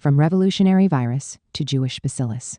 from revolutionary virus to Jewish bacillus.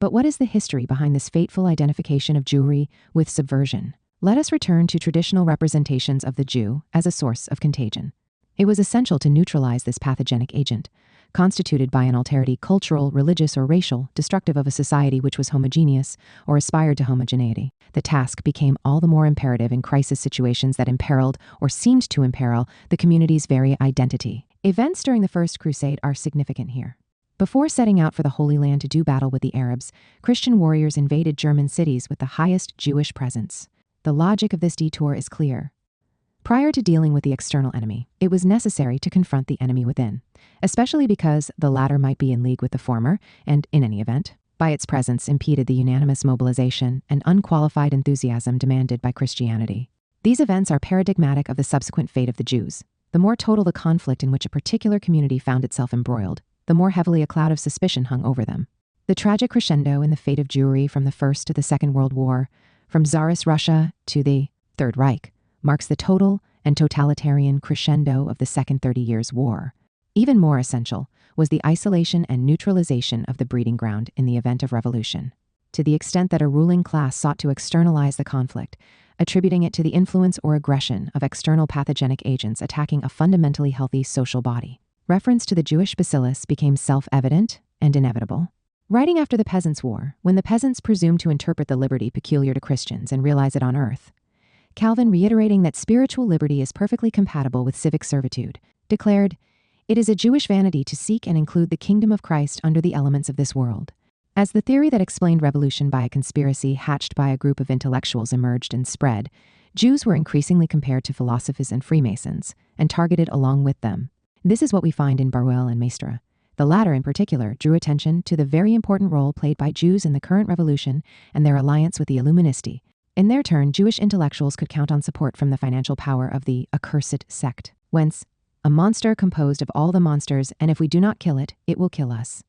But what is the history behind this fateful identification of Jewry with subversion? Let us return to traditional representations of the Jew as a source of contagion. It was essential to neutralize this pathogenic agent, constituted by an alterity cultural, religious, or racial, destructive of a society which was homogeneous or aspired to homogeneity. The task became all the more imperative in crisis situations that imperiled or seemed to imperil the community's very identity. Events during the First Crusade are significant here. Before setting out for the Holy Land to do battle with the Arabs, Christian warriors invaded German cities with the highest Jewish presence. The logic of this detour is clear. Prior to dealing with the external enemy, it was necessary to confront the enemy within, especially because the latter might be in league with the former, and, in any event, by its presence impeded the unanimous mobilization and unqualified enthusiasm demanded by Christianity. These events are paradigmatic of the subsequent fate of the Jews. The more total the conflict in which a particular community found itself embroiled, the more heavily a cloud of suspicion hung over them. The tragic crescendo in the fate of Jewry from the First to the Second World War, from Tsarist Russia to the Third Reich, marks the total and totalitarian crescendo of the Second 30 Years' War. Even more essential was the isolation and neutralization of the breeding ground in the event of revolution, to the extent that a ruling class sought to externalize the conflict, attributing it to the influence or aggression of external pathogenic agents attacking a fundamentally healthy social body. Reference to the Jewish bacillus became self-evident and inevitable. Writing after the Peasants' War, when the peasants presumed to interpret the liberty peculiar to Christians and realize it on earth, Calvin, reiterating that spiritual liberty is perfectly compatible with civic servitude, declared, "It is a Jewish vanity to seek and include the kingdom of Christ under the elements of this world." As the theory that explained revolution by a conspiracy hatched by a group of intellectuals emerged and spread, Jews were increasingly compared to philosophers and Freemasons, and targeted along with them. This is what we find in Baruel and Maistre. The latter, in particular, drew attention to the very important role played by Jews in the current revolution and their alliance with the Illuministi. In their turn, Jewish intellectuals could count on support from the financial power of the accursed sect, whence, "A monster composed of all the monsters, and if we do not kill it, it will kill us."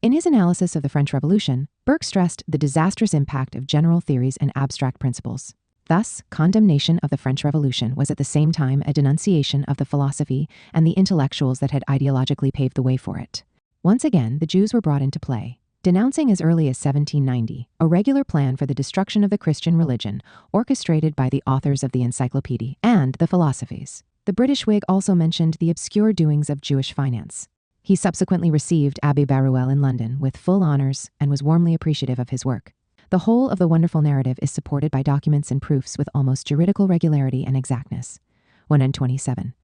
In his analysis of the French Revolution, Burke stressed the disastrous impact of general theories and abstract principles. Thus, condemnation of the French Revolution was at the same time a denunciation of the philosophy and the intellectuals that had ideologically paved the way for it. Once again, the Jews were brought into play, denouncing as early as 1790 a regular plan for the destruction of the Christian religion orchestrated by the authors of the Encyclopedia and the philosophies. The British Whig also mentioned the obscure doings of Jewish finance. He subsequently received Abbé Baruel in London with full honors and was warmly appreciative of his work. The whole of the wonderful narrative is supported by documents and proofs with almost juridical regularity and exactness. 127.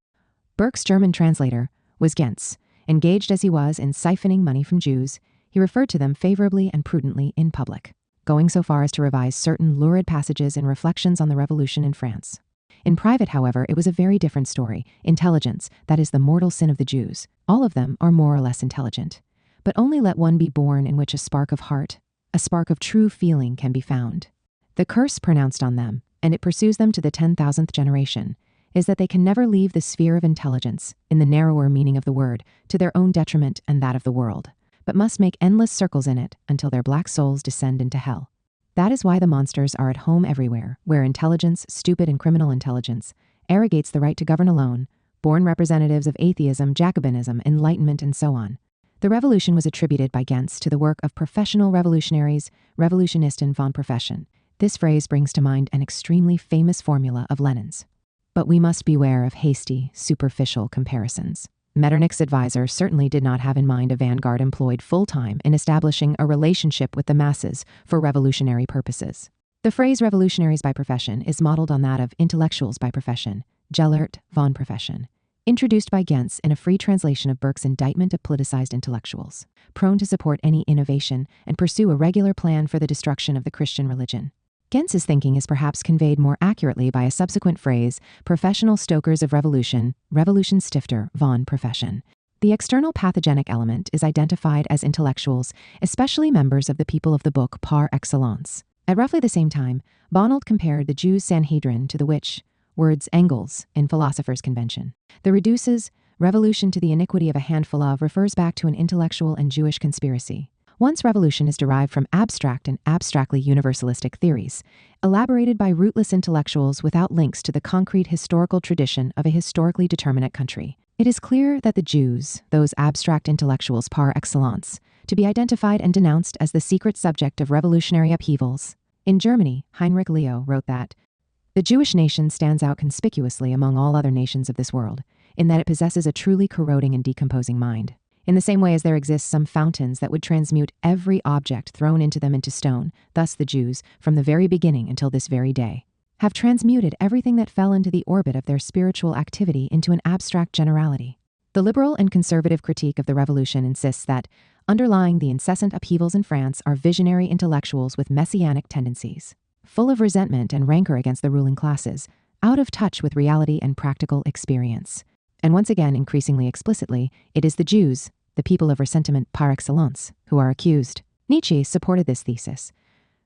Burke's German translator was Gentz. Engaged as he was in siphoning money from Jews, he referred to them favorably and prudently in public, going so far as to revise certain lurid passages in Reflections on the Revolution in France. In private, however, it was a very different story. Intelligence, that is the mortal sin of the Jews. All of them are more or less intelligent. But only let one be born in which a spark of heart, a spark of true feeling can be found. The curse pronounced on them, and it pursues them to the 10,000th generation, is that they can never leave the sphere of intelligence, in the narrower meaning of the word, to their own detriment and that of the world, but must make endless circles in it until their black souls descend into hell. That is why the monsters are at home everywhere, where intelligence, stupid and criminal intelligence, arrogates the right to govern alone, born representatives of atheism, Jacobinism, enlightenment, and so on. The revolution was attributed by Gentz to the work of professional revolutionaries, revisionist von profession. This phrase brings to mind an extremely famous formula of Lenin's. But we must beware of hasty, superficial comparisons. Metternich's advisor certainly did not have in mind a vanguard employed full-time in establishing a relationship with the masses for revolutionary purposes. The phrase revolutionaries by profession is modeled on that of intellectuals by profession, Gellert von profession, introduced by Gentz in a free translation of Burke's indictment of politicized intellectuals, prone to support any innovation and pursue a regular plan for the destruction of the Christian religion. Gentz's thinking is perhaps conveyed more accurately by a subsequent phrase, professional stokers of revolution, Revolutionsstifter von profession. The external pathogenic element is identified as intellectuals, especially members of the people of the book par excellence. At roughly the same time, Bonald compared the Jews' Sanhedrin to the witch, words Engels in Philosopher's Convention. The reduces revolution to the iniquity of a handful of refers back to an intellectual and Jewish conspiracy. Once revolution is derived from abstract and abstractly universalistic theories, elaborated by rootless intellectuals without links to the concrete historical tradition of a historically determinate country. It is clear that the Jews, those abstract intellectuals par excellence, to be identified and denounced as the secret subject of revolutionary upheavals. In Germany, Heinrich Leo wrote that the Jewish nation stands out conspicuously among all other nations of this world, in that it possesses a truly corroding and decomposing mind. In the same way as there exist some fountains that would transmute every object thrown into them into stone, thus the Jews, from the very beginning until this very day, have transmuted everything that fell into the orbit of their spiritual activity into an abstract generality. The liberal and conservative critique of the revolution insists that underlying the incessant upheavals in France are visionary intellectuals with messianic tendencies, full of resentment and rancor against the ruling classes, out of touch with reality and practical experience. And once again, increasingly explicitly, it is the Jews, the people of ressentiment par excellence, who are accused. Nietzsche supported this thesis.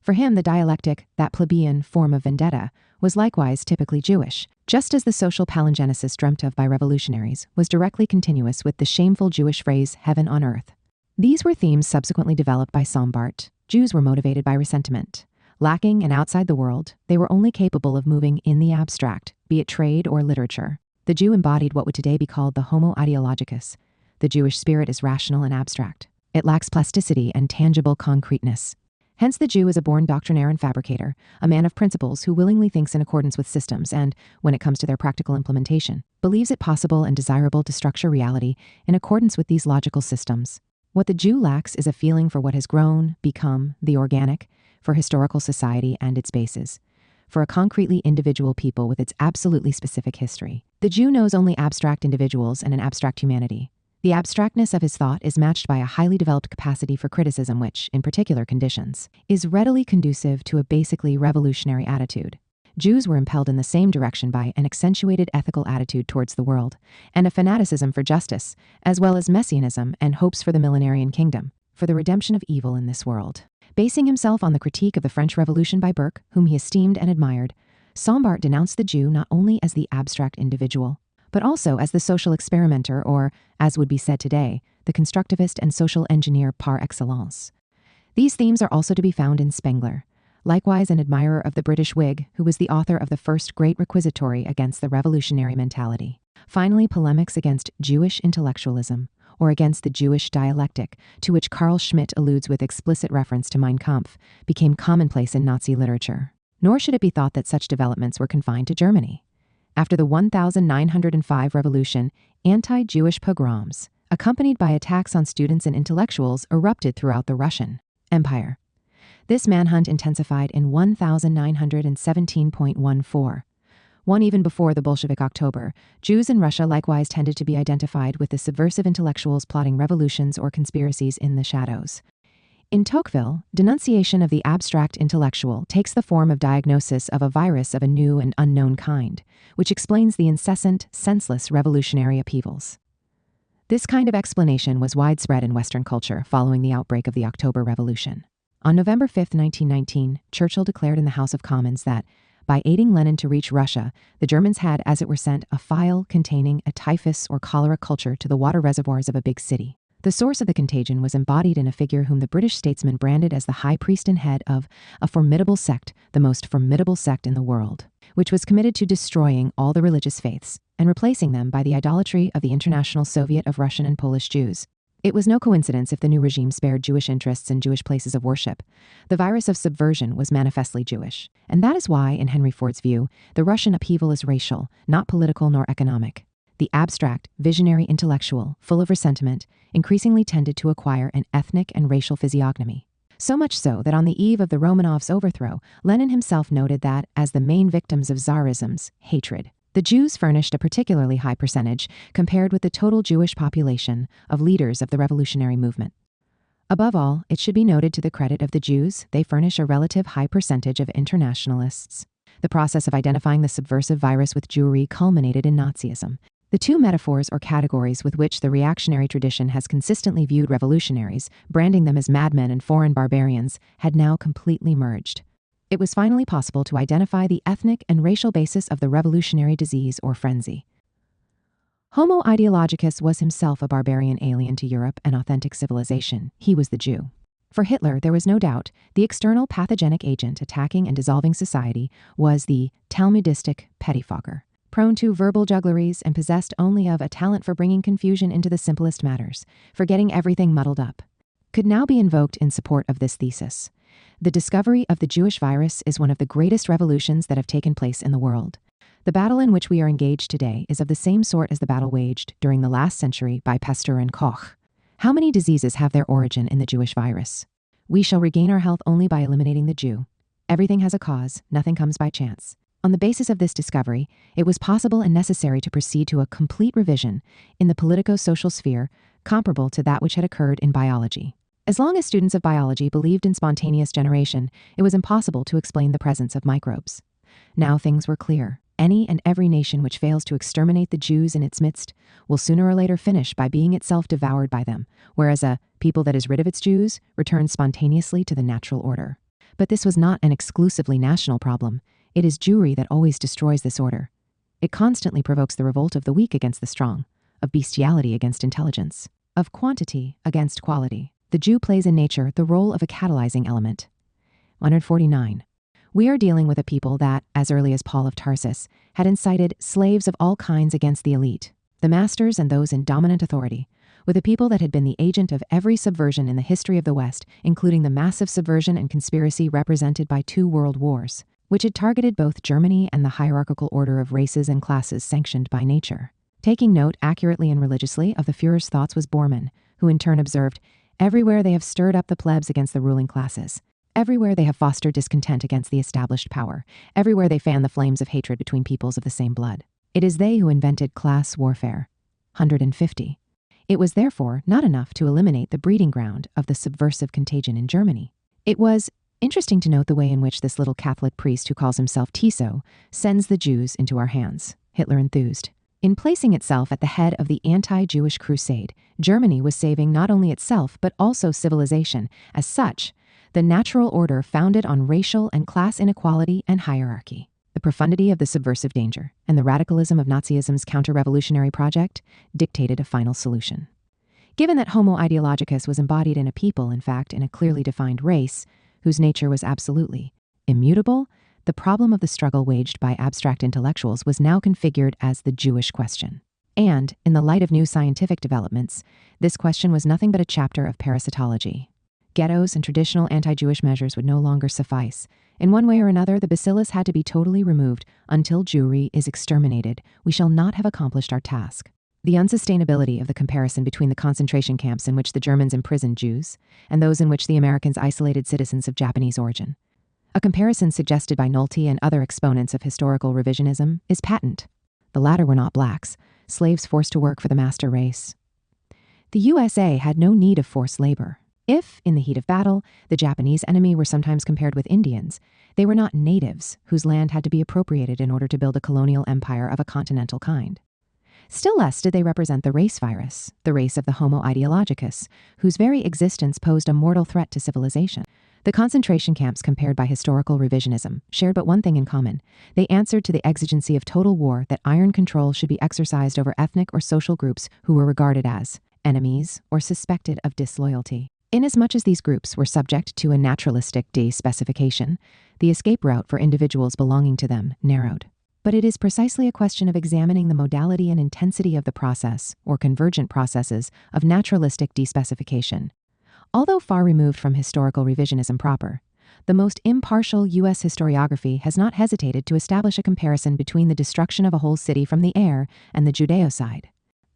For him, the dialectic, that plebeian form of vendetta, was likewise typically Jewish, just as the social palingenesis dreamt of by revolutionaries was directly continuous with the shameful Jewish phrase heaven on earth. These were themes subsequently developed by Sombart. Jews were motivated by resentment. Lacking and outside the world, they were only capable of moving in the abstract, be it trade or literature. The Jew embodied what would today be called the homo ideologicus. The Jewish spirit is rational and abstract. It lacks plasticity and tangible concreteness. Hence the Jew is a born doctrinaire and fabricator, a man of principles who willingly thinks in accordance with systems and, when it comes to their practical implementation, believes it possible and desirable to structure reality in accordance with these logical systems. What the Jew lacks is a feeling for what has grown, become, the organic, for historical society and its bases, for a concretely individual people with its absolutely specific history. The Jew knows only abstract individuals and an abstract humanity. The abstractness of his thought is matched by a highly developed capacity for criticism which, in particular conditions, is readily conducive to a basically revolutionary attitude. Jews were impelled in the same direction by an accentuated ethical attitude towards the world, and a fanaticism for justice, as well as messianism and hopes for the millenarian kingdom, for the redemption of evil in this world. Basing himself on the critique of the French Revolution by Burke, whom he esteemed and admired, Sombart denounced the Jew not only as the abstract individual, but also as the social experimenter or, as would be said today, the constructivist and social engineer par excellence. These themes are also to be found in Spengler, likewise an admirer of the British Whig, who was the author of the first great requisitory against the revolutionary mentality. Finally, polemics against Jewish intellectualism, or against the Jewish dialectic, to which Carl Schmitt alludes with explicit reference to Mein Kampf, became commonplace in Nazi literature. Nor should it be thought that such developments were confined to Germany. After the 1905 revolution, anti-Jewish pogroms, accompanied by attacks on students and intellectuals, erupted throughout the Russian Empire. This manhunt intensified in 1917.14. One even before the Bolshevik October, Jews in Russia likewise tended to be identified with the subversive intellectuals plotting revolutions or conspiracies in the shadows. In Tocqueville, denunciation of the abstract intellectual takes the form of diagnosis of a virus of a new and unknown kind, which explains the incessant, senseless revolutionary upheavals. This kind of explanation was widespread in Western culture following the outbreak of the October Revolution. On November 5, 1919, Churchill declared in the House of Commons that, by aiding Lenin to reach Russia, the Germans had, as it were, sent a phial containing a typhus or cholera culture to the water reservoirs of a big city. The source of the contagion was embodied in a figure whom the British statesman branded as the high priest and head of a formidable sect, the most formidable sect in the world, which was committed to destroying all the religious faiths and replacing them by the idolatry of the International Soviet of Russian and Polish Jews. It was no coincidence if the new regime spared Jewish interests and Jewish places of worship. The virus of subversion was manifestly Jewish, and that is why, in Henry Ford's view, the Russian upheaval is racial, not political nor economic. The abstract, visionary intellectual, full of resentment, increasingly tended to acquire an ethnic and racial physiognomy. So much so that on the eve of the Romanovs' overthrow, Lenin himself noted that, as the main victims of Tsarism's hatred, the Jews furnished a particularly high percentage compared with the total Jewish population of leaders of the revolutionary movement. Above all, it should be noted to the credit of the Jews, they furnish a relative high percentage of internationalists. The process of identifying the subversive virus with Jewry culminated in Nazism. The two metaphors or categories with which the reactionary tradition has consistently viewed revolutionaries, branding them as madmen and foreign barbarians, had now completely merged. It was finally possible to identify the ethnic and racial basis of the revolutionary disease or frenzy. Homo ideologicus was himself a barbarian alien to Europe and authentic civilization. He was the Jew. For Hitler, there was no doubt, the external pathogenic agent attacking and dissolving society was the Talmudistic pettifogger. prone to verbal juggleries and possessed only of a talent for bringing confusion into the simplest matters, for getting everything muddled up, could now be invoked in support of this thesis. The discovery of the Jewish virus is one of the greatest revolutions that have taken place in the world. The battle in which we are engaged today is of the same sort as the battle waged during the last century by Pasteur and Koch. How many diseases have their origin in the Jewish virus? We shall regain our health only by eliminating the Jew. Everything has a cause, nothing comes by chance. On the basis of this discovery, it was possible and necessary to proceed to a complete revision in the politico-social sphere comparable to that which had occurred in biology. As long as students of biology believed in spontaneous generation, it was impossible to explain the presence of microbes. Now things were clear. Any and every nation which fails to exterminate the Jews in its midst will sooner or later finish by being itself devoured by them, whereas a people that is rid of its Jews returns spontaneously to the natural order. But this was not an exclusively national problem. It is Jewry that always destroys this order. It constantly provokes the revolt of the weak against the strong, of bestiality against intelligence, of quantity against quality. The Jew plays in nature the role of a catalyzing element. 149. We are dealing with a people that, as early as Paul of Tarsus, had incited slaves of all kinds against the elite, the masters and those in dominant authority, with a people that had been the agent of every subversion in the history of the West, including the massive subversion and conspiracy represented by 2 world wars, which had targeted both Germany and the hierarchical order of races and classes sanctioned by nature. Taking note accurately and religiously of the Führer's thoughts was Bormann, who in turn observed, "Everywhere they have stirred up the plebs against the ruling classes. Everywhere they have fostered discontent against the established power. Everywhere they fan the flames of hatred between peoples of the same blood. It is they who invented class warfare." 150. It was therefore not enough to eliminate the breeding ground of the subversive contagion in Germany. It was interesting to note the way in which this little Catholic priest who calls himself Tiso sends the Jews into our hands, Hitler enthused. In placing itself at the head of the anti-Jewish crusade, Germany was saving not only itself but also civilization. As such, the natural order founded on racial and class inequality and hierarchy, the profundity of the subversive danger, and the radicalism of Nazism's counter-revolutionary project dictated a final solution. Given that Homo ideologicus was embodied in a people, in fact, in a clearly defined race, whose nature was absolutely immutable, the problem of the struggle waged by abstract intellectuals was now configured as the Jewish question. And, in the light of new scientific developments, this question was nothing but a chapter of parasitology. Ghettos and traditional anti-Jewish measures would no longer suffice. In one way or another, the bacillus had to be totally removed. Until Jewry is exterminated, we shall not have accomplished our task. The unsustainability of the comparison between the concentration camps in which the Germans imprisoned Jews and those in which the Americans isolated citizens of Japanese origin, a comparison suggested by Nolte and other exponents of historical revisionism, is patent. The latter were not blacks, slaves forced to work for the master race. The USA had no need of forced labor. If, in the heat of battle, the Japanese enemy were sometimes compared with Indians, they were not natives whose land had to be appropriated in order to build a colonial empire of a continental kind. Still less did they represent the race virus, the race of the Homo ideologicus, whose very existence posed a mortal threat to civilization. The concentration camps compared by historical revisionism shared but one thing in common. They answered to the exigency of total war that iron control should be exercised over ethnic or social groups who were regarded as enemies or suspected of disloyalty. Inasmuch as these groups were subject to a naturalistic de-specification, the escape route for individuals belonging to them narrowed. But it is precisely a question of examining the modality and intensity of the process, or convergent processes, of naturalistic de-specification. Although far removed from historical revisionism proper, the most impartial U.S. historiography has not hesitated to establish a comparison between the destruction of a whole city from the air and the Judeocide.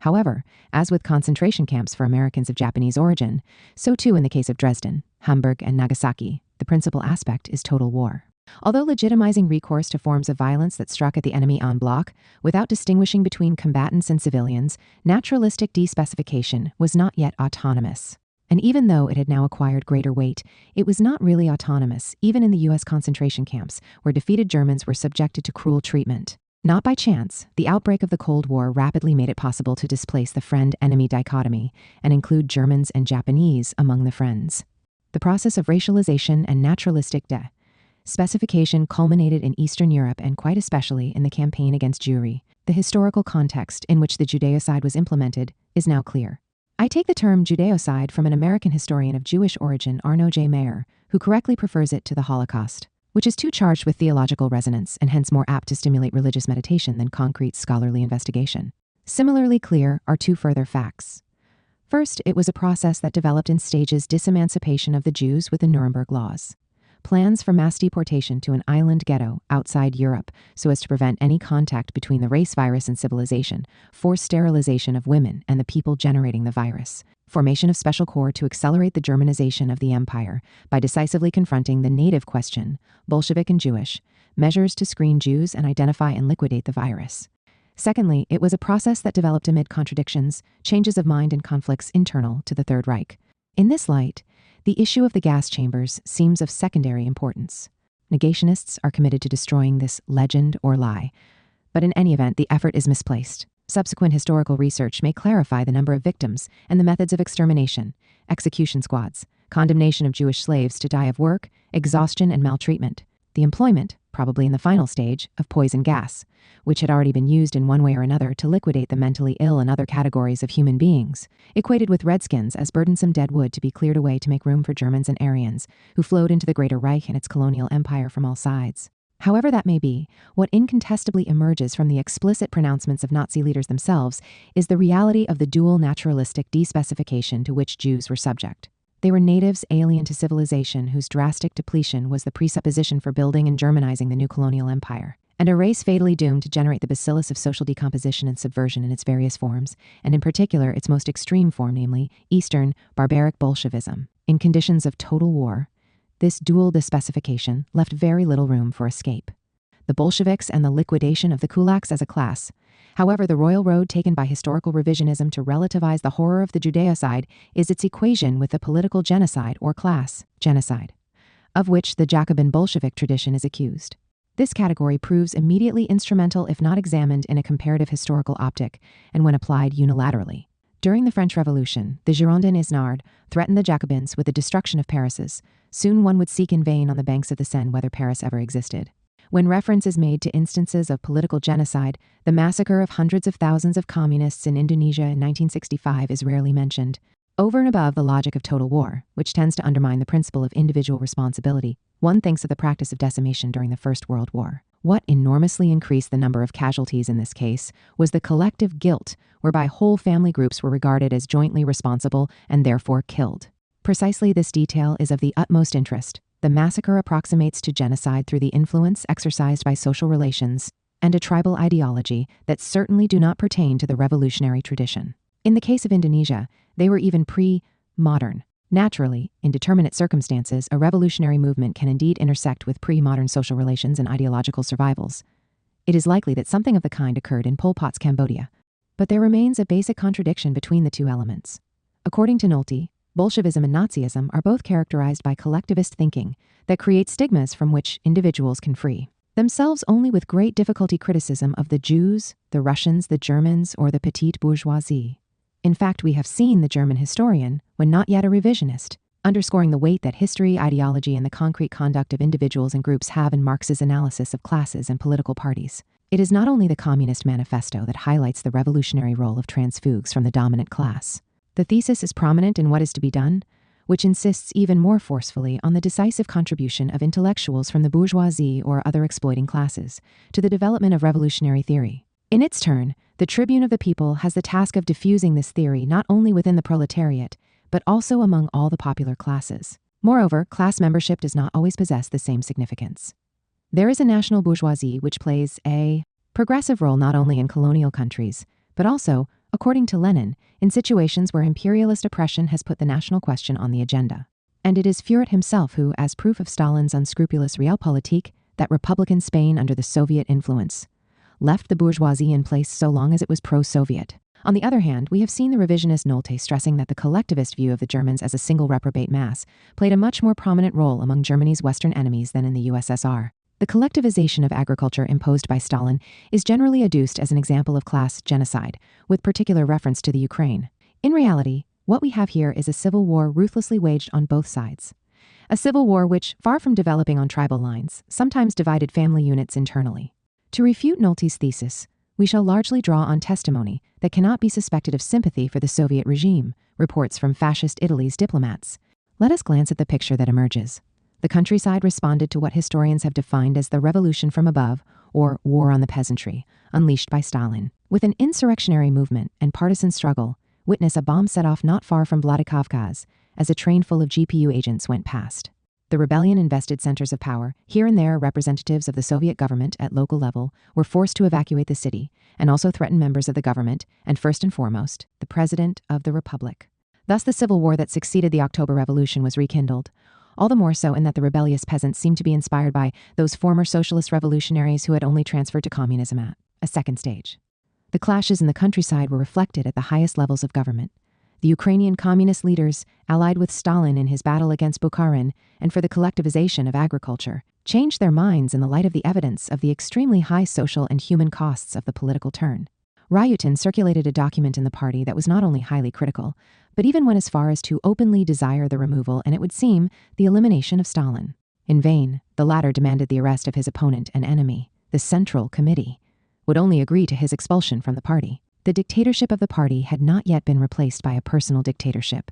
However, as with concentration camps for Americans of Japanese origin, so too in the case of Dresden, Hamburg, and Nagasaki, the principal aspect is total war. Although legitimizing recourse to forms of violence that struck at the enemy en bloc, without distinguishing between combatants and civilians, naturalistic de-specification was not yet autonomous. And even though it had now acquired greater weight, it was not really autonomous, even in the U.S. concentration camps, where defeated Germans were subjected to cruel treatment. Not by chance, the outbreak of the Cold War rapidly made it possible to displace the friend-enemy dichotomy and include Germans and Japanese among the friends. The process of racialization and naturalistic specification culminated in Eastern Europe and quite especially in the campaign against Jewry. The historical context in which the Judeocide was implemented is now clear. I take the term Judeocide from an American historian of Jewish origin, Arno J. Mayer, who correctly prefers it to the Holocaust. which is too charged with theological resonance and hence more apt to stimulate religious meditation than concrete scholarly investigation. Similarly clear are two further facts. First, it was a process that developed in stages disemancipation of the Jews with the Nuremberg laws. Plans for mass deportation to an island ghetto outside Europe so as to prevent any contact between the race virus and civilization, forced sterilization of women and the people generating the virus, formation of special corps to accelerate the Germanization of the empire by decisively confronting the native question, Bolshevik and Jewish, measures to screen Jews and identify and liquidate the virus. Secondly, it was a process that developed amid contradictions, changes of mind and conflicts internal to the Third Reich. In this light, the issue of the gas chambers seems of secondary importance. Negationists are committed to destroying this legend or lie, but in any event, the effort is misplaced. Subsequent historical research may clarify the number of victims and the methods of extermination, execution squads, condemnation of Jewish slaves to die of work, exhaustion and maltreatment, the employment, probably in the final stage, of poison gas, which had already been used in one way or another to liquidate the mentally ill and other categories of human beings, equated with redskins as burdensome dead wood to be cleared away to make room for Germans and Aryans, who flowed into the Greater Reich and its colonial empire from all sides. However that may be, what incontestably emerges from the explicit pronouncements of Nazi leaders themselves is the reality of the dual naturalistic despecification to which Jews were subject. They were natives alien to civilization whose drastic depletion was the presupposition for building and Germanizing the new colonial empire, and a race fatally doomed to generate the bacillus of social decomposition and subversion in its various forms, and in particular its most extreme form, namely Eastern, barbaric Bolshevism. In conditions of total war, this dual despecification left very little room for escape. The Bolsheviks and the liquidation of the kulaks as a class. However, the royal road taken by historical revisionism to relativize the horror of the Judeocide is its equation with the political genocide or class genocide, of which the Jacobin Bolshevik tradition is accused. This category proves immediately instrumental if not examined in a comparative historical optic and when applied unilaterally. During the French Revolution, the Girondin Isnard threatened the Jacobins with the destruction of Parises. Soon one would seek in vain on the banks of the Seine whether Paris ever existed. When reference is made to instances of political genocide, the massacre of hundreds of thousands of communists in Indonesia in 1965 is rarely mentioned. Over and above the logic of total war, which tends to undermine the principle of individual responsibility, one thinks of the practice of decimation during the First World War. What enormously increased the number of casualties in this case was the collective guilt, whereby whole family groups were regarded as jointly responsible and therefore killed. Precisely this detail is of the utmost interest. The massacre approximates to genocide through the influence exercised by social relations and a tribal ideology that certainly do not pertain to the revolutionary tradition. In the case of Indonesia, they were even pre-modern. Naturally, in determinate circumstances, a revolutionary movement can indeed intersect with pre-modern social relations and ideological survivals. It is likely that something of the kind occurred in Pol Pot's Cambodia. But there remains a basic contradiction between the two elements. According to Nolte, Bolshevism and Nazism are both characterized by collectivist thinking that creates stigmas from which individuals can free themselves only with great difficulty criticism of the Jews, the Russians, the Germans, or the petite bourgeoisie. In fact, we have seen the German historian, when not yet a revisionist, underscoring the weight that history, ideology, and the concrete conduct of individuals and groups have in Marx's analysis of classes and political parties. It is not only the Communist Manifesto that highlights the revolutionary role of transfugues from the dominant class. The thesis is prominent in What is to be Done, which insists even more forcefully on the decisive contribution of intellectuals from the bourgeoisie or other exploiting classes to the development of revolutionary theory. In its turn, the Tribune of the People has the task of diffusing this theory not only within the proletariat, but also among all the popular classes. Moreover, class membership does not always possess the same significance. There is a national bourgeoisie which plays a progressive role not only in colonial countries, but also, according to Lenin, in situations where imperialist oppression has put the national question on the agenda. And it is Furet himself who, as proof of Stalin's unscrupulous realpolitik, that Republican Spain under the Soviet influence, left the bourgeoisie in place so long as it was pro-Soviet. On the other hand, we have seen the revisionist Nolte stressing that the collectivist view of the Germans as a single reprobate mass played a much more prominent role among Germany's Western enemies than in the USSR. The collectivization of agriculture imposed by Stalin is generally adduced as an example of class genocide, with particular reference to the Ukraine. In reality, what we have here is a civil war ruthlessly waged on both sides. A civil war which, far from developing on tribal lines, sometimes divided family units internally. To refute Nolte's thesis, we shall largely draw on testimony that cannot be suspected of sympathy for the Soviet regime, reports from fascist Italy's diplomats. Let us glance at the picture that emerges. The countryside responded to what historians have defined as the revolution from above, or war on the peasantry, unleashed by Stalin. With an insurrectionary movement and partisan struggle, witness a bomb set off not far from Vladikavkaz as a train full of GPU agents went past. The rebellion invested centers of power. Here and there, representatives of the Soviet government at local level were forced to evacuate the city and also threaten members of the government and, first and foremost, the President of the Republic. Thus, the civil war that succeeded the October Revolution was rekindled, all the more so in that the rebellious peasants seemed to be inspired by those former socialist revolutionaries who had only transferred to communism at a second stage. The clashes in the countryside were reflected at the highest levels of government. The Ukrainian communist leaders, allied with Stalin in his battle against Bukharin and for the collectivization of agriculture, changed their minds in the light of the evidence of the extremely high social and human costs of the political turn. Ryutin circulated a document in the party that was not only highly critical, but even went as far as to openly desire the removal and, it would seem, the elimination of Stalin. In vain, the latter demanded the arrest of his opponent and enemy. The Central Committee would only agree to his expulsion from the party. The dictatorship of the party had not yet been replaced by a personal dictatorship.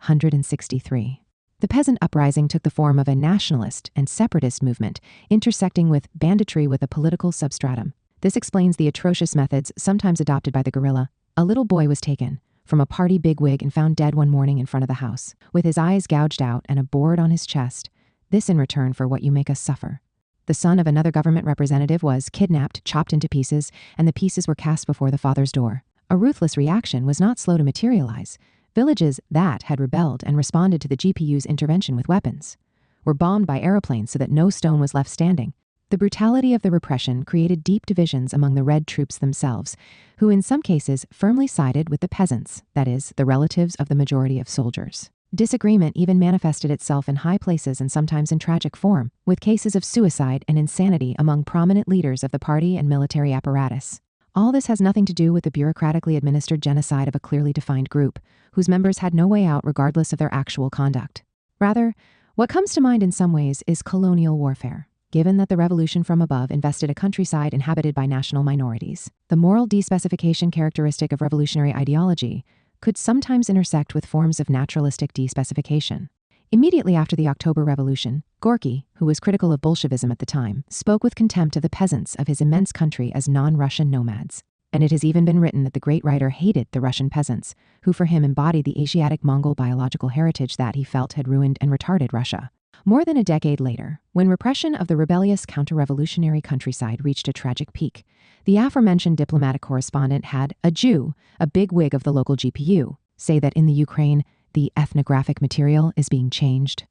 163. The peasant uprising took the form of a nationalist and separatist movement, intersecting with banditry with a political substratum. This explains the atrocious methods sometimes adopted by the guerrilla. A little boy was taken from a party bigwig and found dead one morning in front of the house, with his eyes gouged out and a board on his chest. This in return for what you make us suffer. The son of another government representative was kidnapped, chopped into pieces, and the pieces were cast before the father's door. A ruthless reaction was not slow to materialize. Villages that had rebelled and responded to the GPU's intervention with weapons were bombed by aeroplanes so that no stone was left standing. The brutality of the repression created deep divisions among the Red troops themselves, who in some cases firmly sided with the peasants, that is, the relatives of the majority of soldiers. Disagreement even manifested itself in high places and sometimes in tragic form, with cases of suicide and insanity among prominent leaders of the party and military apparatus. All this has nothing to do with the bureaucratically administered genocide of a clearly defined group, whose members had no way out regardless of their actual conduct. Rather, what comes to mind in some ways is colonial warfare. Given that the revolution from above invested a countryside inhabited by national minorities, the moral despecification characteristic of revolutionary ideology could sometimes intersect with forms of naturalistic despecification. Immediately after the October Revolution, Gorky, who was critical of Bolshevism at the time, spoke with contempt of the peasants of his immense country as non-Russian nomads. And it has even been written that the great writer hated the Russian peasants, who for him embodied the Asiatic Mongol biological heritage that he felt had ruined and retarded Russia. More than a decade later, when repression of the rebellious counter-revolutionary countryside reached a tragic peak, the aforementioned diplomatic correspondent had a Jew, a big wig of the local GPU, say that in the Ukraine, the ethnographic material is being changed.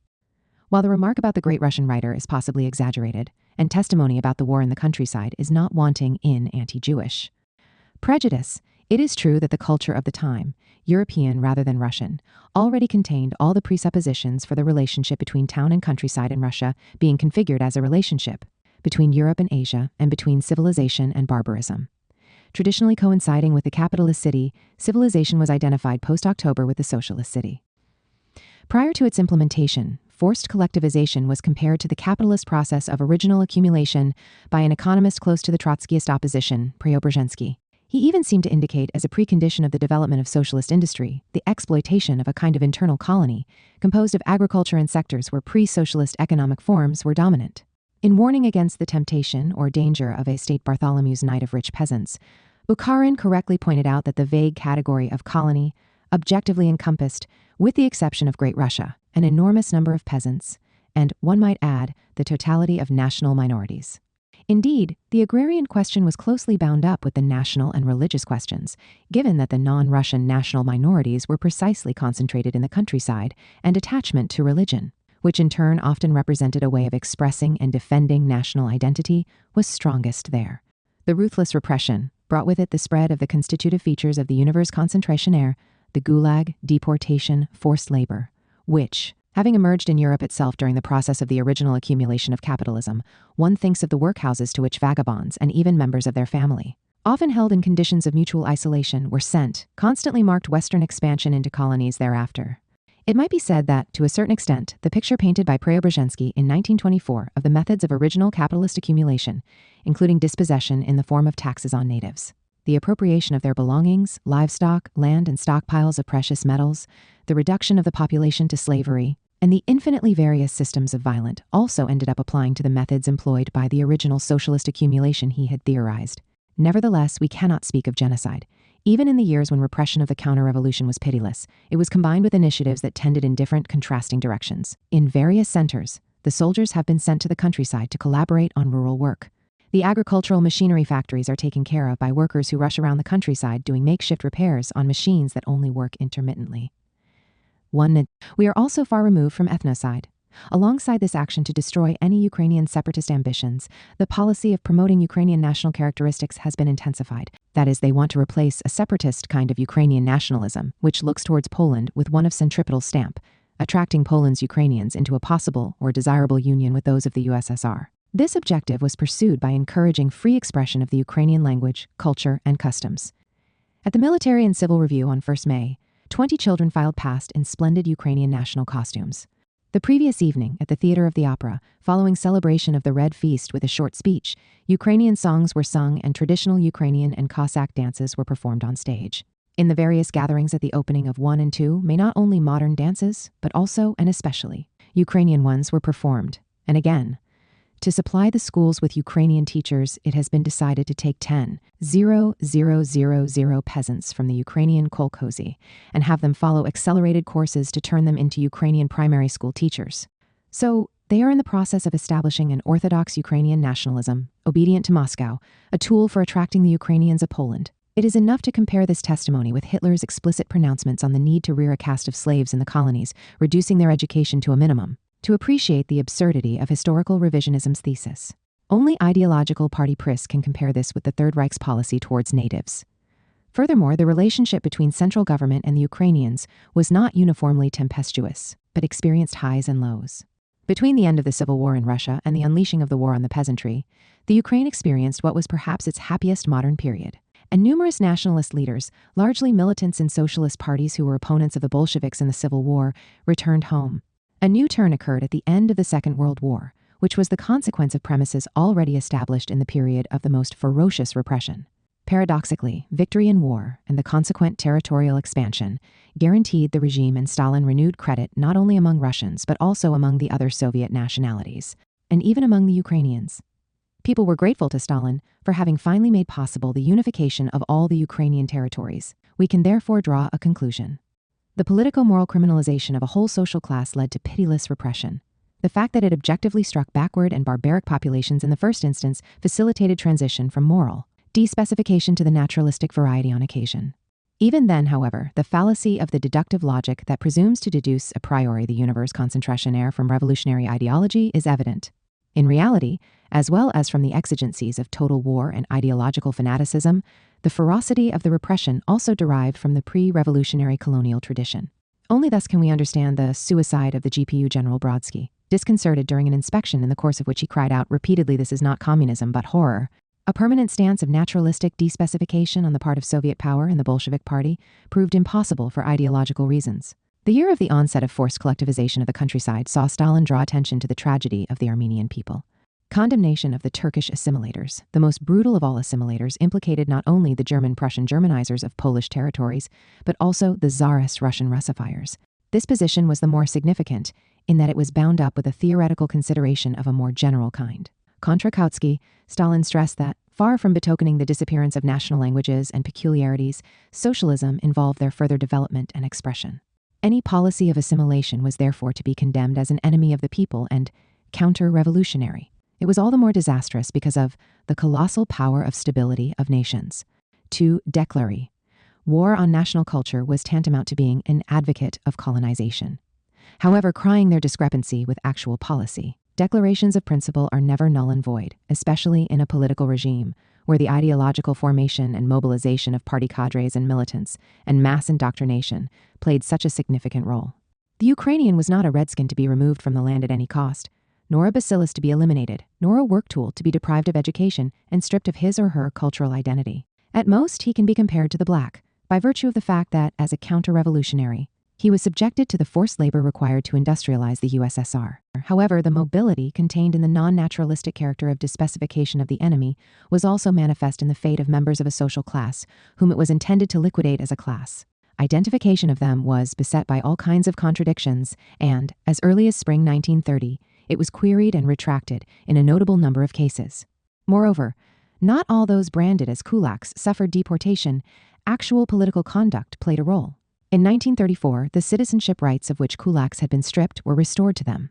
While the remark about the great Russian writer is possibly exaggerated, and testimony about the war in the countryside is not wanting in anti-Jewish prejudice, it is true that the culture of the time, European rather than Russian, already contained all the presuppositions for the relationship between town and countryside in Russia being configured as a relationship between Europe and Asia and between civilization and barbarism. Traditionally coinciding with the capitalist city, civilization was identified post-October with the socialist city. Prior to its implementation, forced collectivization was compared to the capitalist process of original accumulation by an economist close to the Trotskyist opposition, Preobrazhensky. He even seemed to indicate as a precondition of the development of socialist industry, the exploitation of a kind of internal colony, composed of agriculture and sectors where pre-socialist economic forms were dominant. In warning against the temptation or danger of a state Bartholomew's Night of rich peasants, Bukharin correctly pointed out that the vague category of colony objectively encompassed, with the exception of Great Russia, an enormous number of peasants, and, one might add, the totality of national minorities. Indeed, the agrarian question was closely bound up with the national and religious questions, given that the non-Russian national minorities were precisely concentrated in the countryside and attachment to religion, which in turn often represented a way of expressing and defending national identity, was strongest there. The ruthless repression brought with it the spread of the constitutive features of the Univers Concentrationnaire, the Gulag, deportation, forced labor, which, having emerged in Europe itself during the process of the original accumulation of capitalism, one thinks of the workhouses to which vagabonds and even members of their family, often held in conditions of mutual isolation, were sent, constantly marked Western expansion into colonies thereafter. It might be said that, to a certain extent, the picture painted by Preobrazhensky in 1924 of the methods of original capitalist accumulation, including dispossession in the form of taxes on natives, the appropriation of their belongings, livestock, land, and stockpiles of precious metals, the reduction of the population to slavery, And the infinitely various systems of violence also ended up applying to the methods employed by the original socialist accumulation he had theorized. Nevertheless, we cannot speak of genocide. Even in the years when repression of the counter-revolution was pitiless, it was combined with initiatives that tended in different, contrasting directions. In various centers, the soldiers have been sent to the countryside to collaborate on rural work. The agricultural machinery factories are taken care of by workers who rush around the countryside doing makeshift repairs on machines that only work intermittently. We are also far removed from ethnocide. Alongside this action to destroy any Ukrainian separatist ambitions, the policy of promoting Ukrainian national characteristics has been intensified. That is, they want to replace a separatist kind of Ukrainian nationalism, which looks towards Poland, with one of centripetal stamp, attracting Poland's Ukrainians into a possible or desirable union with those of the USSR. This objective was pursued by encouraging free expression of the Ukrainian language, culture, and customs. At the Military and Civil Review on 1st May, 20 children filed past in splendid Ukrainian national costumes. The previous evening, at the Theatre of the Opera, following celebration of the Red Feast with a short speech, Ukrainian songs were sung and traditional Ukrainian and Cossack dances were performed on stage. In the various gatherings at the opening of 1 and 2, may not only modern dances, but also, and especially, Ukrainian ones were performed. And again, to supply the schools with Ukrainian teachers, it has been decided to take 10,000 peasants from the Ukrainian kolkhozy and have them follow accelerated courses to turn them into Ukrainian primary school teachers. So, they are in the process of establishing an orthodox Ukrainian nationalism, obedient to Moscow, a tool for attracting the Ukrainians of Poland. It is enough to compare this testimony with Hitler's explicit pronouncements on the need to rear a caste of slaves in the colonies, reducing their education to a minimum, to appreciate the absurdity of historical revisionism's thesis. Only ideological party priss can compare this with the Third Reich's policy towards natives. Furthermore, the relationship between central government and the Ukrainians was not uniformly tempestuous, but experienced highs and lows. Between the end of the Civil War in Russia and the unleashing of the war on the peasantry, the Ukraine experienced what was perhaps its happiest modern period. And numerous nationalist leaders, largely militants in socialist parties who were opponents of the Bolsheviks in the Civil War, returned home. A new turn occurred at the end of the Second World War, which was the consequence of premises already established in the period of the most ferocious repression. Paradoxically, victory in war and the consequent territorial expansion guaranteed the regime and Stalin renewed credit not only among Russians but also among the other Soviet nationalities, and even among the Ukrainians. People were grateful to Stalin for having finally made possible the unification of all the Ukrainian territories. We can therefore draw a conclusion. The politico-moral criminalization of a whole social class led to pitiless repression. The fact that it objectively struck backward and barbaric populations in the first instance facilitated transition from moral despecification to the naturalistic variety on occasion. Even then, however, the fallacy of the deductive logic that presumes to deduce a priori the universe concentration from revolutionary ideology is evident. In reality, as well as from the exigencies of total war and ideological fanaticism, the ferocity of the repression also derived from the pre-revolutionary colonial tradition. Only thus can we understand the suicide of the GPU General Brodsky, disconcerted during an inspection in the course of which he cried out repeatedly, "This is not communism, but horror." A permanent stance of naturalistic despecification on the part of Soviet power and the Bolshevik Party proved impossible for ideological reasons. The year of the onset of forced collectivization of the countryside saw Stalin draw attention to the tragedy of the Armenian people. Condemnation of the Turkish assimilators, the most brutal of all assimilators, implicated not only the German-Prussian Germanizers of Polish territories, but also the Tsarist Russian Russifiers. This position was the more significant in that it was bound up with a theoretical consideration of a more general kind. Contra Kautsky, Stalin stressed that, far from betokening the disappearance of national languages and peculiarities, socialism involved their further development and expression. Any policy of assimilation was therefore to be condemned as an enemy of the people and counter-revolutionary. It was all the more disastrous because of the colossal power of stability of nations. To declare war on national culture was tantamount to being an advocate of colonization. However, crying their discrepancy with actual policy, declarations of principle are never null and void, especially in a political regime where the ideological formation and mobilization of party cadres and militants and mass indoctrination played such a significant role. The Ukrainian was not a redskin to be removed from the land at any cost, nor a bacillus to be eliminated, nor a work tool to be deprived of education and stripped of his or her cultural identity. At most, he can be compared to the black, by virtue of the fact that, as a counter-revolutionary, he was subjected to the forced labor required to industrialize the USSR. However, the mobility contained in the non-naturalistic character of despecification of the enemy was also manifest in the fate of members of a social class, whom it was intended to liquidate as a class. identification of them was beset by all kinds of contradictions, and, as early as spring 1930, it was queried and retracted in a notable number of cases. Moreover, not all those branded as kulaks suffered deportation. Actual political conduct played a role. In 1934, the citizenship rights of which kulaks had been stripped were restored to them.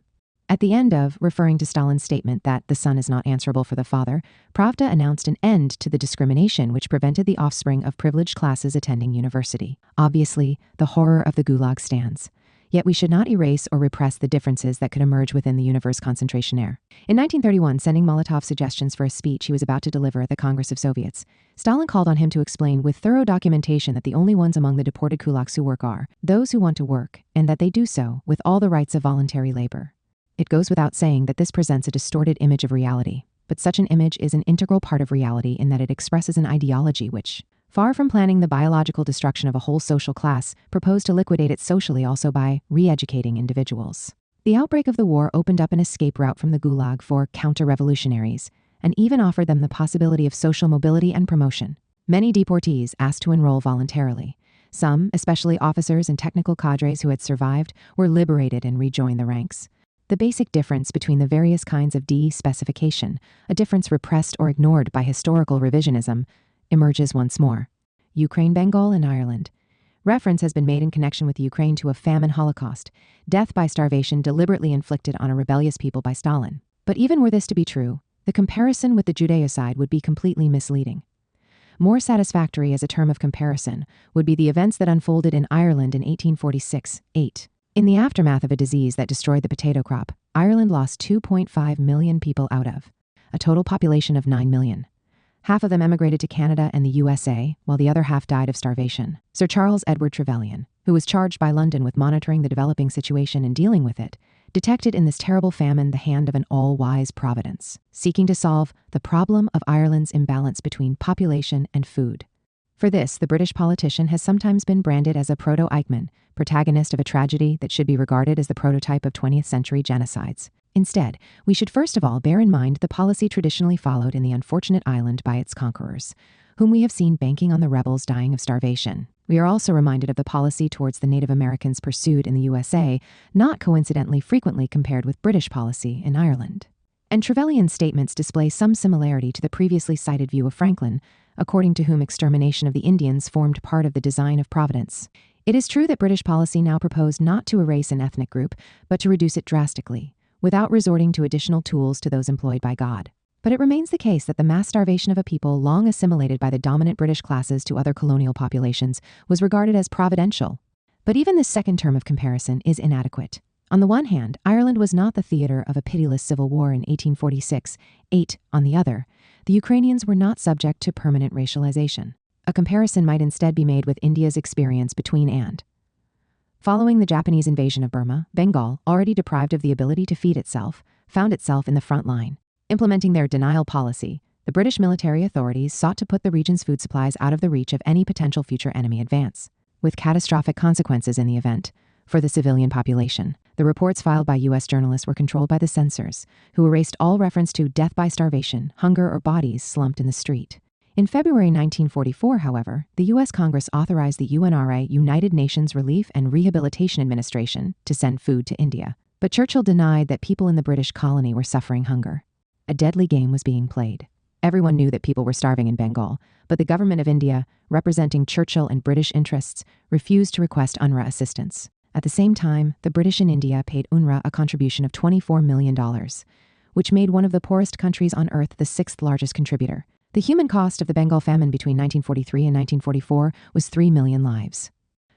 At the end of referring to Stalin's statement that the son is not answerable for the father, Pravda announced an end to the discrimination which prevented the offspring of privileged classes attending university. Obviously, the horror of the Gulag stands. Yet we should not erase or repress the differences that could emerge within the universe concentration air. In 1931, sending Molotov suggestions for a speech he was about to deliver at the Congress of Soviets, Stalin called on him to explain with thorough documentation that the only ones among the deported kulaks who work are those who want to work, and that they do so with all the rights of voluntary labor. It goes without saying that this presents a distorted image of reality, but such an image is an integral part of reality in that it expresses an ideology which, far from planning the biological destruction of a whole social class, proposed to liquidate it socially also by re-educating individuals. The outbreak of the war opened up an escape route from the Gulag for counter-revolutionaries, and even offered them the possibility of social mobility and promotion. Many deportees asked to enroll voluntarily. Some, especially officers and technical cadres who had survived, were liberated and rejoined the ranks. The basic difference between the various kinds of de-specification, a difference repressed or ignored by historical revisionism, emerges once more. Ukraine, Bengal, and Ireland. Reference has been made in connection with Ukraine to a famine holocaust, death by starvation deliberately inflicted on a rebellious people by Stalin. But even were this to be true, the comparison with the Judeocide would be completely misleading. More satisfactory as a term of comparison would be the events that unfolded in Ireland in 1846-8. In the aftermath of a disease that destroyed the potato crop, Ireland lost 2.5 million people out of a total population of 9 million. Half of them emigrated to Canada and the USA, while the other half died of starvation. Sir Charles Edward Trevelyan, who was charged by London with monitoring the developing situation and dealing with it, detected in this terrible famine the hand of an all-wise providence, seeking to solve the problem of Ireland's imbalance between population and food. For this, the British politician has sometimes been branded as a proto-Eichmann, protagonist of a tragedy that should be regarded as the prototype of 20th century genocides. Instead, we should first of all bear in mind the policy traditionally followed in the unfortunate island by its conquerors, whom we have seen banking on the rebels dying of starvation. We are also reminded of the policy towards the Native Americans pursued in the USA, not coincidentally frequently compared with British policy in Ireland. And Trevelyan's statements display some similarity to the previously cited view of Franklin, according to whom extermination of the Indians formed part of the design of Providence. It is true that British policy now proposed not to erase an ethnic group, but to reduce it drastically, without resorting to additional tools to those employed by God. But it remains the case that the mass starvation of a people long assimilated by the dominant British classes to other colonial populations was regarded as providential. But even this second term of comparison is inadequate. On the one hand, Ireland was not the theater of a pitiless civil war in 1846-8. On the other, the Ukrainians were not subject to permanent racialization. A comparison might instead be made with India's experience between and. Following the Japanese invasion of Burma, Bengal, already deprived of the ability to feed itself, found itself in the front line. Implementing their denial policy, the British military authorities sought to put the region's food supplies out of the reach of any potential future enemy advance, with catastrophic consequences in the event. For the civilian population, the reports filed by U.S. journalists were controlled by the censors, who erased all reference to death by starvation, hunger, or bodies slumped in the street. In February 1944, however, the U.S. Congress authorized the UNRA, United Nations Relief and Rehabilitation Administration, to send food to India. But Churchill denied that people in the British colony were suffering hunger. A deadly game was being played. Everyone knew that people were starving in Bengal, but the government of India, representing Churchill and British interests, refused to request UNRWA assistance. At the same time, the British in India paid UNRWA a contribution of $24 million, which made one of the poorest countries on earth the sixth largest contributor. The human cost of the Bengal famine between 1943 and 1944 was 3 million lives.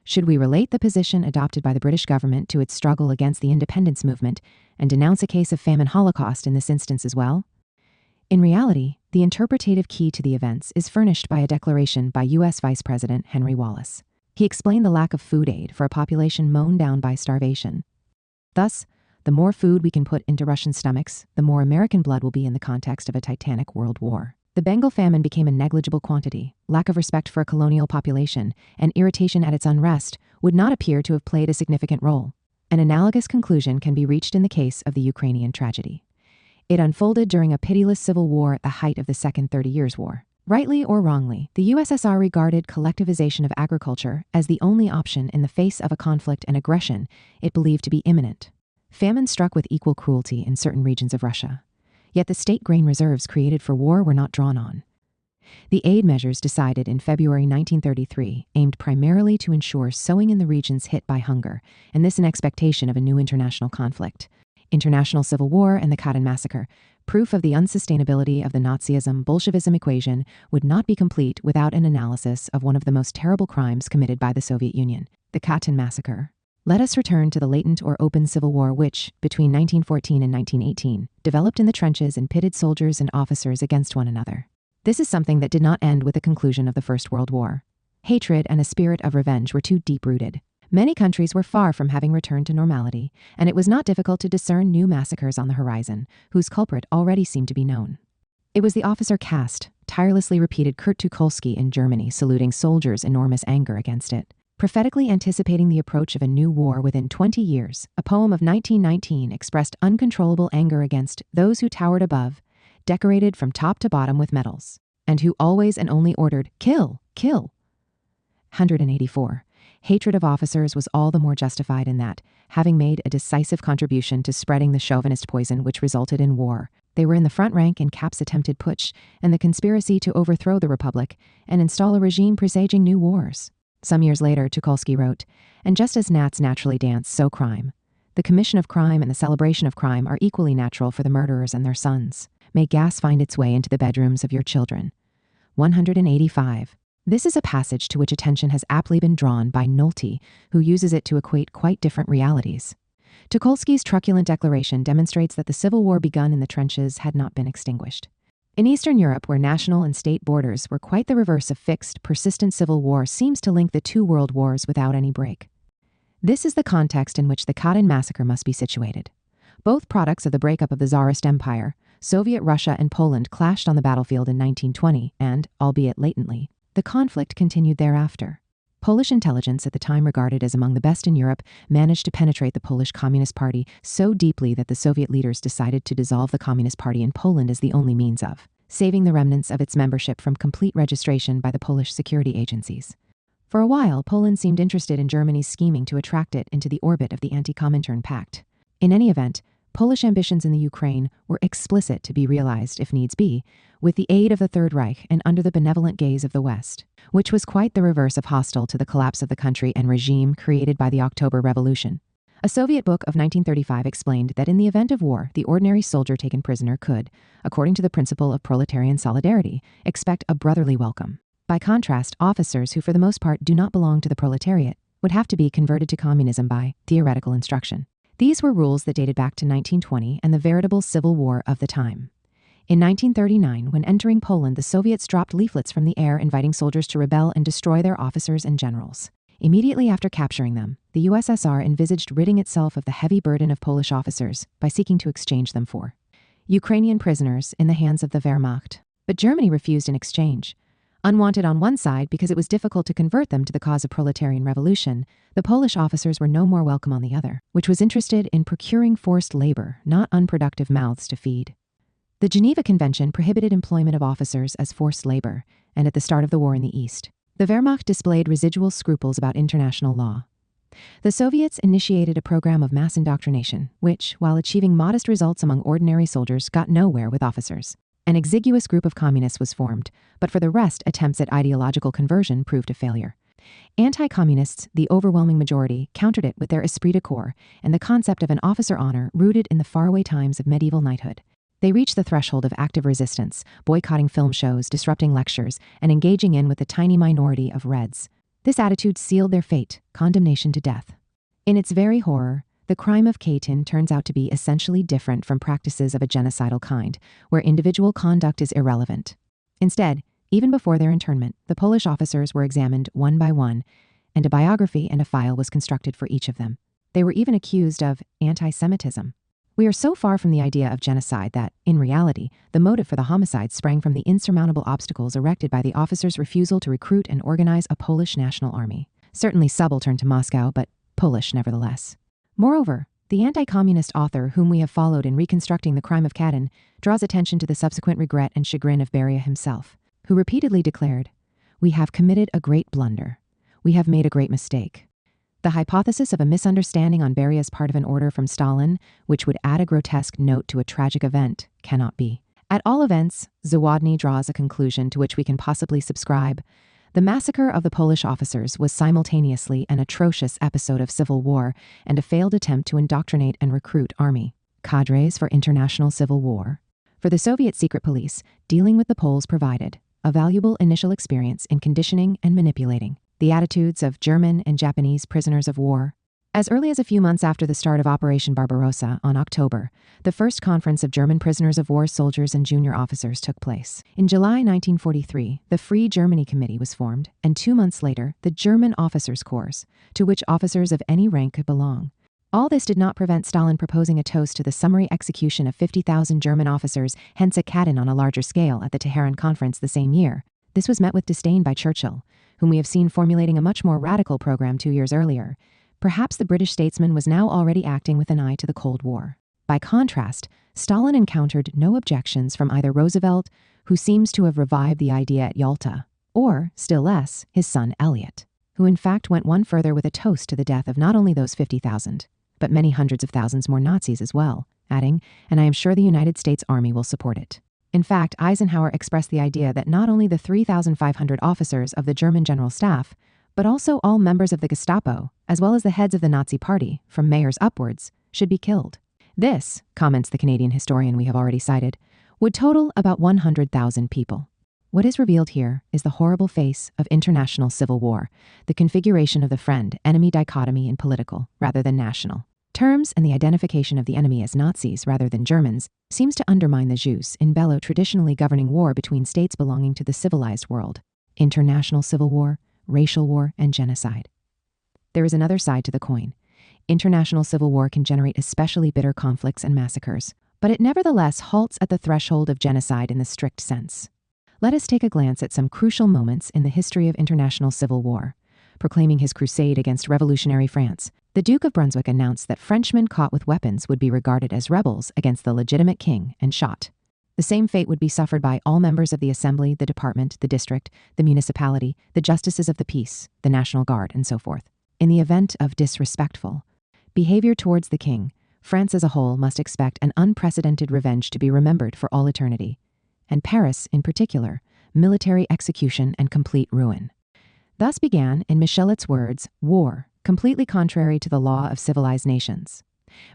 Should we relate the position adopted by the British government to its struggle against the independence movement and denounce a case of famine holocaust in this instance as well? In reality, the interpretative key to the events is furnished by a declaration by U.S. Vice President Henry Wallace. He explained the lack of food aid for a population mown down by starvation. Thus, the more food we can put into Russian stomachs, the more American blood will be in the context of a titanic world war. The Bengal famine became a negligible quantity. Lack of respect for a colonial population and irritation at its unrest would not appear to have played a significant role. An analogous conclusion can be reached in the case of the Ukrainian tragedy. It unfolded during a pitiless civil war at the height of the Second 30 Years' War. Rightly or wrongly, the USSR regarded collectivization of agriculture as the only option in the face of a conflict and aggression it believed to be imminent. Famine struck with equal cruelty in certain regions of Russia. Yet the state grain reserves created for war were not drawn on. The aid measures decided in February 1933 aimed primarily to ensure sowing in the regions hit by hunger, and this in expectation of a new international conflict. International civil war and the Katyn massacre, proof of the unsustainability of the Nazism-Bolshevism equation, would not be complete without an analysis of one of the most terrible crimes committed by the Soviet Union, the Katyn massacre. Let us return to the latent or open civil war which, between 1914 and 1918, developed in the trenches and pitted soldiers and officers against one another. This is something that did not end with the conclusion of the First World War. Hatred and a spirit of revenge were too deep-rooted. Many countries were far from having returned to normality, and it was not difficult to discern new massacres on the horizon, whose culprit already seemed to be known. It was the officer caste, tirelessly repeated Kurt Tucholsky in Germany, saluting soldiers' enormous anger against it. Prophetically anticipating the approach of a new war within 20 years, a poem of 1919 expressed uncontrollable anger against those who towered above, decorated from top to bottom with medals, and who always and only ordered, "Kill, kill." 184. Hatred of officers was all the more justified in that, having made a decisive contribution to spreading the chauvinist poison which resulted in war, they were in the front rank in Kapp's attempted putsch and the conspiracy to overthrow the Republic and install a regime presaging new wars. Some years later, Tucholsky wrote, "And just as gnats naturally dance, so crime. The commission of crime and the celebration of crime are equally natural for the murderers and their sons. May gas find its way into the bedrooms of your children." 185. This is a passage to which attention has aptly been drawn by Nolte, who uses it to equate quite different realities. Tucholsky's truculent declaration demonstrates that the civil war begun in the trenches had not been extinguished. In Eastern Europe, where national and state borders were quite the reverse of fixed, persistent civil war seems to link the two world wars without any break. This is the context in which the Katyn massacre must be situated. Both products of the breakup of the Tsarist Empire, Soviet Russia and Poland clashed on the battlefield in 1920 and, albeit latently, the conflict continued thereafter. Polish intelligence, at the time regarded as among the best in Europe, managed to penetrate the Polish Communist Party so deeply that the Soviet leaders decided to dissolve the Communist Party in Poland as the only means of saving the remnants of its membership from complete registration by the Polish security agencies. For a while, Poland seemed interested in Germany's scheming to attract it into the orbit of the anti-Comintern Pact. In any event, Polish ambitions in the Ukraine were explicit to be realized, if needs be, with the aid of the Third Reich and under the benevolent gaze of the West, which was quite the reverse of hostile to the collapse of the country and regime created by the October Revolution. A Soviet book of 1935 explained that in the event of war, the ordinary soldier taken prisoner could, according to the principle of proletarian solidarity, expect a brotherly welcome. By contrast, officers who for the most part do not belong to the proletariat would have to be converted to communism by theoretical instruction. These were rules that dated back to 1920 and the veritable civil war of the time. In 1939, when entering Poland, the Soviets dropped leaflets from the air inviting soldiers to rebel and destroy their officers and generals. Immediately after capturing them, the USSR envisaged ridding itself of the heavy burden of Polish officers by seeking to exchange them for Ukrainian prisoners in the hands of the Wehrmacht. But Germany refused in exchange. Unwanted on one side because it was difficult to convert them to the cause of proletarian revolution, the Polish officers were no more welcome on the other, which was interested in procuring forced labor, not unproductive mouths to feed. The Geneva Convention prohibited employment of officers as forced labor, and at the start of the war in the East, the Wehrmacht displayed residual scruples about international law. The Soviets initiated a program of mass indoctrination, which, while achieving modest results among ordinary soldiers, got nowhere with officers. An exiguous group of communists was formed, but for the rest, attempts at ideological conversion proved a failure. Anti-communists, the overwhelming majority, countered it with their esprit de corps and the concept of an officer honor rooted in the faraway times of medieval knighthood. They reached the threshold of active resistance, boycotting film shows, disrupting lectures, and engaging in with the tiny minority of Reds. This attitude sealed their fate, condemnation to death. In its very horror, the crime of Katyn turns out to be essentially different from practices of a genocidal kind, where individual conduct is irrelevant. Instead, even before their internment, the Polish officers were examined one by one, and a biography and a file was constructed for each of them. They were even accused of anti-Semitism. We are so far from the idea of genocide that, in reality, the motive for the homicide sprang from the insurmountable obstacles erected by the officers' refusal to recruit and organize a Polish national army. Certainly subaltern to Moscow, but Polish nevertheless. Moreover, the anti-communist author whom we have followed in reconstructing the crime of Katyn draws attention to the subsequent regret and chagrin of Beria himself. who repeatedly declared, "We have committed a great blunder. We have made a great mistake." The hypothesis of a misunderstanding on Beria's part of an order from Stalin, which would add a grotesque note to a tragic event, cannot be. At all events, Zawodny draws a conclusion to which we can possibly subscribe. The massacre of the Polish officers was simultaneously an atrocious episode of civil war and a failed attempt to indoctrinate and recruit army cadres for international civil war. For the Soviet secret police, dealing with the Poles provided a valuable initial experience in conditioning and manipulating the attitudes of German and Japanese prisoners of war. As early as a few months after the start of Operation Barbarossa on October, the first conference of German prisoners of war soldiers and junior officers took place. In July 1943, the Free Germany Committee was formed, and 2 months later, the German Officers' Corps, to which officers of any rank could belong. All this did not prevent Stalin proposing a toast to the summary execution of 50,000 German officers, hence a Katyn on a larger scale at the Tehran Conference the same year. This was met with disdain by Churchill, whom we have seen formulating a much more radical program 2 years earlier. Perhaps the British statesman was now already acting with an eye to the Cold War. By contrast, Stalin encountered no objections from either Roosevelt, who seems to have revived the idea at Yalta, or, still less, his son Elliot, who in fact went one further with a toast to the death of not only those 50,000, but many hundreds of thousands more Nazis as well, adding, "And I am sure the United States Army will support it." In fact, Eisenhower expressed the idea that not only the 3,500 officers of the German General Staff, but also all members of the Gestapo, as well as the heads of the Nazi Party, from mayors upwards, should be killed. This, comments the Canadian historian we have already cited, would total about 100,000 people. What is revealed here is the horrible face of international civil war, the configuration of the friend-enemy dichotomy in political rather than national terms, and the identification of the enemy as Nazis rather than Germans seems to undermine the jus in bello traditionally governing war between states belonging to the civilized world: international civil war, racial war, and genocide. There is another side to the coin. International civil war can generate especially bitter conflicts and massacres, but it nevertheless halts at the threshold of genocide in the strict sense. Let us take a glance at some crucial moments in the history of international civil war. Proclaiming his crusade against revolutionary France, the Duke of Brunswick announced that Frenchmen caught with weapons would be regarded as rebels against the legitimate king and shot. The same fate would be suffered by all members of the Assembly, the Department, the District, the Municipality, the Justices of the Peace, the National Guard, and so forth. In the event of disrespectful behavior towards the king, France as a whole must expect an unprecedented revenge to be remembered for all eternity, and Paris, in particular, military execution and complete ruin. Thus began, in Michellet's words, war, completely contrary to the law of civilized nations.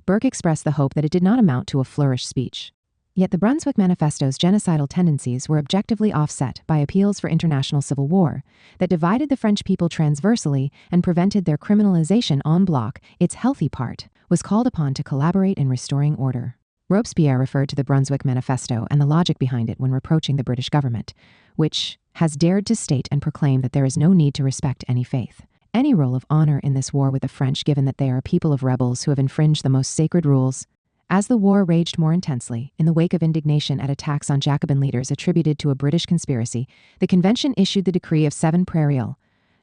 Burke expressed the hope that it did not amount to a flourish speech. Yet the Brunswick Manifesto's genocidal tendencies were objectively offset by appeals for international civil war that divided the French people transversely and prevented their criminalization en bloc. Its healthy part was called upon to collaborate in restoring order. Robespierre referred to the Brunswick Manifesto and the logic behind it when reproaching the British government, which has dared to state and proclaim that there is no need to respect any faith, any role of honor in this war with the French, given that they are a people of rebels who have infringed the most sacred rules. As the war raged more intensely, in the wake of indignation at attacks on Jacobin leaders attributed to a British conspiracy, the convention issued the decree of 7 Prairial.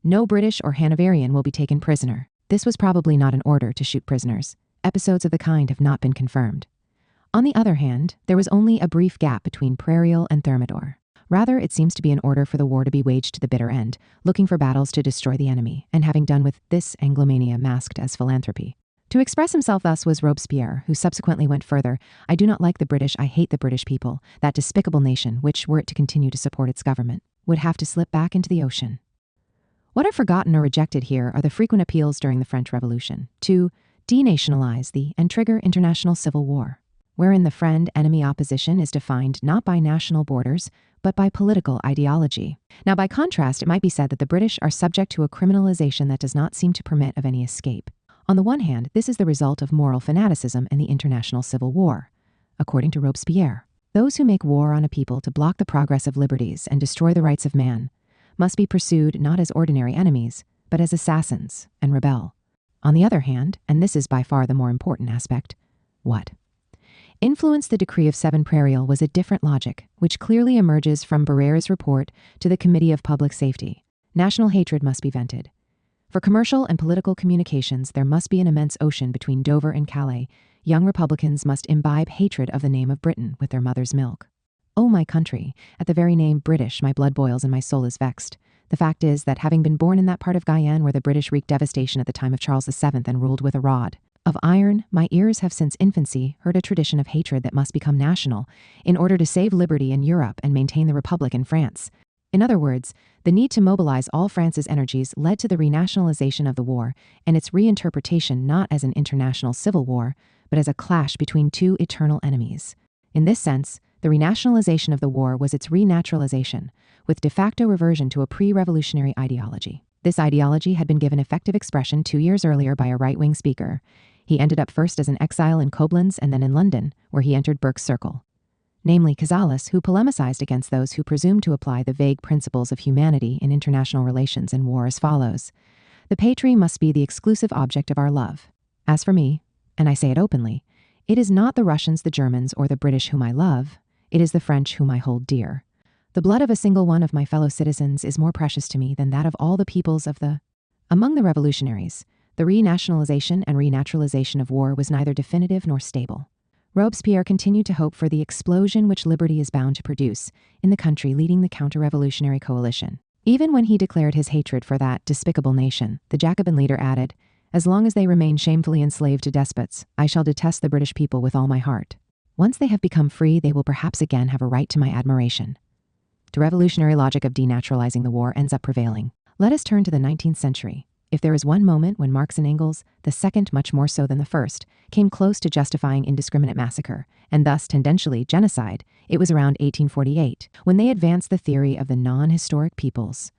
No British or Hanoverian will be taken prisoner. This was probably not an order to shoot prisoners. Episodes of the kind have not been confirmed. On the other hand, there was only a brief gap between Prairial and Thermidor. Rather, it seems to be an order for the war to be waged to the bitter end, looking for battles to destroy the enemy, and having done with this Anglomania masked as philanthropy. To express himself thus was Robespierre, who subsequently went further: "I do not like the British, I hate the British people, that despicable nation which, were it to continue to support its government, would have to slip back into the ocean." What are forgotten or rejected here are the frequent appeals during the French Revolution to denationalize and trigger international civil war, wherein the friend-enemy opposition is defined not by national borders, but by political ideology. Now, by contrast, it might be said that the British are subject to a criminalization that does not seem to permit of any escape. On the one hand, this is the result of moral fanaticism in the international civil war. According to Robespierre, those who make war on a people to block the progress of liberties and destroy the rights of man must be pursued not as ordinary enemies, but as assassins and rebel. On the other hand, and this is by far the more important aspect, what influenced the decree of 7 Prairial was a different logic, which clearly emerges from Barrere's report to the Committee of Public Safety. National hatred must be vented. For commercial and political communications, there must be an immense ocean between Dover and Calais. Young Republicans must imbibe hatred of the name of Britain with their mother's milk. "Oh, my country, at the very name British, my blood boils and my soul is vexed. The fact is that having been born in that part of Guyenne where the British wreaked devastation at the time of Charles VII and ruled with a rod of iron, my ears have since infancy heard a tradition of hatred that must become national in order to save liberty in Europe and maintain the Republic in France. In other words, the need to mobilize all France's energies led to the renationalization of the war and its reinterpretation not as an international civil war, but as a clash between two eternal enemies. In this sense, the renationalization of the war was its renaturalization, with de facto reversion to a pre-revolutionary ideology. This ideology had been given effective expression 2 years earlier by a right-wing speaker. He ended up first as an exile in Koblenz and then in London, where he entered Burke's circle. Namely Cazalis, who polemicized against those who presumed to apply the vague principles of humanity in international relations and war as follows. The patrie must be the exclusive object of our love. As for me, and I say it openly, it is not the Russians, the Germans, or the British whom I love, it is the French whom I hold dear. The blood of a single one of my fellow citizens is more precious to me than that of all the peoples of the... Among the revolutionaries, the renationalization and renaturalization of war was neither definitive nor stable. Robespierre continued to hope for the explosion which liberty is bound to produce in the country leading the counter-revolutionary coalition. Even when he declared his hatred for that despicable nation, the Jacobin leader added, "As long as they remain shamefully enslaved to despots, I shall detest the British people with all my heart. Once they have become free, they will perhaps again have a right to my admiration." The revolutionary logic of denaturalizing the war ends up prevailing. Let us turn to the 19th century. If there is one moment when Marx and Engels, the second much more so than the first, came close to justifying indiscriminate massacre, and thus tendentially genocide, it was around 1848, when they advanced the theory of the non-historic peoples.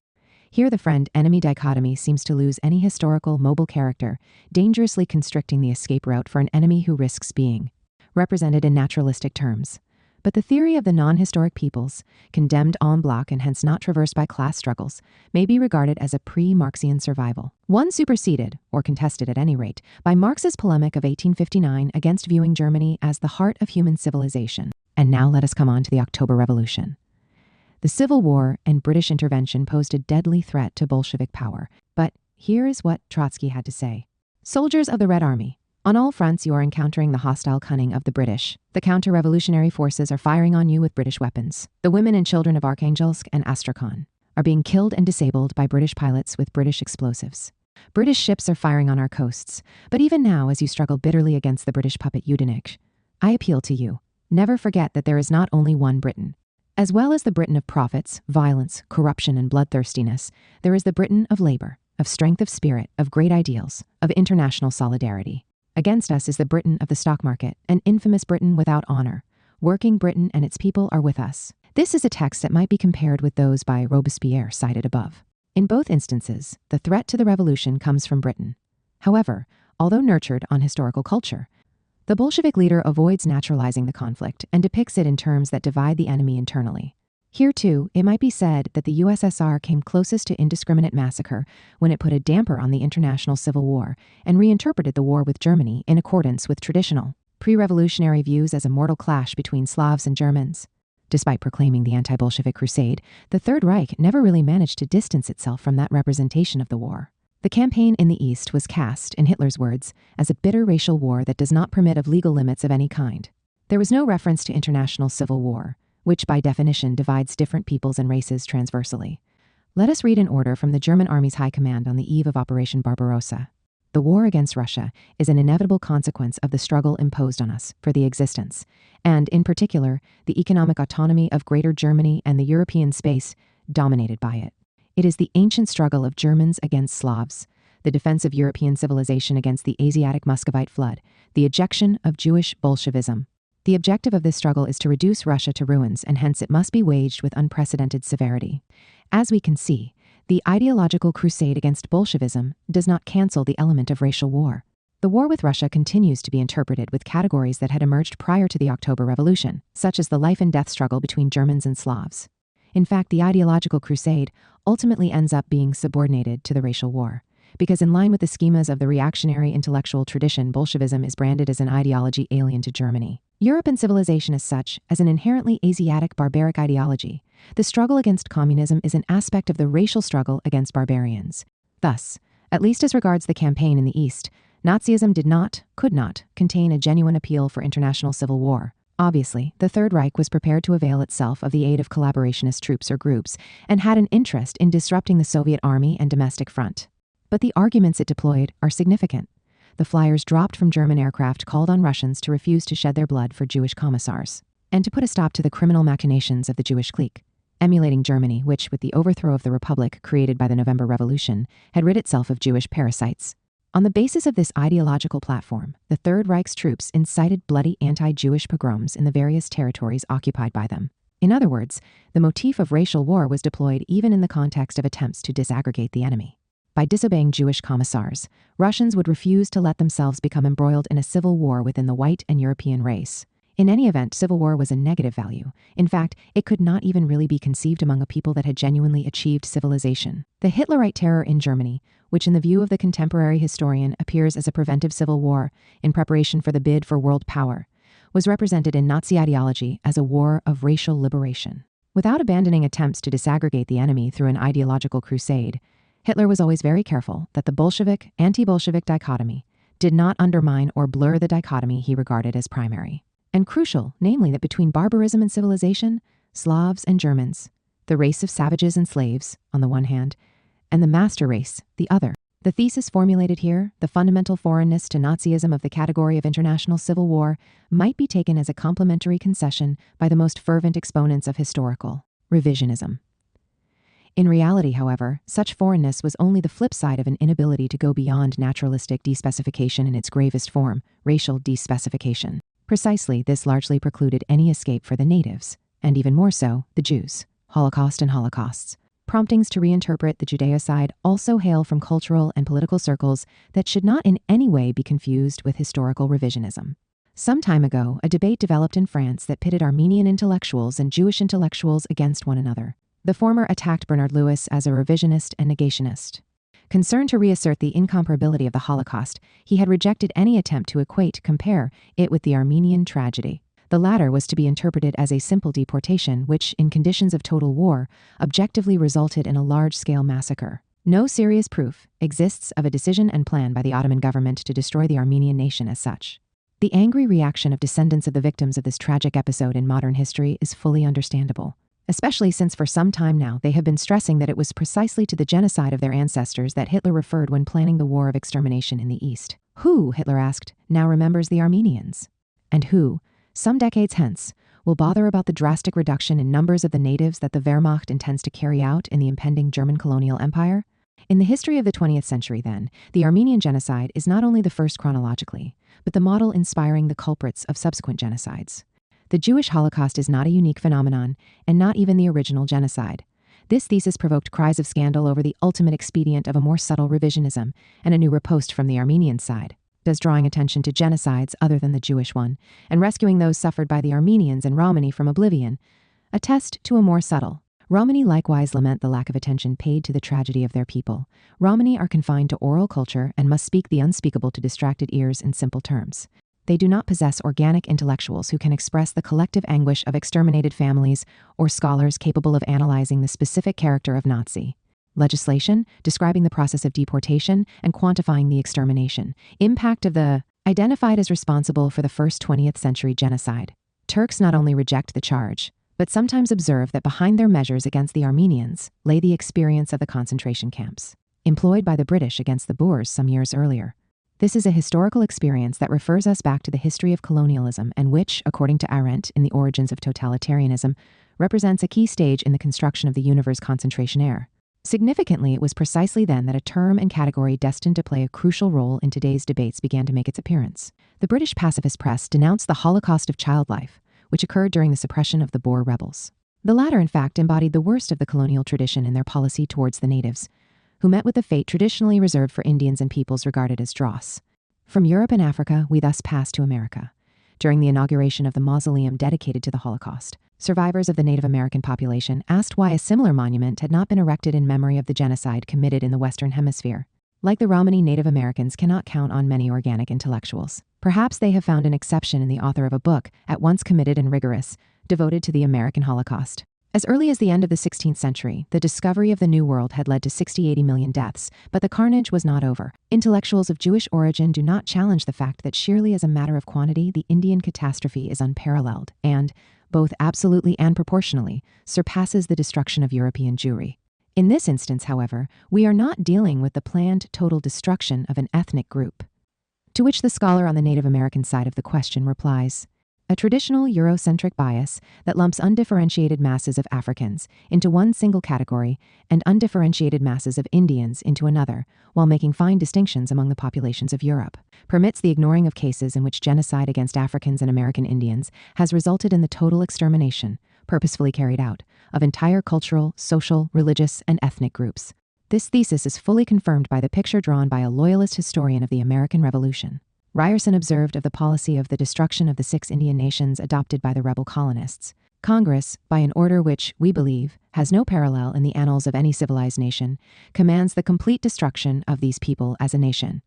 Here the friend-enemy dichotomy seems to lose any historical, mobile character, dangerously constricting the escape route for an enemy who risks being represented in naturalistic terms. But the theory of the non-historic peoples, condemned en bloc and hence not traversed by class struggles, may be regarded as a pre-Marxian survival. One superseded, or contested at any rate, by Marx's polemic of 1859 against viewing Germany as the heart of human civilization. And now let us come on to the October Revolution. The Civil War and British intervention posed a deadly threat to Bolshevik power. But here is what Trotsky had to say. "Soldiers of the Red Army, on all fronts you are encountering the hostile cunning of the British. The counter-revolutionary forces are firing on you with British weapons. The women and children of Arkhangelsk and Astrakhan are being killed and disabled by British pilots with British explosives. British ships are firing on our coasts. But even now, as you struggle bitterly against the British puppet Yudenich, I appeal to you, never forget that there is not only one Britain. As well as the Britain of profits, violence, corruption, and bloodthirstiness, there is the Britain of labor, of strength of spirit, of great ideals, of international solidarity. Against us is the Britain of the stock market, an infamous Britain without honor. Working Britain and its people are with us." This is a text that might be compared with those by Robespierre cited above. In both instances, the threat to the revolution comes from Britain. However, although nurtured on historical culture, the Bolshevik leader avoids naturalizing the conflict and depicts it in terms that divide the enemy internally. Here, too, it might be said that the USSR came closest to indiscriminate massacre when it put a damper on the international civil war and reinterpreted the war with Germany in accordance with traditional, pre-revolutionary views as a mortal clash between Slavs and Germans. Despite proclaiming the anti-Bolshevik crusade, the Third Reich never really managed to distance itself from that representation of the war. The campaign in the East was cast, in Hitler's words, as a bitter racial war that does not permit of legal limits of any kind. There was no reference to international civil war, which by definition divides different peoples and races transversally. Let us read an order from the German Army's High Command on the eve of Operation Barbarossa. "The war against Russia is an inevitable consequence of the struggle imposed on us for the existence, and, in particular, the economic autonomy of Greater Germany and the European space dominated by it. It is the ancient struggle of Germans against Slavs, the defense of European civilization against the Asiatic Muscovite flood, the ejection of Jewish Bolshevism. The objective of this struggle is to reduce Russia to ruins, and hence it must be waged with unprecedented severity. As we can see, the ideological crusade against Bolshevism does not cancel the element of racial war. The war with Russia continues to be interpreted with categories that had emerged prior to the October Revolution, such as the life and death struggle between Germans and Slavs. In fact, the ideological crusade ultimately ends up being subordinated to the racial war, because in line with the schemas of the reactionary intellectual tradition, Bolshevism is branded as an ideology alien to Germany. Europe and civilization as such, as an inherently Asiatic barbaric ideology, the struggle against communism is an aspect of the racial struggle against barbarians. Thus, at least as regards the campaign in the East, Nazism could not contain a genuine appeal for international civil war. Obviously, the Third Reich was prepared to avail itself of the aid of collaborationist troops or groups and had an interest in disrupting the Soviet army and domestic front. But the arguments it deployed are significant. The flyers dropped from German aircraft called on Russians to refuse to shed their blood for Jewish commissars, and to put a stop to the criminal machinations of the Jewish clique, emulating Germany, which, with the overthrow of the Republic created by the November Revolution, had rid itself of Jewish parasites. On the basis of this ideological platform, the Third Reich's troops incited bloody anti-Jewish pogroms in the various territories occupied by them. In other words, the motif of racial war was deployed even in the context of attempts to disaggregate the enemy. By disobeying Jewish commissars, Russians would refuse to let themselves become embroiled in a civil war within the white and European race. In any event, civil war was a negative value. In fact, it could not even really be conceived among a people that had genuinely achieved civilization. The Hitlerite terror in Germany, which in the view of the contemporary historian appears as a preventive civil war in preparation for the bid for world power, was represented in Nazi ideology as a war of racial liberation. Without abandoning attempts to disaggregate the enemy through an ideological crusade, Hitler was always very careful that the Bolshevik, anti-Bolshevik dichotomy did not undermine or blur the dichotomy he regarded as primary and crucial, namely that between barbarism and civilization, Slavs and Germans, the race of savages and slaves, on the one hand, and the master race, the other. The thesis formulated here, the fundamental foreignness to Nazism of the category of international civil war, might be taken as a complimentary concession by the most fervent exponents of historical revisionism. In reality, however, such foreignness was only the flip side of an inability to go beyond naturalistic despecification in its gravest form, racial despecification. Precisely, this largely precluded any escape for the natives, and even more so, the Jews. Holocaust and holocausts. Promptings to reinterpret the Judaicide also hail from cultural and political circles that should not in any way be confused with historical revisionism. Some time ago, a debate developed in France that pitted Armenian intellectuals and Jewish intellectuals against one another. The former attacked Bernard Lewis as a revisionist and negationist. Concerned to reassert the incomparability of the Holocaust, he had rejected any attempt to compare it with the Armenian tragedy. The latter was to be interpreted as a simple deportation which, in conditions of total war, objectively resulted in a large-scale massacre. No serious proof exists of a decision and plan by the Ottoman government to destroy the Armenian nation as such. The angry reaction of descendants of the victims of this tragic episode in modern history is fully understandable, especially since for some time now they have been stressing that it was precisely to the genocide of their ancestors that Hitler referred when planning the war of extermination in the East. Who, Hitler asked, now remembers the Armenians? And who, some decades hence, will bother about the drastic reduction in numbers of the natives that the Wehrmacht intends to carry out in the impending German colonial empire? In the history of the 20th century, then, the Armenian genocide is not only the first chronologically, but the model inspiring the culprits of subsequent genocides. The Jewish Holocaust is not a unique phenomenon, and not even the original genocide. This thesis provoked cries of scandal over the ultimate expedient of a more subtle revisionism and a new riposte from the Armenian side, thus drawing attention to genocides other than the Jewish one, and rescuing those suffered by the Armenians and Romani from oblivion, attest to a more subtle. Romani likewise lament the lack of attention paid to the tragedy of their people. Romani are confined to oral culture and must speak the unspeakable to distracted ears in simple terms. They do not possess organic intellectuals who can express the collective anguish of exterminated families or scholars capable of analyzing the specific character of Nazi legislation, describing the process of deportation and quantifying the extermination, impact of the identified as responsible for the first 20th century genocide. Turks not only reject the charge, but sometimes observe that behind their measures against the Armenians lay the experience of the concentration camps, employed by the British against the Boers some years earlier. This is a historical experience that refers us back to the history of colonialism and which, according to Arendt in The Origins of Totalitarianism, represents a key stage in the construction of the universe concentration era. Significantly, it was precisely then that a term and category destined to play a crucial role in today's debates began to make its appearance. The British pacifist press denounced the Holocaust of child life, which occurred during the suppression of the Boer rebels. The latter, in fact, embodied the worst of the colonial tradition in their policy towards the natives, who met with the fate traditionally reserved for Indians and peoples regarded as dross. From Europe and Africa, we thus pass to America. During the inauguration of the mausoleum dedicated to the Holocaust, survivors of the Native American population asked why a similar monument had not been erected in memory of the genocide committed in the Western Hemisphere. Like the Romani, Native Americans cannot count on many organic intellectuals. Perhaps they have found an exception in the author of a book, at once committed and rigorous, devoted to the American Holocaust. As early as the end of the 16th century, the discovery of the New World had led to 60-80 million deaths, but the carnage was not over. Intellectuals of Jewish origin do not challenge the fact that sheerly as a matter of quantity, the Indian catastrophe is unparalleled and, both absolutely and proportionally, surpasses the destruction of European Jewry. In this instance, however, we are not dealing with the planned total destruction of an ethnic group. To which the scholar on the Native American side of the question replies, a traditional Eurocentric bias that lumps undifferentiated masses of Africans into one single category and undifferentiated masses of Indians into another, while making fine distinctions among the populations of Europe, permits the ignoring of cases in which genocide against Africans and American Indians has resulted in the total extermination, purposefully carried out, of entire cultural, social, religious, and ethnic groups. This thesis is fully confirmed by the picture drawn by a loyalist historian of the American Revolution. Ryerson observed of the policy of the destruction of the 6 Indian nations adopted by the rebel colonists. Congress, by an order which, we believe, has no parallel in the annals of any civilized nation, commands the complete destruction of these people as a nation,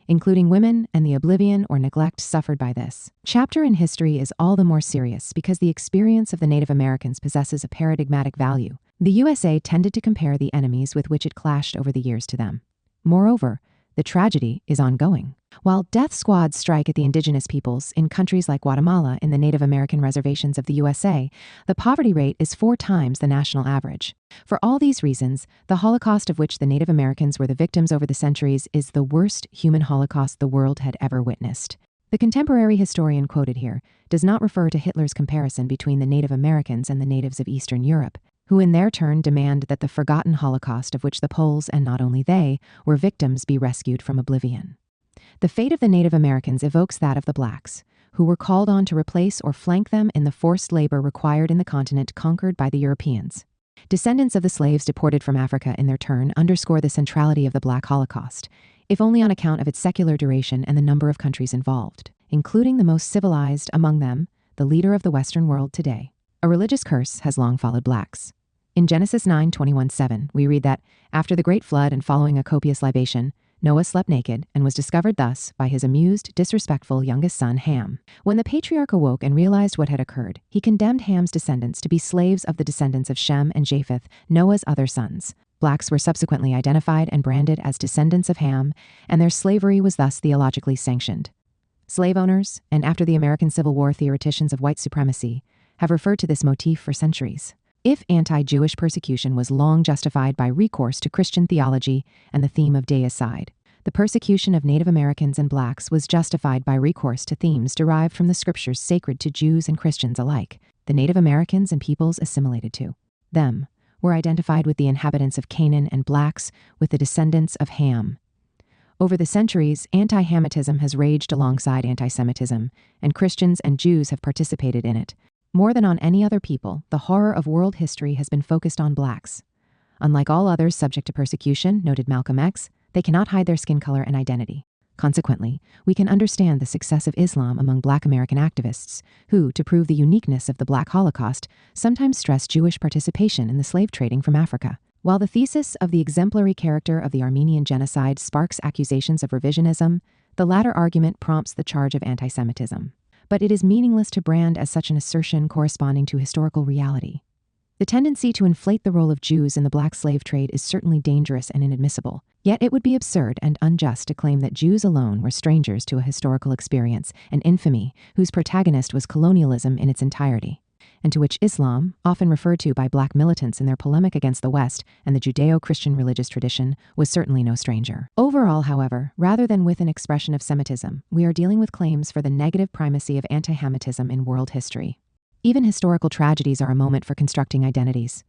including women and the oblivion or neglect suffered by this chapter in history is all the more serious because the experience of the Native Americans possesses a paradigmatic value. The USA tended to compare the enemies with which it clashed over the years to them. Moreover, the tragedy is ongoing. While death squads strike at the indigenous peoples in countries like Guatemala in the Native American reservations of the USA, the poverty rate is 4 times the national average. For all these reasons, the Holocaust of which the Native Americans were the victims over the centuries is the worst human Holocaust the world had ever witnessed. The contemporary historian quoted here does not refer to Hitler's comparison between the Native Americans and the natives of Eastern Europe, who in their turn demand that the forgotten Holocaust of which the Poles, and not only they, were victims be rescued from oblivion. The fate of the Native Americans evokes that of the blacks, who were called on to replace or flank them in the forced labor required in the continent conquered by the Europeans. Descendants of the slaves deported from Africa in their turn underscore the centrality of the Black Holocaust, if only on account of its secular duration and the number of countries involved, including the most civilized among them, the leader of the Western world today. A religious curse has long followed blacks. In Genesis 9:21-7, we read that, after the great flood and following a copious libation, Noah slept naked and was discovered thus by his amused, disrespectful youngest son Ham. When the patriarch awoke and realized what had occurred, he condemned Ham's descendants to be slaves of the descendants of Shem and Japheth, Noah's other sons. Blacks were subsequently identified and branded as descendants of Ham, and their slavery was thus theologically sanctioned. Slave owners, and after the American Civil War theoreticians of white supremacy, have referred to this motif for centuries. If anti-Jewish persecution was long justified by recourse to Christian theology and the theme of deicide, the persecution of Native Americans and blacks was justified by recourse to themes derived from the scriptures sacred to Jews and Christians alike. The Native Americans and peoples assimilated to them were identified with the inhabitants of Canaan and blacks with the descendants of Ham. Over the centuries, anti-Hamitism has raged alongside anti-Semitism, and Christians and Jews have participated in it. More than on any other people, the horror of world history has been focused on blacks. Unlike all others subject to persecution, noted Malcolm X, they cannot hide their skin color and identity. Consequently, we can understand the success of Islam among Black American activists, who, to prove the uniqueness of the Black Holocaust, sometimes stress Jewish participation in the slave trading from Africa. While the thesis of the exemplary character of the Armenian genocide sparks accusations of revisionism, the latter argument prompts the charge of anti-Semitism. But it is meaningless to brand as such an assertion corresponding to historical reality. The tendency to inflate the role of Jews in the black slave trade is certainly dangerous and inadmissible, yet it would be absurd and unjust to claim that Jews alone were strangers to a historical experience, an infamy whose protagonist was colonialism in its entirety, and to which Islam, often referred to by black militants in their polemic against the West and the Judeo-Christian religious tradition, was certainly no stranger. Overall, however, rather than with an expression of Semitism, we are dealing with claims for the negative primacy of anti-Hamitism in world history. Even historical tragedies are a moment for constructing identities.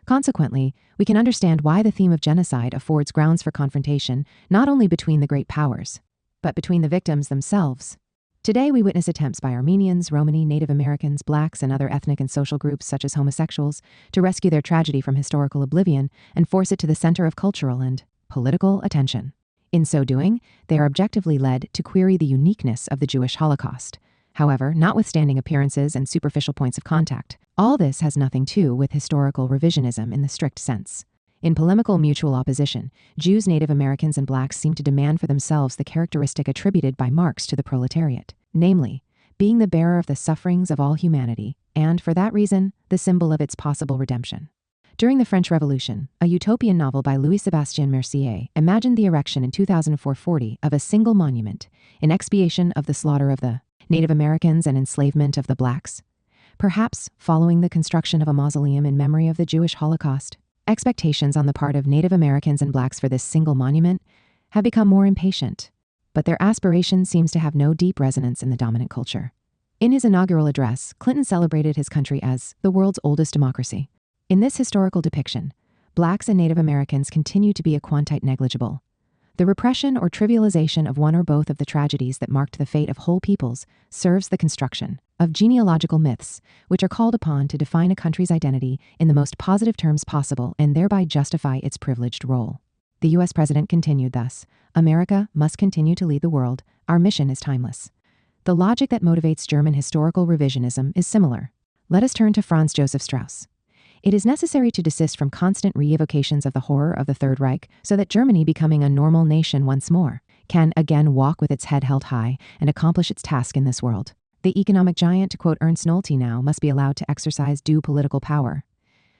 Consequently, we can understand why the theme of genocide affords grounds for confrontation not only between the great powers, but between the victims themselves. Today, we witness attempts by Armenians, Romani, Native Americans, blacks, and other ethnic and social groups such as homosexuals to rescue their tragedy from historical oblivion and force it to the center of cultural and political attention. In so doing, they are objectively led to query the uniqueness of the Jewish Holocaust. However, notwithstanding appearances and superficial points of contact, all this has nothing to do with historical revisionism in the strict sense. In polemical mutual opposition, Jews, Native Americans, and blacks seem to demand for themselves the characteristic attributed by Marx to the proletariat, namely, being the bearer of the sufferings of all humanity, and, for that reason, the symbol of its possible redemption. During the French Revolution, a utopian novel by Louis-Sébastien Mercier imagined the erection in 2040 of a single monument in expiation of the slaughter of the Native Americans and enslavement of the blacks, perhaps following the construction of a mausoleum in memory of the Jewish Holocaust. Expectations on the part of Native Americans and blacks for this single monument have become more impatient, but their aspiration seems to have no deep resonance in the dominant culture. In his inaugural address, Clinton celebrated his country as the world's oldest democracy. In this historical depiction, blacks and Native Americans continue to be a quantite negligible. The repression or trivialization of one or both of the tragedies that marked the fate of whole peoples serves the construction of genealogical myths, which are called upon to define a country's identity in the most positive terms possible and thereby justify its privileged role. The U.S. president continued thus, "America must continue to lead the world. Our mission is timeless." The logic that motivates German historical revisionism is similar. Let us turn to Franz Joseph Strauss. It is necessary to desist from constant re-evocations of the horror of the Third Reich so that Germany, becoming a normal nation once more, can again walk with its head held high and accomplish its task in this world. The economic giant, to quote Ernst Nolte now, must be allowed to exercise due political power.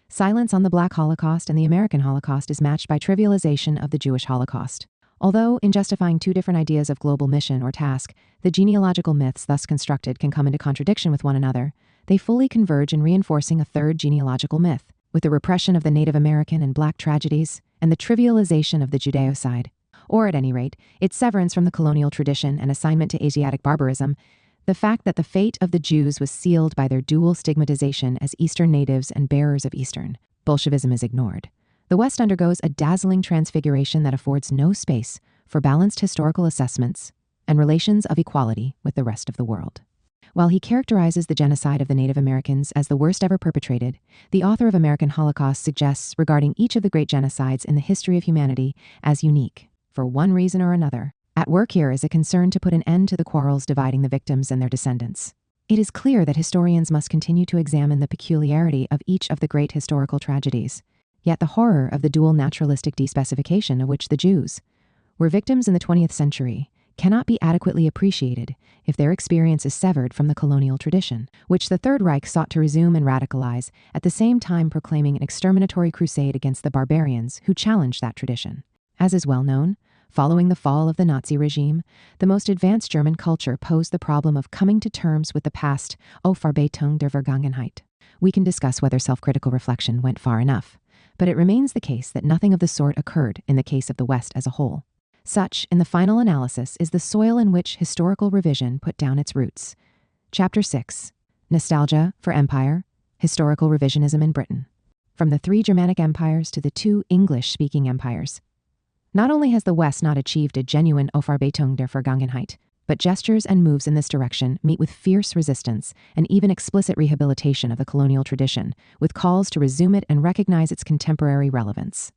Silence on the Black Holocaust and the American Holocaust is matched by trivialization of the Jewish Holocaust. Although, in justifying two different ideas of global mission or task, the genealogical myths thus constructed can come into contradiction with one another, they fully converge in reinforcing a third genealogical myth, with the repression of the Native American and Black tragedies and the trivialization of the Judeocide, or at any rate, its severance from the colonial tradition and assignment to Asiatic barbarism. The fact that the fate of the Jews was sealed by their dual stigmatization as Eastern natives and bearers of Eastern Bolshevism is ignored. The West undergoes a dazzling transfiguration that affords no space for balanced historical assessments and relations of equality with the rest of the world. While he characterizes the genocide of the Native Americans as the worst ever perpetrated, the author of American Holocaust suggests regarding each of the great genocides in the history of humanity as unique, for one reason or another. At work here is a concern to put an end to the quarrels dividing the victims and their descendants. It is clear that historians must continue to examine the peculiarity of each of the great historical tragedies, yet the horror of the dual naturalistic despecification of which the Jews were victims in the 20th century cannot be adequately appreciated if their experience is severed from the colonial tradition, which the Third Reich sought to resume and radicalize, at the same time proclaiming an exterminatory crusade against the barbarians who challenged that tradition. As is well known, following the fall of the Nazi regime, the most advanced German culture posed the problem of coming to terms with the past, Aufarbeitung der Vergangenheit. We can discuss whether self-critical reflection went far enough, but it remains the case that nothing of the sort occurred in the case of the West as a whole. Such, in the final analysis, is the soil in which historical revision put down its roots. Chapter 6. Nostalgia for Empire, Historical Revisionism in Britain. From the 3 Germanic empires to the 2 English-speaking empires. Not only has the West not achieved a genuine Aufarbeitung der Vergangenheit, but gestures and moves in this direction meet with fierce resistance and even explicit rehabilitation of the colonial tradition, with calls to resume it and recognize its contemporary relevance.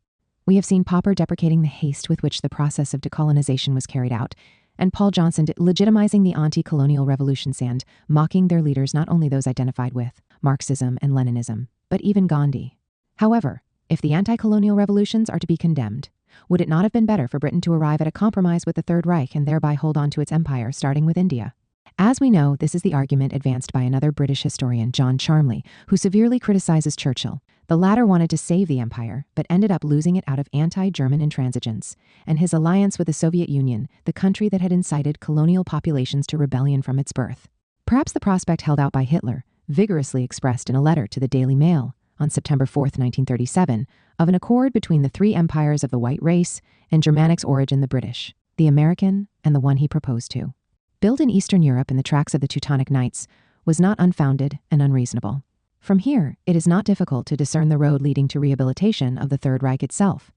We have seen Popper deprecating the haste with which the process of decolonization was carried out, and Paul Johnson legitimizing the anti-colonial revolutions and mocking their leaders, not only those identified with Marxism and Leninism, but even Gandhi. However, if the anti-colonial revolutions are to be condemned, would it not have been better for Britain to arrive at a compromise with the Third Reich and thereby hold on to its empire, starting with India? As we know, this is the argument advanced by another British historian, John Charmley, who severely criticizes Churchill. The latter wanted to save the empire, but ended up losing it out of anti-German intransigence and his alliance with the Soviet Union, the country that had incited colonial populations to rebellion from its birth. Perhaps the prospect held out by Hitler, vigorously expressed in a letter to the Daily Mail on September 4, 1937, of an accord between the 3 empires of the white race and Germanic's origin, the British, the American, and the one he proposed to. Built in Eastern Europe in the tracks of the Teutonic Knights, was not unfounded and unreasonable. From here, it is not difficult to discern the road leading to rehabilitation of the Third Reich itself.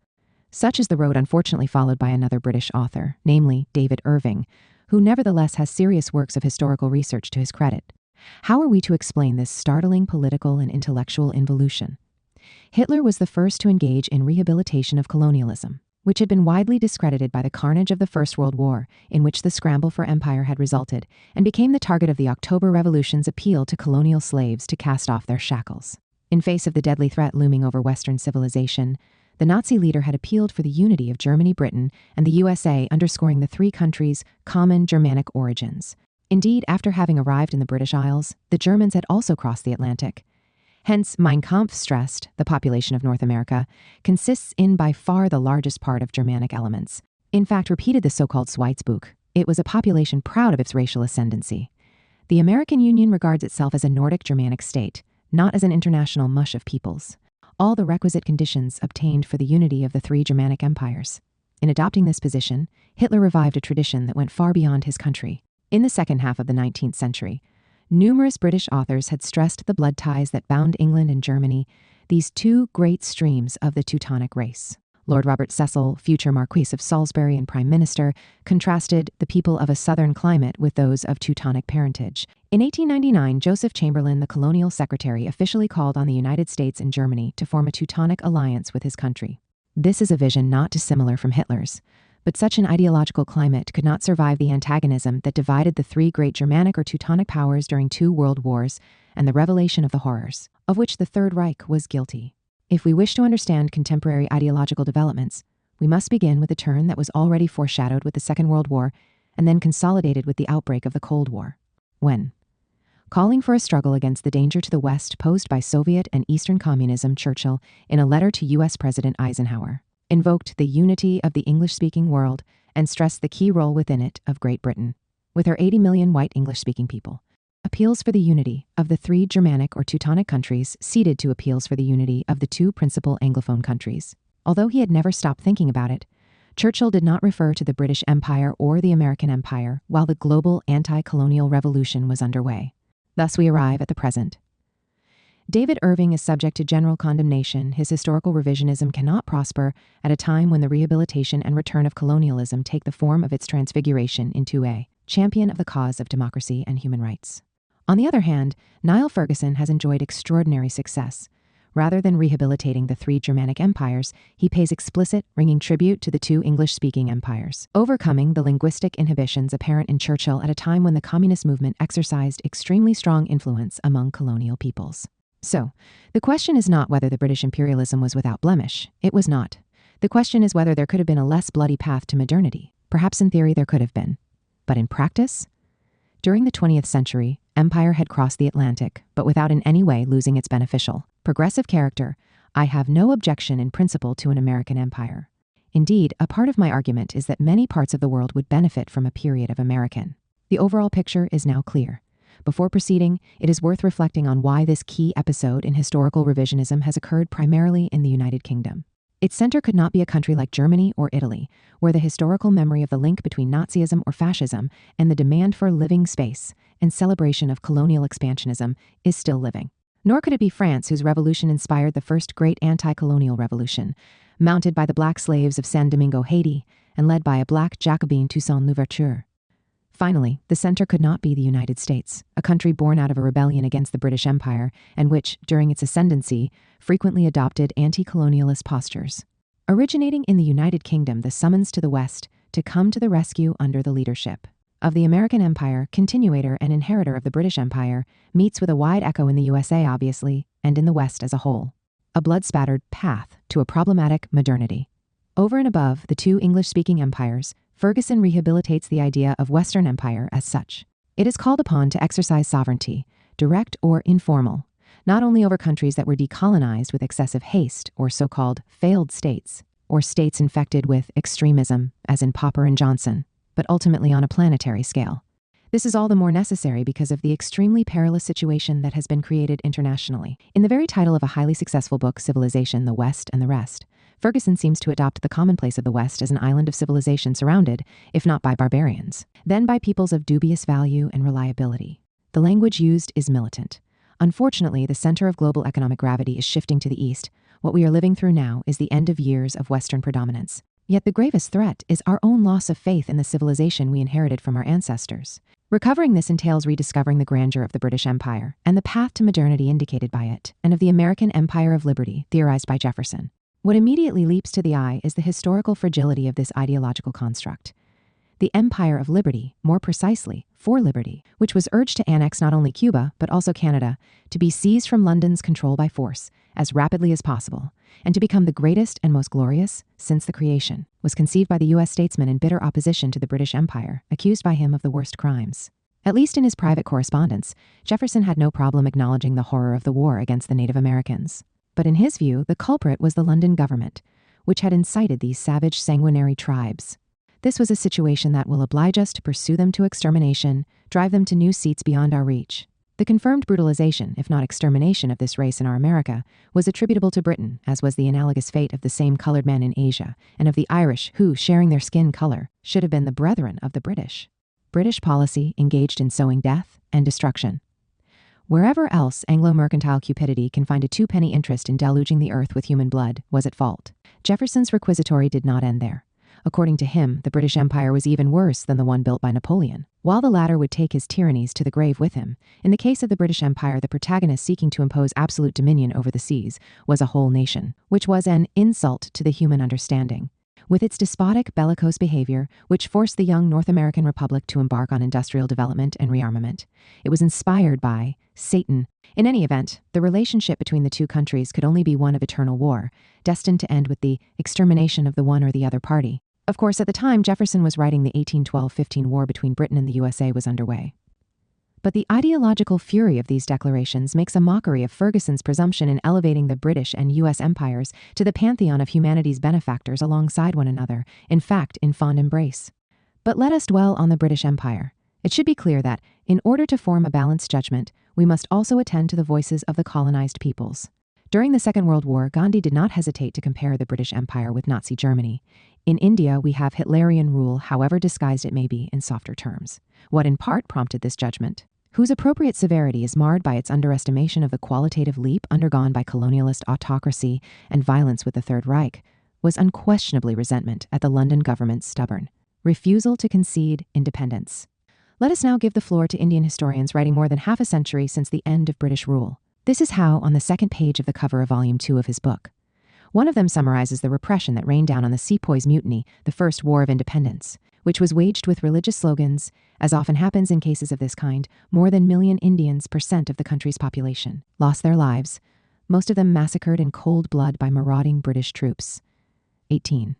Such is the road unfortunately followed by another British author, namely David Irving, who nevertheless has serious works of historical research to his credit. How are we to explain this startling political and intellectual involution? Hitler was the first to engage in rehabilitation of colonialism, which had been widely discredited by the carnage of the First World War, in which the scramble for empire had resulted, and became the target of the October Revolution's appeal to colonial slaves to cast off their shackles. In face of the deadly threat looming over Western civilization, the Nazi leader had appealed for the unity of Germany, Britain, and the USA, underscoring the 3 countries' common Germanic origins. Indeed, after having arrived in the British Isles, the Germans had also crossed the Atlantic. Hence, Mein Kampf stressed the population of North America consists in by far the largest part of Germanic elements. In fact, repeated the so-called Schweizbuch, it was a population proud of its racial ascendancy. The American Union regards itself as a Nordic Germanic state, not as an international mush of peoples. All the requisite conditions obtained for the unity of the three Germanic empires. In adopting this position, Hitler revived a tradition that went far beyond his country. In the second half of the 19th century, numerous British authors had stressed the blood ties that bound England and Germany, these two great streams of the Teutonic race. Lord Robert Cecil, future Marquis of Salisbury and Prime Minister, contrasted the people of a southern climate with those of Teutonic parentage. In 1899, Joseph Chamberlain, the colonial secretary, officially called on the United States and Germany to form a Teutonic alliance with his country. This is a vision not dissimilar from Hitler's, but such an ideological climate could not survive the antagonism that divided the three great Germanic or Teutonic powers during 2 world wars and the revelation of the horrors, of which the Third Reich was guilty. If we wish to understand contemporary ideological developments, we must begin with a turn that was already foreshadowed with the Second World War and then consolidated with the outbreak of the Cold War. When, calling for a struggle against the danger to the West posed by Soviet and Eastern communism, Churchill, in a letter to U.S. President Eisenhower, invoked the unity of the English-speaking world and stressed the key role within it of Great Britain, with her 80 million white English-speaking people. Appeals for the unity of the 3 Germanic or Teutonic countries ceded to appeals for the unity of the 2 principal Anglophone countries. Although he had never stopped thinking about it, Churchill did not refer to the British Empire or the American Empire while the global anti-colonial revolution was underway. Thus we arrive at the present. David Irving is subject to general condemnation. His historical revisionism cannot prosper at a time when the rehabilitation and return of colonialism take the form of its transfiguration into a champion of the cause of democracy and human rights. On the other hand, Niall Ferguson has enjoyed extraordinary success. Rather than rehabilitating the 3 Germanic empires, he pays explicit, ringing tribute to the 2 English-speaking empires, overcoming the linguistic inhibitions apparent in Churchill at a time when the communist movement exercised extremely strong influence among colonial peoples. So, the question is not whether the British imperialism was without blemish. It was not. The question is whether there could have been a less bloody path to modernity. Perhaps in theory there could have been. But in practice? During the 20th century, empire had crossed the Atlantic, but without in any way losing its beneficial, progressive character. I have no objection in principle to an American empire. Indeed, a part of my argument is that many parts of the world would benefit from a period of American. The overall picture is now clear. Before proceeding, it is worth reflecting on why this key episode in historical revisionism has occurred primarily in the United Kingdom. Its center could not be a country like Germany or Italy, where the historical memory of the link between Nazism or fascism and the demand for living space and celebration of colonial expansionism is still living. Nor could it be France, whose revolution inspired the first great anti-colonial revolution, mounted by the black slaves of Saint Domingo, Haiti, and led by a black Jacobin Toussaint Louverture. Finally, the center could not be the United States, a country born out of a rebellion against the British Empire and which, during its ascendancy, frequently adopted anti-colonialist postures. Originating in the United Kingdom, the summons to the West to come to the rescue under the leadership of the American Empire, continuator and inheritor of the British Empire, meets with a wide echo in the USA, obviously, and in the West as a whole. A blood-spattered path to a problematic modernity. Over and above the 2 English-speaking empires, Ferguson rehabilitates the idea of Western Empire as such. It is called upon to exercise sovereignty, direct or informal, not only over countries that were decolonized with excessive haste or so-called failed states, or states infected with extremism, as in Popper and Johnson, but ultimately on a planetary scale. This is all the more necessary because of the extremely perilous situation that has been created internationally. In the very title of a highly successful book, Civilization, the West and the Rest, Ferguson seems to adopt the commonplace of the West as an island of civilization surrounded, if not by barbarians, then by peoples of dubious value and reliability. The language used is militant. Unfortunately, the center of global economic gravity is shifting to the east. What we are living through now is the end of years of Western predominance. Yet the gravest threat is our own loss of faith in the civilization we inherited from our ancestors. Recovering this entails rediscovering the grandeur of the British Empire and the path to modernity indicated by it, and of the American Empire of Liberty theorized by Jefferson. What immediately leaps to the eye is the historical fragility of this ideological construct. The Empire of Liberty, more precisely, for liberty, which was urged to annex not only Cuba, but also Canada, to be seized from London's control by force as rapidly as possible, and to become the greatest and most glorious since the creation, was conceived by the U.S. statesman in bitter opposition to the British Empire, accused by him of the worst crimes. At least in his private correspondence, Jefferson had no problem acknowledging the horror of the war against the Native Americans. But in his view, the culprit was the London government, which had incited these savage, sanguinary tribes. This was a situation that will oblige us to pursue them to extermination, drive them to new seats beyond our reach. The confirmed brutalization, if not extermination, of this race in our America was attributable to Britain, as was the analogous fate of the same colored men in Asia, and of the Irish who, sharing their skin color, should have been the brethren of the British. British policy engaged in sowing death and destruction. Wherever else Anglo-mercantile cupidity can find a two-penny interest in deluging the earth with human blood was at fault. Jefferson's requisitory did not end there. According to him, the British Empire was even worse than the one built by Napoleon. While the latter would take his tyrannies to the grave with him, in the case of the British Empire, the protagonist seeking to impose absolute dominion over the seas was a whole nation, which was an insult to the human understanding. With its despotic, bellicose behavior, which forced the young North American Republic to embark on industrial development and rearmament, it was inspired by Satan. In any event, the relationship between the two countries could only be one of eternal war, destined to end with the extermination of the one or the other party. Of course, at the time Jefferson was writing, the 1812-15 war between Britain and the USA was underway. But the ideological fury of these declarations makes a mockery of Ferguson's presumption in elevating the British and U.S. empires to the pantheon of humanity's benefactors alongside one another, in fact, in fond embrace. But let us dwell on the British Empire. It should be clear that, in order to form a balanced judgment, we must also attend to the voices of the colonized peoples. During the Second World War, Gandhi did not hesitate to compare the British Empire with Nazi Germany. In India, we have Hitlerian rule, however disguised it may be, in softer terms. What in part prompted this judgment, whose appropriate severity is marred by its underestimation of the qualitative leap undergone by colonialist autocracy and violence with the Third Reich, was unquestionably resentment at the London government's stubborn refusal to concede independence. Let us now give the floor to Indian historians writing more than half a century since the end of British rule. This is how, on the second page of the cover of Volume 2 of his book. One of them summarizes the repression that rained down on the Sepoys' Mutiny, the First War of Independence, which was waged with religious slogans. As often happens in cases of this kind, more than 1 million Indians % of the country's population lost their lives, most of them massacred in cold blood by marauding British troops. 18.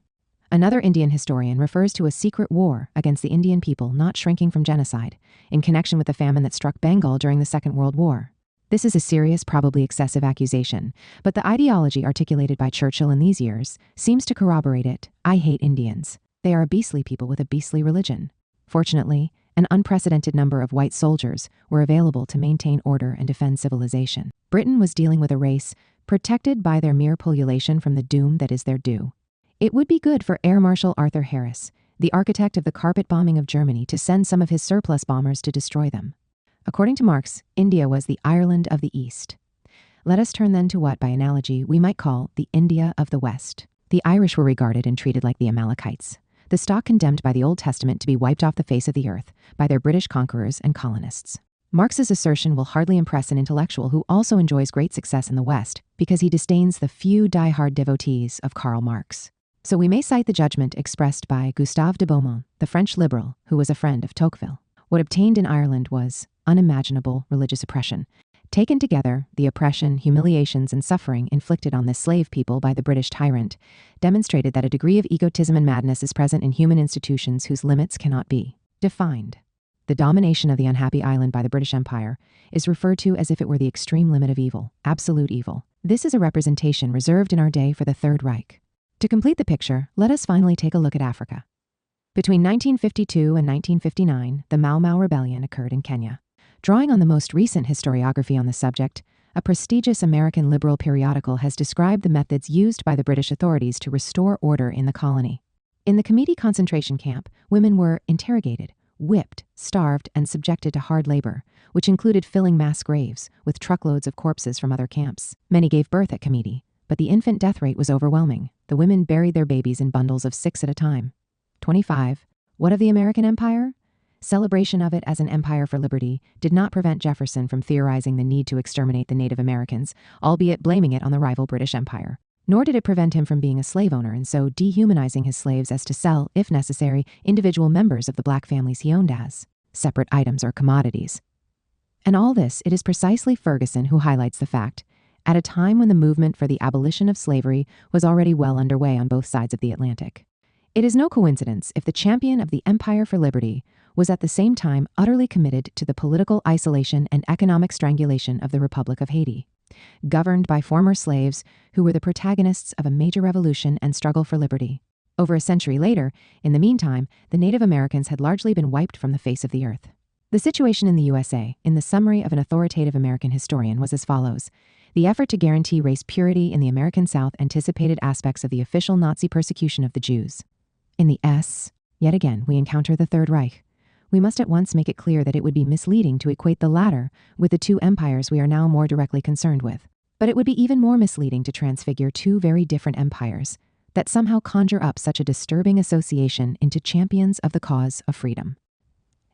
Another Indian historian refers to a secret war against the Indian people not shrinking from genocide, in connection with the famine that struck Bengal during the Second World War. This is a serious, probably excessive accusation, but the ideology articulated by Churchill in these years seems to corroborate it. I hate Indians. They are a beastly people with a beastly religion. Fortunately, an unprecedented number of white soldiers were available to maintain order and defend civilization. Britain was dealing with a race protected by their mere pullulation from the doom that is their due. It would be good for Air Marshal Arthur Harris, the architect of the carpet bombing of Germany, to send some of his surplus bombers to destroy them. According to Marx, India was the Ireland of the East. Let us turn then to what, by analogy, we might call the India of the West. The Irish were regarded and treated like the Amalekites, the stock condemned by the Old Testament to be wiped off the face of the earth by their British conquerors and colonists. Marx's assertion will hardly impress an intellectual who also enjoys great success in the West, because he disdains the few die-hard devotees of Karl Marx. So we may cite the judgment expressed by Gustave de Beaumont, the French liberal who was a friend of Tocqueville. What obtained in Ireland was unimaginable religious oppression. Taken together, the oppression, humiliations, and suffering inflicted on this slave people by the British tyrant demonstrated that a degree of egotism and madness is present in human institutions whose limits cannot be defined. The domination of the unhappy island by the British Empire is referred to as if it were the extreme limit of evil, absolute evil. This is a representation reserved in our day for the Third Reich. To complete the picture, let us finally take a look at Africa. Between 1952 and 1959, the Mau Mau Rebellion occurred in Kenya. Drawing on the most recent historiography on the subject, a prestigious American liberal periodical has described the methods used by the British authorities to restore order in the colony. In the Comiti concentration camp, women were interrogated, whipped, starved, and subjected to hard labor, which included filling mass graves with truckloads of corpses from other camps. Many gave birth at Comiti, but the infant death rate was overwhelming. The women buried their babies in bundles of 6 at a time. 25. What of the American Empire? Celebration of it as an empire for liberty did not prevent Jefferson from theorizing the need to exterminate the Native Americans, albeit blaming it on the rival British Empire. Nor did it prevent him from being a slave owner and so dehumanizing his slaves as to sell, if necessary, individual members of the black families he owned as separate items or commodities. And all this, it is precisely Ferguson who highlights the fact, at a time when the movement for the abolition of slavery was already well underway on both sides of the Atlantic. It is no coincidence if the champion of the Empire for Liberty was at the same time utterly committed to the political isolation and economic strangulation of the Republic of Haiti, governed by former slaves who were the protagonists of a major revolution and struggle for liberty. Over a century later, in the meantime, the Native Americans had largely been wiped from the face of the earth. The situation in the USA, in the summary of an authoritative American historian, was as follows. The effort to guarantee race purity in the American South anticipated aspects of the official Nazi persecution of the Jews. In the S, yet again, we encounter the Third Reich. We must at once make it clear that it would be misleading to equate the latter with the two empires we are now more directly concerned with. But it would be even more misleading to transfigure two very different empires that somehow conjure up such a disturbing association into champions of the cause of freedom.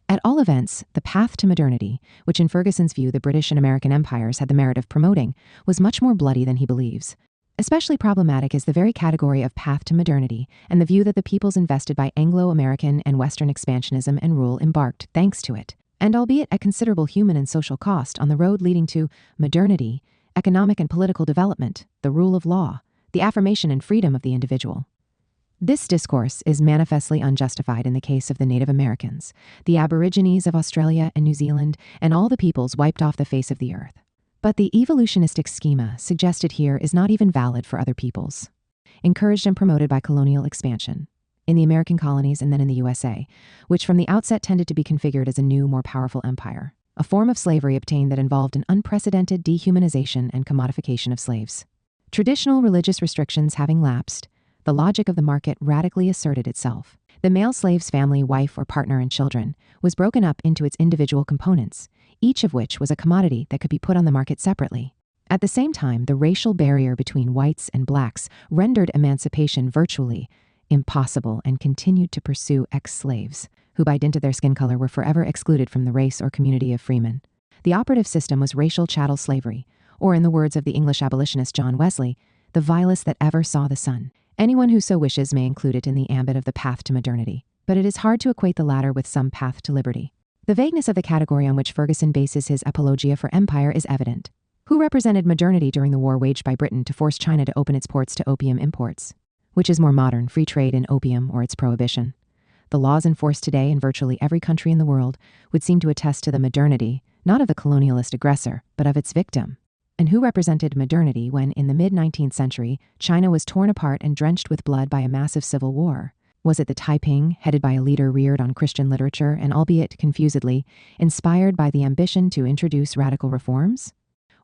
At all events, the path to modernity, which in Ferguson's view the British and American empires had the merit of promoting, was much more bloody than he believes. Especially problematic is the very category of path to modernity and the view that the peoples invested by Anglo-American and Western expansionism and rule embarked, thanks to it, and albeit at considerable human and social cost, on the road leading to modernity, economic and political development, the rule of law, the affirmation and freedom of the individual. This discourse is manifestly unjustified in the case of the Native Americans, the Aborigines of Australia and New Zealand, and all the peoples wiped off the face of the earth. But the evolutionistic schema suggested here is not even valid for other peoples, encouraged and promoted by colonial expansion, in the American colonies and then in the USA, which from the outset tended to be configured as a new, more powerful empire, a form of slavery obtained that involved an unprecedented dehumanization and commodification of slaves. Traditional religious restrictions having lapsed, the logic of the market radically asserted itself. The male slave's family, wife, or partner and children was broken up into its individual components, each of which was a commodity that could be put on the market separately. At the same time, the racial barrier between whites and blacks rendered emancipation virtually impossible and continued to pursue ex-slaves, who by dint of their skin color were forever excluded from the race or community of freemen. The operative system was racial chattel slavery, or in the words of the English abolitionist John Wesley, the vilest that ever saw the sun. Anyone who so wishes may include it in the ambit of the path to modernity, but it is hard to equate the latter with some path to liberty. The vagueness of the category on which Ferguson bases his apologia for empire is evident. Who represented modernity during the war waged by Britain to force China to open its ports to opium imports? Which is more modern, free trade in opium or its prohibition? The laws enforced today in virtually every country in the world would seem to attest to the modernity, not of the colonialist aggressor, but of its victim. And who represented modernity when, in the mid-19th century, China was torn apart and drenched with blood by a massive civil war? Was it the Taiping, headed by a leader reared on Christian literature and, albeit confusedly, inspired by the ambition to introduce radical reforms?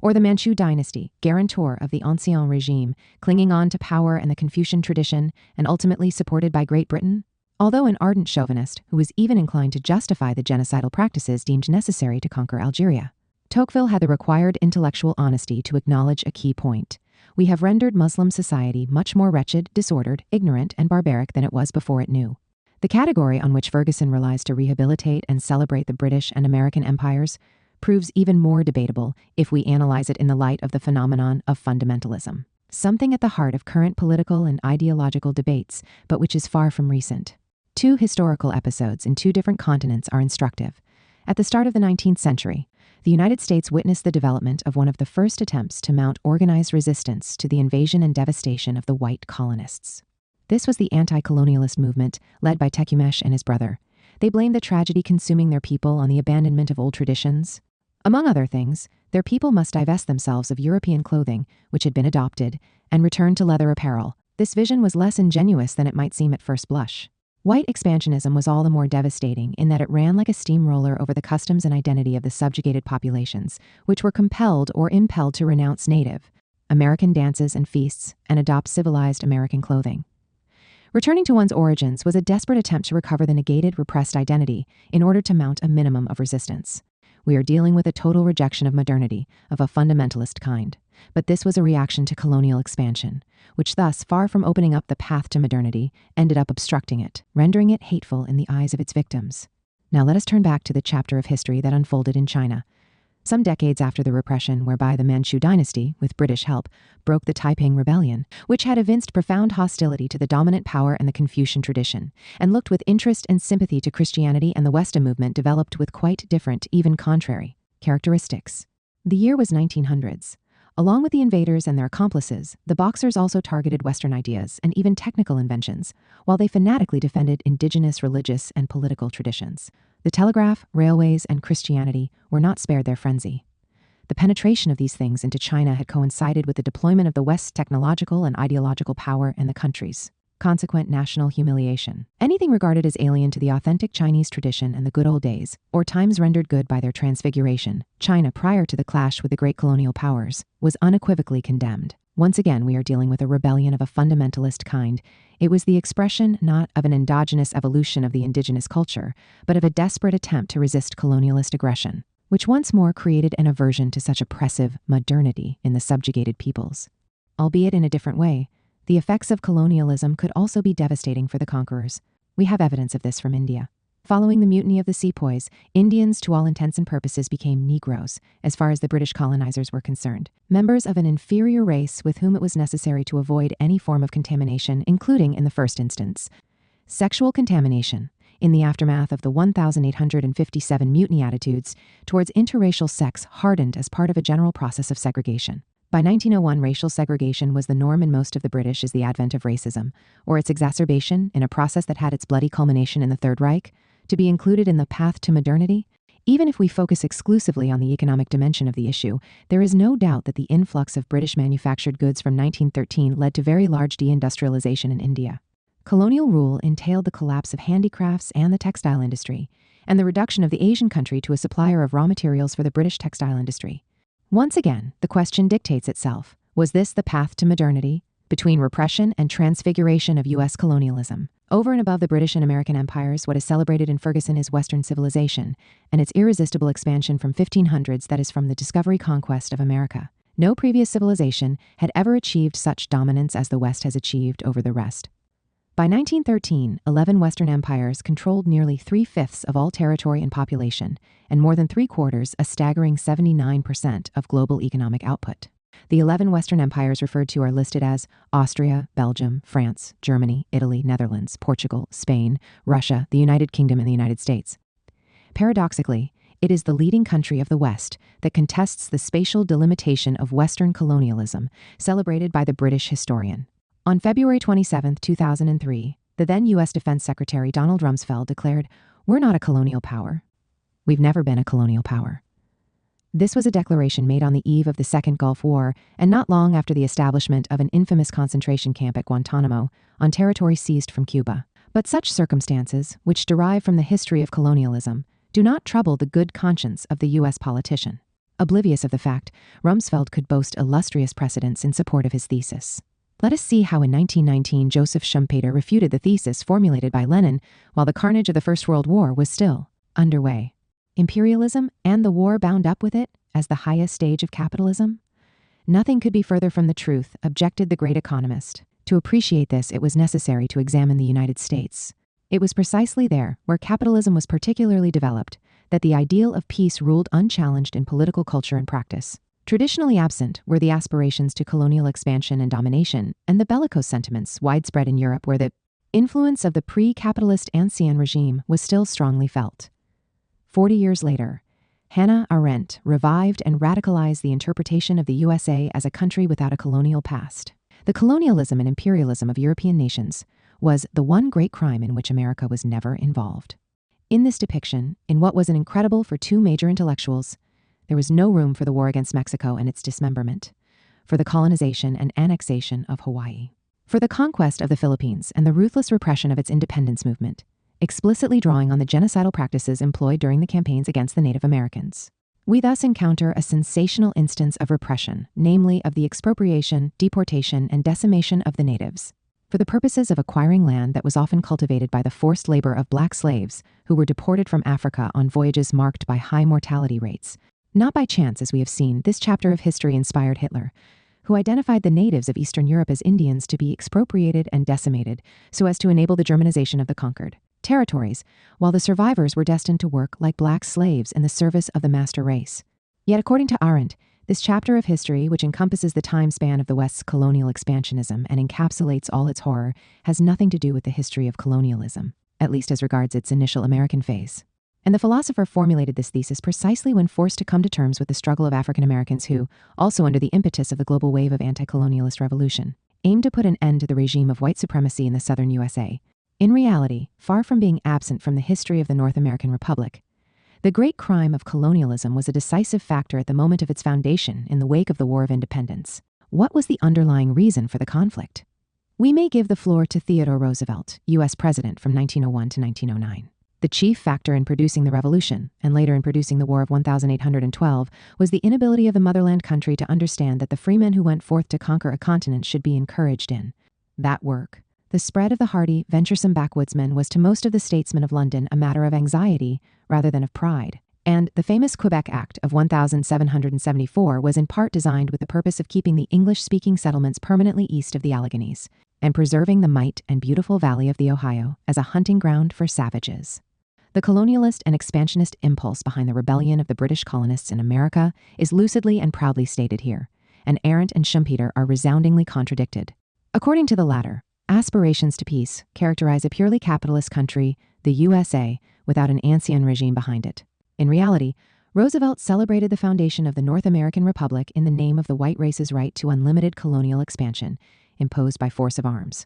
Or the Manchu dynasty, guarantor of the Ancien Regime, clinging on to power and the Confucian tradition, and ultimately supported by Great Britain? Although an ardent chauvinist who was even inclined to justify the genocidal practices deemed necessary to conquer Algeria, Tocqueville had the required intellectual honesty to acknowledge a key point. We have rendered Muslim society much more wretched, disordered, ignorant, and barbaric than it was before it knew. The category on which Ferguson relies to rehabilitate and celebrate the British and American empires proves even more debatable if we analyze it in the light of the phenomenon of fundamentalism, something at the heart of current political and ideological debates, but which is far from recent. Two historical episodes in two different continents are instructive. At the start of the 19th century, the United States witnessed the development of one of the first attempts to mount organized resistance to the invasion and devastation of the white colonists. This was the anti-colonialist movement led by Tecumseh and his brother. They blamed the tragedy consuming their people on the abandonment of old traditions. Among other things, their people must divest themselves of European clothing, which had been adopted, and return to leather apparel. This vision was less ingenuous than it might seem at first blush. White expansionism was all the more devastating in that it ran like a steamroller over the customs and identity of the subjugated populations, which were compelled or impelled to renounce native American dances and feasts and adopt civilized American clothing. Returning to one's origins was a desperate attempt to recover the negated, repressed identity in order to mount a minimum of resistance. We are dealing with a total rejection of modernity, of a fundamentalist kind. But this was a reaction to colonial expansion, which thus, far from opening up the path to modernity, ended up obstructing it, rendering it hateful in the eyes of its victims. Now let us turn back to the chapter of history that unfolded in China. Some decades after the repression whereby the Manchu dynasty, with British help, broke the Taiping Rebellion, which had evinced profound hostility to the dominant power and the Confucian tradition, and looked with interest and sympathy to Christianity and the Western movement developed with quite different, even contrary, characteristics. The year was 1900s. Along with the invaders and their accomplices, the Boxers also targeted Western ideas and even technical inventions, while they fanatically defended indigenous religious and political traditions. The telegraph, railways, and Christianity were not spared their frenzy. The penetration of these things into China had coincided with the deployment of the West's technological and ideological power in the countries. Consequent national humiliation. Anything regarded as alien to the authentic Chinese tradition and the good old days, or times rendered good by their transfiguration, China prior to the clash with the great colonial powers, was unequivocally condemned. Once again, we are dealing with a rebellion of a fundamentalist kind. It was the expression not of an endogenous evolution of the indigenous culture, but of a desperate attempt to resist colonialist aggression, which once more created an aversion to such oppressive modernity in the subjugated peoples. Albeit in a different way, the effects of colonialism could also be devastating for the conquerors. We have evidence of this from India. Following the mutiny of the sepoys, Indians to all intents and purposes became Negroes, as far as the British colonizers were concerned, members of an inferior race with whom it was necessary to avoid any form of contamination, including, in the first instance, sexual contamination. In the aftermath of the 1,857 mutiny attitudes towards interracial sex hardened as part of a general process of segregation. By 1901, racial segregation was the norm in most of the British as the advent of racism, or its exacerbation in a process that had its bloody culmination in the Third Reich, to be included in the path to modernity. Even if we focus exclusively on the economic dimension of the issue, there is no doubt that the influx of British manufactured goods from 1913 led to very large deindustrialization in India. Colonial rule entailed the collapse of handicrafts and the textile industry, and the reduction of the Asian country to a supplier of raw materials for the British textile industry. Once again, the question dictates itself. Was this the path to modernity? Between repression and transfiguration of U.S. colonialism. Over and above the British and American empires, what is celebrated in Ferguson is Western civilization, and its irresistible expansion from 1500s, that is from the discovery conquest of America. No previous civilization had ever achieved such dominance as the West has achieved over the rest. By 1913, 11 Western empires controlled nearly 3/5 of all territory and population, and more than 3/4, a staggering 79% of global economic output. The 11 Western empires referred to are listed as Austria, Belgium, France, Germany, Italy, Netherlands, Portugal, Spain, Russia, the United Kingdom, and the United States. Paradoxically, it is the leading country of the West that contests the spatial delimitation of Western colonialism, celebrated by the British historian. On February 27, 2003, the then U.S. Defense Secretary Donald Rumsfeld declared, "We're not a colonial power. We've never been a colonial power." This was a declaration made on the eve of the Second Gulf War and not long after the establishment of an infamous concentration camp at Guantanamo on territory seized from Cuba. But such circumstances, which derive from the history of colonialism, do not trouble the good conscience of the U.S. politician. Oblivious of the fact, Rumsfeld could boast illustrious precedents in support of his thesis. Let us see how in 1919 Joseph Schumpeter refuted the thesis formulated by Lenin while the carnage of the First World War was still underway. Imperialism and the war bound up with it as the highest stage of capitalism? Nothing could be further from the truth, objected the great economist. To appreciate this, it was necessary to examine the United States. It was precisely there, where capitalism was particularly developed, that the ideal of peace ruled unchallenged in political culture and practice. Traditionally absent were the aspirations to colonial expansion and domination, and the bellicose sentiments widespread in Europe where the influence of the pre-capitalist Ancien regime was still strongly felt. 40 years later, Hannah Arendt revived and radicalized the interpretation of the USA as a country without a colonial past. The colonialism and imperialism of European nations was the one great crime in which America was never involved. In this depiction, in what was an incredible for two major intellectuals, there was no room for the war against Mexico and its dismemberment, for the colonization and annexation of Hawaii, for the conquest of the Philippines and the ruthless repression of its independence movement, explicitly drawing on the genocidal practices employed during the campaigns against the Native Americans. We thus encounter a sensational instance of repression, namely of the expropriation, deportation, and decimation of the natives, for the purposes of acquiring land that was often cultivated by the forced labor of black slaves who were deported from Africa on voyages marked by high mortality rates. Not by chance, as we have seen, this chapter of history inspired Hitler, who identified the natives of Eastern Europe as Indians to be expropriated and decimated so as to enable the Germanization of the conquered territories, while the survivors were destined to work like black slaves in the service of the master race. Yet according to Arendt, this chapter of history, which encompasses the time span of the West's colonial expansionism and encapsulates all its horror, has nothing to do with the history of colonialism, at least as regards its initial American phase. And the philosopher formulated this thesis precisely when forced to come to terms with the struggle of African Americans who, also under the impetus of the global wave of anti-colonialist revolution, aimed to put an end to the regime of white supremacy in the southern USA. In reality, far from being absent from the history of the North American Republic, the great crime of colonialism was a decisive factor at the moment of its foundation in the wake of the War of Independence. What was the underlying reason for the conflict? We may give the floor to Theodore Roosevelt, U.S. President from 1901 to 1909. The chief factor in producing the revolution, and later in producing the War of 1812, was the inability of the motherland country to understand that the freemen who went forth to conquer a continent should be encouraged in that work. The spread of the hardy, venturesome backwoodsmen was to most of the statesmen of London a matter of anxiety rather than of pride. And the famous Quebec Act of 1774 was in part designed with the purpose of keeping the English-speaking settlements permanently east of the Alleghenies and preserving the might and beautiful valley of the Ohio as a hunting ground for savages. The colonialist and expansionist impulse behind the rebellion of the British colonists in America is lucidly and proudly stated here, and Arendt and Schumpeter are resoundingly contradicted. According to the latter, aspirations to peace characterize a purely capitalist country, the USA, without an ancien regime behind it. In reality, Roosevelt celebrated the foundation of the North American Republic in the name of the white race's right to unlimited colonial expansion, imposed by force of arms.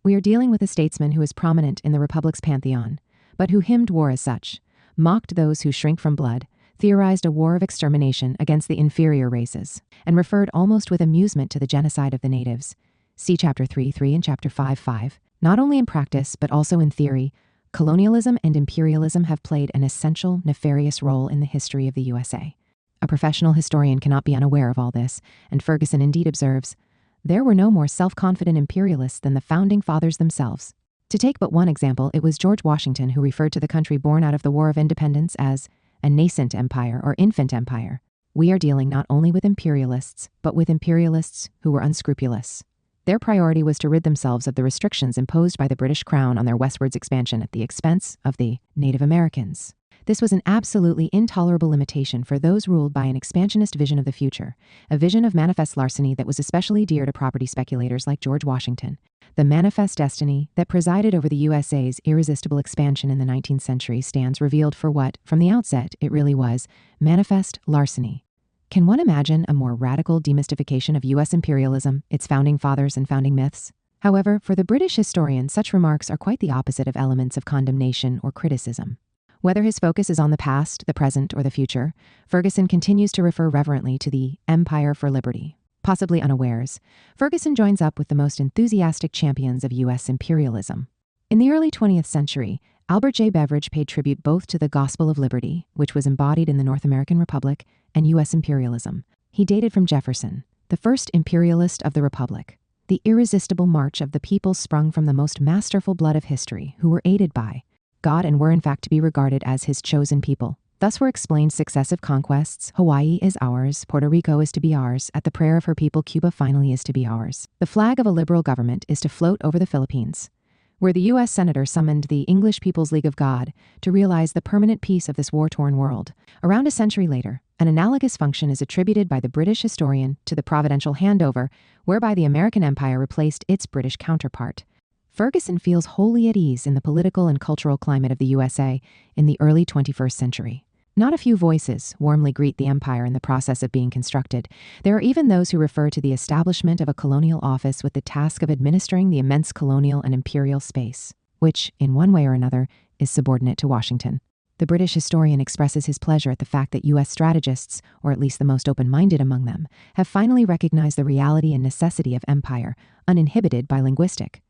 We are dealing with a statesman who is prominent in the Republic's pantheon, but who hymned war as such, mocked those who shrink from blood, theorized a war of extermination against the inferior races, and referred almost with amusement to the genocide of the natives. See Chapter 3.3 and Chapter 5.5. Not only in practice, but also in theory, colonialism and imperialism have played an essential, nefarious role in the history of the USA. A professional historian cannot be unaware of all this, and Ferguson indeed observes, "There were no more self-confident imperialists than the founding fathers themselves." To take but one example, it was George Washington who referred to the country born out of the War of Independence as a nascent empire or infant empire. We are dealing not only with imperialists, but with imperialists who were unscrupulous. Their priority was to rid themselves of the restrictions imposed by the British Crown on their westwards expansion at the expense of the Native Americans. This was an absolutely intolerable limitation for those ruled by an expansionist vision of the future, a vision of manifest larceny that was especially dear to property speculators like George Washington. The manifest destiny that presided over the USA's irresistible expansion in the 19th century stands revealed for what, from the outset, it really was: manifest larceny. Can one imagine a more radical demystification of U.S. imperialism, its founding fathers and founding myths? However, for the British historian, such remarks are quite the opposite of elements of condemnation or criticism. Whether his focus is on the past, the present, or the future, Ferguson continues to refer reverently to the Empire for Liberty. Possibly unawares, Ferguson joins up with the most enthusiastic champions of U.S. imperialism. In the early 20th century, Albert J. Beveridge paid tribute both to the Gospel of Liberty, which was embodied in the North American Republic, and U.S. imperialism. He dated from Jefferson, the first imperialist of the Republic. The irresistible march of the people sprung from the most masterful blood of history, who were aided by God and were in fact to be regarded as his chosen people. Thus were explained successive conquests. Hawaii is ours, Puerto Rico is to be ours, at the prayer of her people Cuba finally is to be ours. The flag of a liberal government is to float over the Philippines, where the U.S. Senator summoned the English People's League of God to realize the permanent peace of this war-torn world. Around a century later, an analogous function is attributed by the British historian to the providential handover, whereby the American Empire replaced its British counterpart. Ferguson feels wholly at ease in the political and cultural climate of the USA in the early 21st century. Not a few voices warmly greet the empire in the process of being constructed. There are even those who refer to the establishment of a colonial office with the task of administering the immense colonial and imperial space, which, in one way or another, is subordinate to Washington. The British historian expresses his pleasure at the fact that U.S. strategists, or at least the most open-minded among them, have finally recognized the reality and necessity of empire, uninhibited by linguistic.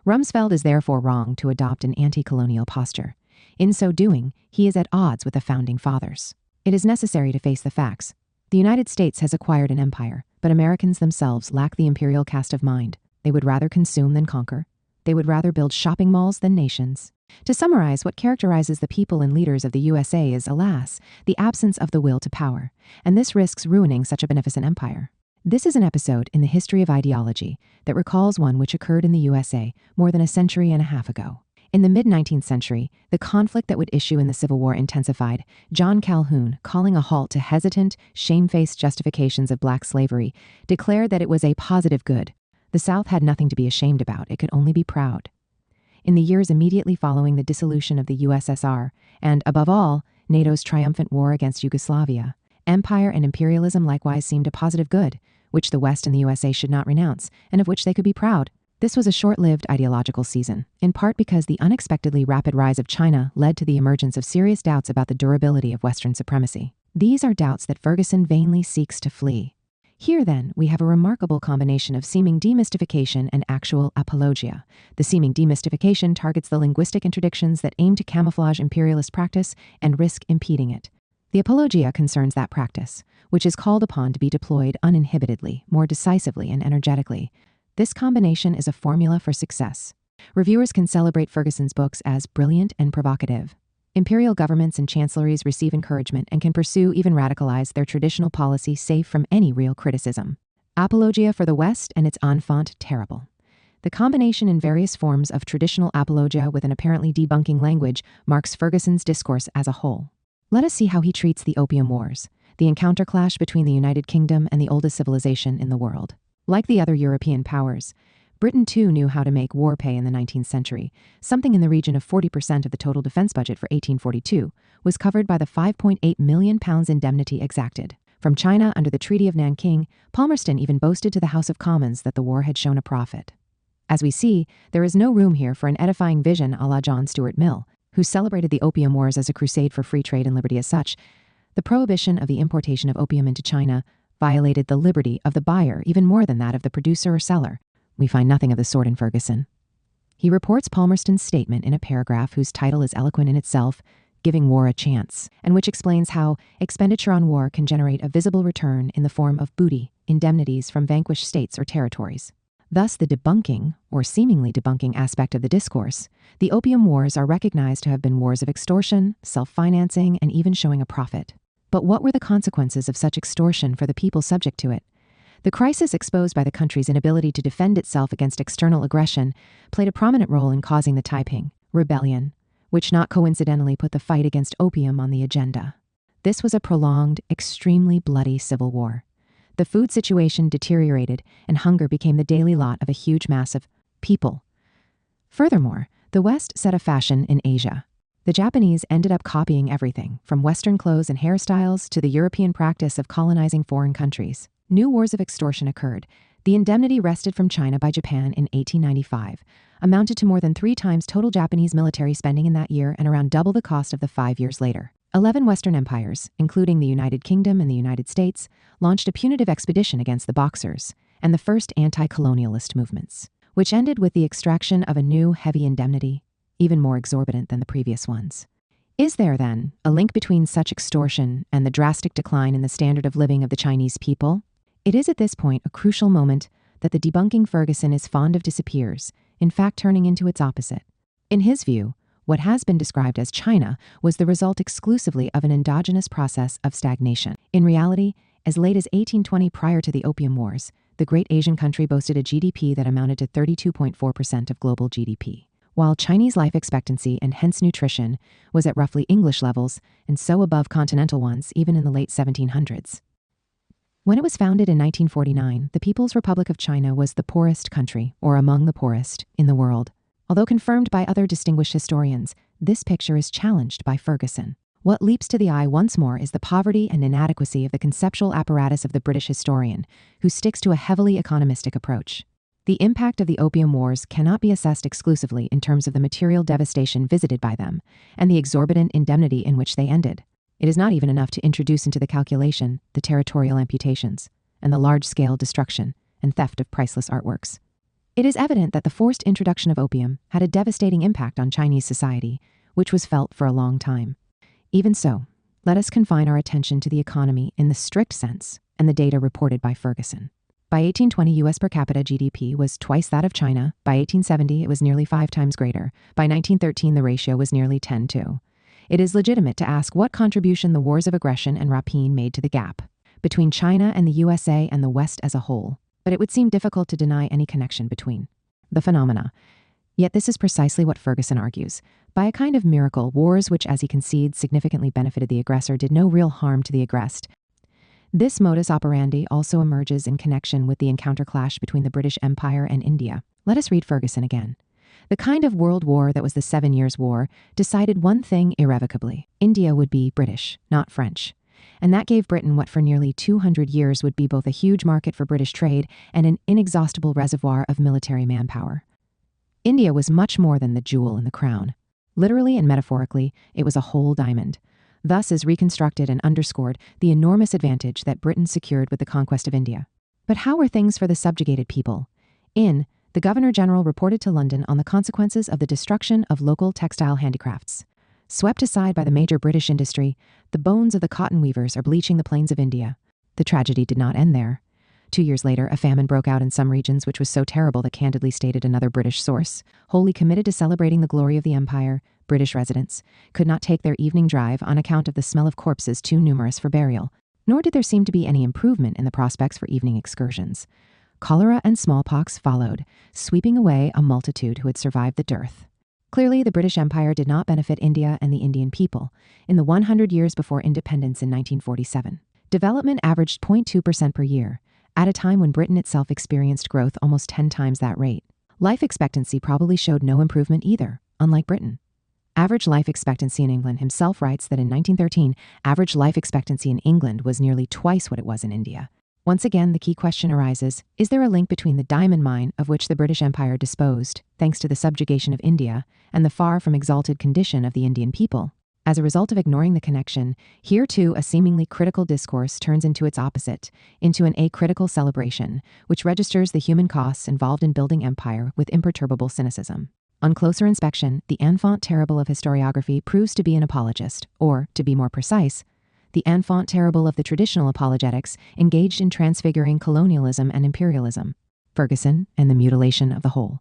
Rumsfeld is therefore wrong to adopt an anti-colonial posture. In so doing, he is at odds with the founding fathers. It is necessary to face the facts. The United States has acquired an empire, but Americans themselves lack the imperial cast of mind. They would rather consume than conquer. They would rather build shopping malls than nations. To summarize, what characterizes the people and leaders of the USA is, alas, the absence of the will to power, and this risks ruining such a beneficent empire. This is an episode in the history of ideology that recalls one which occurred in the USA more than a century and a half ago. In the mid-19th century, the conflict that would issue in the Civil War intensified. John Calhoun, calling a halt to hesitant, shamefaced justifications of black slavery, declared that it was a positive good. The South had nothing to be ashamed about, it could only be proud. In the years immediately following the dissolution of the USSR, and, above all, NATO's triumphant war against Yugoslavia, empire and imperialism likewise seemed a positive good, which the West and the USA should not renounce, and of which they could be proud. This was a short-lived ideological season, in part because the unexpectedly rapid rise of China led to the emergence of serious doubts about the durability of Western supremacy. These are doubts that Ferguson vainly seeks to flee. Here, then, we have a remarkable combination of seeming demystification and actual apologia. The seeming demystification targets the linguistic interdictions that aim to camouflage imperialist practice and risk impeding it. The apologia concerns that practice, which is called upon to be deployed uninhibitedly, more decisively and energetically. This combination is a formula for success. Reviewers can celebrate Ferguson's books as brilliant and provocative. Imperial governments and chancelleries receive encouragement and can pursue, even radicalize, their traditional policy safe from any real criticism. Apologia for the West and its enfant terrible. The combination in various forms of traditional apologia with an apparently debunking language marks Ferguson's discourse as a whole. Let us see how he treats the Opium Wars, the encounter clash between the United Kingdom and the oldest civilization in the world. Like the other European powers, Britain too knew how to make war pay in the 19th century. Something in the region of 40% of the total defense budget for 1842 was covered by the £5.8 million indemnity exacted. From China under the Treaty of Nanking, Palmerston even boasted to the House of Commons that the war had shown a profit. As we see, there is no room here for an edifying vision a la John Stuart Mill, who celebrated the Opium Wars as a crusade for free trade and liberty as such. The prohibition of the importation of opium into China violated the liberty of the buyer even more than that of the producer or seller. We find nothing of the sort in Ferguson. He reports Palmerston's statement in a paragraph whose title is eloquent in itself, Giving War a Chance, and which explains how expenditure on war can generate a visible return in the form of booty, indemnities from vanquished states or territories. Thus, the debunking, or seemingly debunking aspect of the discourse, the Opium Wars are recognized to have been wars of extortion, self-financing, and even showing a profit. But what were the consequences of such extortion for the people subject to it? The crisis exposed by the country's inability to defend itself against external aggression played a prominent role in causing the Taiping Rebellion, which not coincidentally put the fight against opium on the agenda. This was a prolonged, extremely bloody civil war. The food situation deteriorated, and hunger became the daily lot of a huge mass of people. Furthermore, the West set a fashion in Asia. The Japanese ended up copying everything, from Western clothes and hairstyles to the European practice of colonizing foreign countries. New wars of extortion occurred. The indemnity wrested from China by Japan in 1895 amounted to more than 3 times total Japanese military spending in that year and around double the cost of the 5 years later. 11 Western empires, including the United Kingdom and the United States, launched a punitive expedition against the Boxers and the first anti-colonialist movements, which ended with the extraction of a new heavy indemnity, even more exorbitant than the previous ones. Is there, then, a link between such extortion and the drastic decline in the standard of living of the Chinese people? It is at this point a crucial moment that the debunking Ferguson is fond of disappears, in fact turning into its opposite. In his view, what has been described as China was the result exclusively of an endogenous process of stagnation. In reality, as late as 1820, prior to the Opium Wars, the great Asian country boasted a GDP that amounted to 32.4% of global GDP, while Chinese life expectancy and hence nutrition was at roughly English levels and so above continental ones even in the late 1700s. When it was founded in 1949, the People's Republic of China was the poorest country, or among the poorest, in the world. Although confirmed by other distinguished historians, this picture is challenged by Ferguson. What leaps to the eye once more is the poverty and inadequacy of the conceptual apparatus of the British historian, who sticks to a heavily economistic approach. The impact of the Opium Wars cannot be assessed exclusively in terms of the material devastation visited by them and the exorbitant indemnity in which they ended. It is not even enough to introduce into the calculation the territorial amputations and the large-scale destruction and theft of priceless artworks. It is evident that the forced introduction of opium had a devastating impact on Chinese society, which was felt for a long time. Even so, let us confine our attention to the economy in the strict sense and the data reported by Ferguson. By 1820, U.S. per capita GDP was twice that of China. By 1870, it was nearly 5 times greater. By 1913, the ratio was nearly 10-2. It is legitimate to ask what contribution the wars of aggression and rapine made to the gap between China and the USA and the West as a whole, but it would seem difficult to deny any connection between the phenomena. Yet this is precisely what Ferguson argues. By a kind of miracle, wars which, as he concedes, significantly benefited the aggressor did no real harm to the aggressed. This modus operandi also emerges in connection with the encounter clash between the British Empire and India. Let us read Ferguson again. The kind of world war that was the 7 Years' War decided one thing irrevocably. India would be British, not French. and that gave Britain what for nearly 200 years would be both a huge market for British trade and an inexhaustible reservoir of military manpower. India was much more than the jewel in the crown. Literally and metaphorically, it was a whole diamond. Thus is reconstructed and underscored the enormous advantage that Britain secured with the conquest of India. But how were things for the subjugated people? The Governor-General reported to London on the consequences of the destruction of local textile handicrafts. Swept aside by the major British industry, the bones of the cotton weavers are bleaching the plains of India. The tragedy did not end there. 2 years later, a famine broke out in some regions, which was so terrible that, candidly stated another British source, wholly committed to celebrating the glory of the empire, British residents could not take their evening drive on account of the smell of corpses too numerous for burial, nor did there seem to be any improvement in the prospects for evening excursions. Cholera and smallpox followed, sweeping away a multitude who had survived the dearth. Clearly, the British Empire did not benefit India and the Indian people in the 100 years before independence in 1947. Development averaged 0.2% per year, at a time when Britain itself experienced growth almost 10 times that rate. Life expectancy probably showed no improvement either, unlike Britain. Average life expectancy in England himself writes that in 1913, average life expectancy in England was nearly twice what it was in India. Once again, the key question arises, is there a link between the diamond mine of which the British Empire disposed, thanks to the subjugation of India, and the far from exalted condition of the Indian people? As a result of ignoring the connection, here too a seemingly critical discourse turns into its opposite, into an acritical celebration, which registers the human costs involved in building empire with imperturbable cynicism. On closer inspection, the enfant terrible of historiography proves to be an apologist, or, to be more precise, the enfant terrible of the traditional apologetics engaged in transfiguring colonialism and imperialism, Ferguson and the mutilation of the whole.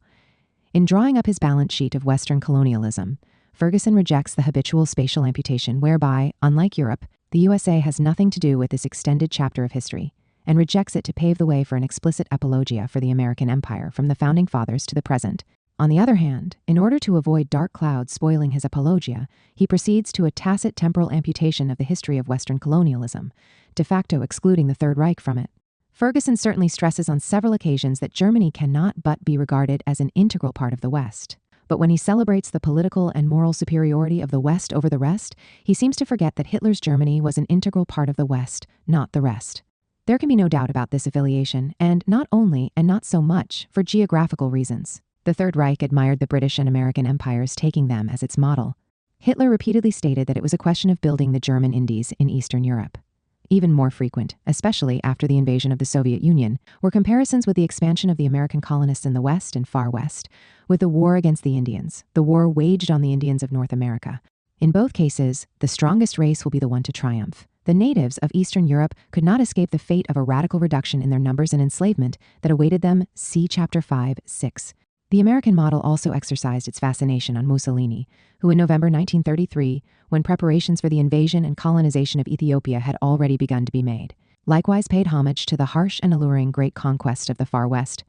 In drawing up his balance sheet of Western colonialism, Ferguson rejects the habitual spatial amputation whereby, unlike Europe, the USA has nothing to do with this extended chapter of history, and rejects it to pave the way for an explicit apologia for the American empire from the Founding Fathers to the present. On the other hand, in order to avoid dark clouds spoiling his apologia, he proceeds to a tacit temporal amputation of the history of Western colonialism, de facto excluding the Third Reich from it. Ferguson certainly stresses on several occasions that Germany cannot but be regarded as an integral part of the West. But when he celebrates the political and moral superiority of the West over the rest, he seems to forget that Hitler's Germany was an integral part of the West, not the rest. There can be no doubt about this affiliation, and not only and not so much for geographical reasons. The Third Reich admired the British and American empires, taking them as its model. Hitler repeatedly stated that it was a question of building the German Indies in Eastern Europe. Even more frequent, especially after the invasion of the Soviet Union, were comparisons with the expansion of the American colonists in the West and Far West, with the war against the Indians, the war waged on the Indians of North America. In both cases, the strongest race will be the one to triumph. The natives of Eastern Europe could not escape the fate of a radical reduction in their numbers and enslavement that awaited them, see Chapter 5-6. The American model also exercised its fascination on Mussolini, who in November 1933, when preparations for the invasion and colonization of Ethiopia had already begun to be made, likewise paid homage to the harsh and alluring Great Conquest of the Far West.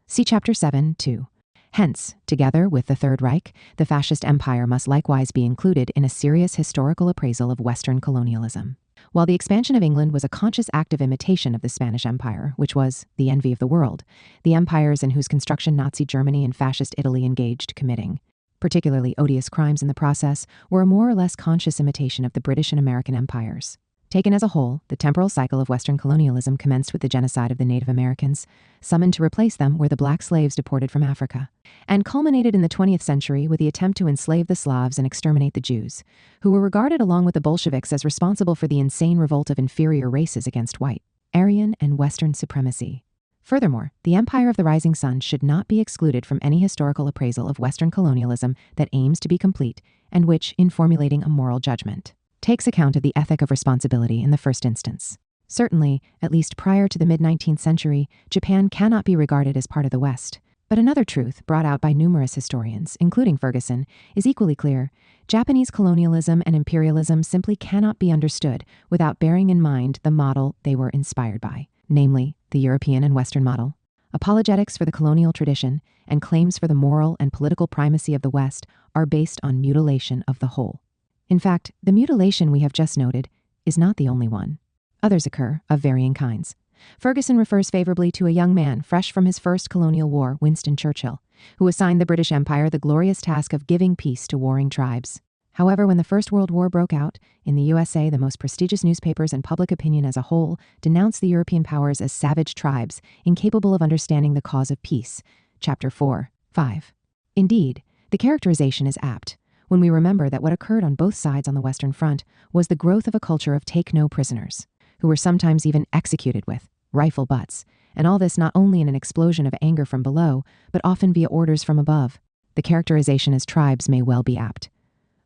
See Chapter 7-2. Hence, together with the Third Reich, the fascist empire must likewise be included in a serious historical appraisal of Western colonialism. While the expansion of England was a conscious act of imitation of the Spanish Empire, which was the envy of the world, the empires in whose construction Nazi Germany and fascist Italy engaged committing particularly odious crimes in the process, were a more or less conscious imitation of the British and American empires. Taken as a whole, the temporal cycle of Western colonialism commenced with the genocide of the Native Americans, summoned to replace them were the black slaves deported from Africa, and culminated in the 20th century with the attempt to enslave the Slavs and exterminate the Jews, who were regarded along with the Bolsheviks as responsible for the insane revolt of inferior races against white, Aryan, and Western supremacy. Furthermore, the empire of the rising sun should not be excluded from any historical appraisal of Western colonialism that aims to be complete and which, in formulating a moral judgment, takes account of the ethic of responsibility in the first instance. Certainly, at least prior to the mid-19th century, Japan cannot be regarded as part of the West. But another truth, brought out by numerous historians, including Ferguson, is equally clear. Japanese colonialism and imperialism simply cannot be understood without bearing in mind the model they were inspired by, namely, the European and Western model. Apologetics for the colonial tradition and claims for the moral and political primacy of the West are based on mutilation of the whole. In fact, the mutilation we have just noted is not the only one. Others occur, of varying kinds. Ferguson refers favorably to a young man fresh from his first colonial war, Winston Churchill, who assigned the British Empire the glorious task of giving peace to warring tribes. However, when the First World War broke out, in the USA, the most prestigious newspapers and public opinion as a whole denounced the European powers as savage tribes, incapable of understanding the cause of peace. Chapter 4, 5. Indeed, the characterization is apt when we remember that what occurred on both sides on the Western Front was the growth of a culture of take-no-prisoners, who were sometimes even executed with rifle butts, and all this not only in an explosion of anger from below, but often via orders from above. The characterization as tribes may well be apt.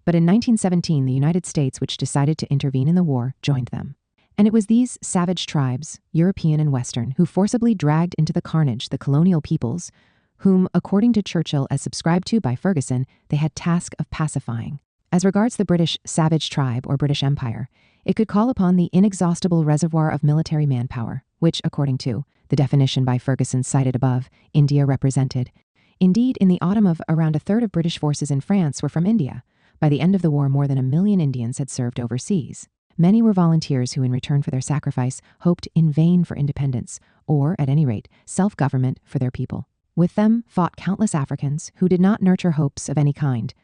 But in 1917, the United States, which decided to intervene in the war, joined them. And it was these savage tribes, European and Western, who forcibly dragged into the carnage the colonial peoples, whom, according to Churchill as subscribed to by Ferguson, they had task of pacifying. As regards the British savage tribe or British Empire, it could call upon the inexhaustible reservoir of military manpower, which, according to the definition by Ferguson cited above, India represented. Indeed, in the autumn of around a third of British forces in France were from India. By the end of the war, more than 1 million Indians had served overseas. Many were volunteers who, in return for their sacrifice, hoped in vain for independence, or, at any rate, self-government for their people. With them fought countless Africans who did not nurture hopes of any kind,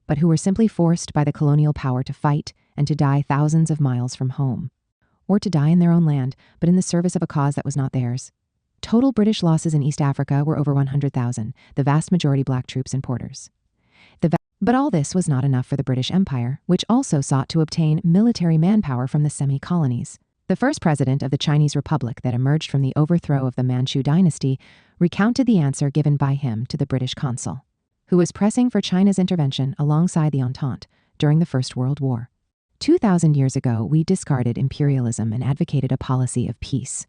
but who were simply forced by the colonial power to fight and to die thousands of miles from home. Or to die in their own land, but in the service of a cause that was not theirs. Total British losses in East Africa were over 100,000, the vast majority black troops and porters. But all this was not enough for the British Empire, which also sought to obtain military manpower from the semi-colonies. The first president of the Chinese Republic that emerged from the overthrow of the Manchu dynasty recounted the answer given by him to the British consul, who was pressing for China's intervention alongside the Entente during the First World War. 2,000 years ago, we discarded imperialism and advocated a policy of peace.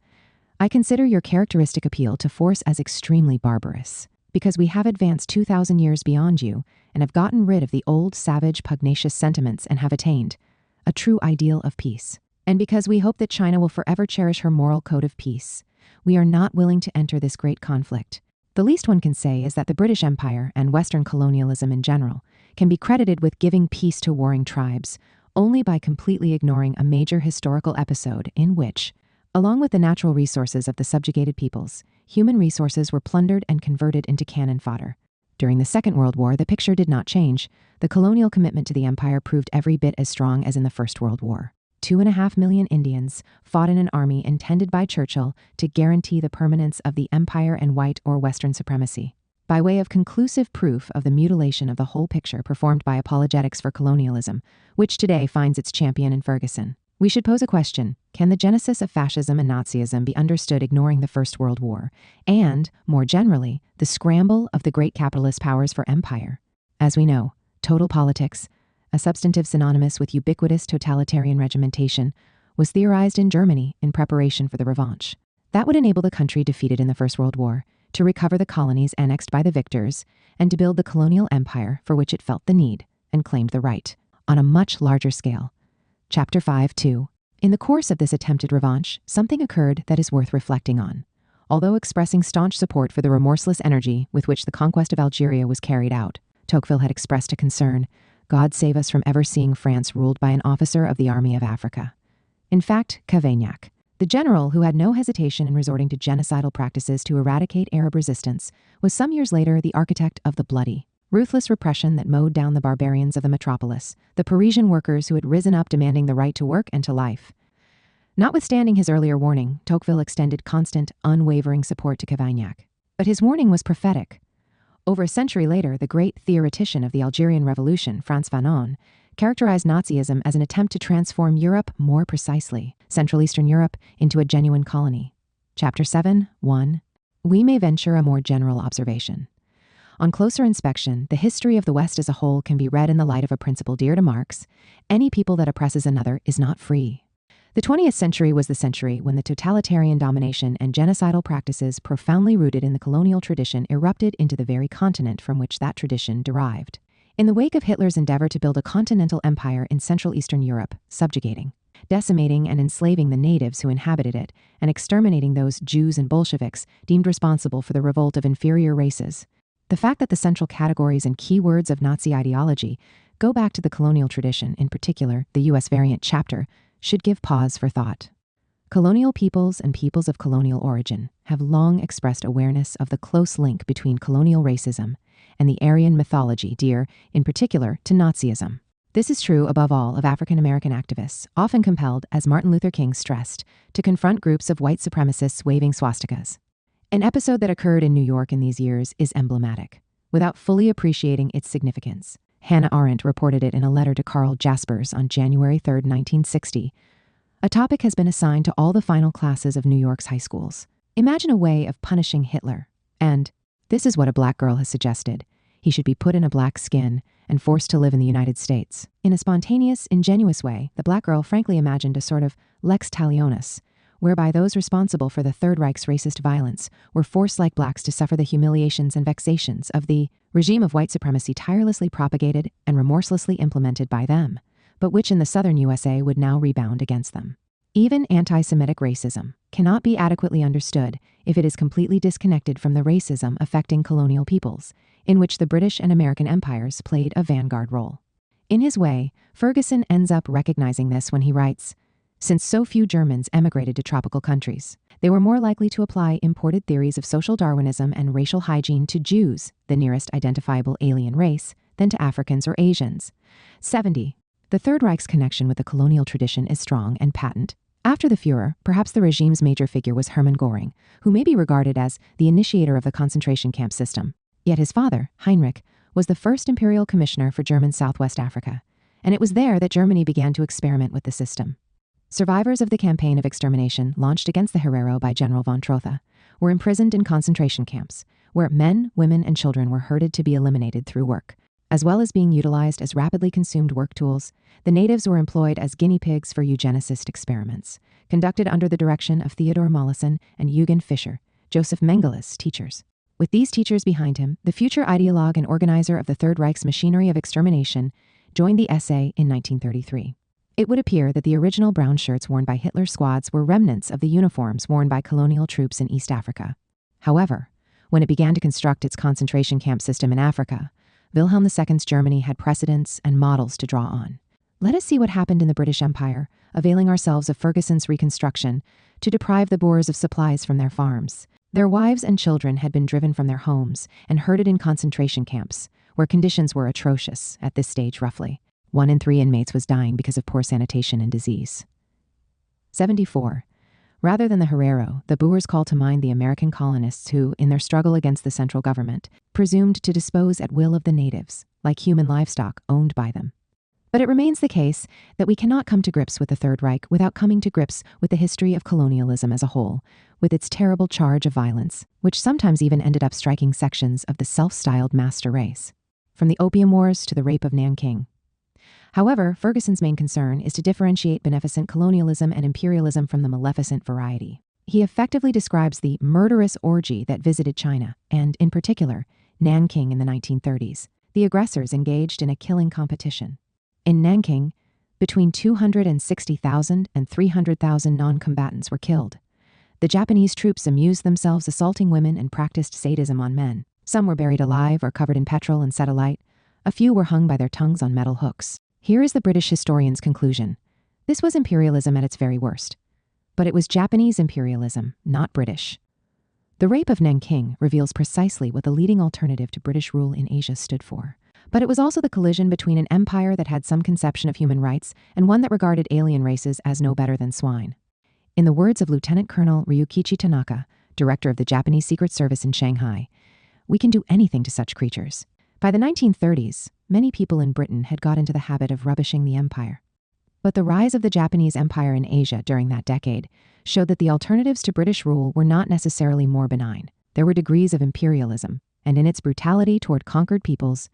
I consider your characteristic appeal to force as extremely barbarous, because we have advanced 2,000 years beyond you and have gotten rid of the old, savage, pugnacious sentiments and have attained a true ideal of peace. And because we hope that China will forever cherish her moral code of peace, we are not willing to enter this great conflict. The least one can say is that the British Empire and Western colonialism in general can be credited with giving peace to warring tribes only by completely ignoring a major historical episode in which, along with the natural resources of the subjugated peoples, human resources were plundered and converted into cannon fodder. During the Second World War, the picture did not change. The colonial commitment to the empire proved every bit as strong as in the First World War. 2.5 million Indians fought in an army intended by Churchill to guarantee the permanence of the empire and white or Western supremacy. By way of conclusive proof of the mutilation of the whole picture performed by apologetics for colonialism, which today finds its champion in Ferguson, we should pose a question: can the genesis of fascism and Nazism be understood ignoring the First World War, and, more generally, the scramble of the great capitalist powers for empire? As we know, total politics, a substantive synonymous with ubiquitous totalitarian regimentation, was theorized in Germany in preparation for the revanche. That would enable the country defeated in the First World War to recover the colonies annexed by the victors and to build the colonial empire for which it felt the need and claimed the right, on a much larger scale. Chapter 5-2. In the course of this attempted revanche, something occurred that is worth reflecting on. Although expressing staunch support for the remorseless energy with which the conquest of Algeria was carried out, Tocqueville had expressed a concern: God save us from ever seeing France ruled by an officer of the Army of Africa. In fact, Cavaignac, the general who had no hesitation in resorting to genocidal practices to eradicate Arab resistance, was some years later the architect of the bloody, ruthless repression that mowed down the barbarians of the metropolis, the Parisian workers who had risen up demanding the right to work and to life. Notwithstanding his earlier warning, Tocqueville extended constant, unwavering support to Cavaignac. But his warning was prophetic. Over a century later, the great theoretician of the Algerian Revolution, Frantz Fanon, characterized Nazism as an attempt to transform Europe, more precisely, Central Eastern Europe, into a genuine colony. Chapter 7-1. We may venture a more general observation. On closer inspection, the history of the West as a whole can be read in the light of a principle dear to Marx: any people that oppresses another is not free. The 20th century was the century when the totalitarian domination and genocidal practices profoundly rooted in the colonial tradition erupted into the very continent from which that tradition derived. In the wake of Hitler's endeavor to build a continental empire in Central Eastern Europe, subjugating, decimating, and enslaving the natives who inhabited it, and exterminating those Jews and Bolsheviks deemed responsible for the revolt of inferior races, the fact that the central categories and key words of Nazi ideology go back to the colonial tradition, in particular the U.S. variant chapter, should give pause for thought. Colonial peoples and peoples of colonial origin have long expressed awareness of the close link between colonial racism and the Aryan mythology dear, in particular, to Nazism. This is true above all of African American activists, often compelled, as Martin Luther King stressed, to confront groups of white supremacists waving swastikas. An episode that occurred in New York in these years is emblematic. Without fully appreciating its significance, Hannah Arendt reported it in a letter to Carl Jaspers on January 3, 1960. A topic has been assigned to all the final classes of New York's high schools. Imagine a way of punishing Hitler. And this is what a black girl has suggested. He should be put in a black skin and forced to live in the United States. In a spontaneous, ingenuous way, the black girl frankly imagined a sort of lex talionis, whereby those responsible for the Third Reich's racist violence were forced like blacks to suffer the humiliations and vexations of the regime of white supremacy tirelessly propagated and remorselessly implemented by them, but which in the southern USA would now rebound against them. Even anti-Semitic racism cannot be adequately understood if it is completely disconnected from the racism affecting colonial peoples, in which the British and American empires played a vanguard role. In his way, Ferguson ends up recognizing this when he writes, "Since so few Germans emigrated to tropical countries, they were more likely to apply imported theories of social Darwinism and racial hygiene to Jews, the nearest identifiable alien race, than to Africans or Asians." 70. The Third Reich's connection with the colonial tradition is strong and patent. After the Fuhrer, perhaps the regime's major figure was Hermann Göring, who may be regarded as the initiator of the concentration camp system. Yet his father, Heinrich, was the first imperial commissioner for German Southwest Africa, and it was there that Germany began to experiment with the system. Survivors of the campaign of extermination launched against the Herero by General von Trotha were imprisoned in concentration camps, where men, women, and children were herded to be eliminated through work. As well as being utilized as rapidly consumed work tools, the natives were employed as guinea pigs for eugenicist experiments, conducted under the direction of Theodor Mollison and Eugen Fischer, Joseph Mengeles' teachers. With these teachers behind him, the future ideologue and organizer of the Third Reich's machinery of extermination joined the SA in 1933. It would appear that the original brown shirts worn by Hitler's squads were remnants of the uniforms worn by colonial troops in East Africa. However, when it began to construct its concentration camp system in Africa, Wilhelm II's Germany had precedents and models to draw on. Let us see what happened in the British Empire, availing ourselves of Ferguson's reconstruction to deprive the Boers of supplies from their farms. Their wives and children had been driven from their homes and herded in concentration camps, where conditions were atrocious, at this stage roughly. 1 in 3 inmates was dying because of poor sanitation and disease. 74. Rather than the Herero, the Boers call to mind the American colonists who, in their struggle against the central government, presumed to dispose at will of the natives, like human livestock owned by them. But it remains the case that we cannot come to grips with the Third Reich without coming to grips with the history of colonialism as a whole, with its terrible charge of violence, which sometimes even ended up striking sections of the self-styled master race, from the Opium Wars to the rape of Nanking. However, Ferguson's main concern is to differentiate beneficent colonialism and imperialism from the maleficent variety. He effectively describes the murderous orgy that visited China, and, in particular, Nanking in the 1930s. The aggressors engaged in a killing competition. In Nanking, between 260,000 and 300,000 non-combatants were killed. The Japanese troops amused themselves assaulting women and practiced sadism on men. Some were buried alive or covered in petrol and set alight. A few were hung by their tongues on metal hooks. Here is the British historian's conclusion. This was imperialism at its very worst. But it was Japanese imperialism, not British. The rape of Nanking reveals precisely what the leading alternative to British rule in Asia stood for. But it was also the collision between an empire that had some conception of human rights and one that regarded alien races as no better than swine. In the words of Lieutenant Colonel Ryukichi Tanaka, director of the Japanese Secret Service in Shanghai, "We can do anything to such creatures." By the 1930s, many people in Britain had got into the habit of rubbishing the empire. But the rise of the Japanese Empire in Asia during that decade showed that the alternatives to British rule were not necessarily more benign. There were degrees of imperialism, and in its brutality toward conquered peoples,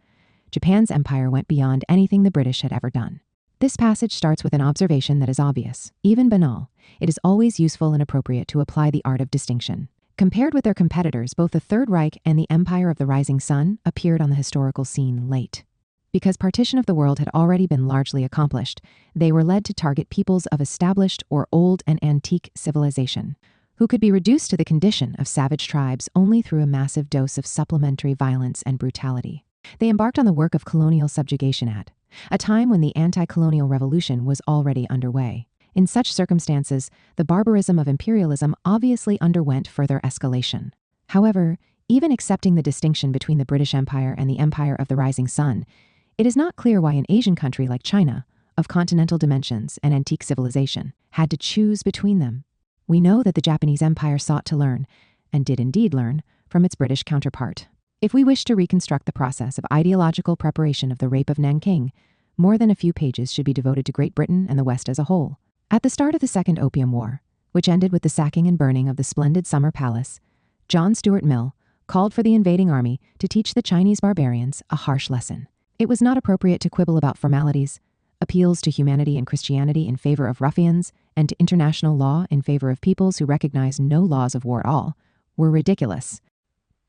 Japan's empire went beyond anything the British had ever done. This passage starts with an observation that is obvious, even banal. It is always useful and appropriate to apply the art of distinction. Compared with their competitors, both the Third Reich and the Empire of the Rising Sun appeared on the historical scene late. Because partition of the world had already been largely accomplished, they were led to target peoples of established or old and antique civilization, who could be reduced to the condition of savage tribes only through a massive dose of supplementary violence and brutality. They embarked on the work of colonial subjugation at a time when the anti-colonial revolution was already underway. In such circumstances, the barbarism of imperialism obviously underwent further escalation. However, even accepting the distinction between the British Empire and the Empire of the Rising Sun, It is not clear why an Asian country like China, of continental dimensions and antique civilization, had to choose between them. We know that the Japanese Empire sought to learn, and did indeed learn, from its British counterpart. If we wish to reconstruct the process of ideological preparation of the Rape of Nanking, more than a few pages should be devoted to Great Britain and the West as a whole. At the start of the Second Opium War, which ended with the sacking and burning of the splendid Summer Palace, John Stuart Mill called for the invading army to teach the Chinese barbarians a harsh lesson. It was not appropriate to quibble about formalities, appeals to humanity and Christianity in favor of ruffians, and to international law in favor of peoples who recognize no laws of war at all, were ridiculous.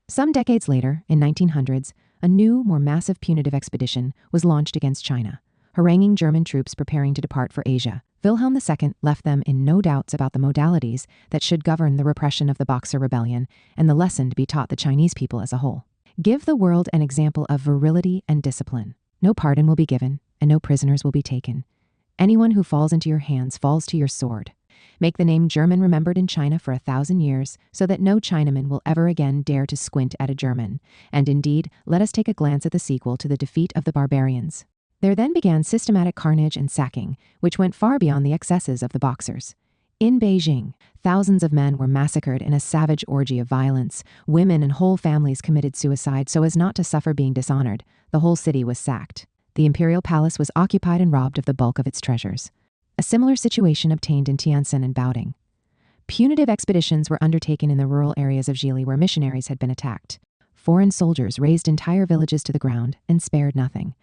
Some decades later, in 1900s, a new, more massive punitive expedition was launched against China, haranguing German troops preparing to depart for Asia. Wilhelm II left them in no doubts about the modalities that should govern the repression of the Boxer Rebellion and the lesson to be taught the Chinese people as a whole. Give the world an example of virility and discipline. No pardon will be given, and no prisoners will be taken. Anyone who falls into your hands falls to your sword. Make the name German remembered in China for 1,000 years, so that no Chinaman will ever again dare to squint at a German. And indeed, let us take a glance at the sequel to the defeat of the barbarians. There then began systematic carnage and sacking, which went far beyond the excesses of the Boxers. In Beijing, thousands of men were massacred in a savage orgy of violence. Women and whole families committed suicide so as not to suffer being dishonored. The whole city was sacked. The imperial palace was occupied and robbed of the bulk of its treasures. A similar situation obtained in Tientsin and Baoding. Punitive expeditions were undertaken in the rural areas of Zhili where missionaries had been attacked. Foreign soldiers razed entire villages to the ground and spared nothing.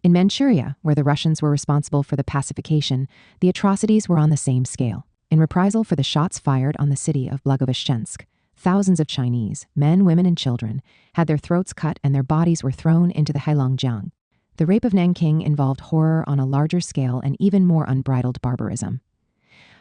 In Manchuria, where the Russians were responsible for the pacification, the atrocities were on the same scale. In reprisal for the shots fired on the city of Blagoveshchensk, thousands of Chinese, men, women, and children, had their throats cut and their bodies were thrown into the Heilongjiang. The Rape of Nanking involved horror on a larger scale and even more unbridled barbarism.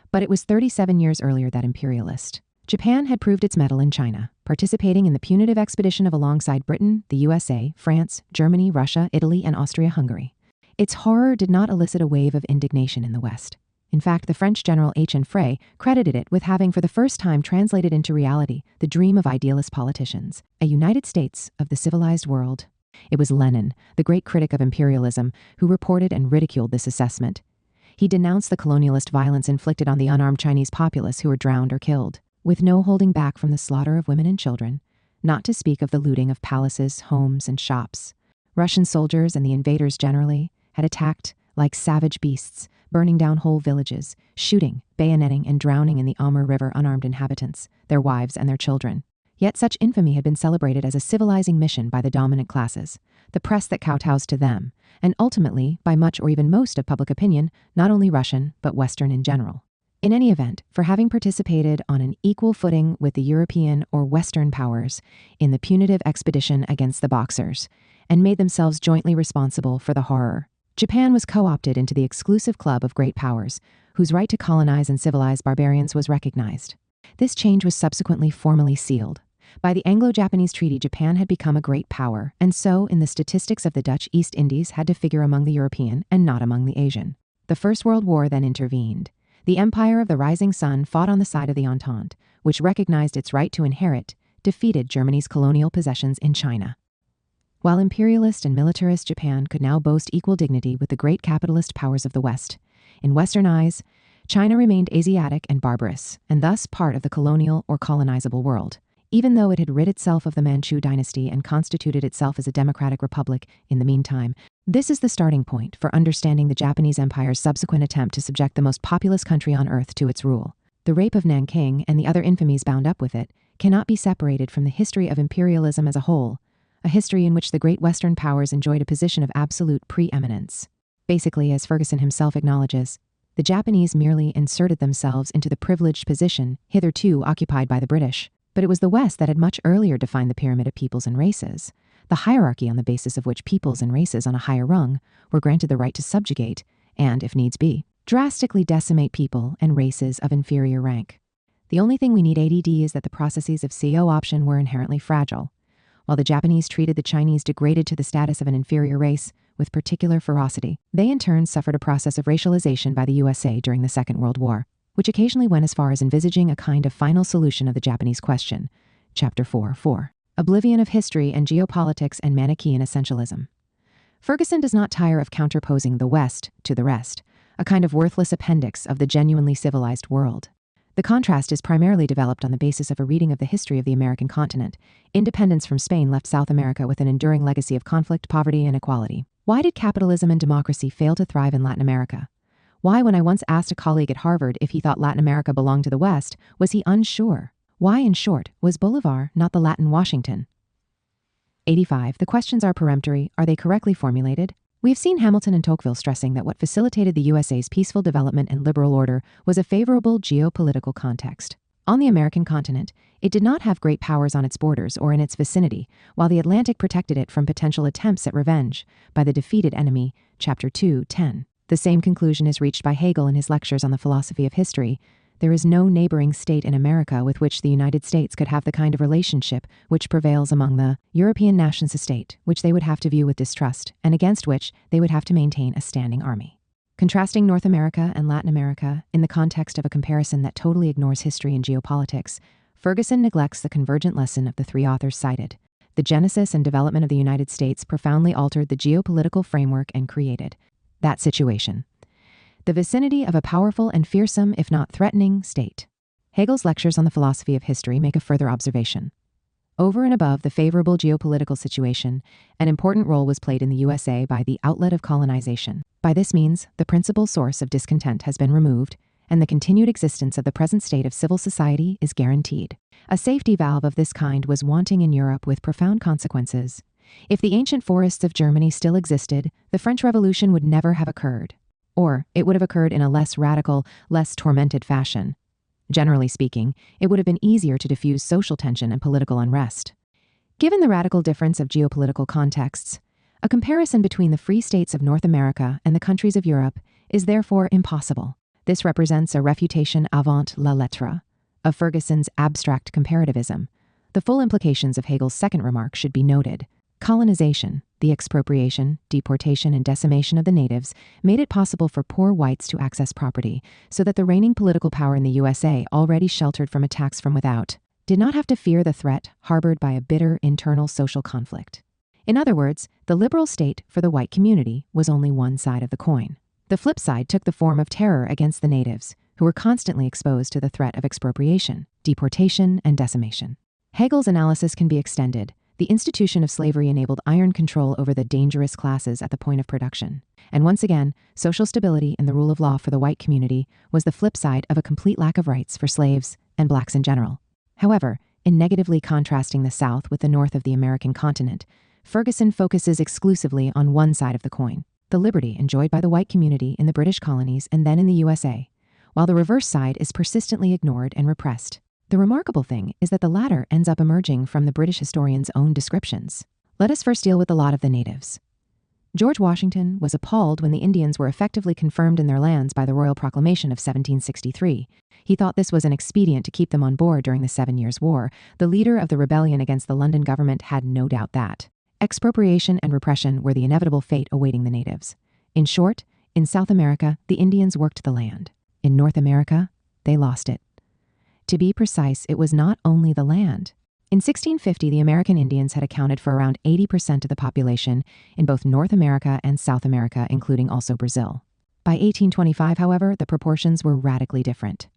But it was 37 years earlier that imperialist Japan had proved its mettle in China, participating in the punitive expedition of alongside Britain, the USA, France, Germany, Russia, Italy, and Austria-Hungary. Its horror did not elicit a wave of indignation in the West. In fact, the French general H.N. Frey credited it with having for the first time translated into reality the dream of idealist politicians, a United States of the civilized world. It was Lenin, the great critic of imperialism, who reported and ridiculed this assessment. He denounced the colonialist violence inflicted on the unarmed Chinese populace who were drowned or killed, with no holding back from the slaughter of women and children, not to speak of the looting of palaces, homes, and shops. Russian soldiers and the invaders generally had attacked like savage beasts, burning down whole villages, shooting, bayoneting, and drowning in the Amur River unarmed inhabitants, their wives, and their children. Yet such infamy had been celebrated as a civilizing mission by the dominant classes, the press that kowtows to them, and ultimately by much or even most of public opinion, not only Russian, but Western in general. In any event, for having participated on an equal footing with the European or Western powers in the punitive expedition against the Boxers, and made themselves jointly responsible for the horror, Japan was co-opted into the exclusive club of great powers, whose right to colonize and civilize barbarians was recognized. This change was subsequently formally sealed. By the Anglo-Japanese Treaty, Japan had become a great power, and so, in the statistics of the Dutch East Indies, had to figure among the European and not among the Asian. The First World War then intervened. The Empire of the Rising Sun fought on the side of the Entente, which recognized its right to inherit, defeated Germany's colonial possessions in China. While imperialist and militarist Japan could now boast equal dignity with the great capitalist powers of the West, in Western eyes, China remained Asiatic and barbarous, and thus part of the colonial or colonizable world, even though it had rid itself of the Manchu dynasty and constituted itself as a democratic republic in the meantime. This is the starting point for understanding the Japanese Empire's subsequent attempt to subject the most populous country on earth to its rule. The Rape of Nanking and the other infamies bound up with it cannot be separated from the history of imperialism as a whole, a history in which the great Western powers enjoyed a position of absolute preeminence. Basically, as Ferguson himself acknowledges, the Japanese merely inserted themselves into the privileged position hitherto occupied by the British, but it was the West that had much earlier defined the pyramid of peoples and races, the hierarchy on the basis of which peoples and races on a higher rung were granted the right to subjugate and, if needs be, drastically decimate people and races of inferior rank. The only thing we need ADD is that the processes of co-option were inherently fragile. While the Japanese treated the Chinese degraded to the status of an inferior race with particular ferocity, they in turn suffered a process of racialization by the USA during the Second World War, which occasionally went as far as envisaging a kind of final solution of the Japanese question. Chapter 4:4. Oblivion of history and geopolitics and Manichaean essentialism. Ferguson does not tire of counterposing the West to the rest, a kind of worthless appendix of the genuinely civilized world. The contrast is primarily developed on the basis of a reading of the history of the American continent. Independence from Spain left South America with an enduring legacy of conflict, poverty, and inequality. Why did capitalism and democracy fail to thrive in Latin America? Why, when I once asked a colleague at Harvard if he thought Latin America belonged to the West, was he unsure? Why, in short, was Bolivar not the Latin Washington? 85. The questions are peremptory. Are they correctly formulated? We have seen Hamilton and Tocqueville stressing that what facilitated the USA's peaceful development and liberal order was a favorable geopolitical context. On the American continent, it did not have great powers on its borders or in its vicinity, while the Atlantic protected it from potential attempts at revenge by the defeated enemy, Chapter 2:10. The same conclusion is reached by Hegel in his lectures on the philosophy of history. There is no neighboring state in America with which the United States could have the kind of relationship which prevails among the European nations state, which they would have to view with distrust, and against which they would have to maintain a standing army. Contrasting North America and Latin America in the context of a comparison that totally ignores history and geopolitics, Ferguson neglects the convergent lesson of the three authors cited. The genesis and development of the United States profoundly altered the geopolitical framework and created that situation: the vicinity of a powerful and fearsome, if not threatening, state. Hegel's lectures on the philosophy of history make a further observation. Over and above the favorable geopolitical situation, an important role was played in the USA by the outlet of colonization. By this means, the principal source of discontent has been removed, and the continued existence of the present state of civil society is guaranteed. A safety valve of this kind was wanting in Europe with profound consequences. If the ancient forests of Germany still existed, the French Revolution would never have occurred. Or it would have occurred in a less radical, less tormented fashion. Generally speaking, it would have been easier to diffuse social tension and political unrest. Given the radical difference of geopolitical contexts, a comparison between the free states of North America and the countries of Europe is therefore impossible. This represents a refutation avant la lettre of Ferguson's abstract comparativism. The full implications of Hegel's second remark should be noted. Colonization, the expropriation, deportation, and decimation of the natives made it possible for poor whites to access property, so that the reigning political power in the USA, already sheltered from attacks from without, did not have to fear the threat harbored by a bitter internal social conflict. In other words, the liberal state for the white community was only one side of the coin. The flip side took the form of terror against the natives, who were constantly exposed to the threat of expropriation, deportation, and decimation. Hegel's analysis can be extended. The institution of slavery enabled iron control over the dangerous classes at the point of production. And once again, social stability and the rule of law for the white community was the flip side of a complete lack of rights for slaves and blacks in general. However, in negatively contrasting the South with the North of the American continent, Ferguson focuses exclusively on one side of the coin, the liberty enjoyed by the white community in the British colonies and then in the USA, while the reverse side is persistently ignored and repressed. The remarkable thing is that the latter ends up emerging from the British historian's own descriptions. Let us first deal with the lot of the natives. George Washington was appalled when the Indians were effectively confirmed in their lands by the Royal Proclamation of 1763. He thought this was an expedient to keep them on board during the 7 Years' War. The leader of the rebellion against the London government had no doubt that expropriation and repression were the inevitable fate awaiting the natives. In short, in South America, the Indians worked the land. In North America, they lost it. To be precise, it was not only the land. In 1650, the American Indians had accounted for around 80% of the population in both North America and South America, including also Brazil. By 1825, however, the proportions were radically different.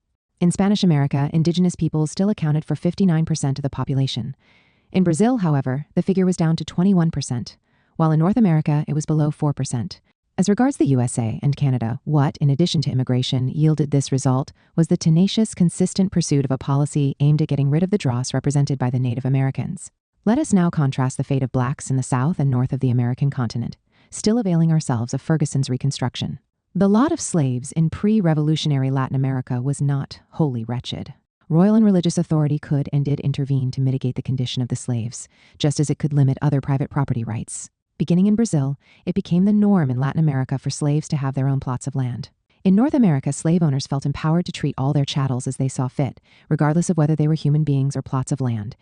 In Spanish America, indigenous peoples still accounted for 59% of the population. In Brazil, however, the figure was down to 21%, while in North America, it was below 4%. As regards the USA and Canada, what, in addition to immigration, yielded this result was the tenacious, consistent pursuit of a policy aimed at getting rid of the dross represented by the Native Americans. Let us now contrast the fate of blacks in the south and north of the American continent, still availing ourselves of Ferguson's reconstruction. The lot of slaves in pre-revolutionary Latin America was not wholly wretched. Royal and religious authority could and did intervene to mitigate the condition of the slaves, just as it could limit other private property rights. Beginning in Brazil, it became the norm in Latin America for slaves to have their own plots of land. In North America, slave owners felt empowered to treat all their chattels as they saw fit, regardless of whether they were human beings or plots of land.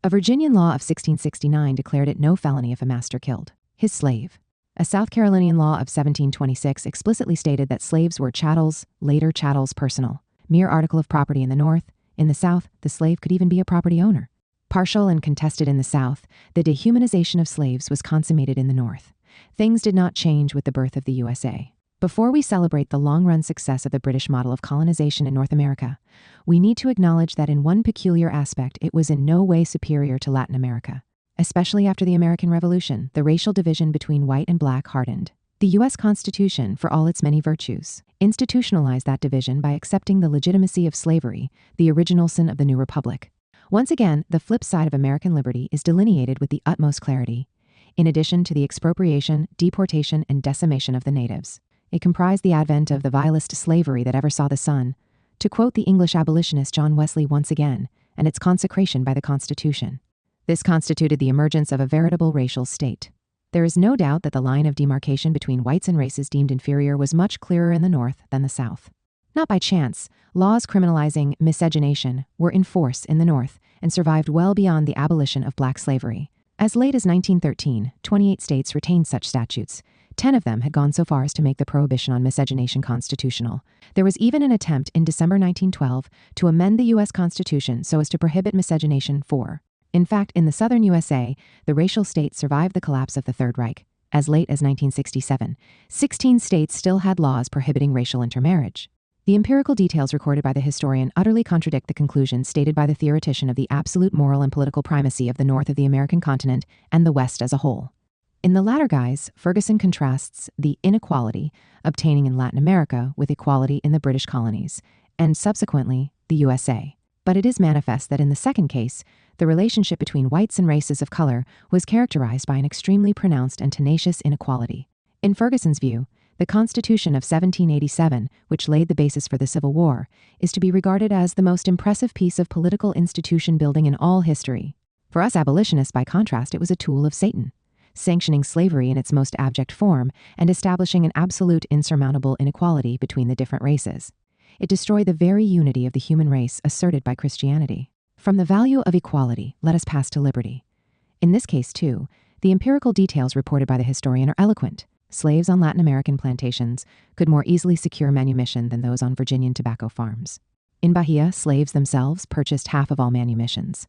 A Virginian law of 1669 declared it no felony if a master killed his slave. A South Carolinian law of 1726 explicitly stated that slaves were chattels, later chattels personal, mere article of property in the North. In the South, the slave could even be a property owner. Partial and contested in the South, the dehumanization of slaves was consummated in the North. things did not change with the birth of the USA. Before we celebrate the long-run success of the British model of colonization in North America, we need to acknowledge that in one peculiar aspect it was in no way superior to Latin America. Especially after the American Revolution, the racial division between white and black hardened. The U.S. Constitution, for all its many virtues, institutionalized that division by accepting the legitimacy of slavery, the original sin of the new republic. Once again, the flip side of American liberty is delineated with the utmost clarity. In addition to the expropriation, deportation, and decimation of the natives, it comprised the advent of the vilest slavery that ever saw the sun, to quote the English abolitionist John Wesley once again, and its consecration by the Constitution. This constituted the emergence of a veritable racial state. There is no doubt that the line of demarcation between whites and races deemed inferior was much clearer in the North than the South. Not by chance, laws criminalizing miscegenation were in force in the North and survived well beyond the abolition of black slavery. As late as 1913, 28 states retained such statutes. 10 of them had gone so far as to make the prohibition on miscegenation constitutional. There was even an attempt in December 1912 to amend the U.S. Constitution so as to prohibit miscegenation for. In fact, in the southern USA, the racial state survived the collapse of the Third Reich. As late as 1967, 16 states still had laws prohibiting racial intermarriage. The empirical details recorded by the historian utterly contradict the conclusions stated by the theoretician of the absolute moral and political primacy of the north of the American continent and the West as a whole. In the latter guise, Ferguson contrasts the inequality obtaining in Latin America with equality in the British colonies, and subsequently, the USA. But it is manifest that in the second case, the relationship between whites and races of color was characterized by an extremely pronounced and tenacious inequality. In Ferguson's view, the Constitution of 1787, which laid the basis for the Civil War, is to be regarded as the most impressive piece of political institution building in all history. For us abolitionists, by contrast, it was a tool of Satan, sanctioning slavery in its most abject form and establishing an absolute insurmountable inequality between the different races. It destroyed the very unity of the human race asserted by Christianity. From the value of equality, let us pass to liberty. In this case, too, the empirical details reported by the historian are eloquent. Slaves on Latin American plantations could more easily secure manumission than those on Virginian tobacco farms. In Bahia, slaves themselves purchased half of all manumissions.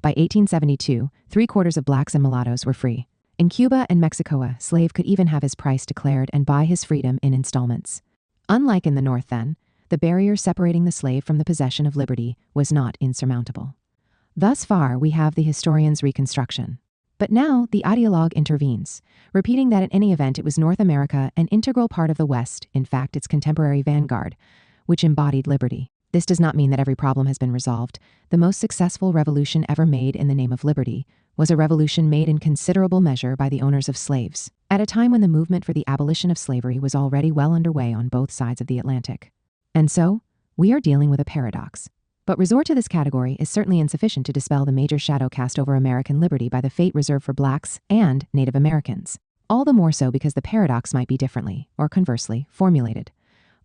By 1872, 3/4 of blacks and mulattoes were free. In Cuba and Mexico, a slave could even have his price declared and buy his freedom in installments. Unlike in the North, then, the barrier separating the slave from the possession of liberty was not insurmountable. Thus far, we have the historian's reconstruction. But now, the ideologue intervenes, repeating that in any event it was North America, an integral part of the West, in fact its contemporary vanguard, which embodied liberty. This does not mean that every problem has been resolved. The most successful revolution ever made in the name of liberty was a revolution made in considerable measure by the owners of slaves, at a time when the movement for the abolition of slavery was already well underway on both sides of the Atlantic. And so, we are dealing with a paradox. But resort to this category is certainly insufficient to dispel the major shadow cast over American liberty by the fate reserved for blacks and Native Americans. All the more so because the paradox might be differently, or conversely, formulated.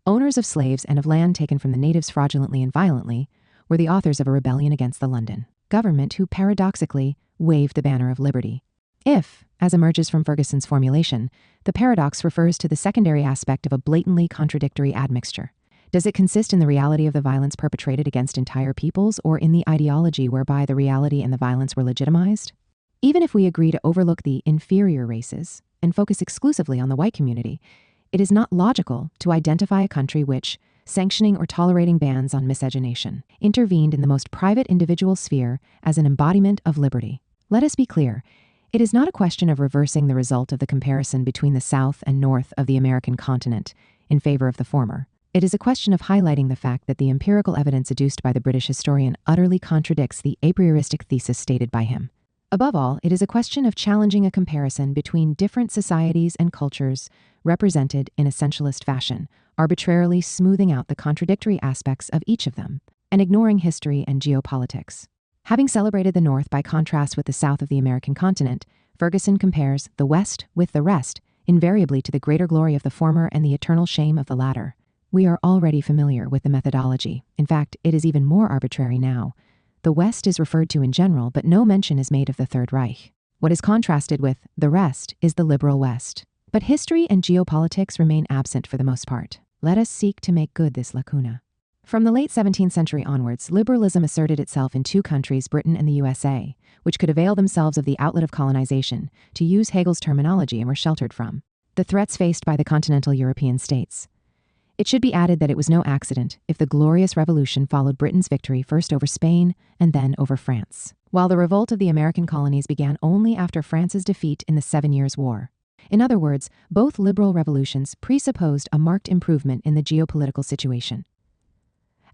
Owners of slaves and of land taken from the natives fraudulently and violently were the authors of a rebellion against the London government who paradoxically waved the banner of liberty. If, as emerges from Ferguson's formulation, the paradox refers to the secondary aspect of a blatantly contradictory admixture, does it consist in the reality of the violence perpetrated against entire peoples or in the ideology whereby the reality and the violence were legitimized? Even if we agree to overlook the inferior races and focus exclusively on the white community, it is not logical to identify a country which, sanctioning or tolerating bans on miscegenation, intervened in the most private individual sphere as an embodiment of liberty. Let us be clear, it is not a question of reversing the result of the comparison between the South and North of the American continent in favor of the former. It is a question of highlighting the fact that the empirical evidence adduced by the British historian utterly contradicts the a prioristic thesis stated by him. Above all, it is a question of challenging a comparison between different societies and cultures represented in essentialist fashion, arbitrarily smoothing out the contradictory aspects of each of them, and ignoring history and geopolitics. Having celebrated the North by contrast with the South of the American continent, Ferguson compares the West with the rest, invariably to the greater glory of the former and the eternal shame of the latter. We are already familiar with the methodology. In fact, it is even more arbitrary now. The West is referred to in general, but no mention is made of the Third Reich. What is contrasted with the rest is the liberal West. But history and geopolitics remain absent for the most part. Let us seek to make good this lacuna. From the late 17th century onwards, liberalism asserted itself in two countries, Britain and the USA, which could avail themselves of the outlet of colonization, to use Hegel's terminology, and were sheltered from the threats faced by the continental European states. It should be added that it was no accident if the Glorious Revolution followed Britain's victory first over Spain and then over France, while the revolt of the American colonies began only after France's defeat in the 7 Years' War. In other words, both liberal revolutions presupposed a marked improvement in the geopolitical situation.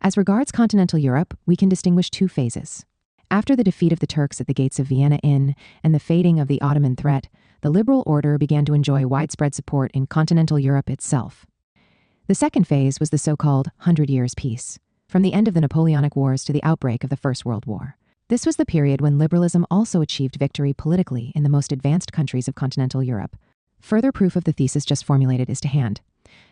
As regards continental Europe, we can distinguish two phases. After the defeat of the Turks at the gates of Vienna and the fading of the Ottoman threat, the liberal order began to enjoy widespread support in continental Europe itself. The second phase was the so-called 100 Years' Peace, from the end of the Napoleonic Wars to the outbreak of the First World War. This was the period when liberalism also achieved victory politically in the most advanced countries of continental Europe. Further proof of the thesis just formulated is to hand.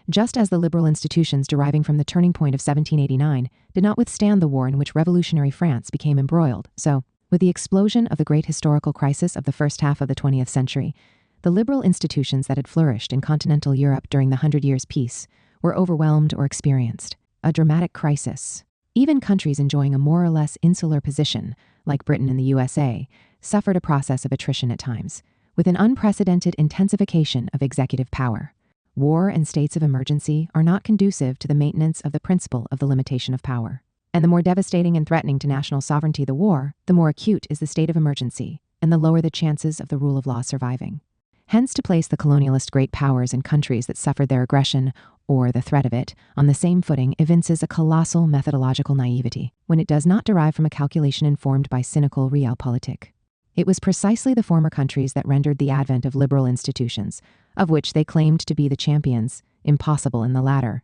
Just as the liberal institutions deriving from the turning point of 1789 did not withstand the war in which revolutionary France became embroiled, so, with the explosion of the great historical crisis of the first half of the 20th century, the liberal institutions that had flourished in continental Europe during the 100 Years' Peace were overwhelmed or experienced a dramatic crisis. Even countries enjoying a more or less insular position, like Britain and the USA, suffered a process of attrition at times, with an unprecedented intensification of executive power. War and states of emergency are not conducive to the maintenance of the principle of the limitation of power. And the more devastating and threatening to national sovereignty the war, the more acute is the state of emergency, and the lower the chances of the rule of law surviving. Hence, to place the colonialist great powers and countries that suffered their aggression, or the threat of it, on the same footing evinces a colossal methodological naivety, when it does not derive from a calculation informed by cynical realpolitik. It was precisely the former countries that rendered the advent of liberal institutions, of which they claimed to be the champions, impossible in the latter.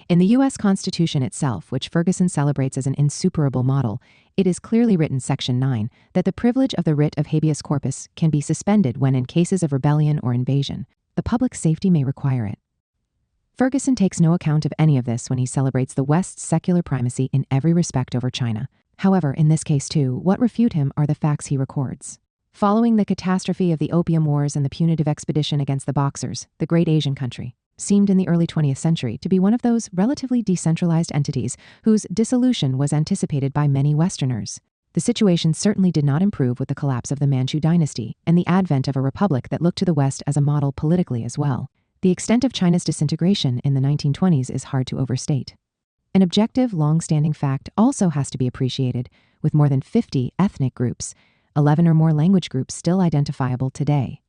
In the U.S. Constitution itself, which Ferguson celebrates as an insuperable model, it is clearly written, Section 9, that the privilege of the writ of habeas corpus can be suspended when, in cases of rebellion or invasion, the public safety may require it. Ferguson takes no account of any of this when he celebrates the West's secular primacy in every respect over China. However, in this case too, what refute him are the facts he records. Following the catastrophe of the Opium Wars and the punitive expedition against the Boxers, the great Asian country seemed in the early 20th century to be one of those relatively decentralized entities whose dissolution was anticipated by many Westerners. The situation certainly did not improve with the collapse of the Manchu dynasty and the advent of a republic that looked to the West as a model politically as well. The extent of China's disintegration in the 1920s is hard to overstate. An objective, long-standing fact also has to be appreciated, with more than 50 ethnic groups, 11 or more language groups still identifiable today.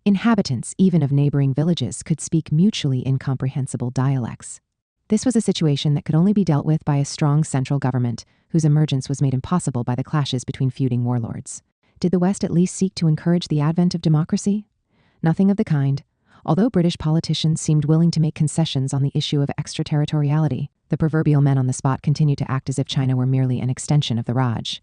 Inhabitants, even of neighboring villages, could speak mutually incomprehensible dialects. This was a situation that could only be dealt with by a strong central government, whose emergence was made impossible by the clashes between feuding warlords. Did the West at least seek to encourage the advent of democracy? Nothing of the kind. Although British politicians seemed willing to make concessions on the issue of extraterritoriality, the proverbial men on the spot continued to act as if China were merely an extension of the Raj.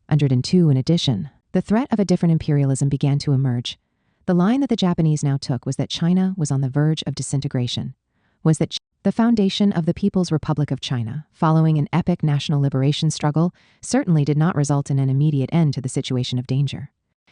102, in addition, the threat of a different imperialism began to emerge. The line that the Japanese now took was that China was on the verge of disintegration, the foundation of the People's Republic of China, following an epic national liberation struggle, certainly did not result in an immediate end to the situation of danger.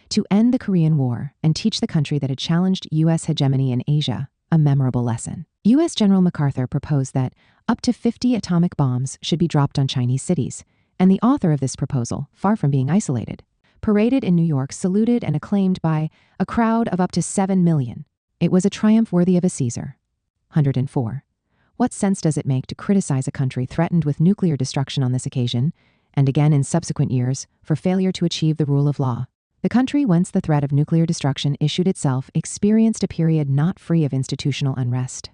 To end the Korean War and teach the country that had challenged U.S. hegemony in Asia a memorable lesson, U.S. General MacArthur proposed that up to 50 atomic bombs should be dropped on Chinese cities, and the author of this proposal, far from being isolated, paraded in New York, saluted and acclaimed by a crowd of up to 7 million. It was a triumph worthy of a Caesar. 104. What sense does it make to criticize a country threatened with nuclear destruction on this occasion, and again in subsequent years, for failure to achieve the rule of law? The country whence the threat of nuclear destruction issued itself experienced a period not free of institutional unrest.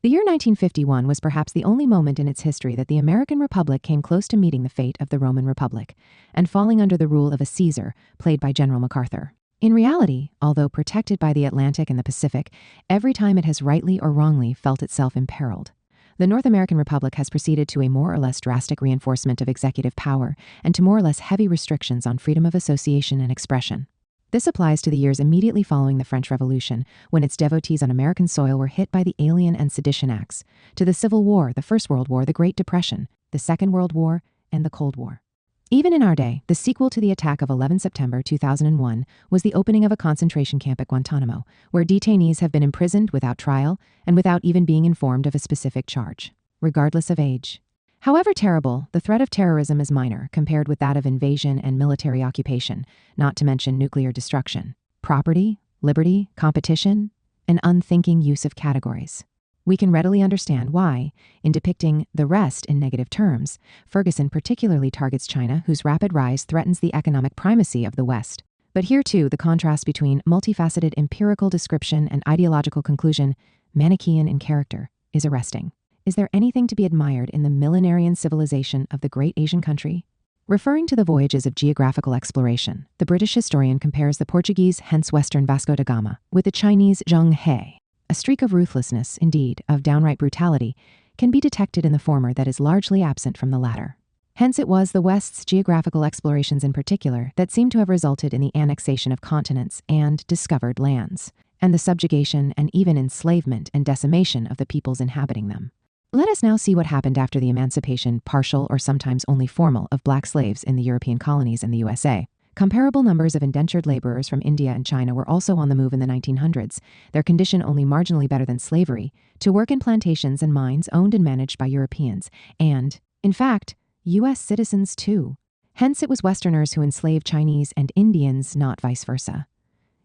The year 1951 was perhaps the only moment in its history that the American Republic came close to meeting the fate of the Roman Republic, and falling under the rule of a Caesar, played by General MacArthur. In reality, although protected by the Atlantic and the Pacific, every time it has rightly or wrongly felt itself imperiled. The North American Republic has proceeded to a more or less drastic reinforcement of executive power and to more or less heavy restrictions on freedom of association and expression. This applies to the years immediately following the French Revolution, when its devotees on American soil were hit by the Alien and Sedition Acts, to the Civil War, the First World War, the Great Depression, the Second World War, and the Cold War. Even in our day, the sequel to the attack of 11 September 2001 was the opening of a concentration camp at Guantanamo, where detainees have been imprisoned without trial and without even being informed of a specific charge. regardless of age. However terrible, the threat of terrorism is minor compared with that of invasion and military occupation, not to mention nuclear destruction. Property, liberty, competition, an unthinking use of categories. We can readily understand why, in depicting the rest in negative terms, Ferguson particularly targets China, whose rapid rise threatens the economic primacy of the West. But here too, the contrast between multifaceted empirical description and ideological conclusion, Manichaean in character, is arresting. Is there anything to be admired in the millenarian civilization of the great Asian country? Referring to the voyages of geographical exploration, the British historian compares the Portuguese, hence Western Vasco da Gama, with the Chinese Zheng He. A streak of ruthlessness, indeed, of downright brutality, can be detected in the former that is largely absent from the latter. Hence it was the West's geographical explorations in particular that seem to have resulted in the annexation of continents and discovered lands, and the subjugation and even enslavement and decimation of the peoples inhabiting them. Let us now see what happened after the emancipation, partial or sometimes only formal, of black slaves in the European colonies and the USA. Comparable numbers of indentured laborers from India and China were also on the move in the 1900s, their condition only marginally better than slavery, to work in plantations and mines owned and managed by Europeans, and, in fact, U.S. citizens too. Hence it was Westerners who enslaved Chinese and Indians, not vice versa.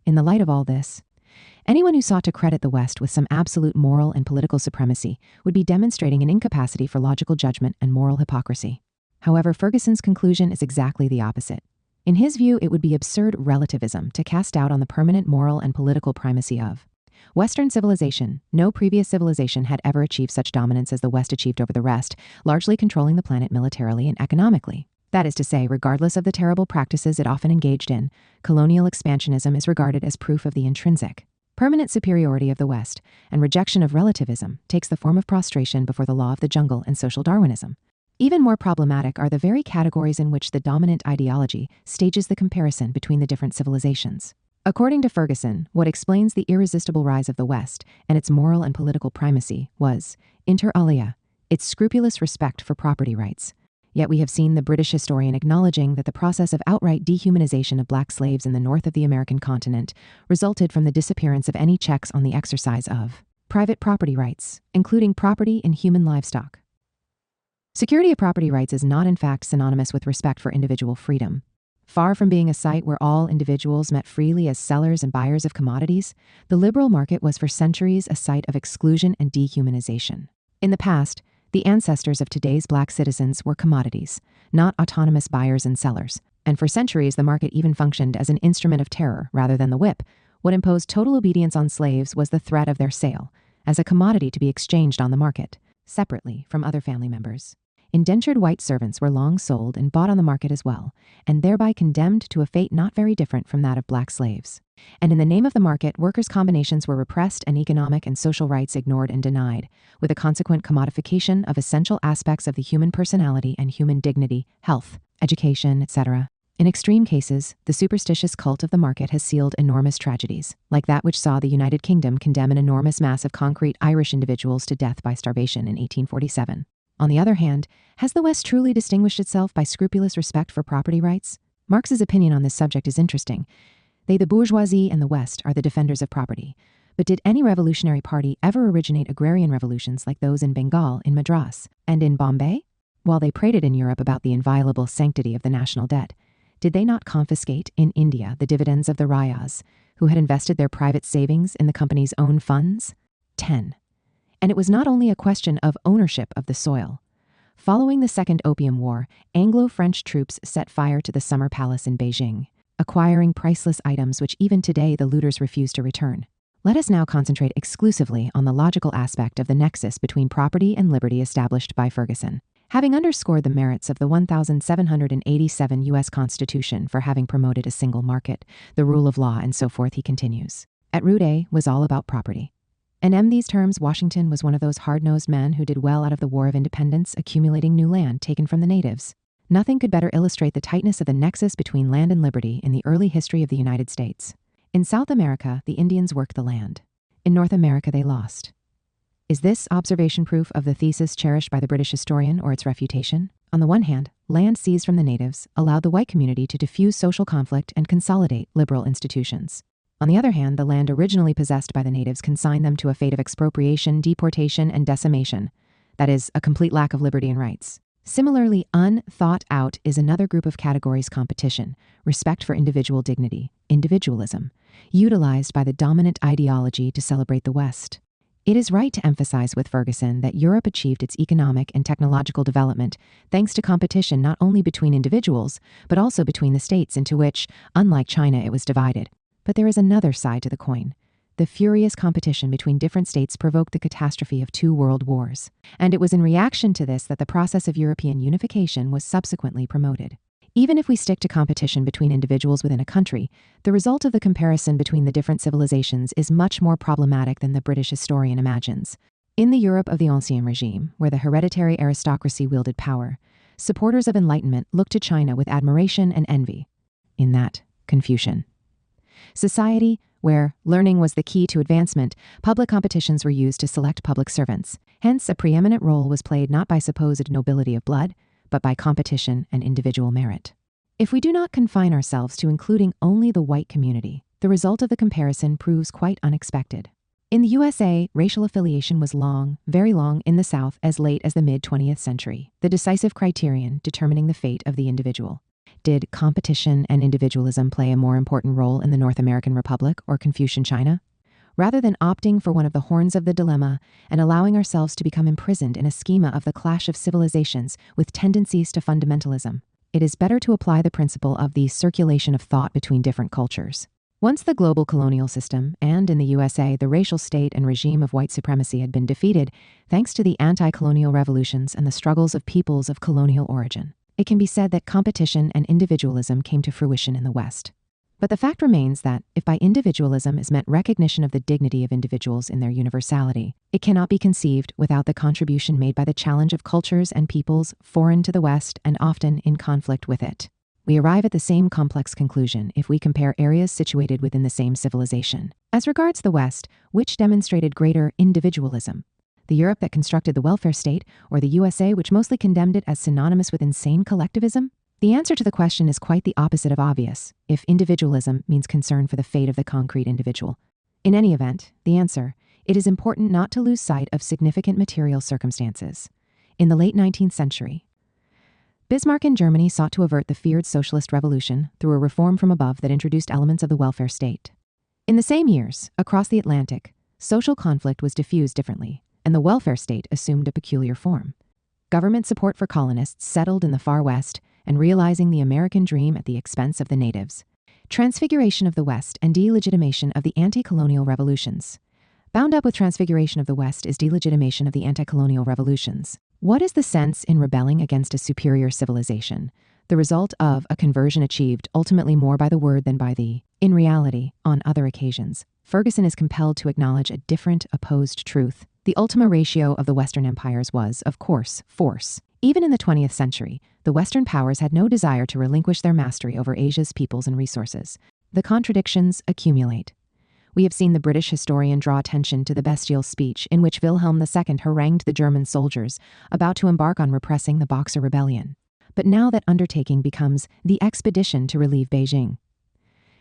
In the light of all this, anyone who sought to credit the West with some absolute moral and political supremacy would be demonstrating an incapacity for logical judgment and moral hypocrisy. However, Ferguson's conclusion is exactly the opposite. In his view, it would be absurd relativism to cast doubt on the permanent moral and political primacy of Western civilization. No previous civilization had ever achieved such dominance as the West achieved over the rest, largely controlling the planet militarily and economically. That is to say, regardless of the terrible practices it often engaged in, colonial expansionism is regarded as proof of the intrinsic, permanent superiority of the West, and rejection of relativism takes the form of prostration before the law of the jungle and social Darwinism. Even more problematic are the very categories in which the dominant ideology stages the comparison between the different civilizations. According to Ferguson, what explains the irresistible rise of the West and its moral and political primacy was, inter alia, its scrupulous respect for property rights. Yet we have seen the British historian acknowledging that the process of outright dehumanization of black slaves in the north of the American continent resulted from the disappearance of any checks on the exercise of private property rights, including property in human livestock. Security of property rights is not in fact synonymous with respect for individual freedom. Far from being a site where all individuals met freely as sellers and buyers of commodities, the liberal market was for centuries a site of exclusion and dehumanization. In the past, the ancestors of today's black citizens were commodities, not autonomous buyers and sellers, and for centuries the market even functioned as an instrument of terror rather than the whip. What imposed total obedience on slaves was the threat of their sale, as a commodity to be exchanged on the market, separately from other family members. Indentured white servants were long sold and bought on the market as well, and thereby condemned to a fate not very different from that of black slaves. And in the name of the market, workers' combinations were repressed and economic and social rights ignored and denied, with a consequent commodification of essential aspects of the human personality and human dignity, health, education, etc. In extreme cases, the superstitious cult of the market has sealed enormous tragedies, like that which saw the United Kingdom condemn an enormous mass of concrete Irish individuals to death by starvation in 1847. On the other hand, has the West truly distinguished itself by scrupulous respect for property rights? Marx's opinion on this subject is interesting. They, the bourgeoisie and the West, are the defenders of property. But did any revolutionary party ever originate agrarian revolutions like those in Bengal, in Madras, and in Bombay? While they prated in Europe about the inviolable sanctity of the national debt, did they not confiscate in India the dividends of the Rayas, who had invested their private savings in the company's own funds? 10. And it was not only a question of ownership of the soil. Following the Second Opium War, Anglo-French troops set fire to the Summer Palace in Beijing, acquiring priceless items which even today the looters refuse to return. Let us now concentrate exclusively on the logical aspect of the nexus between property and liberty established by Ferguson. Having underscored the merits of the 1787 U.S. Constitution for having promoted a single market, the rule of law, and so forth, he continues. At root A was all about property. And in these terms, Washington was one of those hard-nosed men who did well out of the War of Independence, accumulating new land taken from the natives. Nothing could better illustrate the tightness of the nexus between land and liberty in the early history of the United States. In South America, the Indians worked the land. In North America, they lost. Is this observation proof of the thesis cherished by the British historian or its refutation? On the one hand, land seized from the natives allowed the white community to diffuse social conflict and consolidate liberal institutions. On the other hand, the land originally possessed by the natives consigned them to a fate of expropriation, deportation, and decimation. that is, a complete lack of liberty and rights. Similarly, unthought out is another group of categories: competition, respect for individual dignity, individualism, utilized by the dominant ideology to celebrate the West. It is right to emphasize with Ferguson that Europe achieved its economic and technological development thanks to competition not only between individuals, but also between the states into which, unlike China, it was divided. But there is another side to the coin. The furious competition between different states provoked the catastrophe of 2 world wars, and it was in reaction to this that the process of European unification was subsequently promoted. Even if we stick to competition between individuals within a country, the result of the comparison between the different civilizations is much more problematic than the British historian imagines. In the Europe of the Ancien Regime, where the hereditary aristocracy wielded power, supporters of enlightenment looked to China with admiration and envy. In that, Confucian society, where learning was the key to advancement, public competitions were used to select public servants. Hence, a preeminent role was played not by supposed nobility of blood, but by competition and individual merit. If we do not confine ourselves to including only the white community, the result of the comparison proves quite unexpected. In the USA, racial affiliation was long, very long, in the South as late as the mid-20th century, the decisive criterion determining the fate of the individual. Did competition and individualism play a more important role in the North American Republic or Confucian China? Rather than opting for one of the horns of the dilemma and allowing ourselves to become imprisoned in a schema of the clash of civilizations with tendencies to fundamentalism, it is better to apply the principle of the circulation of thought between different cultures. Once the global colonial system, and in the USA, the racial state and regime of white supremacy had been defeated, thanks to the anti-colonial revolutions and the struggles of peoples of colonial origin, it can be said that competition and individualism came to fruition in the West. But the fact remains that, if by individualism is meant recognition of the dignity of individuals in their universality, it cannot be conceived without the contribution made by the challenge of cultures and peoples foreign to the West and often in conflict with it. We arrive at the same complex conclusion if we compare areas situated within the same civilization. As regards the West, which demonstrated greater individualism? The Europe that constructed the welfare state, or the USA which mostly condemned it as synonymous with insane collectivism? The answer to the question is quite the opposite of obvious, if individualism means concern for the fate of the concrete individual. In any event, the answer, it is important not to lose sight of significant material circumstances. In the late 19th century, Bismarck in Germany sought to avert the feared socialist revolution through a reform from above that introduced elements of the welfare state. In the same years, across the Atlantic, social conflict was diffused differently, and the welfare state assumed a peculiar form. Government support for colonists settled in the far West, and realizing the American dream at the expense of the natives. Transfiguration of the West and delegitimation of the anti-colonial revolutions. Bound up with transfiguration of the West is delegitimation of the anti-colonial revolutions. What is the sense in rebelling against a superior civilization? The result of a conversion achieved ultimately more by the word than by the, in reality, on other occasions. Ferguson is compelled to acknowledge a different, opposed truth. The ultima ratio of the Western empires was, of course, force. Even in the 20th century, the Western powers had no desire to relinquish their mastery over Asia's peoples and resources. The contradictions accumulate. We have seen the British historian draw attention to the bestial speech in which Wilhelm II harangued the German soldiers about to embark on repressing the Boxer Rebellion. But now that undertaking becomes the expedition to relieve Beijing.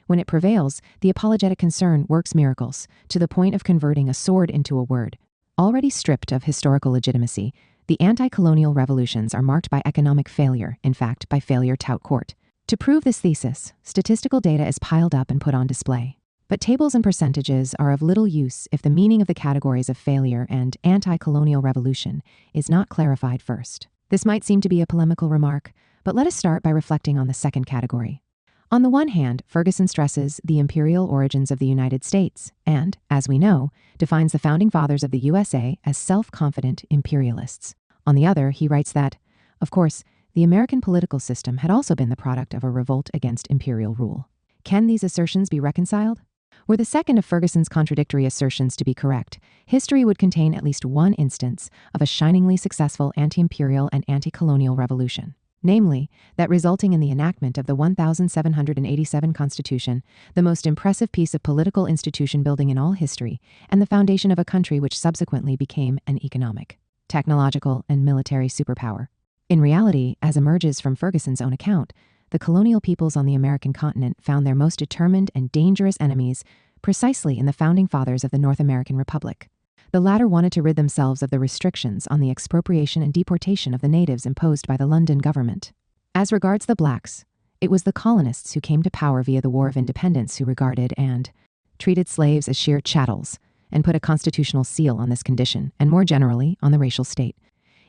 When it prevails, the apologetic concern works miracles, to the point of converting a sword into a word. Already stripped of historical legitimacy, the anti-colonial revolutions are marked by economic failure, in fact, by failure tout court. To prove this thesis, statistical data is piled up and put on display. But tables and percentages are of little use if the meaning of the categories of failure and anti-colonial revolution is not clarified first. This might seem to be a polemical remark, but let us start by reflecting on the second category. On the one hand, Ferguson stresses the imperial origins of the United States and, as we know, defines the founding fathers of the USA as self-confident imperialists. On the other, he writes that, of course, the American political system had also been the product of a revolt against imperial rule. Can these assertions be reconciled? Were the second of Ferguson's contradictory assertions to be correct, history would contain at least one instance of a shiningly successful anti-imperial and anti-colonial revolution. Namely, that resulting in the enactment of the 1787 Constitution, the most impressive piece of political institution building in all history, and the foundation of a country which subsequently became an economic, technological, and military superpower. In reality, as emerges from Ferguson's own account, the colonial peoples on the American continent found their most determined and dangerous enemies precisely in the founding fathers of the North American Republic. The latter wanted to rid themselves of the restrictions on the expropriation and deportation of the natives imposed by the London government. As regards the blacks, it was the colonists who came to power via the War of Independence who regarded and treated slaves as sheer chattels and put a constitutional seal on this condition and more generally on the racial state.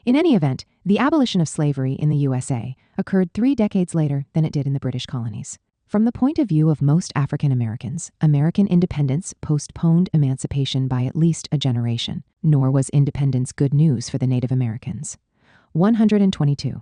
In any event, the abolition of slavery in the USA occurred 3 decades later than it did in the British colonies. From the point of view of most African Americans, American independence postponed emancipation by at least a generation, nor was independence good news for the Native Americans. 122.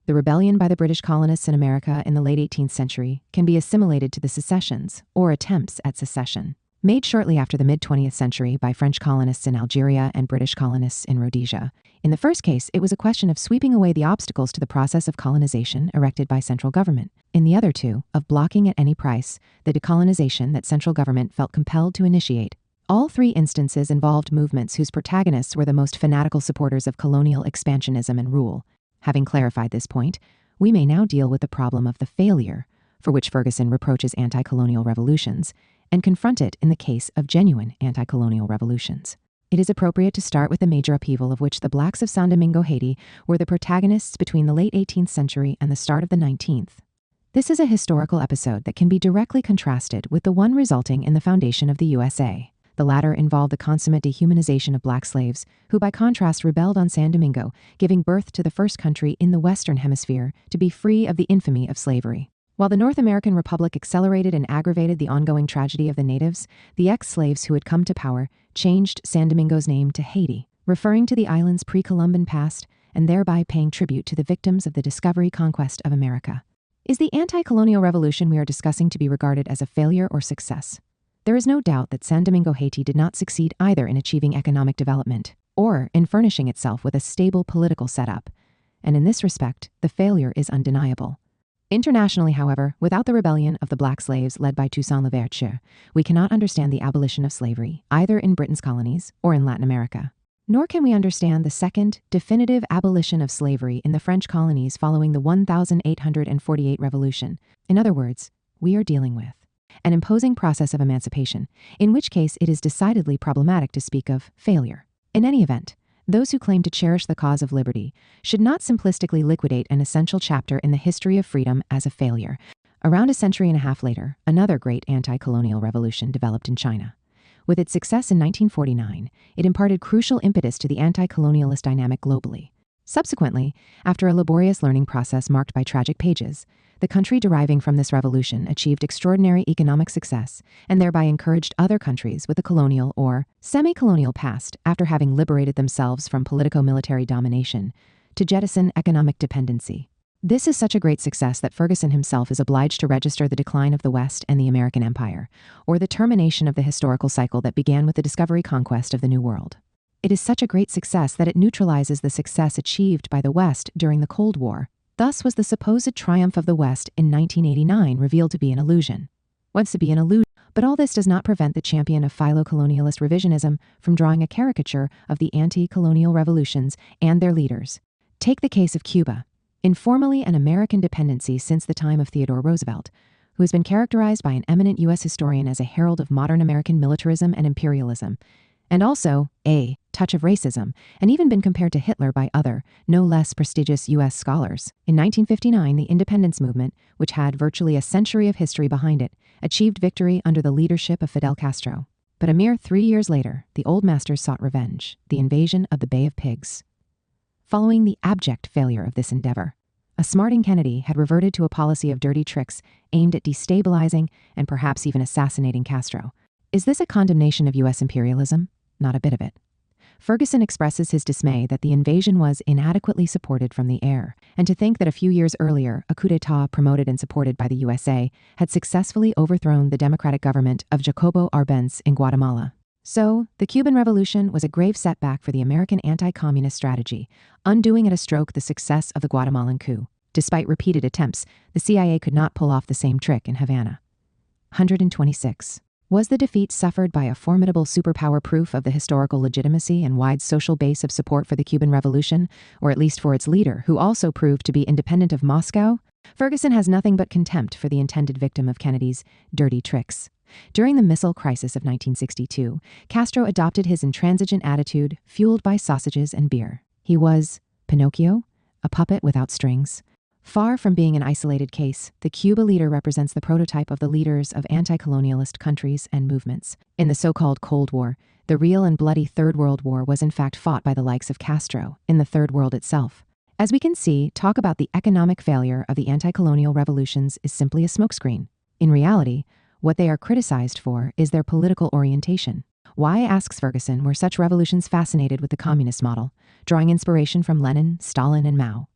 The rebellion by the British colonists in America in the late 18th century can be assimilated to the secessions, or attempts at secession, made shortly after the mid-20th century by French colonists in Algeria and British colonists in Rhodesia. In the first case, it was a question of sweeping away the obstacles to the process of colonization erected by central government. In the other two, of blocking at any price the decolonization that central government felt compelled to initiate. All 3 instances involved movements whose protagonists were the most fanatical supporters of colonial expansionism and rule. Having clarified this point, we may now deal with the problem of the failure, for which Ferguson reproaches anti-colonial revolutions, and confront it in the case of genuine anti-colonial revolutions. It is appropriate to start with the major upheaval of which the blacks of San Domingo, Haiti, were the protagonists between the late 18th century and the start of the 19th. This is a historical episode that can be directly contrasted with the one resulting in the foundation of the USA. The latter involved the consummate dehumanization of black slaves, who by contrast rebelled on San Domingo, giving birth to the first country in the Western Hemisphere to be free of the infamy of slavery. While the North American Republic accelerated and aggravated the ongoing tragedy of the natives, the ex-slaves who had come to power changed San Domingo's name to Haiti, referring to the island's pre-Columban past and thereby paying tribute to the victims of the discovery conquest of America. Is the anti-colonial revolution we are discussing to be regarded as a failure or success? There is no doubt that San Domingo, Haiti did not succeed either in achieving economic development or in furnishing itself with a stable political setup, and in this respect, the failure is undeniable. Internationally, however, without the rebellion of the black slaves led by Toussaint Louverture, we cannot understand the abolition of slavery, either in Britain's colonies or in Latin America. Nor can we understand the second, definitive abolition of slavery in the French colonies following the 1848 revolution. In other words, we are dealing with an imposing process of emancipation, in which case it is decidedly problematic to speak of failure. In any event, those who claim to cherish the cause of liberty should not simplistically liquidate an essential chapter in the history of freedom as a failure. Around a century and a half later, another great anti-colonial revolution developed in China. With its success in 1949, it imparted crucial impetus to the anti-colonialist dynamic globally. Subsequently, after a laborious learning process marked by tragic pages, the country deriving from this revolution achieved extraordinary economic success and thereby encouraged other countries with a colonial or semi-colonial past, after having liberated themselves from politico-military domination, to jettison economic dependency. This is such a great success that Ferguson himself is obliged to register the decline of the West and the American Empire, or the termination of the historical cycle that began with the discovery conquest of the New World. It is such a great success that it neutralizes the success achieved by the West during the Cold War. Thus was the supposed triumph of the West in 1989 revealed to be an illusion. But all this does not prevent the champion of philo-colonialist revisionism from drawing a caricature of the anti-colonial revolutions and their leaders. Take the case of Cuba, informally an American dependency since the time of Theodore Roosevelt, who has been characterized by an eminent U.S. historian as a herald of modern American militarism and imperialism, and also a touch of racism, and even been compared to Hitler by other, no less prestigious U.S. scholars. In 1959, the independence movement, which had virtually a century of history behind it, achieved victory under the leadership of Fidel Castro. But a mere 3 years later, the old masters sought revenge, the invasion of the Bay of Pigs. Following the abject failure of this endeavor, a smarting Kennedy had reverted to a policy of dirty tricks aimed at destabilizing and perhaps even assassinating Castro. Is this a condemnation of U.S. imperialism? Not a bit of it. Ferguson expresses his dismay that the invasion was inadequately supported from the air, and to think that a few years earlier, a coup d'etat promoted and supported by the USA had successfully overthrown the democratic government of Jacobo Arbenz in Guatemala. So, the Cuban Revolution was a grave setback for the American anti-communist strategy, undoing at a stroke the success of the Guatemalan coup. Despite repeated attempts, the CIA could not pull off the same trick in Havana. 126. Was the defeat suffered by a formidable superpower proof of the historical legitimacy and wide social base of support for the Cuban Revolution, or at least for its leader, who also proved to be independent of Moscow? Ferguson has nothing but contempt for the intended victim of Kennedy's dirty tricks. During the missile crisis of 1962, Castro adopted his intransigent attitude, fueled by sausages and beer. He was Pinocchio, a puppet without strings. Far from being an isolated case, the Cuba leader represents the prototype of the leaders of anti-colonialist countries and movements. In the so-called Cold War, the real and bloody Third World War was in fact fought by the likes of Castro in the Third World itself. As we can see, talk about the economic failure of the anti-colonial revolutions is simply a smokescreen. In reality, what they are criticized for is their political orientation. Why, asks Ferguson, were such revolutions fascinated with the communist model, drawing inspiration from Lenin, Stalin, and Mao?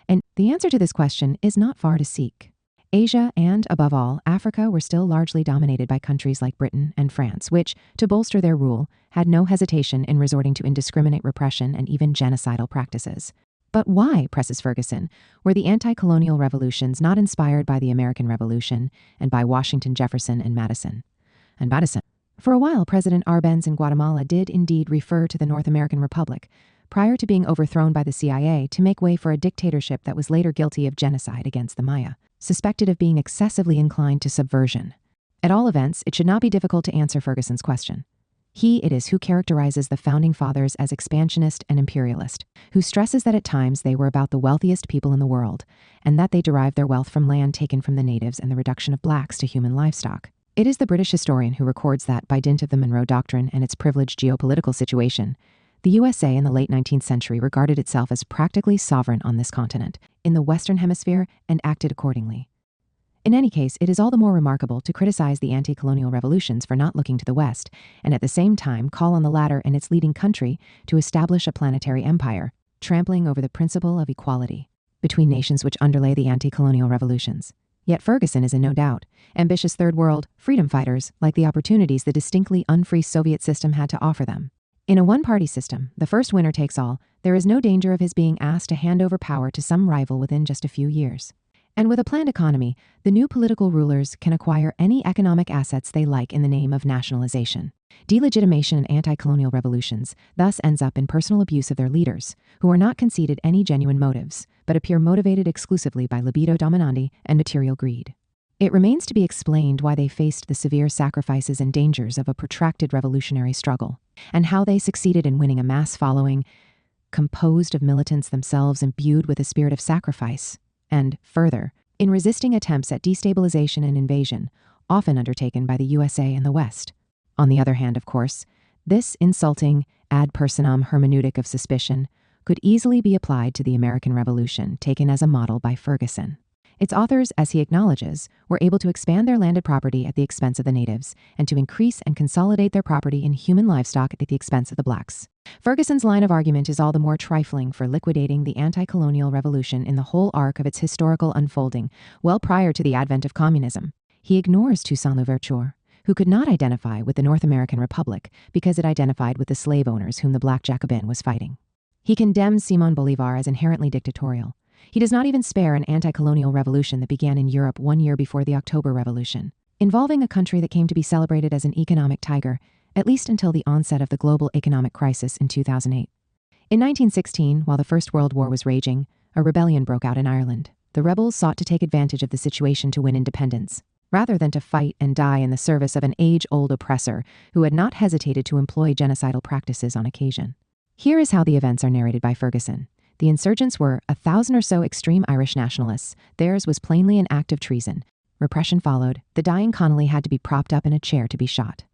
And the answer to this question is not far to seek. Asia and, above all, Africa were still largely dominated by countries like Britain and France, which, to bolster their rule, had no hesitation in resorting to indiscriminate repression and even genocidal practices. But why, presses Ferguson, were the anti-colonial revolutions not inspired by the American Revolution and by Washington, Jefferson, and Madison? For a while, President Arbenz in Guatemala did indeed refer to the North American Republic, prior to being overthrown by the CIA to make way for a dictatorship that was later guilty of genocide against the Maya, suspected of being excessively inclined to subversion. At all events, it should not be difficult to answer Ferguson's question. He it is who characterizes the Founding Fathers as expansionist and imperialist, who stresses that at times they were about the wealthiest people in the world, and that they derived their wealth from land taken from the natives and the reduction of blacks to human livestock. It is the British historian who records that, by dint of the Monroe Doctrine and its privileged geopolitical situation, the USA in the late 19th century regarded itself as practically sovereign on this continent, in the Western Hemisphere, and acted accordingly. In any case, it is all the more remarkable to criticize the anti-colonial revolutions for not looking to the West, and at the same time call on the latter and its leading country to establish a planetary empire, trampling over the principle of equality between nations which underlay the anti-colonial revolutions. Yet Ferguson is in no doubt. Ambitious Third World freedom fighters like the opportunities the distinctly unfree Soviet system had to offer them. In a one-party system, the first winner takes all, there is no danger of his being asked to hand over power to some rival within just a few years. And with a planned economy, the new political rulers can acquire any economic assets they like in the name of nationalization. Delegitimation in anti-colonial revolutions thus ends up in personal abuse of their leaders, who are not conceded any genuine motives, but appear motivated exclusively by libido dominandi and material greed. It remains to be explained why they faced the severe sacrifices and dangers of a protracted revolutionary struggle, and how they succeeded in winning a mass following composed of militants themselves imbued with a spirit of sacrifice, and, further, in resisting attempts at destabilization and invasion, often undertaken by the USA and the West. On the other hand, of course, this insulting ad personam hermeneutic of suspicion could easily be applied to the American Revolution, taken as a model by Ferguson. Its authors, as he acknowledges, were able to expand their landed property at the expense of the natives, and to increase and consolidate their property in human livestock at the expense of the blacks. Ferguson's line of argument is all the more trifling for liquidating the anti-colonial revolution in the whole arc of its historical unfolding, well prior to the advent of communism. He ignores Toussaint Louverture, who could not identify with the North American Republic because it identified with the slave owners whom the Black Jacobin was fighting. He condemns Simón Bolívar as inherently dictatorial. He does not even spare an anti-colonial revolution that began in Europe 1 year before the October Revolution, involving a country that came to be celebrated as an economic tiger, at least until the onset of the global economic crisis in 2008. In 1916, while the First World War was raging, a rebellion broke out in Ireland. The rebels sought to take advantage of the situation to win independence, rather than to fight and die in the service of an age-old oppressor who had not hesitated to employ genocidal practices on occasion. Here is how the events are narrated by Ferguson. The insurgents were 1,000 or so extreme Irish nationalists. Theirs was plainly an act of treason. Repression followed. The dying Connolly had to be propped up in a chair to be shot.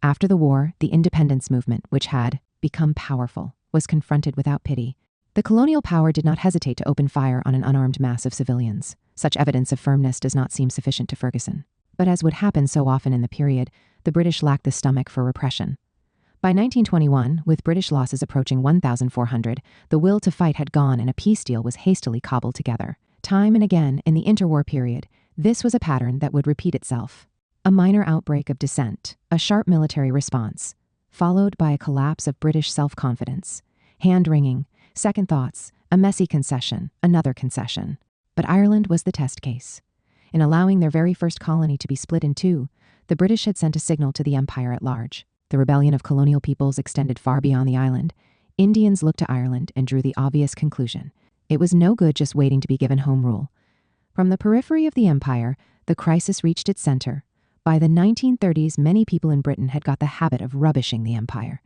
After the war, the independence movement, which had become powerful, was confronted without pity. The colonial power did not hesitate to open fire on an unarmed mass of civilians. Such evidence of firmness does not seem sufficient to Ferguson. But as would happen so often in the period, the British lacked the stomach for repression. By 1921, with British losses approaching 1,400, the will to fight had gone and a peace deal was hastily cobbled together. Time and again, in the interwar period, this was a pattern that would repeat itself. A minor outbreak of dissent, a sharp military response, followed by a collapse of British self-confidence, hand-wringing, second thoughts, a messy concession, another concession. But Ireland was the test case. In allowing their very first colony to be split in two, the British had sent a signal to the empire at large. The rebellion of colonial peoples extended far beyond the island. Indians looked to Ireland and drew the obvious conclusion. It was no good just waiting to be given home rule. From the periphery of the empire, the crisis reached its center. By the 1930s, many people in Britain had got the habit of rubbishing the empire.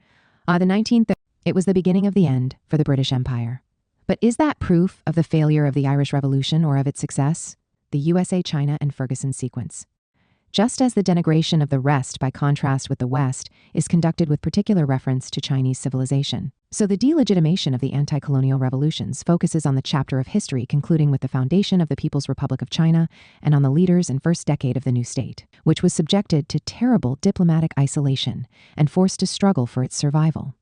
It was the beginning of the end for the British Empire. But is that proof of the failure of the Irish Revolution or of its success? The USA, China, and Ferguson sequence. Just as the denigration of the rest, by contrast with the West, is conducted with particular reference to Chinese civilization, so the delegitimation of the anti-colonial revolutions focuses on the chapter of history concluding with the foundation of the People's Republic of China and on the leaders and first decade of the new state, which was subjected to terrible diplomatic isolation and forced to struggle for its survival.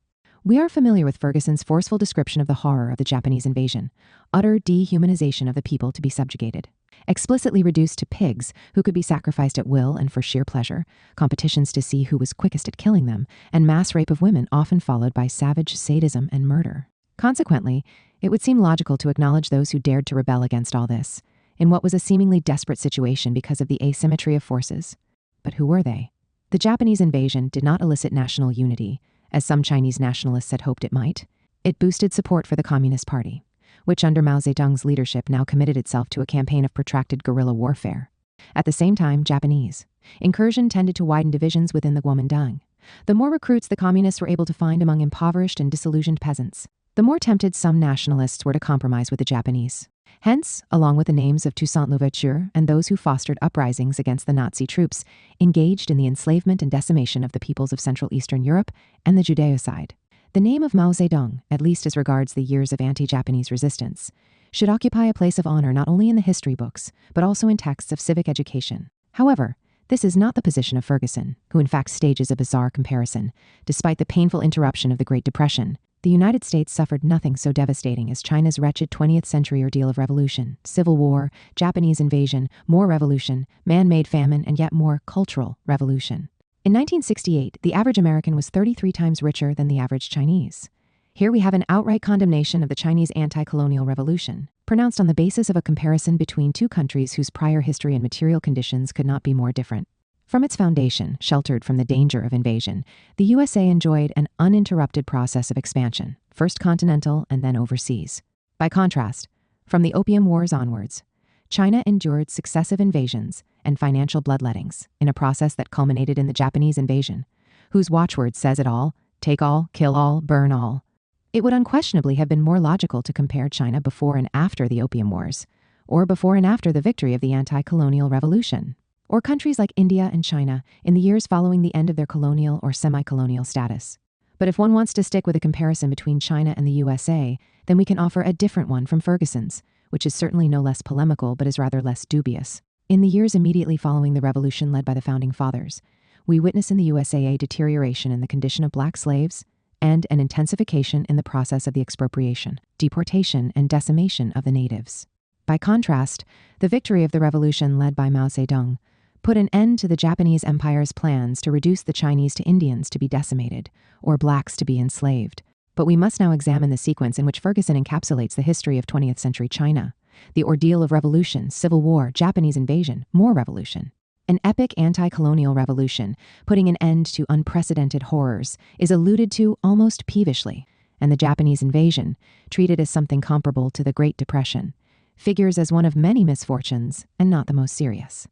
We are familiar with Ferguson's forceful description of the horror of the Japanese invasion, utter dehumanization of the people to be subjugated, explicitly reduced to pigs who could be sacrificed at will and for sheer pleasure, competitions to see who was quickest at killing them, and mass rape of women often followed by savage sadism and murder. Consequently, it would seem logical to acknowledge those who dared to rebel against all this, in what was a seemingly desperate situation because of the asymmetry of forces. But who were they? The Japanese invasion did not elicit national unity, as some Chinese nationalists had hoped it might. It boosted support for the Communist Party, which under Mao Zedong's leadership now committed itself to a campaign of protracted guerrilla warfare. At the same time, Japanese incursion tended to widen divisions within the Kuomintang. The more recruits the communists were able to find among impoverished and disillusioned peasants, the more tempted some nationalists were to compromise with the Japanese. Hence, along with the names of Toussaint Louverture and those who fostered uprisings against the Nazi troops, engaged in the enslavement and decimation of the peoples of Central Eastern Europe and the Judeocide, the name of Mao Zedong, at least as regards the years of anti-Japanese resistance, should occupy a place of honor not only in the history books, but also in texts of civic education. However, this is not the position of Ferguson, who in fact stages a bizarre comparison. Despite the painful interruption of the Great Depression, the United States suffered nothing so devastating as China's wretched 20th century ordeal of revolution, civil war, Japanese invasion, more revolution, man-made famine, and yet more cultural revolution. In 1968, the average American was 33 times richer than the average Chinese. Here we have an outright condemnation of the Chinese anti-colonial revolution, pronounced on the basis of a comparison between two countries whose prior history and material conditions could not be more different. From its foundation, sheltered from the danger of invasion, the USA enjoyed an uninterrupted process of expansion, first continental and then overseas. By contrast, from the Opium Wars onwards, China endured successive invasions and financial bloodlettings in a process that culminated in the Japanese invasion, whose watchword says it all: take all, kill all, burn all. It would unquestionably have been more logical to compare China before and after the Opium Wars, or before and after the victory of the anti-colonial revolution, or countries like India and China in the years following the end of their colonial or semi-colonial status. But if one wants to stick with a comparison between China and the USA, then we can offer a different one from Ferguson's, which is certainly no less polemical but is rather less dubious. In the years immediately following the revolution led by the Founding Fathers, we witness in the USA a deterioration in the condition of black slaves and an intensification in the process of the expropriation, deportation, and decimation of the natives. By contrast, the victory of the revolution led by Mao Zedong put an end to the Japanese Empire's plans to reduce the Chinese to Indians to be decimated, or blacks to be enslaved. But we must now examine the sequence in which Ferguson encapsulates the history of 20th century China: the ordeal of revolution, civil war, Japanese invasion, more revolution. An epic anti-colonial revolution, putting an end to unprecedented horrors, is alluded to almost peevishly, and the Japanese invasion, treated as something comparable to the Great Depression, figures as one of many misfortunes and not the most serious.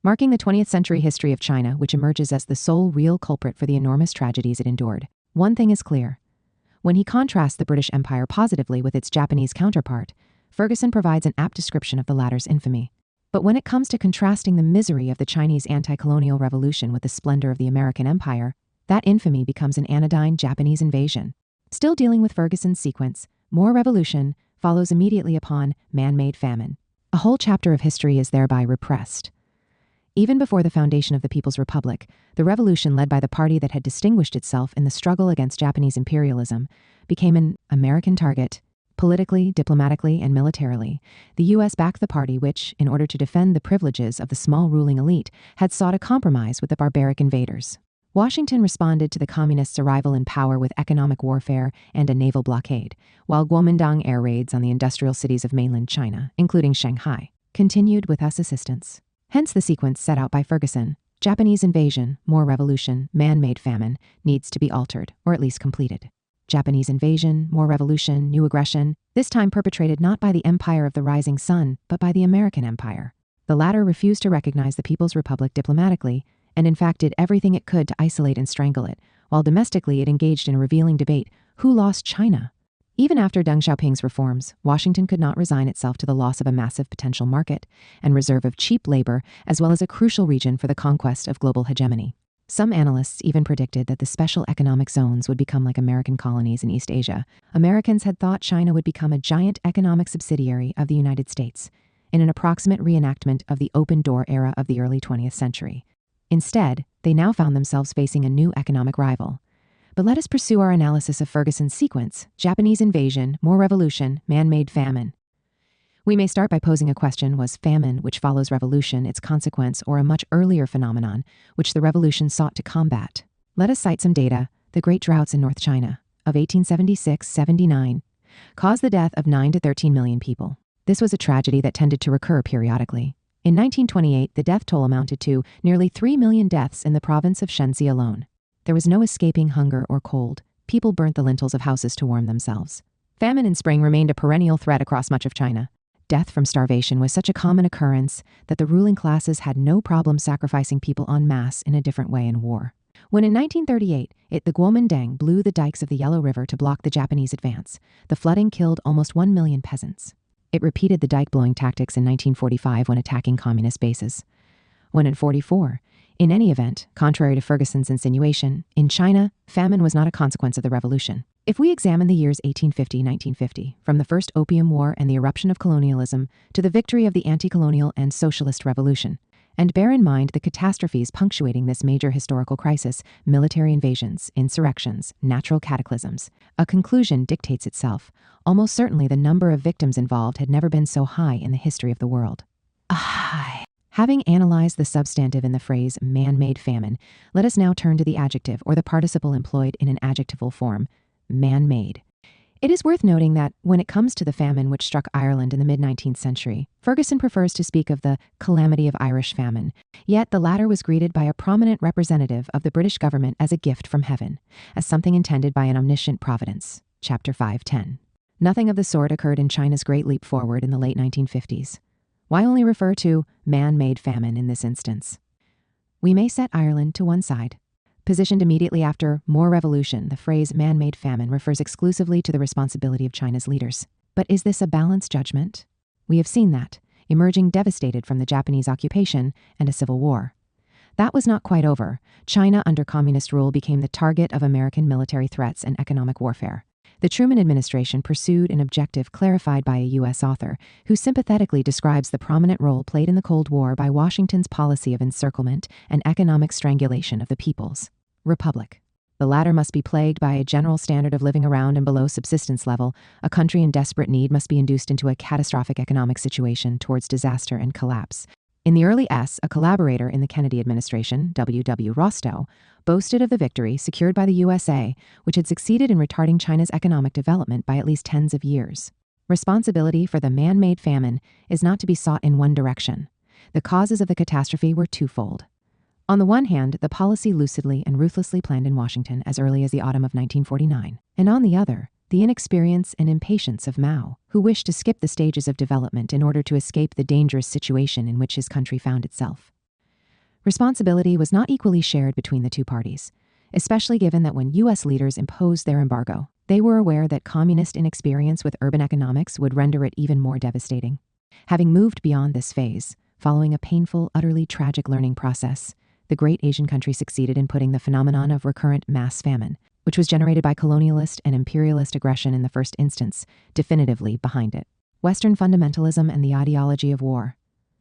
Marking the 20th century history of China, which emerges as the sole real culprit for the enormous tragedies it endured, one thing is clear. When he contrasts the British Empire positively with its Japanese counterpart, Ferguson provides an apt description of the latter's infamy. But when it comes to contrasting the misery of the Chinese anti-colonial revolution with the splendor of the American Empire, that infamy becomes an anodyne Japanese invasion. Still dealing with Ferguson's sequence, more revolution follows immediately upon man-made famine. A whole chapter of history is thereby repressed. Even before the foundation of the People's Republic, the revolution led by the party that had distinguished itself in the struggle against Japanese imperialism became an American target. Politically, diplomatically, and militarily, the U.S. backed the party which, in order to defend the privileges of the small ruling elite, had sought a compromise with the barbaric invaders. Washington responded to the communists' arrival in power with economic warfare and a naval blockade, while Kuomintang air raids on the industrial cities of mainland China, including Shanghai, continued with US assistance. Hence the sequence set out by Ferguson: Japanese invasion, more revolution, man-made famine, needs to be altered, or at least completed. Japanese invasion, more revolution, new aggression, this time perpetrated not by the Empire of the Rising Sun, but by the American Empire. The latter refused to recognize the People's Republic diplomatically and in fact did everything it could to isolate and strangle it, while domestically it engaged in a revealing debate: who lost China? Even after Deng Xiaoping's reforms, Washington could not resign itself to the loss of a massive potential market and reserve of cheap labor, as well as a crucial region for the conquest of global hegemony. Some analysts even predicted that the special economic zones would become like American colonies in East Asia. Americans had thought China would become a giant economic subsidiary of the United States, in an approximate reenactment of the open door era of the early 20th century. Instead, they now found themselves facing a new economic rival. But let us pursue our analysis of Ferguson's sequence: Japanese invasion, more revolution, man-made famine. We may start by posing a question: was famine, which follows revolution, its consequence, or a much earlier phenomenon, which the revolution sought to combat? Let us cite some data. The Great Droughts in North China of 1876-79 caused the death of 9 to 13 million people. This was a tragedy that tended to recur periodically. In 1928, the death toll amounted to nearly 3 million deaths in the province of Shenxi alone. There was no escaping hunger or cold. People burnt the lintels of houses to warm themselves. Famine in spring remained a perennial threat across much of China. Death from starvation was such a common occurrence that the ruling classes had no problem sacrificing people en masse in a different way in war. When in 1938, the Kuomintang blew the dikes of the Yellow River to block the Japanese advance, the flooding killed almost 1 million peasants. It repeated the dike-blowing tactics in 1945 when attacking communist bases. When in 1944, in any event, contrary to Ferguson's insinuation, in China, famine was not a consequence of the revolution. If we examine the years 1850-1950, from the First Opium War and the eruption of colonialism to the victory of the anti-colonial and socialist revolution, and bear in mind the catastrophes punctuating this major historical crisis: military invasions, insurrections, natural cataclysms, a conclusion dictates itself. Almost certainly the number of victims involved had never been so high in the history of the world. Having analyzed the substantive in the phrase man-made famine, let us now turn to the adjective, or the participle employed in an adjectival form: man-made. It is worth noting that when it comes to the famine which struck Ireland in the mid-19th century, Ferguson prefers to speak of the calamity of Irish famine, yet the latter was greeted by a prominent representative of the British government as a gift from heaven, as something intended by an omniscient providence. Chapter 5:10. Nothing of the sort occurred in China's great leap forward in the late 1950s. Why only refer to man-made famine in this instance? We may set Ireland to one side. Positioned immediately after more revolution, the phrase man-made famine refers exclusively to the responsibility of China's leaders. But is this a balanced judgment? We have seen that, emerging devastated from the Japanese occupation and a civil war. That was not quite over. China under communist rule became the target of American military threats and economic warfare. The Truman administration pursued an objective clarified by a U.S. author who sympathetically describes the prominent role played in the Cold War by Washington's policy of encirclement and economic strangulation of the people's republic. The latter must be plagued by a general standard of living around and below subsistence level. A country in desperate need must be induced into a catastrophic economic situation towards disaster and collapse. In the early a collaborator in the Kennedy administration, W. Rostow, boasted of the victory secured by the USA, which had succeeded in retarding China's economic development by at least tens of years. Responsibility for the man-made famine is not to be sought in one direction. The causes of the catastrophe were twofold. On the one hand, the policy lucidly and ruthlessly planned in Washington as early as the autumn of 1949, and on the other, the inexperience and impatience of Mao, who wished to skip the stages of development in order to escape the dangerous situation in which his country found itself. Responsibility was not equally shared between the two parties, especially given that when U.S. leaders imposed their embargo, they were aware that communist inexperience with urban economics would render it even more devastating. Having moved beyond this phase, following a painful, utterly tragic learning process, the great Asian country succeeded in putting the phenomenon of recurrent mass famine, which was generated by colonialist and imperialist aggression in the first instance, definitively behind it. Western fundamentalism and the ideology of war.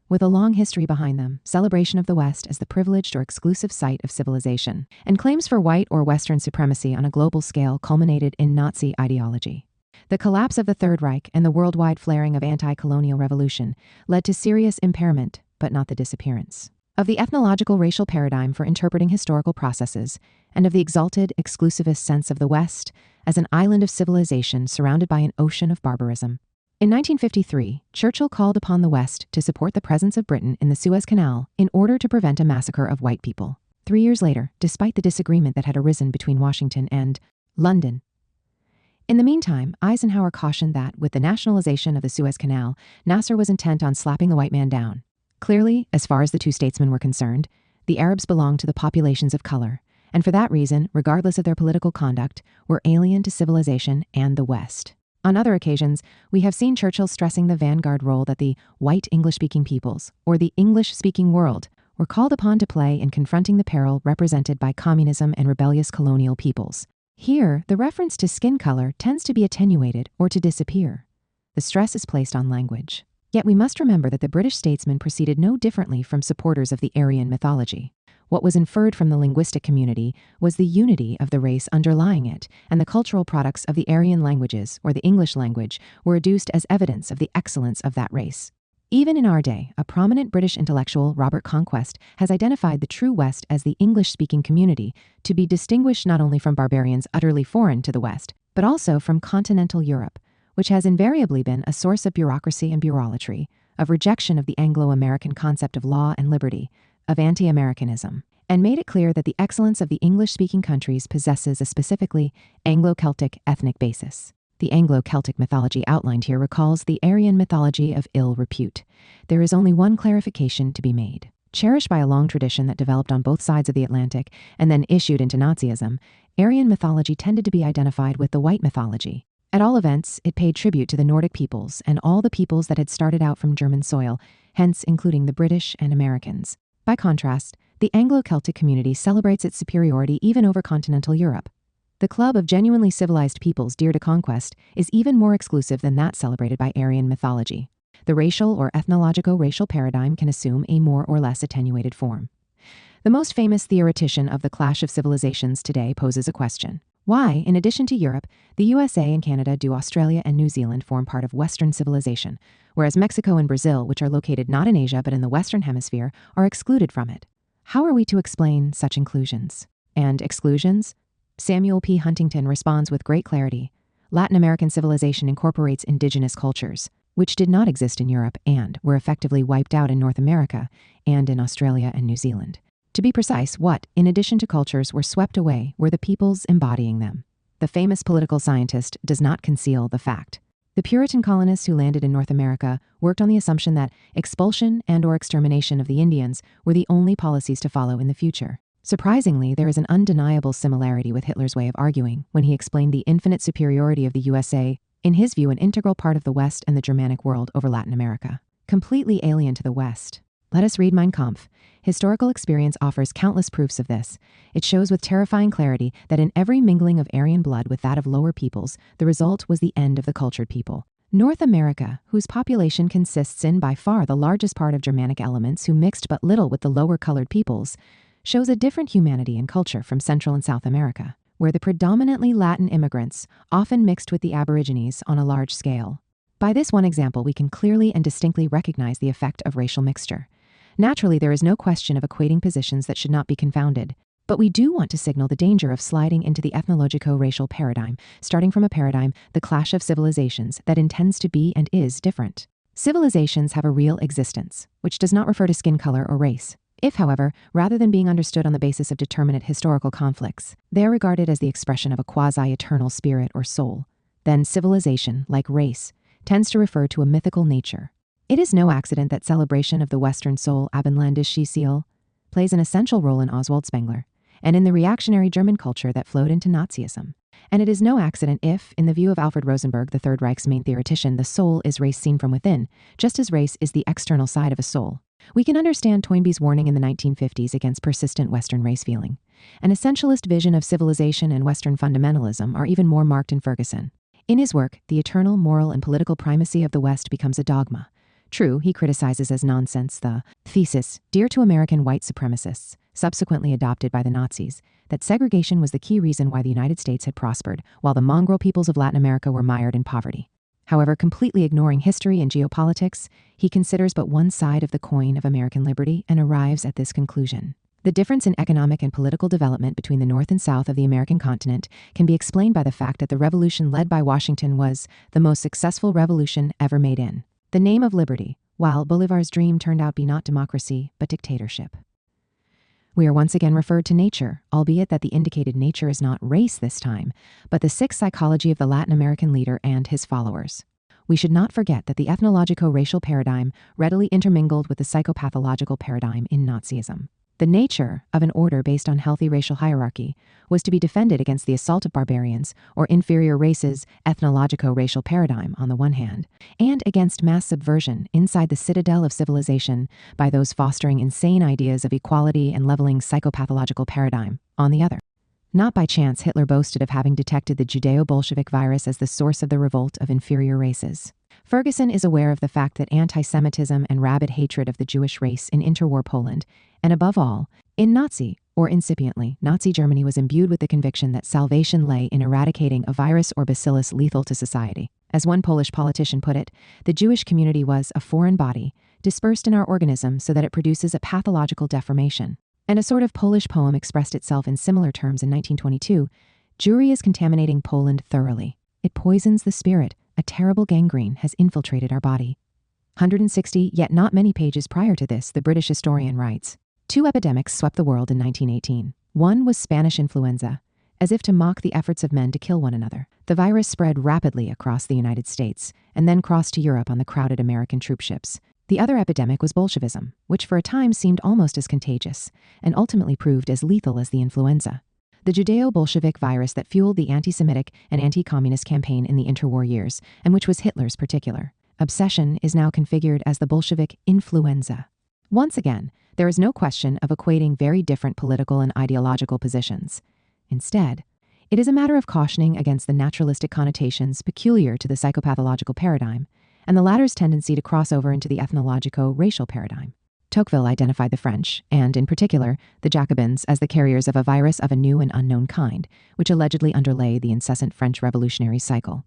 With a long history behind them, celebration of the West as the privileged or exclusive site of civilization, and claims for white or Western supremacy on a global scale culminated in Nazi ideology. The collapse of the Third Reich and the worldwide flaring of anti-colonial revolution led to serious impairment, but not the disappearance, of the ethnological racial paradigm for interpreting historical processes, and of the exalted, exclusivist sense of the West as an island of civilization surrounded by an ocean of barbarism. In 1953, Churchill called upon the West to support the presence of Britain in the Suez Canal in order to prevent a massacre of white people. 3 years later, despite the disagreement that had arisen between Washington and London. In the meantime, Eisenhower cautioned that, with the nationalization of the Suez Canal, Nasser was intent on slapping the white man down. Clearly, as far as the two statesmen were concerned, The Arabs belonged to the populations of color, and for that reason, regardless of their political conduct, were alien to civilization and the West. On other occasions, we have seen Churchill stressing the vanguard role that the white English-speaking peoples, or the English-speaking world, were called upon to play in confronting the peril represented by communism and rebellious colonial peoples. Here, the reference to skin color tends to be attenuated or to disappear. The stress is placed on language. Yet we must remember that the British statesmen proceeded no differently from supporters of the Aryan mythology. What was inferred from the linguistic community was the unity of the race underlying it, and the cultural products of the Aryan languages, or the English language, were adduced as evidence of the excellence of that race. Even in our day, a prominent British intellectual, Robert Conquest, has identified the true West as the English-speaking community, to be distinguished not only from barbarians utterly foreign to the West, but also from continental Europe, which has invariably been a source of bureaucracy and bureaulatry, of rejection of the Anglo-American concept of law and liberty, of anti-Americanism, and made it clear that the excellence of the English-speaking countries possesses a specifically Anglo-Celtic ethnic basis. The Anglo-Celtic mythology outlined here recalls the Aryan mythology of ill repute. There is only one clarification to be made. Cherished by a long tradition that developed on both sides of the Atlantic and then issued into Nazism, Aryan mythology tended to be identified with the white mythology. At all events, it paid tribute to the Nordic peoples and all the peoples that had started out from German soil, hence including the British and Americans. By contrast, the Anglo-Celtic community celebrates its superiority even over continental Europe. The club of genuinely civilized peoples dear to conquest is even more exclusive than that celebrated by Aryan mythology. The racial or ethnologico-racial paradigm can assume a more or less attenuated form. The most famous theoretician of the clash of civilizations today poses a question. Why, in addition to Europe, the USA and Canada do Australia and New Zealand form part of Western civilization, whereas Mexico and Brazil, which are located not in Asia but in the Western Hemisphere, are excluded from it? How are we to explain such inclusions? And exclusions? Samuel P. Huntington responds with great clarity. Latin American civilization incorporates indigenous cultures, which did not exist in Europe and were effectively wiped out in North America and in Australia and New Zealand. To be precise, what, in addition to cultures, were swept away were the peoples embodying them. The famous political scientist does not conceal the fact. The Puritan colonists who landed in North America worked on the assumption that expulsion and/or extermination of the Indians were the only policies to follow in the future. Surprisingly, there is an undeniable similarity with Hitler's way of arguing when he explained the infinite superiority of the USA, in his view an integral part of the West and the Germanic world over Latin America. Completely alien to the West. Let us read Mein Kampf. Historical experience offers countless proofs of this. It shows with terrifying clarity that in every mingling of Aryan blood with that of lower peoples, the result was the end of the cultured people. North America, whose population consists in by far the largest part of Germanic elements who mixed but little with the lower colored peoples, shows a different humanity and culture from Central and South America, where the predominantly Latin immigrants often mixed with the Aborigines on a large scale. By this one example, we can clearly and distinctly recognize the effect of racial mixture. Naturally, there is no question of equating positions that should not be confounded, but we do want to signal the danger of sliding into the ethnologico-racial paradigm, starting from a paradigm, the clash of civilizations, that intends to be and is different. Civilizations have a real existence, which does not refer to skin color or race. If, however, rather than being understood on the basis of determinate historical conflicts, they are regarded as the expression of a quasi-eternal spirit or soul, then civilization, like race, tends to refer to a mythical nature. It is no accident that celebration of the Western soul, Abendländische Seele, plays an essential role in Oswald Spengler, and in the reactionary German culture that flowed into Nazism. And it is no accident if, in the view of Alfred Rosenberg, the Third Reich's main theoretician, the soul is race seen from within, just as race is the external side of a soul. We can understand Toynbee's warning in the 1950s against persistent Western race feeling. An essentialist vision of civilization and Western fundamentalism are even more marked in Ferguson. In his work, the eternal moral and political primacy of the West becomes a dogma. True, he criticizes as nonsense the thesis, dear to American white supremacists, subsequently adopted by the Nazis, that segregation was the key reason why the United States had prospered, while the mongrel peoples of Latin America were mired in poverty. However, completely ignoring history and geopolitics, he considers but one side of the coin of American liberty and arrives at this conclusion. The difference in economic and political development between the North and South of the American continent can be explained by the fact that the revolution led by Washington was the most successful revolution ever made in the name of liberty, while Bolivar's dream turned out to be not democracy, but dictatorship. We are once again referred to nature, albeit that the indicated nature is not race this time, but the sick psychology of the Latin American leader and his followers. We should not forget that the ethnologico-racial paradigm readily intermingled with the psychopathological paradigm in Nazism. The nature of an order based on healthy racial hierarchy was to be defended against the assault of barbarians or inferior races, ethnologico-racial paradigm on the one hand, and against mass subversion inside the citadel of civilization by those fostering insane ideas of equality and leveling psychopathological paradigm on the other. Not by chance, Hitler boasted of having detected the Judeo-Bolshevik virus as the source of the revolt of inferior races. Ferguson is aware of the fact that anti-Semitism and rabid hatred of the Jewish race in interwar Poland, and above all, in Nazi, or incipiently, Nazi Germany, was imbued with the conviction that salvation lay in eradicating a virus or bacillus lethal to society. As one Polish politician put it, the Jewish community was a foreign body, dispersed in our organism so that it produces a pathological deformation. And a sort of Polish poem expressed itself in similar terms in 1922, Jewry is contaminating Poland thoroughly. It poisons the spirit. A terrible gangrene has infiltrated our body. 160, yet not many pages prior to this, the British historian writes, 2 epidemics swept the world in 1918. One was Spanish influenza. As if to mock the efforts of men to kill one another, the virus spread rapidly across the United States and then crossed to Europe on the crowded American troop ships. The other epidemic was Bolshevism, which for a time seemed almost as contagious and ultimately proved as lethal as the influenza. The Judeo-Bolshevik virus that fueled the anti-Semitic and anti-communist campaign in the interwar years, and which was Hitler's particular obsession, is now configured as the Bolshevik influenza. Once again, there is no question of equating very different political and ideological positions. Instead, it is a matter of cautioning against the naturalistic connotations peculiar to the psychopathological paradigm, and the latter's tendency to cross over into the ethnologico-racial paradigm. Tocqueville identified the French, and in particular, the Jacobins, as the carriers of a virus of a new and unknown kind, which allegedly underlay the incessant French revolutionary cycle.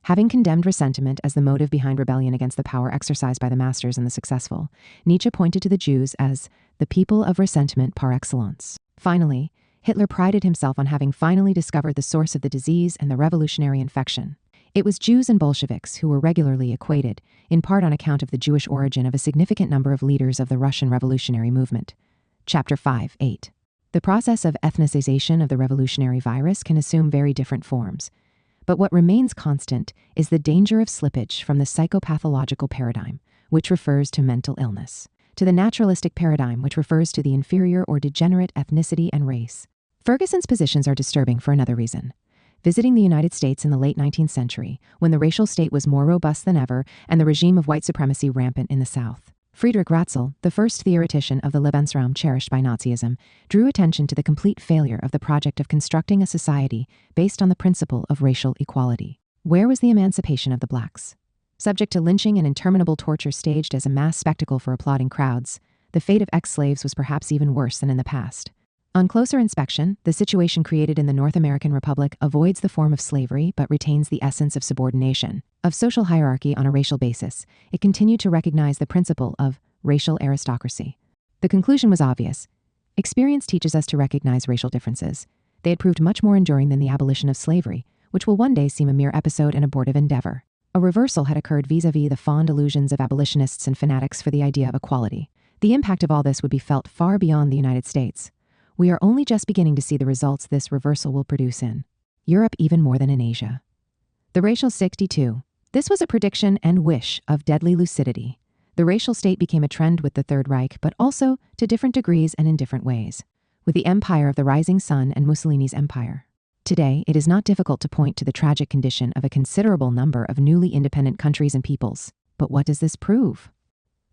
Having condemned ressentiment as the motive behind rebellion against the power exercised by the masters and the successful, Nietzsche pointed to the Jews as the people of resentment par excellence. Finally, Hitler prided himself on having finally discovered the source of the disease and the revolutionary infection. It was Jews and Bolsheviks who were regularly equated, in part on account of the Jewish origin of a significant number of leaders of the Russian revolutionary movement. Chapter 5:8. The process of ethnicization of the revolutionary virus can assume very different forms, but what remains constant is the danger of slippage from the psychopathological paradigm, which refers to mental illness, to the naturalistic paradigm, which refers to the inferior or degenerate ethnicity and race. Ferguson's positions are disturbing for another reason. Visiting the United States in the late 19th century, when the racial state was more robust than ever and the regime of white supremacy rampant in the South, Friedrich Ratzel, the first theoretician of the Lebensraum cherished by Nazism, drew attention to the complete failure of the project of constructing a society based on the principle of racial equality. Where was the emancipation of the blacks? Subject to lynching and interminable torture staged as a mass spectacle for applauding crowds, the fate of ex-slaves was perhaps even worse than in the past. On closer inspection, the situation created in the North American Republic avoids the form of slavery but retains the essence of subordination, of social hierarchy on a racial basis. It continued to recognize the principle of racial aristocracy. The conclusion was obvious. Experience teaches us to recognize racial differences. They had proved much more enduring than the abolition of slavery, which will one day seem a mere episode and abortive endeavor. A reversal had occurred vis-a-vis the fond illusions of abolitionists and fanatics for the idea of equality. The impact of all this would be felt far beyond the United States. We are only just beginning to see the results this reversal will produce in Europe, even more than in Asia. The racial 62. This was a prediction and wish of deadly lucidity. The racial state became a trend with the Third Reich, but also, to different degrees and in different ways, with the empire of the rising sun and Mussolini's empire. Today, it is not difficult to point to the tragic condition of a considerable number of newly independent countries and peoples. But what does this prove?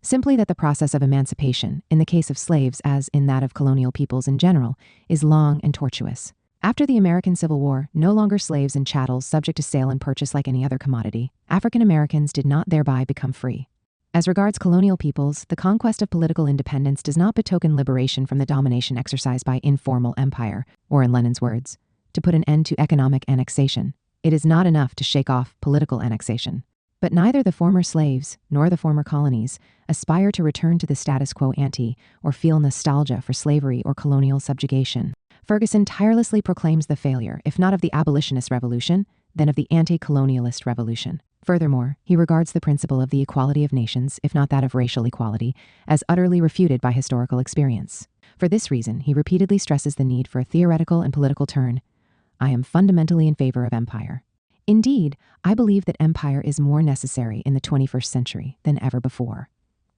Simply that the process of emancipation, in the case of slaves as in that of colonial peoples in general, is long and tortuous. After the American Civil War, no longer slaves and chattels subject to sale and purchase like any other commodity, African Americans did not thereby become free. As regards colonial peoples, the conquest of political independence does not betoken liberation from the domination exercised by informal empire, or in Lenin's words, to put an end to economic annexation. It is not enough to shake off political annexation. But neither the former slaves nor the former colonies aspire to return to the status quo ante or feel nostalgia for slavery or colonial subjugation. Ferguson tirelessly proclaims the failure, if not of the abolitionist revolution, then of the anti-colonialist revolution. Furthermore, he regards the principle of the equality of nations, if not that of racial equality, as utterly refuted by historical experience. For this reason, he repeatedly stresses the need for a theoretical and political turn. I am fundamentally in favor of empire. Indeed, I believe that empire is more necessary in the 21st century than ever before.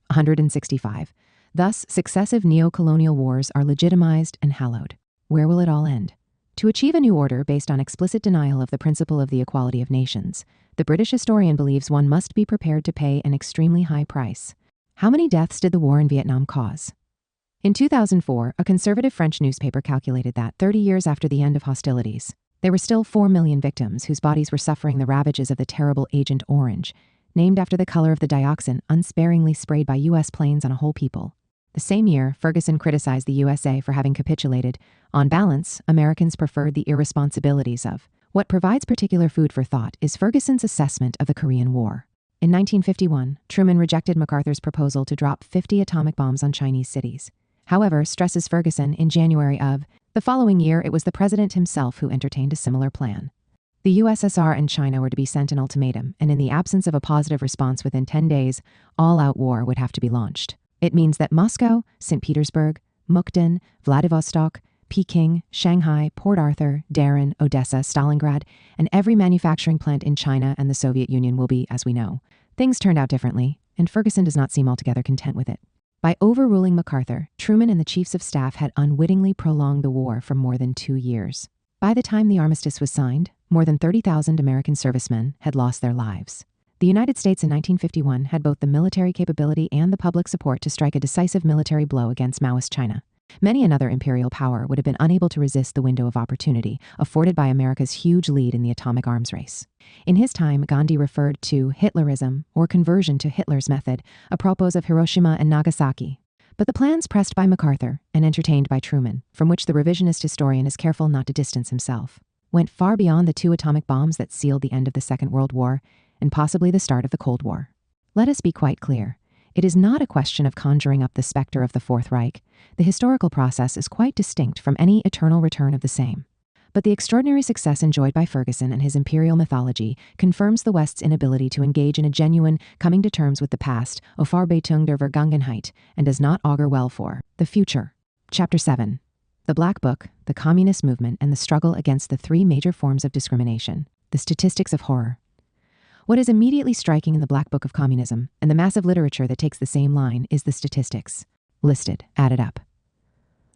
165. Thus, successive neo-colonial wars are legitimized and hallowed. Where will it all end? To achieve a new order based on explicit denial of the principle of the equality of nations, the British historian believes one must be prepared to pay an extremely high price. How many deaths did the war in Vietnam cause? In 2004, a conservative French newspaper calculated that 30 years after the end of hostilities, there were still 4 million victims whose bodies were suffering the ravages of the terrible Agent Orange, named after the color of the dioxin unsparingly sprayed by U.S. planes on a whole people. The same year, Ferguson criticized the USA for having capitulated. On balance, Americans preferred the irresponsibilities of. What provides particular food for thought is Ferguson's assessment of the Korean War. In 1951, Truman rejected MacArthur's proposal to drop 50 atomic bombs on Chinese cities. However, stresses Ferguson, in January of the following year, it was the president himself who entertained a similar plan. The USSR and China were to be sent an ultimatum, and in the absence of a positive response within 10 days, all-out war would have to be launched. It means that Moscow, St. Petersburg, Mukden, Vladivostok, Peking, Shanghai, Port Arthur, Daren, Odessa, Stalingrad, and every manufacturing plant in China and the Soviet Union will be, as we know. Things turned out differently, and Ferguson does not seem altogether content with it. By overruling MacArthur, Truman and the chiefs of staff had unwittingly prolonged the war for more than 2 years. By the time the armistice was signed, more than 30,000 American servicemen had lost their lives. The United States in 1951 had both the military capability and the public support to strike a decisive military blow against Maoist China. Many another imperial power would have been unable to resist the window of opportunity afforded by America's huge lead in the atomic arms race. In his time, Gandhi referred to Hitlerism, or conversion to Hitler's method, apropos of Hiroshima and Nagasaki. But the plans pressed by MacArthur and entertained by Truman, from which the revisionist historian is careful not to distance himself, went far beyond the 2 atomic bombs that sealed the end of the Second World War and possibly the start of the Cold War. Let us be quite clear. It is not a question of conjuring up the specter of the Fourth Reich. The historical process is quite distinct from any eternal return of the same. But the extraordinary success enjoyed by Ferguson and his imperial mythology confirms the West's inability to engage in a genuine coming to terms with the past, Aufarbeitung der Vergangenheit, and does not augur well for the future. Chapter 7. The Black Book, the Communist Movement, and the Struggle Against the 3 Major Forms of Discrimination. The Statistics of Horror. What is immediately striking in the Black Book of Communism, and the massive literature that takes the same line, is the statistics. Listed, added up.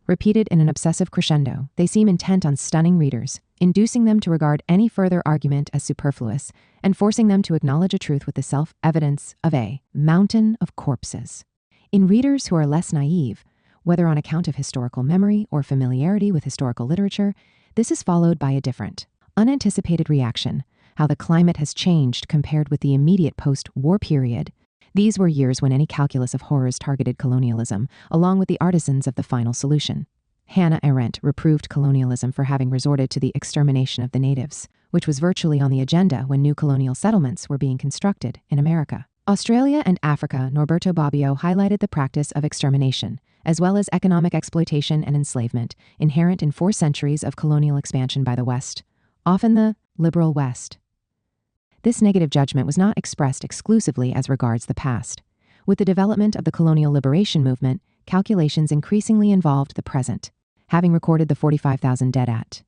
Repeated in an obsessive crescendo, they seem intent on stunning readers, inducing them to regard any further argument as superfluous, and forcing them to acknowledge a truth with the self-evidence of a mountain of corpses. In readers who are less naive, whether on account of historical memory or familiarity with historical literature, this is followed by a different, unanticipated reaction, how the climate has changed compared with the immediate post-war period. These were years when any calculus of horrors targeted colonialism, along with the artisans of the final solution. Hannah Arendt reproved colonialism for having resorted to the extermination of the natives, which was virtually on the agenda when new colonial settlements were being constructed in America. Australia and Africa, Norberto Bobbio highlighted the practice of extermination, as well as economic exploitation and enslavement, inherent in 4 centuries of colonial expansion by the West, often the liberal West. This negative judgment was not expressed exclusively as regards the past. With the development of the colonial liberation movement, calculations increasingly involved the present, having recorded the 45,000 dead at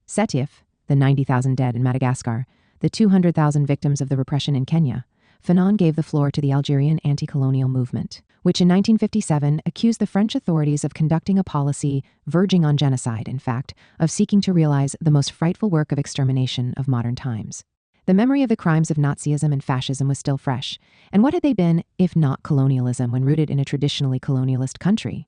Sétif, the 90,000 dead in Madagascar, the 200,000 victims of the repression in Kenya. Fanon gave the floor to the Algerian anti-colonial movement, which in 1957 accused the French authorities of conducting a policy verging on genocide, in fact, of seeking to realize the most frightful work of extermination of modern times. The memory of the crimes of Nazism and fascism was still fresh, and what had they been, if not colonialism, when rooted in a traditionally colonialist country?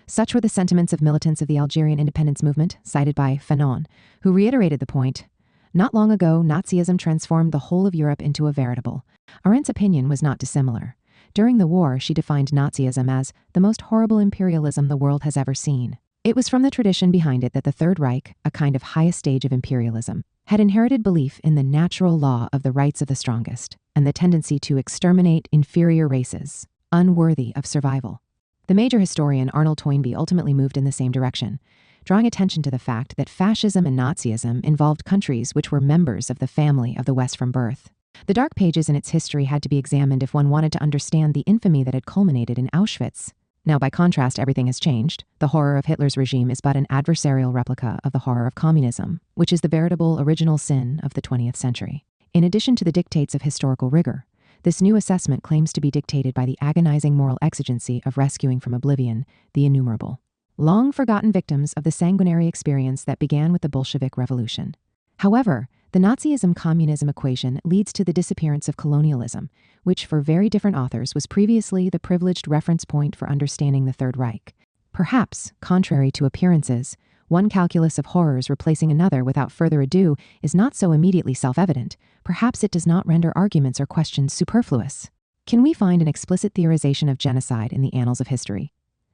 Such were the sentiments of militants of the Algerian independence movement, cited by Fanon, who reiterated the point, not long ago, Nazism transformed the whole of Europe into a veritable. Arendt's opinion was not dissimilar. During the war, she defined Nazism as the most horrible imperialism the world has ever seen. It was from the tradition behind it that the Third Reich, a kind of highest stage of imperialism, had inherited belief in the natural law of the rights of the strongest and the tendency to exterminate inferior races, unworthy of survival. The major historian Arnold Toynbee ultimately moved in the same direction, drawing attention to the fact that fascism and Nazism involved countries which were members of the family of the West from birth. The dark pages in its history had to be examined if one wanted to understand the infamy that had culminated in Auschwitz. Now, by contrast, everything has changed. The horror of Hitler's regime is but an adversarial replica of the horror of communism, which is the veritable original sin of the 20th century. In addition to the dictates of historical rigor, This new assessment claims to be dictated by the agonizing moral exigency of rescuing from oblivion the innumerable, long-forgotten victims of the sanguinary experience that began with the Bolshevik Revolution. However, the Nazism-communism equation leads to the disappearance of colonialism, which for very different authors was previously the privileged reference point for understanding the Third Reich. Perhaps, contrary to appearances, one calculus of horrors replacing another without further ado is not so immediately self-evident. Perhaps it does not render arguments or questions superfluous. Can we find an explicit theorization of genocide in the annals of history?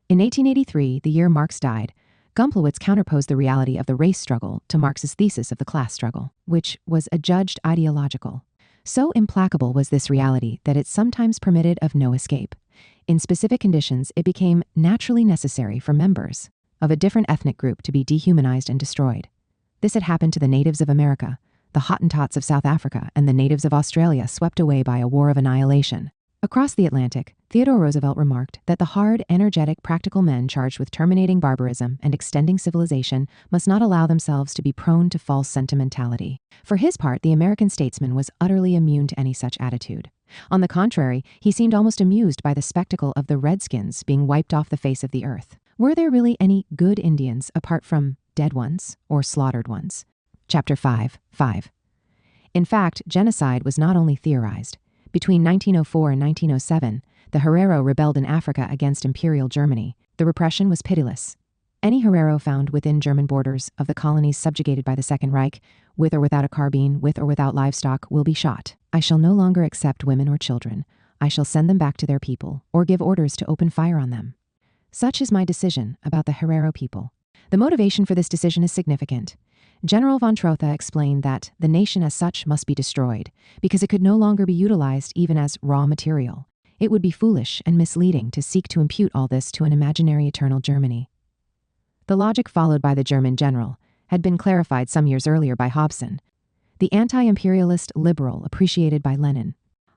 In 1883, the year Marx died, Gumplowitz counterposed the reality of the race struggle to Marx's thesis of the class struggle, which was adjudged ideological. So implacable was this reality that it sometimes permitted of no escape. In specific conditions, it became naturally necessary for members of a different ethnic group to be dehumanized and destroyed. This had happened to the natives of America, the Hottentots of South Africa, and the natives of Australia swept away by a war of annihilation. Across the Atlantic, Theodore Roosevelt remarked that the hard, energetic, practical men charged with terminating barbarism and extending civilization must not allow themselves to be prone to false sentimentality. For his part, the American statesman was utterly immune to any such attitude. On the contrary, he seemed almost amused by the spectacle of the Redskins being wiped off the face of the earth. Were there really any good Indians apart from dead ones or slaughtered ones? Chapter 5:5. In fact, genocide was not only theorized. Between 1904 and 1907, the Herero rebelled in Africa against Imperial Germany. The repression was pitiless. Any Herero found within German borders of the colonies subjugated by the Second Reich, with or without a carbine, with or without livestock, will be shot. I shall no longer accept women or children. I shall send them back to their people, or give orders to open fire on them. Such is my decision about the Herero people. The motivation for this decision is significant. General von Trotha explained that the nation as such must be destroyed, because it could no longer be utilized even as raw material. It would be foolish and misleading to seek to impute all this to an imaginary eternal Germany. The logic followed by the German general had been clarified some years earlier by Hobson, the anti-imperialist liberal appreciated by Lenin.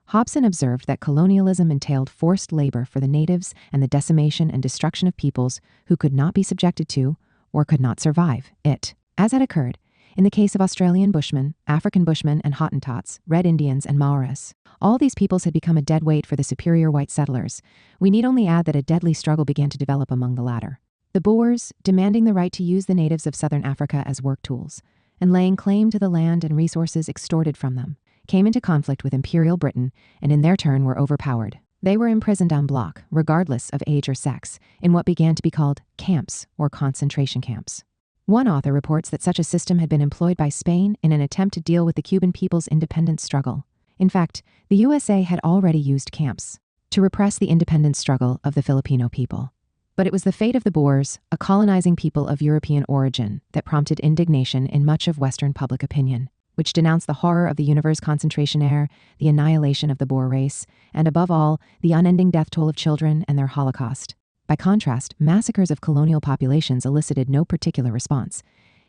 Hobson observed that colonialism entailed forced labor for the natives and the decimation and destruction of peoples who could not be subjected to or could not survive it. As had occurred in the case of Australian Bushmen, African Bushmen and Hottentots, Red Indians and Maoris. All these peoples had become a dead weight for the superior white settlers. We need only add that a deadly struggle began to develop among the latter. The Boers, demanding the right to use the natives of southern Africa as work tools, and laying claim to the land and resources extorted from them, came into conflict with Imperial Britain and in their turn were overpowered. They were imprisoned en bloc, regardless of age or sex, in what began to be called camps or concentration camps. One author reports that such a system had been employed by Spain in an attempt to deal with the Cuban people's independence struggle. In fact, the USA had already used camps to repress the independence struggle of the Filipino people. But it was the fate of the Boers, a colonizing people of European origin, that prompted indignation in much of Western public opinion, which denounced the horror of the Universe concentrationnaire, the annihilation of the Boer race, and above all, the unending death toll of children and their Holocaust. By contrast, massacres of colonial populations elicited no particular response.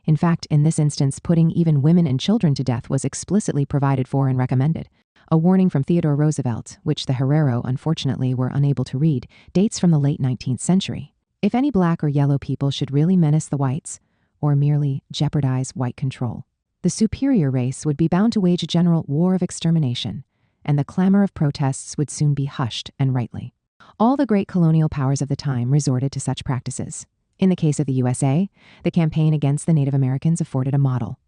In fact, in this instance, putting even women and children to death was explicitly provided for and recommended. A warning from Theodore Roosevelt, which the Herero unfortunately were unable to read, dates from the late 19th century. If any black or yellow people should really menace the whites, or merely jeopardize white control, the superior race would be bound to wage a general war of extermination, and the clamor of protests would soon be hushed, and rightly. All the great colonial powers of the time resorted to such practices. In the case of the USA, the campaign against the Native Americans afforded a model,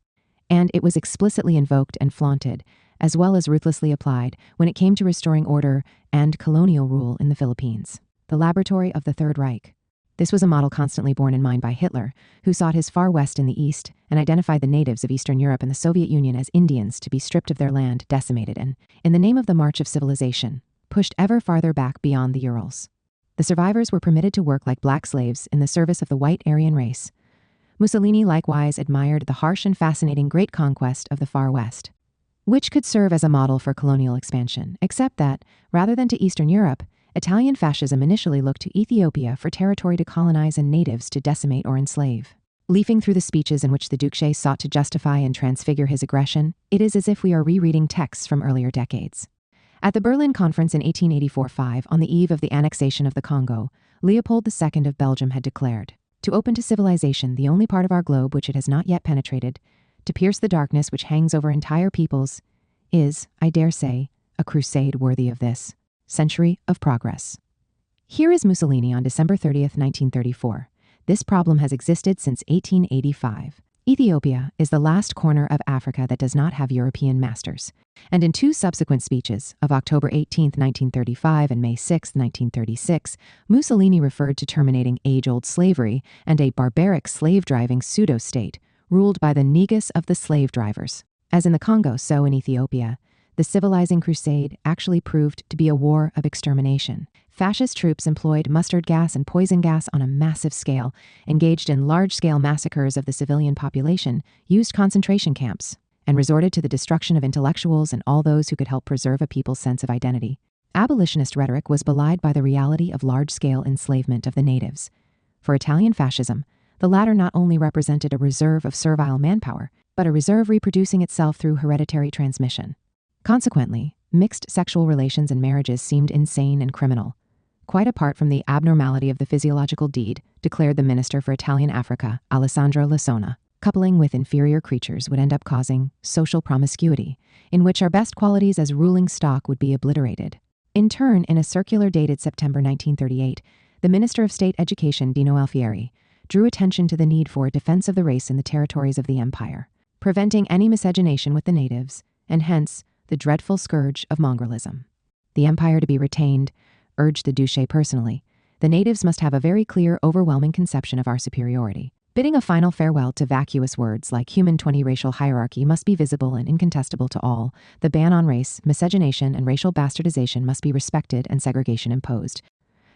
and it was explicitly invoked and flaunted, as well as ruthlessly applied, when it came to restoring order and colonial rule in the Philippines, the laboratory of the Third Reich. This was a model constantly borne in mind by Hitler, who sought his far west in the east and identified the natives of Eastern Europe and the Soviet Union as Indians to be stripped of their land, decimated, and, in the name of the march of civilization, pushed ever farther back beyond the Urals. The survivors were permitted to work like black slaves in the service of the white Aryan race. Mussolini likewise admired the harsh and fascinating Great Conquest of the Far West, which could serve as a model for colonial expansion, except that, rather than to Eastern Europe, Italian fascism initially looked to Ethiopia for territory to colonize and natives to decimate or enslave. Leafing through the speeches in which the Duce sought to justify and transfigure his aggression, it is as if we are rereading texts from earlier decades. At the Berlin Conference in 1884-5, on the eve of the annexation of the Congo, Leopold II of Belgium had declared, "To open to civilization the only part of our globe which it has not yet penetrated, to pierce the darkness which hangs over entire peoples, is, I dare say, a crusade worthy of this century of progress. Here is Mussolini on December 30th, 1934. This problem has existed since 1885. Ethiopia is the last corner of Africa that does not have European masters. And in two subsequent speeches of October 18, 1935 and May 6, 1936, Mussolini referred to terminating age-old slavery and a barbaric slave-driving pseudo-state ruled by the negus of the slave drivers. As in the Congo, so in Ethiopia, the civilizing crusade actually proved to be a war of extermination. Fascist troops employed mustard gas and poison gas on a massive scale, engaged in large-scale massacres of the civilian population, used concentration camps, and resorted to the destruction of intellectuals and all those who could help preserve a people's sense of identity. Abolitionist rhetoric was belied by the reality of large-scale enslavement of the natives. For Italian fascism, the latter not only represented a reserve of servile manpower, but a reserve reproducing itself through hereditary transmission. Consequently, mixed sexual relations and marriages seemed insane and criminal. Quite apart from the abnormality of the physiological deed, declared the Minister for Italian Africa, Alessandro Lasona, coupling with inferior creatures would end up causing social promiscuity, in which our best qualities as ruling stock would be obliterated. In turn, in a circular dated September 1938, the Minister of State Education, Dino Alfieri, drew attention to the need for a defense of the race in the territories of the empire, preventing any miscegenation with the natives, and hence, the dreadful scourge of mongralism. The empire to be retained, urged the Duce personally, the natives must have a very clear, overwhelming conception of our superiority. Bidding a final farewell to vacuous words like human 20 racial hierarchy must be visible and incontestable to all, the ban on race, miscegenation, and racial bastardization must be respected and segregation imposed.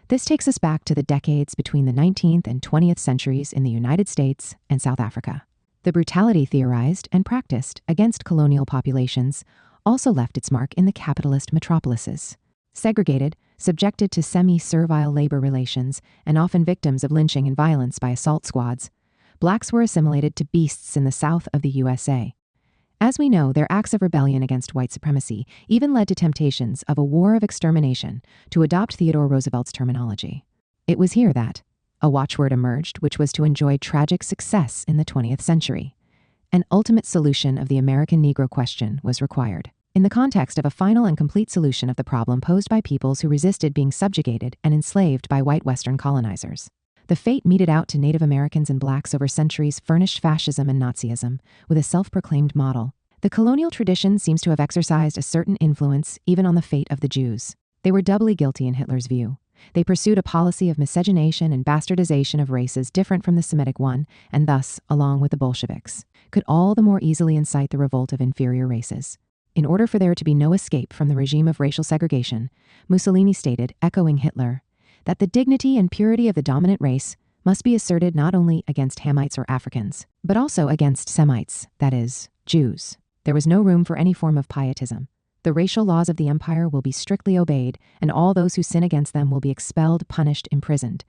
This takes us back to the decades between the 19th and 20th centuries in the United States and South Africa. The brutality theorized and practiced against colonial populations also left its mark in the capitalist metropolises. Segregated, subjected to semi-servile labor relations, and often victims of lynching and violence by assault squads, blacks were assimilated to beasts in the south of the USA. As we know, their acts of rebellion against white supremacy even led to temptations of a war of extermination, to adopt Theodore Roosevelt's terminology. It was here that a watchword emerged which was to enjoy tragic success in the 20th century. An ultimate solution of the American Negro question was required, in the context of a final and complete solution of the problem posed by peoples who resisted being subjugated and enslaved by white Western colonizers. The fate meted out to Native Americans and blacks over centuries furnished fascism and Nazism with a self-proclaimed model. The colonial tradition seems to have exercised a certain influence even on the fate of the Jews. They were doubly guilty in Hitler's view. They pursued a policy of miscegenation and bastardization of races different from the Semitic one, and thus, along with the Bolsheviks, could all the more easily incite the revolt of inferior races. In order for there to be no escape from the regime of racial segregation, Mussolini stated, echoing Hitler, that the dignity and purity of the dominant race must be asserted not only against Hamites or Africans, but also against Semites, that is, Jews. There was no room for any form of pietism. The racial laws of the empire will be strictly obeyed, and all those who sin against them will be expelled, punished, imprisoned.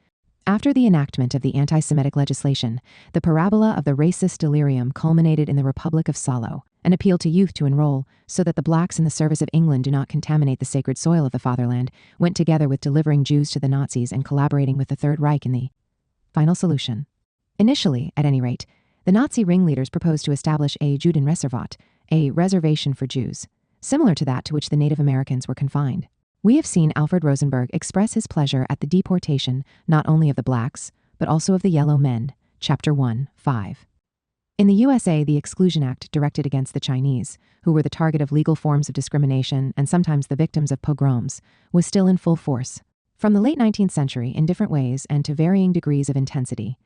After the enactment of the anti-Semitic legislation, the parabola of the racist delirium culminated in the Republic of Salo, an appeal to youth to enroll so that the blacks in the service of England do not contaminate the sacred soil of the fatherland, went together with delivering Jews to the Nazis and collaborating with the Third Reich in the final solution. Initially, at any rate, the Nazi ringleaders proposed to establish a Judenreservat, a reservation for Jews, similar to that to which the Native Americans were confined. We have seen Alfred Rosenberg express his pleasure at the deportation not only of the blacks, but also of the yellow men, Chapter 1, 5. In the USA, the Exclusion Act directed against the Chinese, who were the target of legal forms of discrimination and sometimes the victims of pogroms, was still in full force. From the late 19th century, in different ways and to varying degrees of intensity,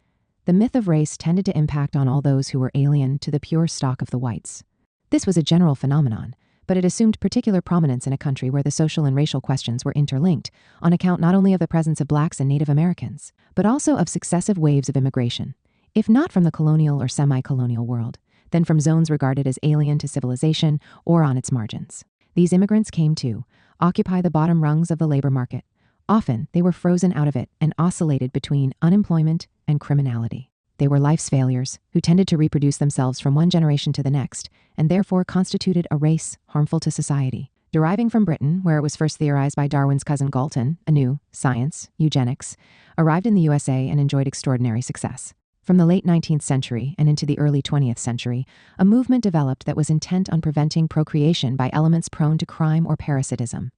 the myth of race tended to impact on all those who were alien to the pure stock of the whites. This was a general phenomenon, but it assumed particular prominence in a country where the social and racial questions were interlinked, on account not only of the presence of blacks and Native Americans, but also of successive waves of immigration, if not from the colonial or semi-colonial world, then from zones regarded as alien to civilization or on its margins. These immigrants came to occupy the bottom rungs of the labor market. Often, they were frozen out of it and oscillated between unemployment and criminality. They were life's failures, who tended to reproduce themselves from one generation to the next, and therefore constituted a race harmful to society. Deriving from Britain, where it was first theorized by Darwin's cousin Galton, anew, science, eugenics, arrived in the USA and enjoyed extraordinary success. From the late 19th century and into the early 20th century, a movement developed that was intent on preventing procreation by elements prone to crime or parasitism.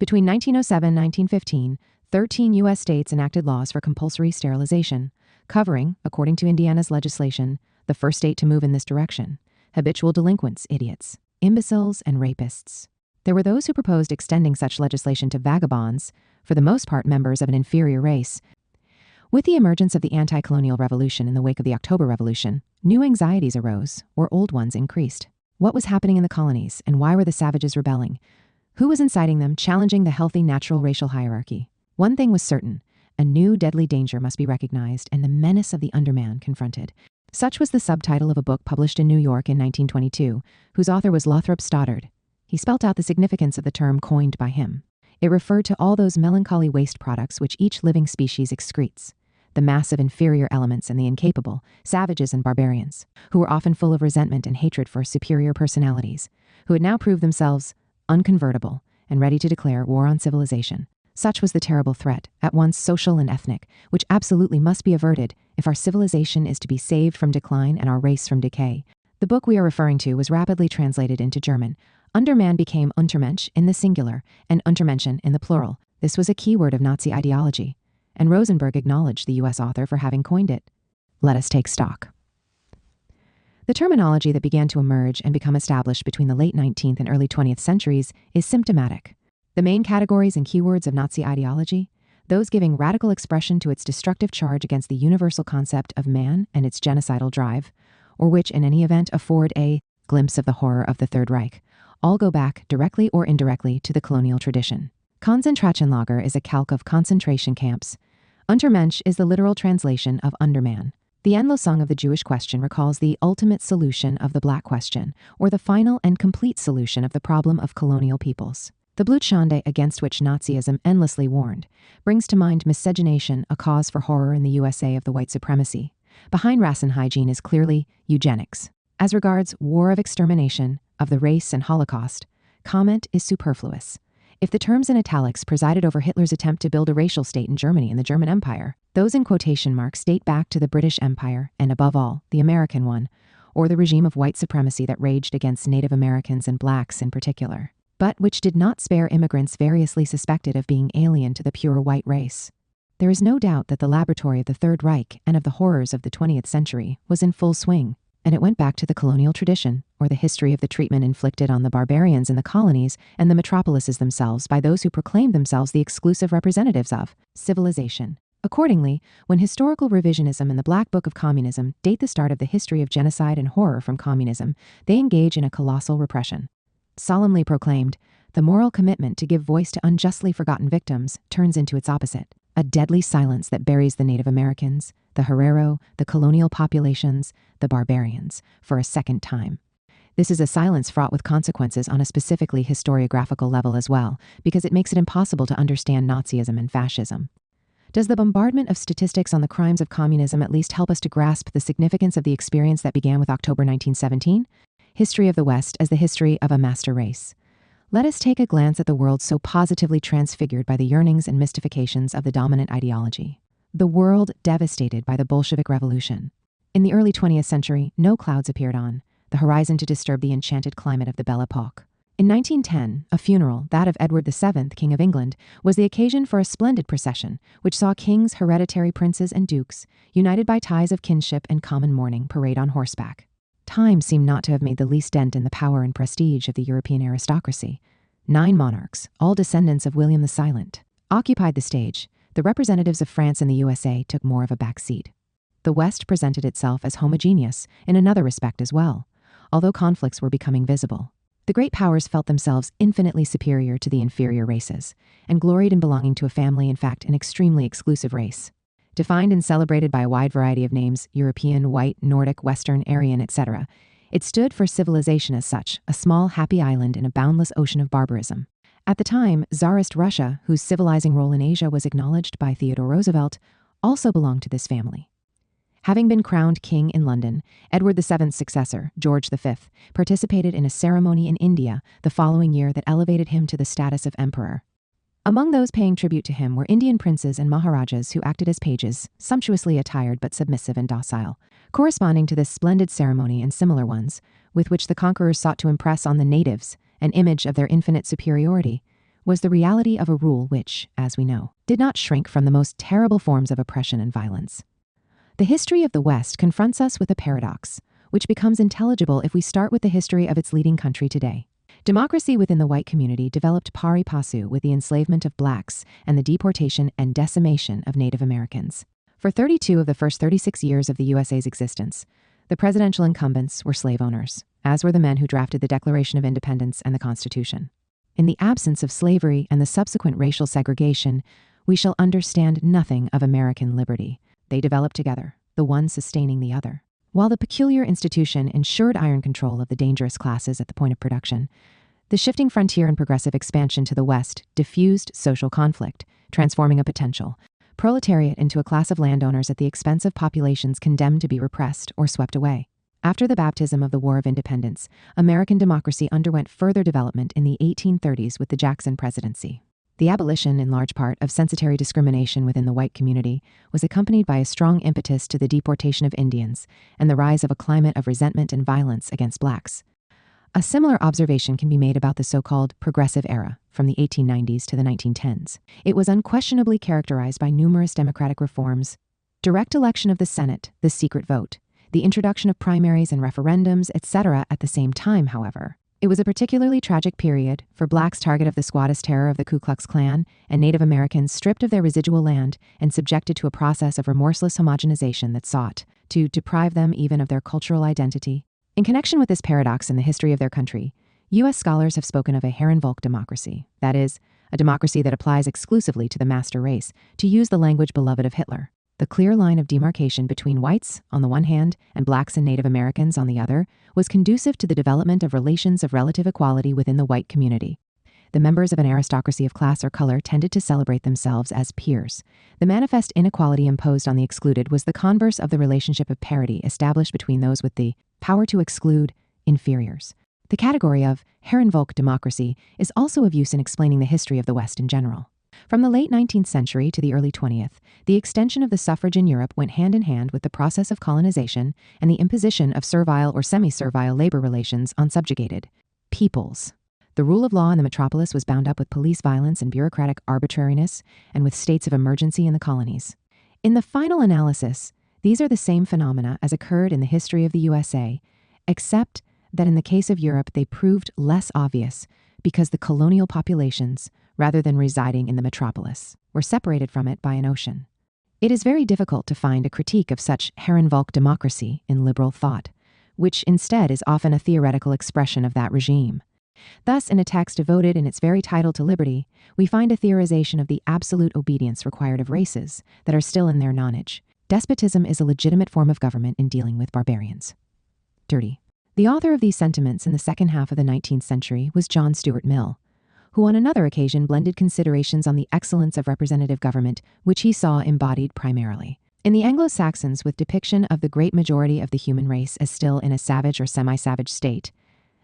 Between 1907 and 1915, 13 U.S. states enacted laws for compulsory sterilization, covering, according to Indiana's legislation, the first state to move in this direction, habitual delinquents, idiots, imbeciles, and rapists. There were those who proposed extending such legislation to vagabonds, for the most part members of an inferior race. With the emergence of the anti-colonial revolution in the wake of the October Revolution, new anxieties arose, or old ones increased. What was happening in the colonies, and why were the savages rebelling? Who was inciting them, challenging the healthy natural racial hierarchy? One thing was certain: a new deadly danger must be recognized and the menace of the underman confronted. Such was the subtitle of a book published in New York in 1922, whose author was Lothrop Stoddard. He spelt out the significance of the term coined by him. It referred to all those melancholy waste products which each living species excretes, the mass of inferior elements and the incapable, savages and barbarians, who were often full of resentment and hatred for superior personalities, who had now proved themselves unconvertible and ready to declare war on civilization. Such was the terrible threat, at once social and ethnic, which absolutely must be averted if our civilization is to be saved from decline and our race from decay. The book we are referring to was rapidly translated into German. Underman became Untermensch in the singular and Untermenschen in the plural. This was a key word of Nazi ideology, and Rosenberg acknowledged the U.S. author for having coined it. Let us take stock. The terminology that began to emerge and become established between the late 19th and early 20th centuries is symptomatic. The main categories and keywords of Nazi ideology, those giving radical expression to its destructive charge against the universal concept of man and its genocidal drive, or which in any event afford a glimpse of the horror of the Third Reich, all go back, directly or indirectly, to the colonial tradition. Konzentrationlager is a calque of concentration camps. Untermensch is the literal translation of underman. The Endlösung of the Jewish question recalls the ultimate solution of the Black question, or the final and complete solution of the problem of colonial peoples. The Blutschande, against which Nazism endlessly warned, brings to mind miscegenation, a cause for horror in the USA of the white supremacy. Behind Rassenhygiene is clearly eugenics. As regards war of extermination, of the race and Holocaust, comment is superfluous. If the terms in italics presided over Hitler's attempt to build a racial state in Germany and the German Empire, those in quotation marks date back to the British Empire and, above all, the American one, or the regime of white supremacy that raged against Native Americans and blacks in particular, but which did not spare immigrants variously suspected of being alien to the pure white race. There is no doubt that the laboratory of the Third Reich and of the horrors of the 20th century was in full swing, and it went back to the colonial tradition, or the history of the treatment inflicted on the barbarians in the colonies and the metropolises themselves by those who proclaimed themselves the exclusive representatives of civilization. Accordingly, when historical revisionism and the Black Book of Communism date the start of the history of genocide and horror from communism, they engage in a colossal repression. Solemnly proclaimed, the moral commitment to give voice to unjustly forgotten victims turns into its opposite, a deadly silence that buries the Native Americans, the Herero, the colonial populations, the barbarians, for a second time. This is a silence fraught with consequences on a specifically historiographical level as well, because it makes it impossible to understand Nazism and fascism. Does the bombardment of statistics on the crimes of communism at least help us to grasp the significance of the experience that began with October 1917? History of the West as the history of a master race. Let us take a glance at the world so positively transfigured by the yearnings and mystifications of the dominant ideology. The world devastated by the Bolshevik Revolution. In the early 20th century, no clouds appeared on the horizon to disturb the enchanted climate of the Belle Epoque. In 1910, a funeral, that of Edward VII, King of England, was the occasion for a splendid procession, which saw kings, hereditary princes, and dukes, united by ties of kinship and common mourning, parade on horseback. Time seemed not to have made the least dent in the power and prestige of the European aristocracy. 9 monarchs, all descendants of William the Silent, occupied the stage. The representatives of France and the USA took more of a back seat. The West presented itself as homogeneous in another respect as well, although conflicts were becoming visible. The great powers felt themselves infinitely superior to the inferior races, and gloried in belonging to a family, in fact, an extremely exclusive race. Defined and celebrated by a wide variety of names, European, white, Nordic, Western, Aryan, etc., it stood for civilization as such, a small, happy island in a boundless ocean of barbarism. At the time, Tsarist Russia, whose civilizing role in Asia was acknowledged by Theodore Roosevelt, also belonged to this family. Having been crowned king in London, Edward VII's successor, George V, participated in a ceremony in India the following year that elevated him to the status of emperor. Among those paying tribute to him were Indian princes and maharajas who acted as pages, sumptuously attired but submissive and docile. Corresponding to this splendid ceremony and similar ones, with which the conquerors sought to impress on the natives an image of their infinite superiority, was the reality of a rule which, as we know, did not shrink from the most terrible forms of oppression and violence. The history of the West confronts us with a paradox, which becomes intelligible if we start with the history of its leading country today. Democracy within the white community developed pari passu with the enslavement of blacks and the deportation and decimation of Native Americans. For 32 of the first 36 years of the USA's existence, the presidential incumbents were slave owners, as were the men who drafted the Declaration of Independence and the Constitution. In the absence of slavery and the subsequent racial segregation, we shall understand nothing of American liberty. They developed together, the one sustaining the other. While the peculiar institution ensured iron control of the dangerous classes at the point of production, the shifting frontier and progressive expansion to the West diffused social conflict, transforming a potential proletariat into a class of landowners at the expense of populations condemned to be repressed or swept away. After the baptism of the War of Independence, American democracy underwent further development in the 1830s with the Jackson presidency. The abolition, in large part, of censitary discrimination within the white community was accompanied by a strong impetus to the deportation of Indians and the rise of a climate of resentment and violence against blacks. A similar observation can be made about the so-called progressive era, from the 1890s to the 1910s. It was unquestionably characterized by numerous democratic reforms, direct election of the Senate, the secret vote, the introduction of primaries and referendums, etc. At the same time, however, it was a particularly tragic period for blacks target of the squattist terror of the Ku Klux Klan and Native Americans stripped of their residual land and subjected to a process of remorseless homogenization that sought to deprive them even of their cultural identity. In connection with this paradox in the history of their country, U.S. scholars have spoken of a Herrenvolk democracy, that is, a democracy that applies exclusively to the master race, to use the language beloved of Hitler. The clear line of demarcation between whites, on the one hand, and blacks and Native Americans, on the other, was conducive to the development of relations of relative equality within the white community. The members of an aristocracy of class or color tended to celebrate themselves as peers. The manifest inequality imposed on the excluded was the converse of the relationship of parity established between those with the power to exclude inferiors. The category of Herrenvolk democracy is also of use in explaining the history of the West in general. From the late 19th century to the early 20th, the extension of the suffrage in Europe went hand in hand with the process of colonization and the imposition of servile or semi-servile labor relations on subjugated peoples. The rule of law in the metropolis was bound up with police violence and bureaucratic arbitrariness, and with states of emergency in the colonies. In the final analysis, these are the same phenomena as occurred in the history of the USA, except that in the case of Europe they proved less obvious because the colonial populations, rather than residing in the metropolis, were separated from it by an ocean. It is very difficult to find a critique of such Herrenvolk democracy in liberal thought, which instead is often a theoretical expression of that regime. Thus, in a text devoted in its very title to liberty, we find a theorization of the absolute obedience required of races that are still in their nonage. Despotism is a legitimate form of government in dealing with barbarians. Dirty. The author of these sentiments in the second half of the 19th century was John Stuart Mill, who on another occasion blended considerations on the excellence of representative government, which he saw embodied primarily in the Anglo-Saxons with depiction of the great majority of the human race as still in a savage or semi-savage state,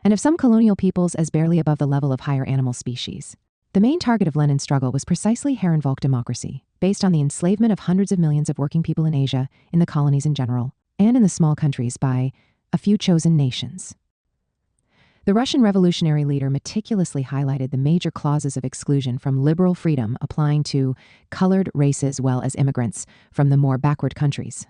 and of some colonial peoples as barely above the level of higher animal species. The main target of Lenin's struggle was precisely Herrenvolk democracy, based on the enslavement of hundreds of millions of working people in Asia, in the colonies in general, and in the small countries by a few chosen nations. The Russian revolutionary leader meticulously highlighted the major clauses of exclusion from liberal freedom applying to colored races well as immigrants from the more backward countries.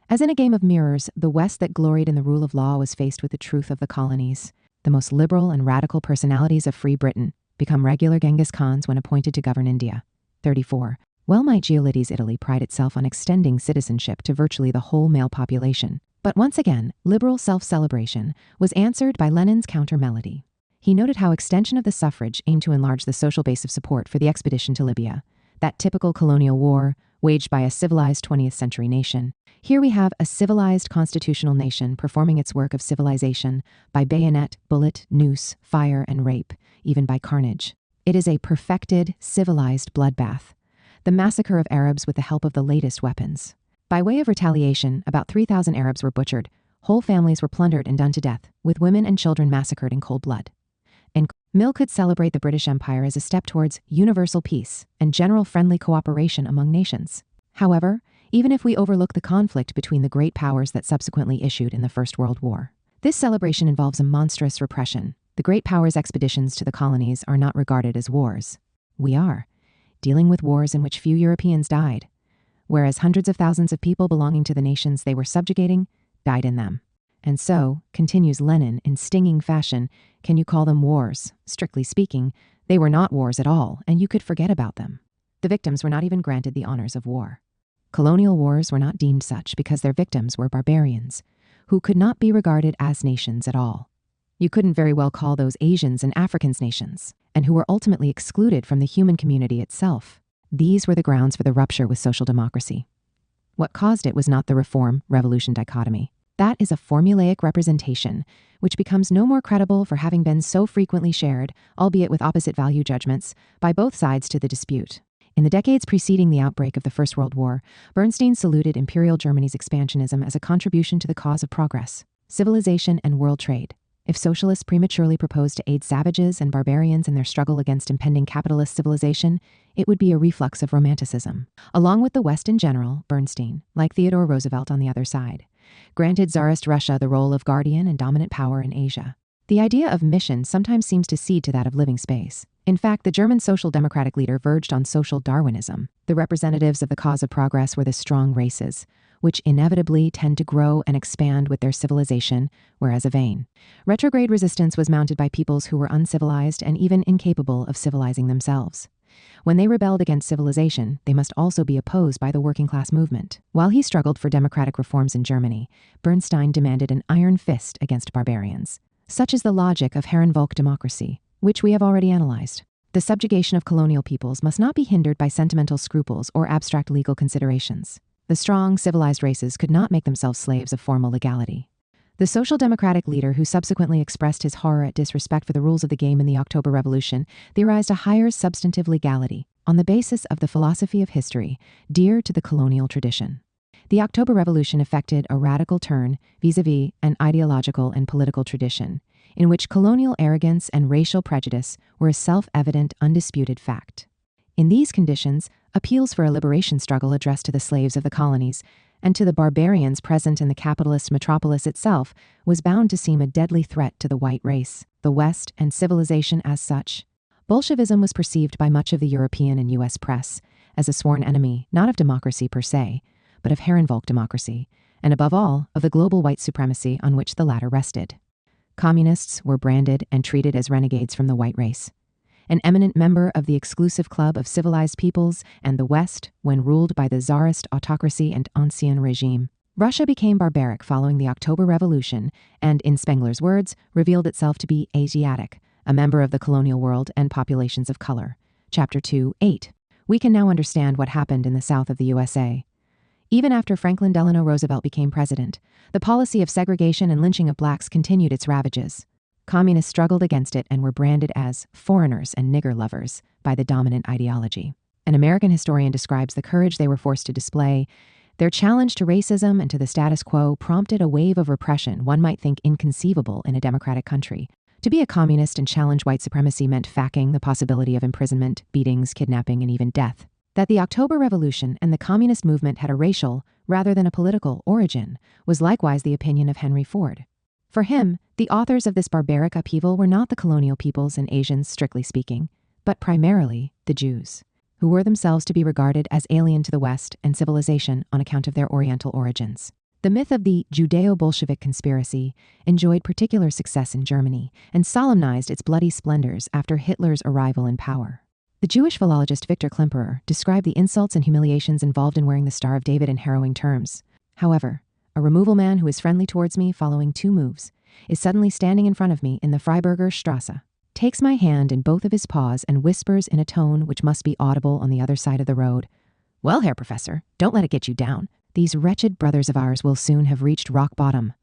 As in a game of mirrors, the West that gloried in the rule of law was faced with the truth of the colonies. The most liberal and radical personalities of Free Britain become regular Genghis Khans when appointed to govern India. 34. Well might Giolitti's Italy pride itself on extending citizenship to virtually the whole male population. But once again, liberal self-celebration was answered by Lenin's counter-melody. He noted how extension of the suffrage aimed to enlarge the social base of support for the expedition to Libya, that typical colonial war waged by a civilized 20th century nation. Here we have a civilized constitutional nation performing its work of civilization by bayonet, bullet, noose, fire, and rape, even by carnage. It is a perfected, civilized bloodbath, the massacre of Arabs with the help of the latest weapons. By way of retaliation, about 3,000 Arabs were butchered, whole families were plundered and done to death, with women and children massacred in cold blood. And Mill could celebrate the British Empire as a step towards universal peace and general friendly cooperation among nations. However, even if we overlook the conflict between the great powers that subsequently issued in the First World War, this celebration involves a monstrous repression. The great powers' expeditions to the colonies are not regarded as wars. We are dealing with wars in which few Europeans died, whereas hundreds of thousands of people belonging to the nations they were subjugating died in them. And so, continues Lenin in stinging fashion, can you call them wars? Strictly speaking, they were not wars at all, and you could forget about them. The victims were not even granted the honors of war. Colonial wars were not deemed such because their victims were barbarians, who could not be regarded as nations at all. You couldn't very well call those Asians and Africans nations, and who were ultimately excluded from the human community itself. These were the grounds for the rupture with social democracy. What caused it was not the reform-revolution dichotomy. That is a formulaic representation, which becomes no more credible for having been so frequently shared, albeit with opposite value judgments, by both sides to the dispute. In the decades preceding the outbreak of the First World War, Bernstein saluted Imperial Germany's expansionism as a contribution to the cause of progress, civilization, and world trade. If socialists prematurely proposed to aid savages and barbarians in their struggle against impending capitalist civilization, it would be a reflux of romanticism. Along with the West in general, Bernstein, like Theodore Roosevelt on the other side, granted Tsarist Russia the role of guardian and dominant power in Asia. The idea of mission sometimes seems to cede to that of living space. In fact, the German social democratic leader verged on social Darwinism. The representatives of the cause of progress were the strong races, which inevitably tend to grow and expand with their civilization, whereas a vain, retrograde resistance was mounted by peoples who were uncivilized and even incapable of civilizing themselves. When they rebelled against civilization, they must also be opposed by the working class movement. While he struggled for democratic reforms in Germany, Bernstein demanded an iron fist against barbarians. Such is the logic of Herrenvolk democracy, which we have already analyzed. The subjugation of colonial peoples must not be hindered by sentimental scruples or abstract legal considerations. The strong, civilized races could not make themselves slaves of formal legality. The social democratic leader who subsequently expressed his horror at disrespect for the rules of the game in the October Revolution theorized a higher substantive legality on the basis of the philosophy of history dear to the colonial tradition. The October Revolution effected a radical turn vis-à-vis an ideological and political tradition, in which colonial arrogance and racial prejudice were a self-evident, undisputed fact. In these conditions, appeals for a liberation struggle addressed to the slaves of the colonies and to the barbarians present in the capitalist metropolis itself was bound to seem a deadly threat to the white race, the West, and civilization as such. Bolshevism was perceived by much of the European and U.S. press as a sworn enemy not of democracy per se, but of Herrenvolk democracy, and above all, of the global white supremacy on which the latter rested. Communists were branded and treated as renegades from the white race. An eminent member of the exclusive club of civilized peoples and the West when ruled by the Tsarist autocracy and Ancien regime. Russia became barbaric following the October Revolution and, in Spengler's words, revealed itself to be Asiatic, a member of the colonial world and populations of color. Chapter 2:8. We can now understand what happened in the south of the USA. Even after Franklin Delano Roosevelt became president, the policy of segregation and lynching of blacks continued its ravages. Communists struggled against it and were branded as foreigners and nigger lovers by the dominant ideology. An American historian describes the courage they were forced to display. Their challenge to racism and to the status quo prompted a wave of repression one might think inconceivable in a democratic country. To be a communist and challenge white supremacy meant facking the possibility of imprisonment, beatings, kidnapping, and even death. That the October Revolution and the communist movement had a racial, rather than a political, origin was likewise the opinion of Henry Ford. For him, the authors of this barbaric upheaval were not the colonial peoples and Asians, strictly speaking, but primarily the Jews, who were themselves to be regarded as alien to the West and civilization on account of their Oriental origins. The myth of the Judeo-Bolshevik conspiracy enjoyed particular success in Germany and solemnized its bloody splendors after Hitler's arrival in power. The Jewish philologist Victor Klemperer described the insults and humiliations involved in wearing the Star of David in harrowing terms. However, a removal man who is friendly towards me following 2 moves is suddenly standing in front of me in the Freiburger Strasse, takes my hand in both of his paws and whispers in a tone which must be audible on the other side of the road, "Well, Herr Professor, don't let it get you down. These wretched brothers of ours will soon have reached rock bottom."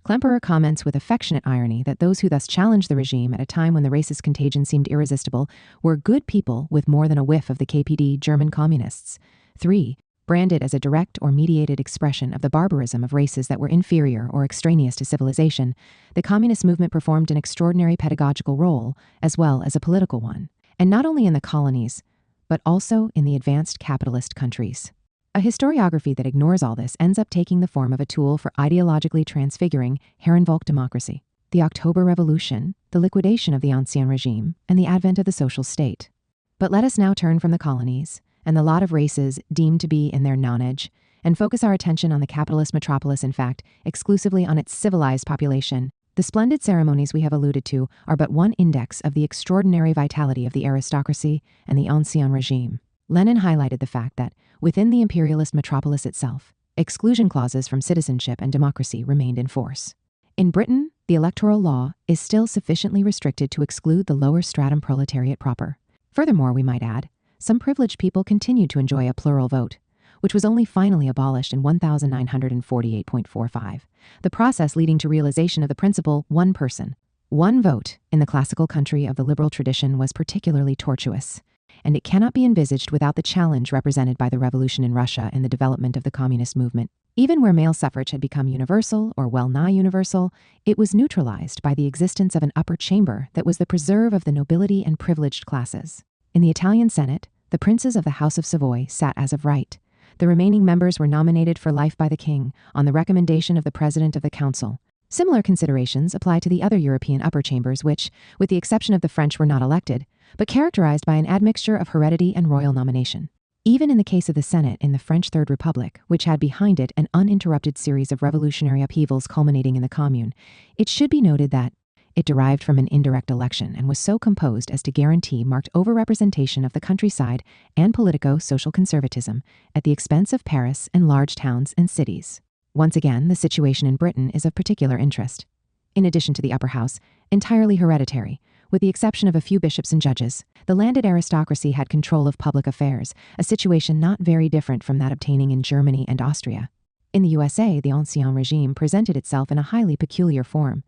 Klemperer comments with affectionate irony that those who thus challenged the regime at a time when the racist contagion seemed irresistible were good people with more than a whiff of the KPD German communists. 3. Branded as a direct or mediated expression of the barbarism of races that were inferior or extraneous to civilization, the communist movement performed an extraordinary pedagogical role as well as a political one, and not only in the colonies, but also in the advanced capitalist countries. A historiography that ignores all this ends up taking the form of a tool for ideologically transfiguring Herrenvolk democracy, the October Revolution, the liquidation of the Ancien Regime, and the advent of the social state. But let us now turn from the colonies and the lot of races deemed to be in their nonage, and focus our attention on the capitalist metropolis, in fact, exclusively on its civilized population. The splendid ceremonies we have alluded to are but one index of the extraordinary vitality of the aristocracy and the Ancien Regime. Lenin highlighted the fact that, within the imperialist metropolis itself, exclusion clauses from citizenship and democracy remained in force. In Britain, the electoral law is still sufficiently restricted to exclude the lower stratum proletariat proper. Furthermore, we might add, some privileged people continued to enjoy a plural vote, which was only finally abolished in 1948.45, the process leading to realization of the principle one person, one vote in the classical country of the liberal tradition was particularly tortuous, and it cannot be envisaged without the challenge represented by the revolution in Russia and the development of the communist movement. Even where male suffrage had become universal or well-nigh universal, it was neutralized by the existence of an upper chamber that was the preserve of the nobility and privileged classes. In the Italian Senate, the princes of the House of Savoy sat as of right. The remaining members were nominated for life by the king on the recommendation of the president of the council. Similar considerations apply to the other European upper chambers which, with the exception of the French, were not elected, but characterized by an admixture of heredity and royal nomination. Even in the case of the Senate in the French Third Republic, which had behind it an uninterrupted series of revolutionary upheavals culminating in the Commune, it should be noted that it derived from an indirect election and was so composed as to guarantee marked overrepresentation of the countryside and politico-social conservatism at the expense of Paris and large towns and cities. Once again, the situation in Britain is of particular interest. In addition to the upper house, entirely hereditary, with the exception of a few bishops and judges, the landed aristocracy had control of public affairs, a situation not very different from that obtaining in Germany and Austria. In the USA, the Ancien Regime presented itself in a highly peculiar form.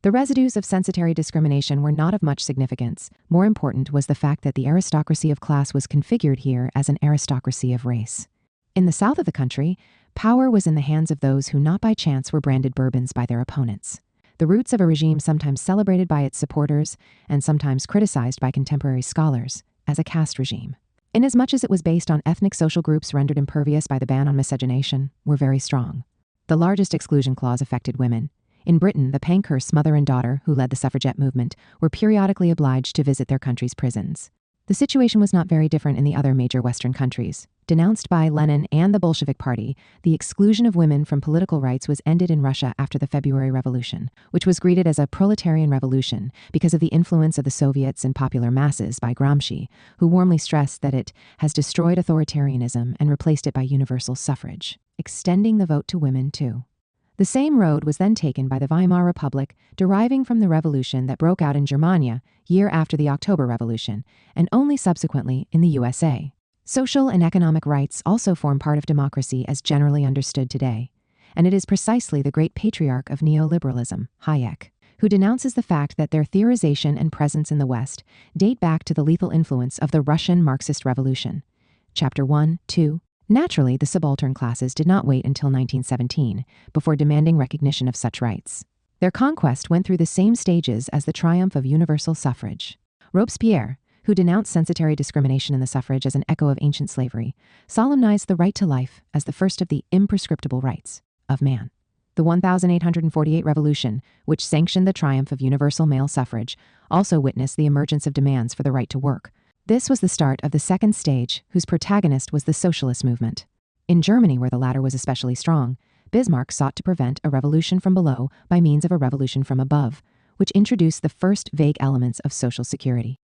The residues of censitary discrimination were not of much significance. More important was the fact that the aristocracy of class was configured here as an aristocracy of race. In the south of the country, power was in the hands of those who not by chance were branded Bourbons by their opponents. The roots of a regime sometimes celebrated by its supporters and sometimes criticized by contemporary scholars as a caste regime, inasmuch as it was based on ethnic social groups rendered impervious by the ban on miscegenation, were very strong. The largest exclusion clause affected women. In Britain, the Pankhurst's mother and daughter, who led the suffragette movement, were periodically obliged to visit their country's prisons. The situation was not very different in the other major Western countries. Denounced by Lenin and the Bolshevik Party, the exclusion of women from political rights was ended in Russia after the February Revolution, which was greeted as a proletarian revolution because of the influence of the Soviets and popular masses by Gramsci, who warmly stressed that it has destroyed authoritarianism and replaced it by universal suffrage, extending the vote to women too. The same road was then taken by the Weimar Republic, deriving from the revolution that broke out in Germania year after the October Revolution, and only subsequently in the USA. Social and economic rights also form part of democracy as generally understood today, and it is precisely the great patriarch of neo-liberalism, Hayek, who denounces the fact that their theorization and presence in the West date back to the lethal influence of the Russian Marxist Revolution. Chapter 1, 2. Naturally, the subaltern classes did not wait until 1917 before demanding recognition of such rights. Their conquest went through the same stages as the triumph of universal suffrage. Robespierre, who denounced censitary discrimination in the suffrage as an echo of ancient slavery, solemnized the right to life as the first of the imprescriptible rights of man. The 1848 Revolution, which sanctioned the triumph of universal male suffrage, also witnessed the emergence of demands for the right to work. This was the start of the second stage, whose protagonist was the socialist movement. In Germany, where the latter was especially strong, Bismarck sought to prevent a revolution from below by means of a revolution from above, which introduced the first vague elements of social security.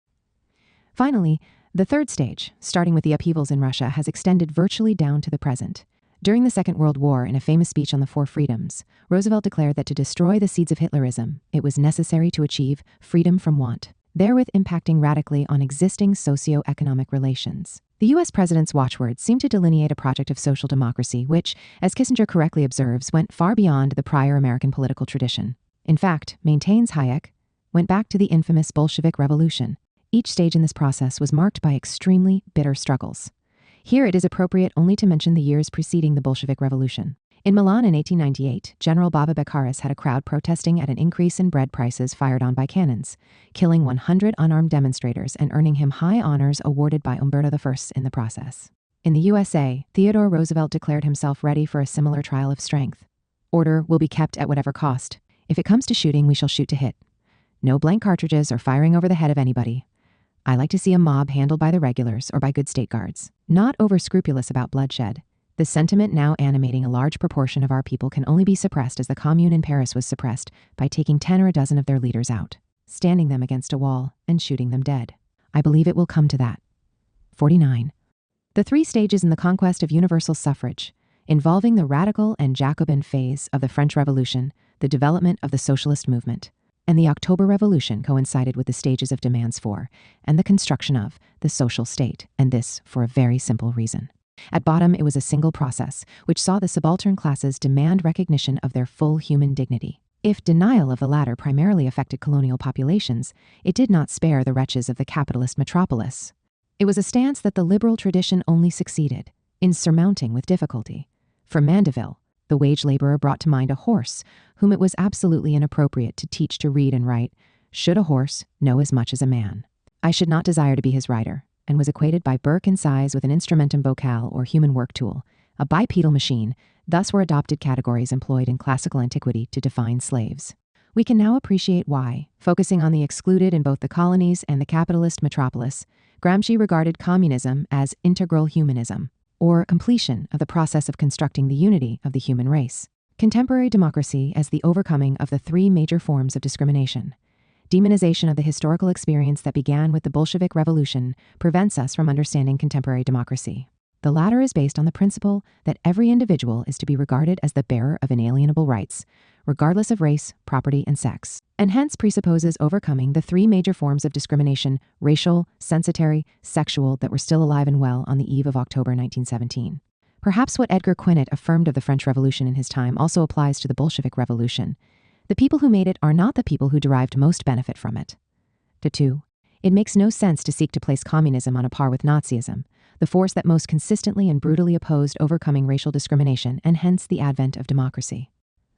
Finally, the third stage, starting with the upheavals in Russia, has extended virtually down to the present. During the Second World War, in a famous speech on the Four Freedoms, Roosevelt declared that to destroy the seeds of Hitlerism, it was necessary to achieve freedom from want, therewith impacting radically on existing socio-economic relations. The U.S. president's watchwords seem to delineate a project of social democracy which, as Kissinger correctly observes, went far beyond the prior American political tradition. In fact, maintains Hayek, went back to the infamous Bolshevik Revolution. Each stage in this process was marked by extremely bitter struggles. Here it is appropriate only to mention the years preceding the Bolshevik Revolution. In Milan in 1898, General Bava Beccaris had a crowd protesting at an increase in bread prices fired on by cannons, killing 100 unarmed demonstrators and earning him high honors awarded by Umberto I in the process. In the USA, Theodore Roosevelt declared himself ready for a similar trial of strength. Order will be kept at whatever cost. If it comes to shooting, we shall shoot to hit. No blank cartridges or firing over the head of anybody. I like to see a mob handled by the regulars or by good state guards, not over-scrupulous about bloodshed. The sentiment now animating a large proportion of our people can only be suppressed as the Commune in Paris was suppressed by taking 10 or a dozen of their leaders out, standing them against a wall, and shooting them dead. I believe it will come to that. 49. The three stages in the conquest of universal suffrage, involving the radical and Jacobin phase of the French Revolution, the development of the socialist movement, and the October Revolution coincided with the stages of demands for, and the construction of, the social state, and this for a very simple reason. At bottom, it was a single process, which saw the subaltern classes demand recognition of their full human dignity. If denial of the latter primarily affected colonial populations, it did not spare the wretches of the capitalist metropolis. It was a stance that the liberal tradition only succeeded in surmounting with difficulty. For Mandeville, the wage laborer brought to mind a horse, whom it was absolutely inappropriate to teach to read and write. Should a horse know as much as a man? I should not desire to be his rider, and was equated by Burke in size with an instrumentum vocale or human work tool, a bipedal machine. Thus were adopted categories employed in classical antiquity to define slaves. We can now appreciate why, focusing on the excluded in both the colonies and the capitalist metropolis, Gramsci regarded communism as integral humanism, or completion of the process of constructing the unity of the human race. Contemporary democracy as the overcoming of the three major forms of discrimination. Demonization of the historical experience that began with the Bolshevik Revolution prevents us from understanding contemporary democracy. The latter is based on the principle that every individual is to be regarded as the bearer of inalienable rights, regardless of race, property, and sex, and hence presupposes overcoming the three major forms of discrimination, racial, censitary, sexual, that were still alive and well on the eve of October 1917. Perhaps what Edgar Quinet affirmed of the French Revolution in his time also applies to the Bolshevik Revolution. The people who made it are not the people who derived most benefit from it. 2. It makes no sense to seek to place communism on a par with Nazism, the force that most consistently and brutally opposed overcoming racial discrimination and hence the advent of democracy.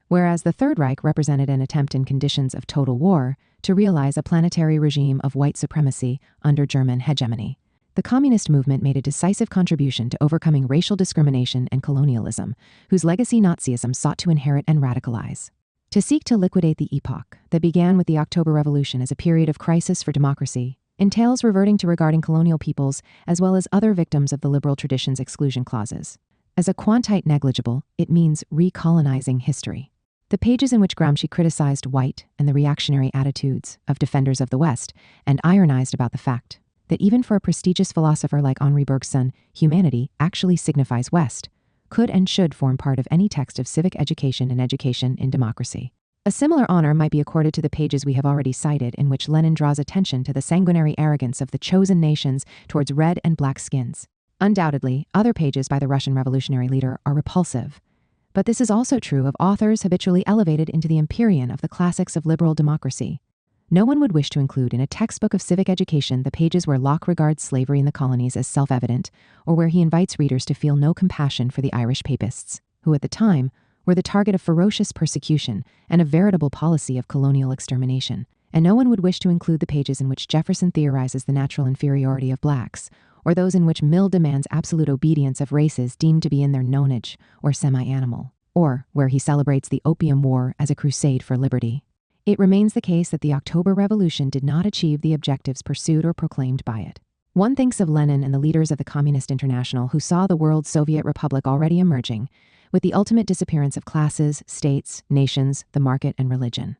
Whereas the Third Reich represented an attempt in conditions of total war to realize a planetary regime of white supremacy under German hegemony, the communist movement made a decisive contribution to overcoming racial discrimination and colonialism, whose legacy Nazism sought to inherit and radicalize. To seek to liquidate the epoch that began with the October Revolution as a period of crisis for democracy entails reverting to regarding colonial peoples as well as other victims of the liberal tradition's exclusion clauses. As a quantite negligible, it means recolonizing history. The pages in which Gramsci criticized white and the reactionary attitudes of defenders of the West and ironized about the fact that even for a prestigious philosopher like Henri Bergson, humanity actually signifies West, could and should form part of any text of civic education and education in democracy. A similar honor might be accorded to the pages we have already cited in which Lenin draws attention to the sanguinary arrogance of the chosen nations towards red and black skins. Undoubtedly, other pages by the Russian revolutionary leader are repulsive. But this is also true of authors habitually elevated into the empyrean of the classics of liberal democracy. No one would wish to include in a textbook of civic education the pages where Locke regards slavery in the colonies as self-evident, or where he invites readers to feel no compassion for the Irish papists, who at the time were the target of ferocious persecution and a veritable policy of colonial extermination. And no one would wish to include the pages in which Jefferson theorizes the natural inferiority of blacks, or those in which Mill demands absolute obedience of races deemed to be in their nonage or semi-animal, or where he celebrates the Opium War as a crusade for liberty. It remains the case that the October Revolution did not achieve the objectives pursued or proclaimed by it. One thinks of Lenin and the leaders of the Communist International who saw the world Soviet Republic already emerging, with the ultimate disappearance of classes, states, nations, the market, and religion.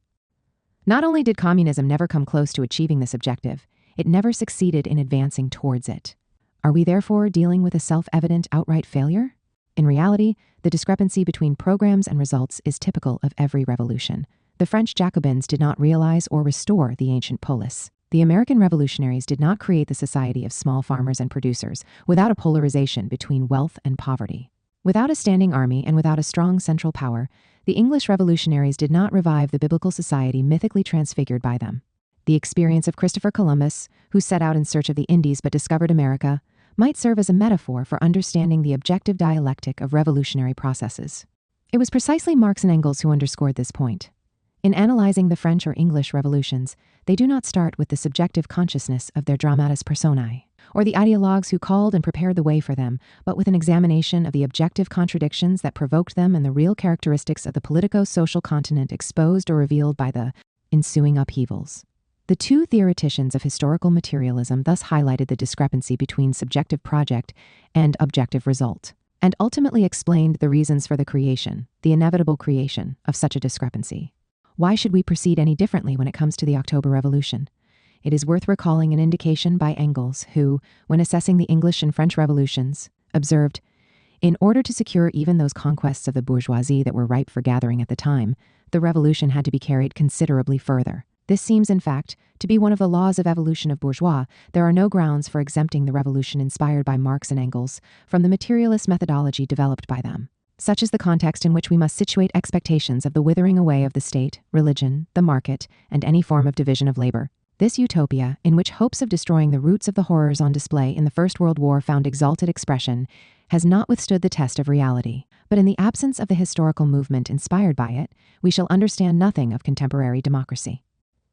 Not only did communism never come close to achieving this objective, it never succeeded in advancing towards it. Are we therefore dealing with a self-evident outright failure? In reality, the discrepancy between programs and results is typical of every revolution. The French Jacobins did not realize or restore the ancient polis. The American revolutionaries did not create the society of small farmers and producers without a polarization between wealth and poverty. Without a standing army and without a strong central power, the English revolutionaries did not revive the biblical society mythically transfigured by them. The experience of Christopher Columbus, who set out in search of the Indies but discovered America, might serve as a metaphor for understanding the objective dialectic of revolutionary processes. It was precisely Marx and Engels who underscored this point. In analyzing the French or English revolutions, they do not start with the subjective consciousness of their dramatis personae, or the ideologues who called and prepared the way for them, but with an examination of the objective contradictions that provoked them and the real characteristics of the politico-social continent exposed or revealed by the ensuing upheavals. The two theoreticians of historical materialism thus highlighted the discrepancy between subjective project and objective result, and ultimately explained the reasons for the inevitable creation, of such a discrepancy. Why should we proceed any differently when it comes to the October Revolution? It is worth recalling an indication by Engels, who, when assessing the English and French revolutions, observed, "In order to secure even those conquests of the bourgeoisie that were ripe for gathering at the time, the revolution had to be carried considerably further. This seems, in fact, to be one of the laws of evolution of bourgeois. There are no grounds for exempting the revolution inspired by Marx and Engels from the materialist methodology developed by them. Such is the context in which we must situate expectations of the withering away of the state, religion, the market, and any form of division of labor. This utopia, in which hopes of destroying the roots of the horrors on display in the First World War found exalted expression, has not withstood the test of reality. But in the absence of the historical movement inspired by it, we shall understand nothing of contemporary democracy."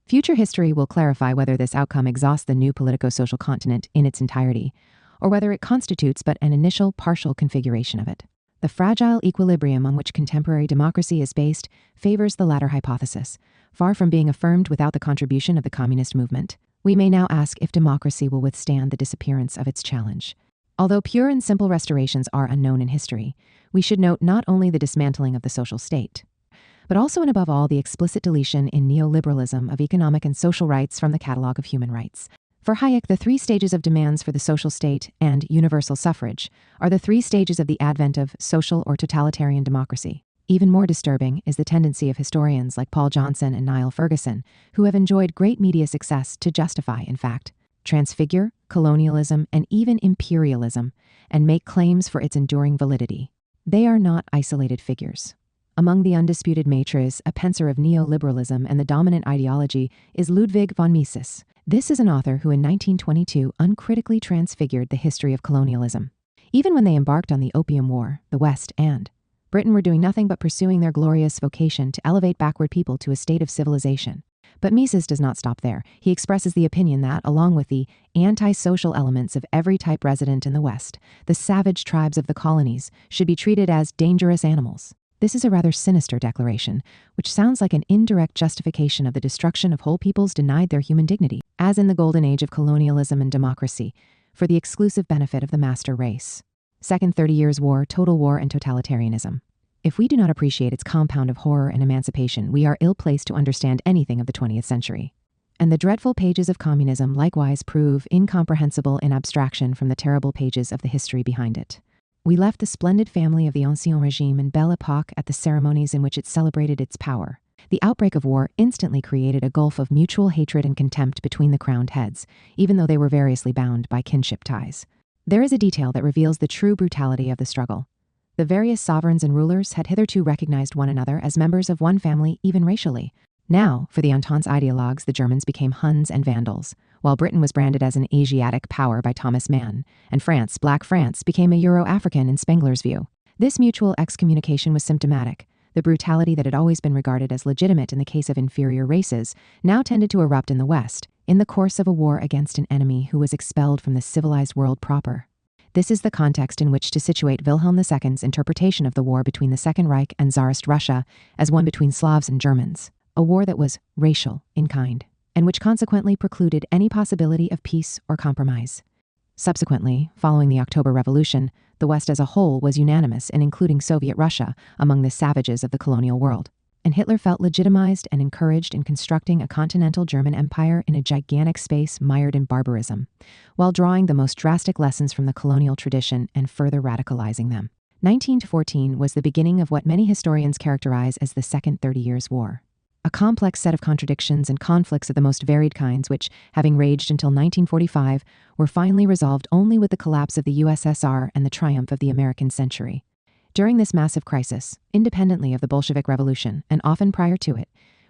Future history will clarify whether this outcome exhausts the new politico-social continent in its entirety, or whether it constitutes but an initial partial configuration of it. The fragile equilibrium on which contemporary democracy is based favors the latter hypothesis. Far from being affirmed without the contribution of the communist movement, we may now ask if democracy will withstand the disappearance of its challenge. Although pure and simple restorations are unknown in history, we should note not only the dismantling of the social state, but also and above all the explicit deletion in neo-liberalism of economic and social rights from the catalogue of human rights. For Hayek, the three stages of demands for the social state and universal suffrage are the three stages of the advent of social or totalitarian democracy. Even more disturbing is the tendency of historians like Paul Johnson and Niall Ferguson, who have enjoyed great media success, to justify, in fact, transfigure colonialism and even imperialism, and make claims for its enduring validity. They are not isolated figures. Among the undisputed maîtres, a penser of neoliberalism and the dominant ideology, is Ludwig von Mises. This is an author who in 1922 uncritically transfigured the history of colonialism. Even when they embarked on the Opium War, the West and Britain were doing nothing but pursuing their glorious vocation to elevate backward people to a state of civilization. But Mises does not stop there. He expresses the opinion that, along with the anti-social elements of every type resident in the West, the savage tribes of the colonies should be treated as dangerous animals. This is a rather sinister declaration, which sounds like an indirect justification of the destruction of whole peoples denied their human dignity, as in the golden age of colonialism and democracy, for the exclusive benefit of the master race. Second 30 Years' War, Total War, and Totalitarianism. If we do not appreciate its compound of horror and emancipation, we are ill-placed to understand anything of the 20th century. And the dreadful pages of communism likewise prove incomprehensible in abstraction from the terrible pages of the history behind it. We left the splendid family of the Ancien Régime and Belle Époque at the ceremonies in which it celebrated its power. The outbreak of war instantly created a gulf of mutual hatred and contempt between the crowned heads, even though they were variously bound by kinship ties. There is a detail that reveals the true brutality of the struggle. The various sovereigns and rulers had hitherto recognized one another as members of one family, even racially. Now, for the Entente's ideologues, the Germans became Huns and Vandals, while Britain was branded as an Asiatic power by Thomas Mann, and France, Black France, became a Euro-African in Spengler's view. This mutual excommunication was symptomatic. The brutality that had always been regarded as legitimate in the case of inferior races now tended to erupt in the West, in the course of a war against an enemy who was expelled from the civilized world proper. This is the context in which to situate Wilhelm II's interpretation of the war between the Second Reich and Tsarist Russia as one between Slavs and Germans, a war that was racial in kind, and which consequently precluded any possibility of peace or compromise. Subsequently, following the October Revolution, the West as a whole was unanimous in including Soviet Russia among the savages of the colonial world, and Hitler felt legitimized and encouraged in constructing a continental German empire in a gigantic space mired in barbarism, while drawing the most drastic lessons from the colonial tradition and further radicalizing them. 1914 was the beginning of what many historians characterize as the Second 30 Years' War. A complex set of contradictions and conflicts of the most varied kinds which, having raged until 1945, were finally resolved only with the collapse of the USSR and the triumph of the American century. During this massive crisis, independently of the Bolshevik Revolution, and often prior to it,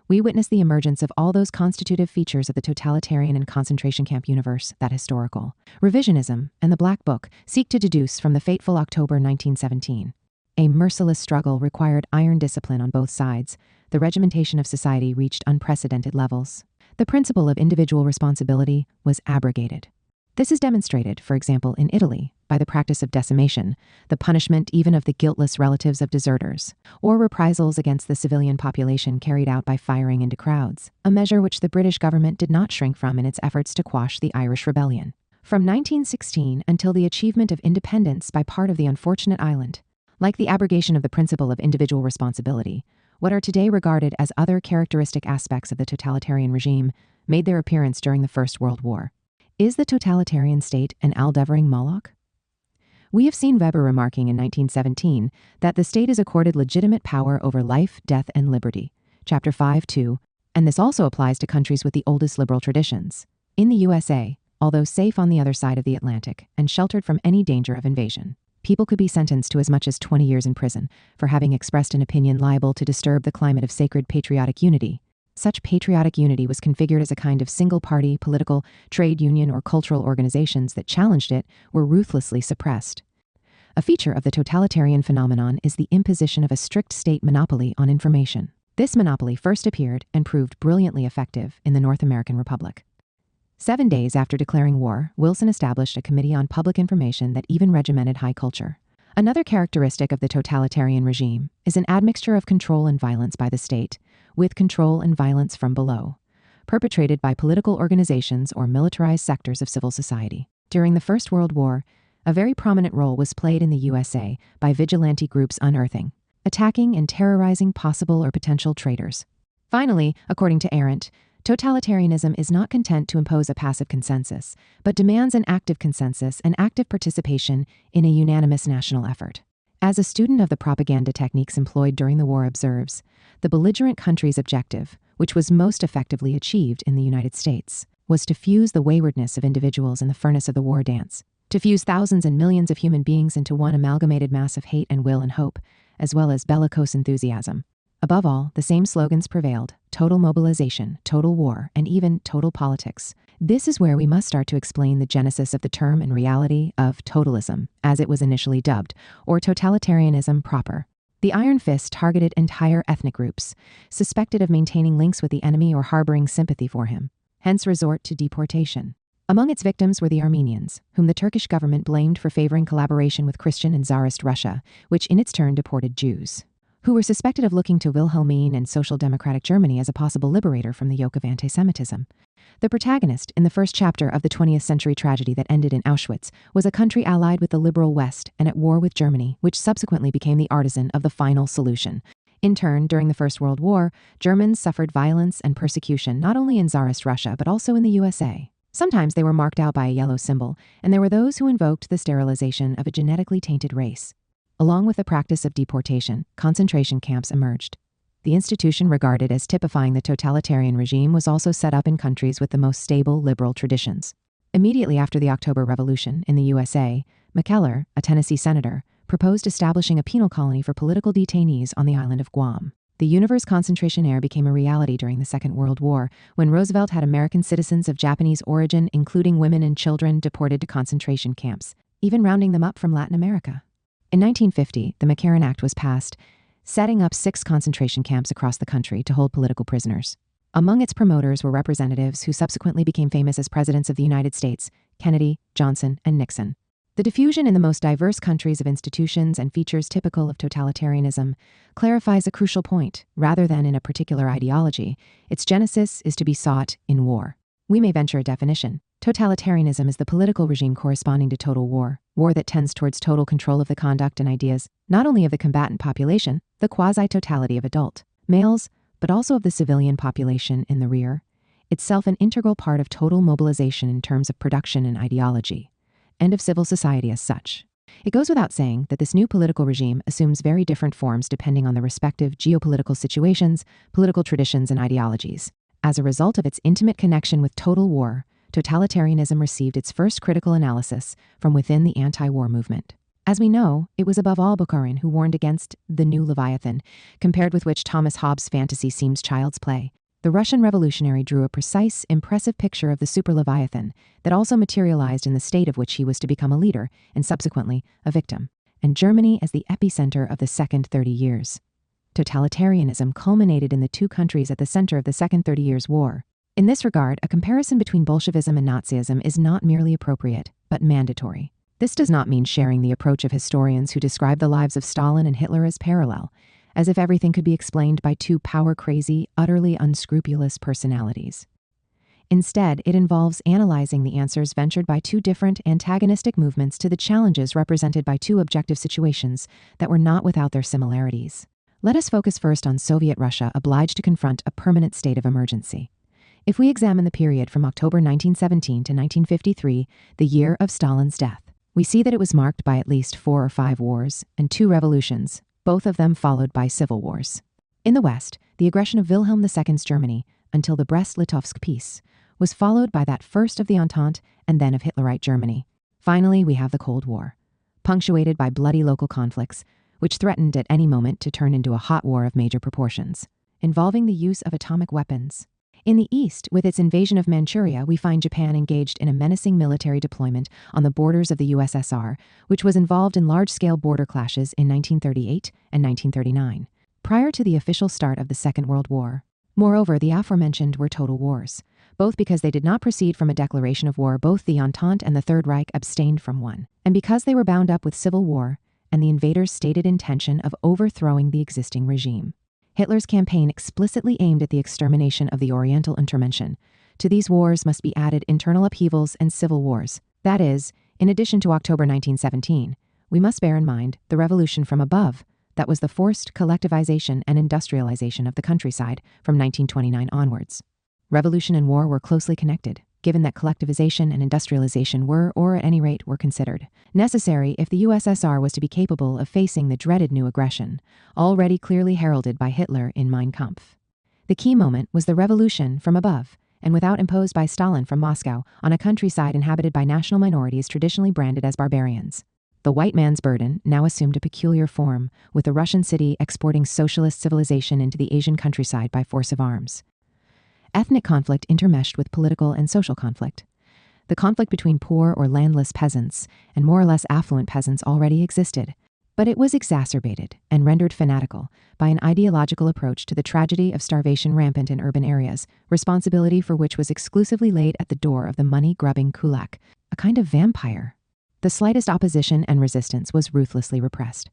we witness the emergence of all those constitutive features of the totalitarian and concentration camp universe, that historical. Revisionism and the Black Book seek to deduce from the fateful October 1917. A merciless struggle required iron discipline on both sides. The regimentation of society reached unprecedented levels. The principle of individual responsibility was abrogated. This is demonstrated, for example, in Italy, by the practice of decimation, the punishment even of the guiltless relatives of deserters, or reprisals against the civilian population carried out by firing into crowds, a measure which the British government did not shrink from in its efforts to quash the Irish Rebellion. From 1916 until the achievement of independence by part of the unfortunate island, like the abrogation of the principle of individual responsibility, what are today regarded as other characteristic aspects of the totalitarian regime made their appearance during the First World War. Is the totalitarian state an all-devouring Moloch? We have seen Weber remarking in 1917 that the state is accorded legitimate power over life, death, and liberty, Chapter 5:2, and this also applies to countries with the oldest liberal traditions. In the USA, although safe on the other side of the Atlantic and sheltered from any danger of invasion, people could be sentenced to as much as 20 years in prison for having expressed an opinion liable to disturb the climate of sacred patriotic unity. Such patriotic unity was configured as a kind of single-party, political, trade union, or cultural organizations that challenged it were ruthlessly suppressed. A feature of the totalitarian phenomenon is the imposition of a strict state monopoly on information. This monopoly first appeared and proved brilliantly effective in the North American Republic. 7 days after declaring war, Wilson established a committee on public information that even regimented high culture. Another characteristic of the totalitarian regime is an admixture of control and violence by the state, with control and violence from below, perpetrated by political organizations or militarized sectors of civil society. During the First World War, a very prominent role was played in the USA by vigilante groups unearthing, attacking, and terrorizing possible or potential traitors. Finally, according to Arendt, totalitarianism is not content to impose a passive consensus, but demands an active consensus and active participation in a unanimous national effort. As a student of the propaganda techniques employed during the war observes, the belligerent country's objective, which was most effectively achieved in the United States, was to fuse the waywardness of individuals in the furnace of the war dance, to fuse thousands and millions of human beings into one amalgamated mass of hate and will and hope, as well as bellicose enthusiasm. Above all, the same slogans prevailed: total mobilization, total war, and even total politics. This is where we must start to explain the genesis of the term and reality of totalism, as it was initially dubbed, or totalitarianism proper. The Iron Fist targeted entire ethnic groups, suspected of maintaining links with the enemy or harboring sympathy for him, hence resort to deportation. Among its victims were the Armenians, whom the Turkish government blamed for favoring collaboration with Christian and Tsarist Russia, which in its turn deported Jews, who were suspected of looking to Wilhelmine and Social Democratic Germany as a possible liberator from the yoke of anti-Semitism. The protagonist in the first chapter of the 20th century tragedy that ended in Auschwitz was a country allied with the liberal West and at war with Germany, which subsequently became the artisan of the final solution. In turn, during the First World War, Germans suffered violence and persecution not only in Tsarist Russia but also in the USA. Sometimes they were marked out by a yellow symbol, and there were those who invoked the sterilization of a genetically tainted race. Along with the practice of deportation, concentration camps emerged. The institution regarded as typifying the totalitarian regime was also set up in countries with the most stable liberal traditions. Immediately after the October Revolution in the USA, McKellar, a Tennessee senator, proposed establishing a penal colony for political detainees on the island of Guam. The universe concentration era became a reality during the Second World War, when Roosevelt had American citizens of Japanese origin, including women and children, deported to concentration camps, even rounding them up from Latin America. In 1950, the McCarran Act was passed, setting up 6 concentration camps across the country to hold political prisoners. Among its promoters were representatives who subsequently became famous as presidents of the United States: Kennedy, Johnson, and Nixon. The diffusion in the most diverse countries of institutions and features typical of totalitarianism clarifies a crucial point. Rather than in a particular ideology, its genesis is to be sought in war. We may venture a definition. Totalitarianism is the political regime corresponding to total war that tends towards total control of the conduct and ideas, not only of the combatant population, the quasi-totality of adult males, but also of the civilian population in the rear, itself an integral part of total mobilization in terms of production and ideology, and of civil society as such. It goes without saying that this new political regime assumes very different forms depending on the respective geopolitical situations, political traditions, and ideologies. As a result of its intimate connection with total war, totalitarianism received its first critical analysis from within the anti-war movement. As we know, it was above all Bukharin who warned against the new Leviathan, compared with which Thomas Hobbes' fantasy seems child's play. The Russian revolutionary drew a precise, impressive picture of the super Leviathan that also materialized in the state of which he was to become a leader and subsequently a victim, and Germany as the epicenter of the second 30 years. Totalitarianism culminated in the two countries at the center of the Second 30 Years' War. In this regard, a comparison between Bolshevism and Nazism is not merely appropriate, but mandatory. This does not mean sharing the approach of historians who describe the lives of Stalin and Hitler as parallel, as if everything could be explained by two power-crazy, utterly unscrupulous personalities. Instead, it involves analyzing the answers ventured by two different, antagonistic movements to the challenges represented by two objective situations that were not without their similarities. Let us focus first on Soviet Russia obliged to confront a permanent state of emergency. If we examine the period from October 1917 to 1953, the year of Stalin's death, we see that it was marked by at least 4 or 5 wars and 2 revolutions, both of them followed by civil wars. In the West, the aggression of Wilhelm II's Germany, until the Brest-Litovsk peace, was followed by that first of the Entente and then of Hitlerite Germany. Finally, we have the Cold War, punctuated by bloody local conflicts, which threatened at any moment to turn into a hot war of major proportions, involving the use of atomic weapons. In the East, with its invasion of Manchuria, we find Japan engaged in a menacing military deployment on the borders of the USSR, which was involved in large-scale border clashes in 1938 and 1939, prior to the official start of the Second World War. Moreover, the aforementioned were total wars, both because they did not proceed from a declaration of war. Both the Entente and the Third Reich abstained from one, and because they were bound up with civil war and the invaders' stated intention of overthrowing the existing regime. Hitler's campaign explicitly aimed at the extermination of the Oriental Intervention. To these wars must be added internal upheavals and civil wars. That is, in addition to October 1917, we must bear in mind the revolution from above, that was the forced collectivization and industrialization of the countryside from 1929 onwards. Revolution and war were closely connected, given that collectivization and industrialization were, or at any rate were considered, necessary if the USSR was to be capable of facing the dreaded new aggression, already clearly heralded by Hitler in Mein Kampf. The key moment was the revolution from above, and without imposed by Stalin from Moscow, on a countryside inhabited by national minorities traditionally branded as barbarians. The white man's burden now assumed a peculiar form, with the Russian city exporting socialist civilization into the Asian countryside by force of arms. Ethnic conflict intermeshed with political and social conflict. The conflict between poor or landless peasants and more or less affluent peasants already existed, but it was exacerbated and rendered fanatical by an ideological approach to the tragedy of starvation rampant in urban areas, responsibility for which was exclusively laid at the door of the money-grubbing kulak, a kind of vampire. The slightest opposition and resistance was ruthlessly repressed.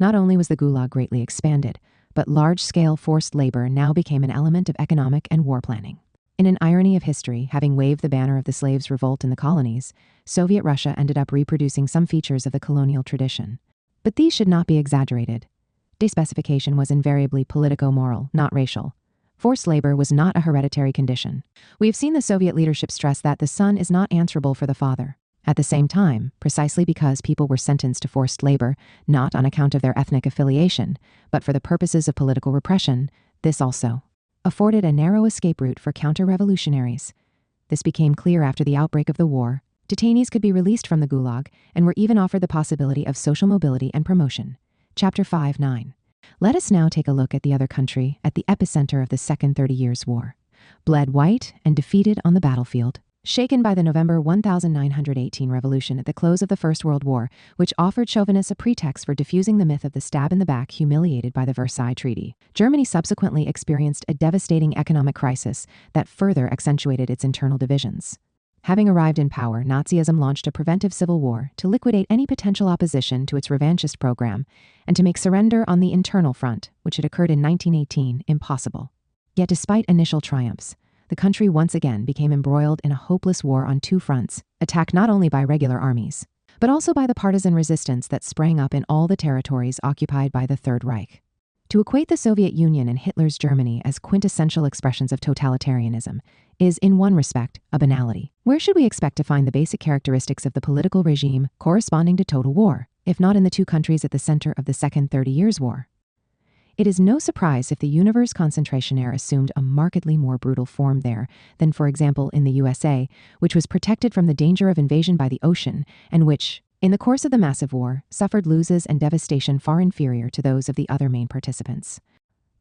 Not only was the Gulag greatly expanded, but large-scale forced labor now became an element of economic and war planning. In an irony of history, having waved the banner of the slaves' revolt in the colonies, Soviet Russia ended up reproducing some features of the colonial tradition. But these should not be exaggerated. Despecification was invariably politico-moral, not racial. Forced labor was not a hereditary condition. We have seen the Soviet leadership stress that the son is not answerable for the father. At the same time, precisely because people were sentenced to forced labor, not on account of their ethnic affiliation, but for the purposes of political repression, this also afforded a narrow escape route for counter-revolutionaries. This became clear after the outbreak of the war. Detainees could be released from the Gulag and were even offered the possibility of social mobility and promotion. Chapter 5-9. Let us now take a look at the other country at the epicenter of the Second 30 Years' War. Bled white and defeated on the battlefield. Shaken by the November 1918 revolution at the close of the First World War, which offered chauvinists a pretext for diffusing the myth of the stab in the back humiliated by the Versailles Treaty, Germany subsequently experienced a devastating economic crisis that further accentuated its internal divisions. Having arrived in power, Nazism launched a preventive civil war to liquidate any potential opposition to its revanchist program and to make surrender on the internal front, which had occurred in 1918, impossible. Yet despite initial triumphs, the country once again became embroiled in a hopeless war on 2 fronts, attacked not only by regular armies, but also by the partisan resistance that sprang up in all the territories occupied by the Third Reich. To equate the Soviet Union and Hitler's Germany as quintessential expressions of totalitarianism is, in one respect, a banality. Where should we expect to find the basic characteristics of the political regime corresponding to total war, if not in the 2 countries at the center of the Second 30 Years' War? It is no surprise if the universe concentrationnaire assumed a markedly more brutal form there than, for example, in the USA, which was protected from the danger of invasion by the ocean, and which, in the course of the massive war, suffered losses and devastation far inferior to those of the other main participants.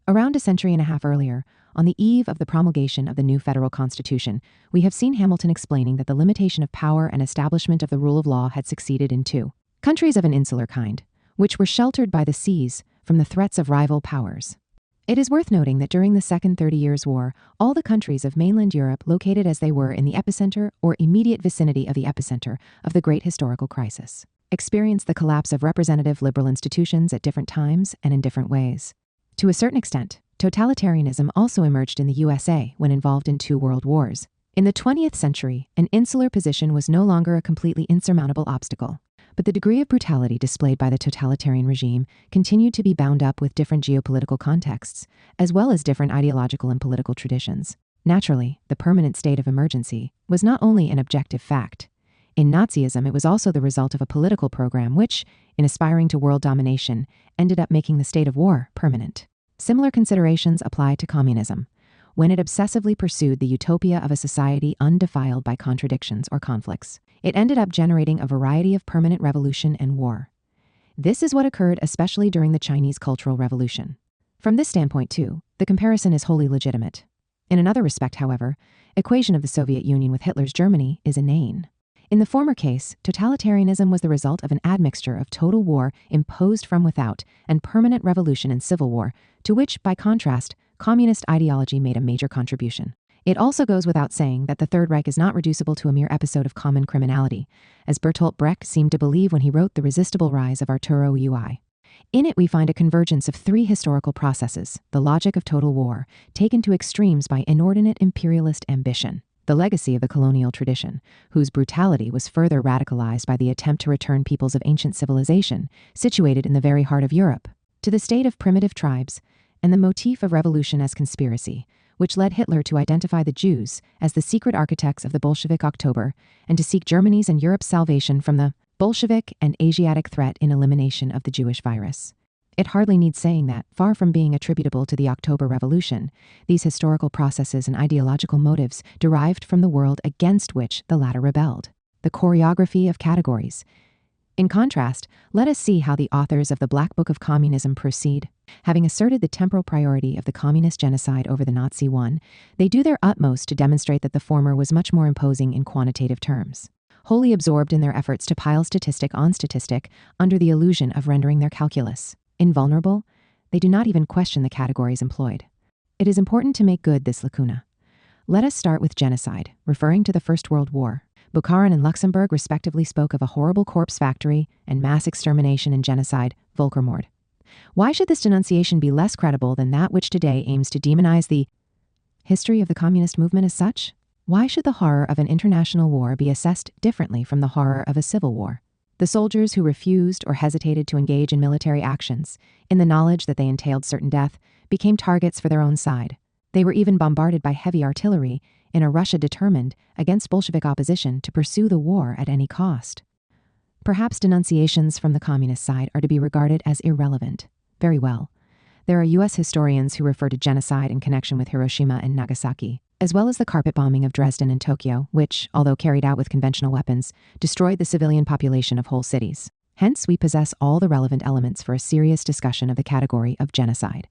Around a century and a half earlier, on the eve of the promulgation of the new federal constitution, we have seen Hamilton explaining that the limitation of power and establishment of the rule of law had succeeded in two countries of an insular kind, which were sheltered by the seas from the threats of rival powers. It is worth noting that during the Second 30 Years' War, all the countries of mainland Europe located as they were in the epicenter or immediate vicinity of the epicenter of the great historical crisis experienced the collapse of representative liberal institutions at different times and in different ways. To a certain extent, totalitarianism also emerged in the USA when involved in two world wars. In the 20th century, an insular position was no longer a completely insurmountable obstacle, but the degree of brutality displayed by the totalitarian regime continued to be bound up with different geopolitical contexts, as well as different ideological and political traditions. Naturally, the permanent state of emergency was not only an objective fact. In Nazism, it was also the result of a political program which, in aspiring to world domination, ended up making the state of war permanent. Similar considerations apply to communism, when it obsessively pursued the utopia of a society undefiled by contradictions or conflicts. It ended up generating a variety of permanent revolution and war. This is what occurred especially during the Chinese Cultural Revolution. From this standpoint, too, the comparison is wholly legitimate. In another respect, however, equation of the Soviet Union with Hitler's Germany is inane. In the former case, totalitarianism was the result of an admixture of total war imposed from without and permanent revolution and civil war, to which, by contrast, communist ideology made a major contribution. It also goes without saying that the Third Reich is not reducible to a mere episode of common criminality, as Bertolt Brecht seemed to believe when he wrote The Resistible Rise of Arturo Ui. In it, we find a convergence of three historical processes: the logic of total war, taken to extremes by inordinate imperialist ambition; the legacy of the colonial tradition, whose brutality was further radicalized by the attempt to return peoples of ancient civilization, situated in the very heart of Europe, to the state of primitive tribes; and the motif of revolution as conspiracy, which led Hitler to identify the Jews as the secret architects of the Bolshevik October and to seek Germany's and Europe's salvation from the Bolshevik and Asiatic threat in elimination of the Jewish virus. It hardly needs saying that, far from being attributable to the October Revolution, these historical processes and ideological motives derived from the world against which the latter rebelled, the choreography of categories. In contrast, let us see how the authors of the Black Book of Communism proceed. Having asserted the temporal priority of the communist genocide over the Nazi one, they do their utmost to demonstrate that the former was much more imposing in quantitative terms, wholly absorbed in their efforts to pile statistic on statistic under the illusion of rendering their calculus invulnerable. They do not even question the categories employed. It is important to make good this lacuna. Let us start with genocide, referring to the First World War. Bukharin and Luxembourg respectively spoke of a horrible corpse factory and mass extermination and genocide, Völkermord. Why should this denunciation be less credible than that which today aims to demonize the history of the communist movement as such? Why should the horror of an international war be assessed differently from the horror of a civil war? The soldiers who refused or hesitated to engage in military actions, in the knowledge that they entailed certain death, became targets for their own side. They were even bombarded by heavy artillery in a Russia determined, against Bolshevik opposition, to pursue the war at any cost. Perhaps denunciations from the communist side are to be regarded as irrelevant. Very well. There are U.S. historians who refer to genocide in connection with Hiroshima and Nagasaki, as well as the carpet bombing of Dresden and Tokyo, which, although carried out with conventional weapons, destroyed the civilian population of whole cities. Hence, we possess all the relevant elements for a serious discussion of the category of genocide.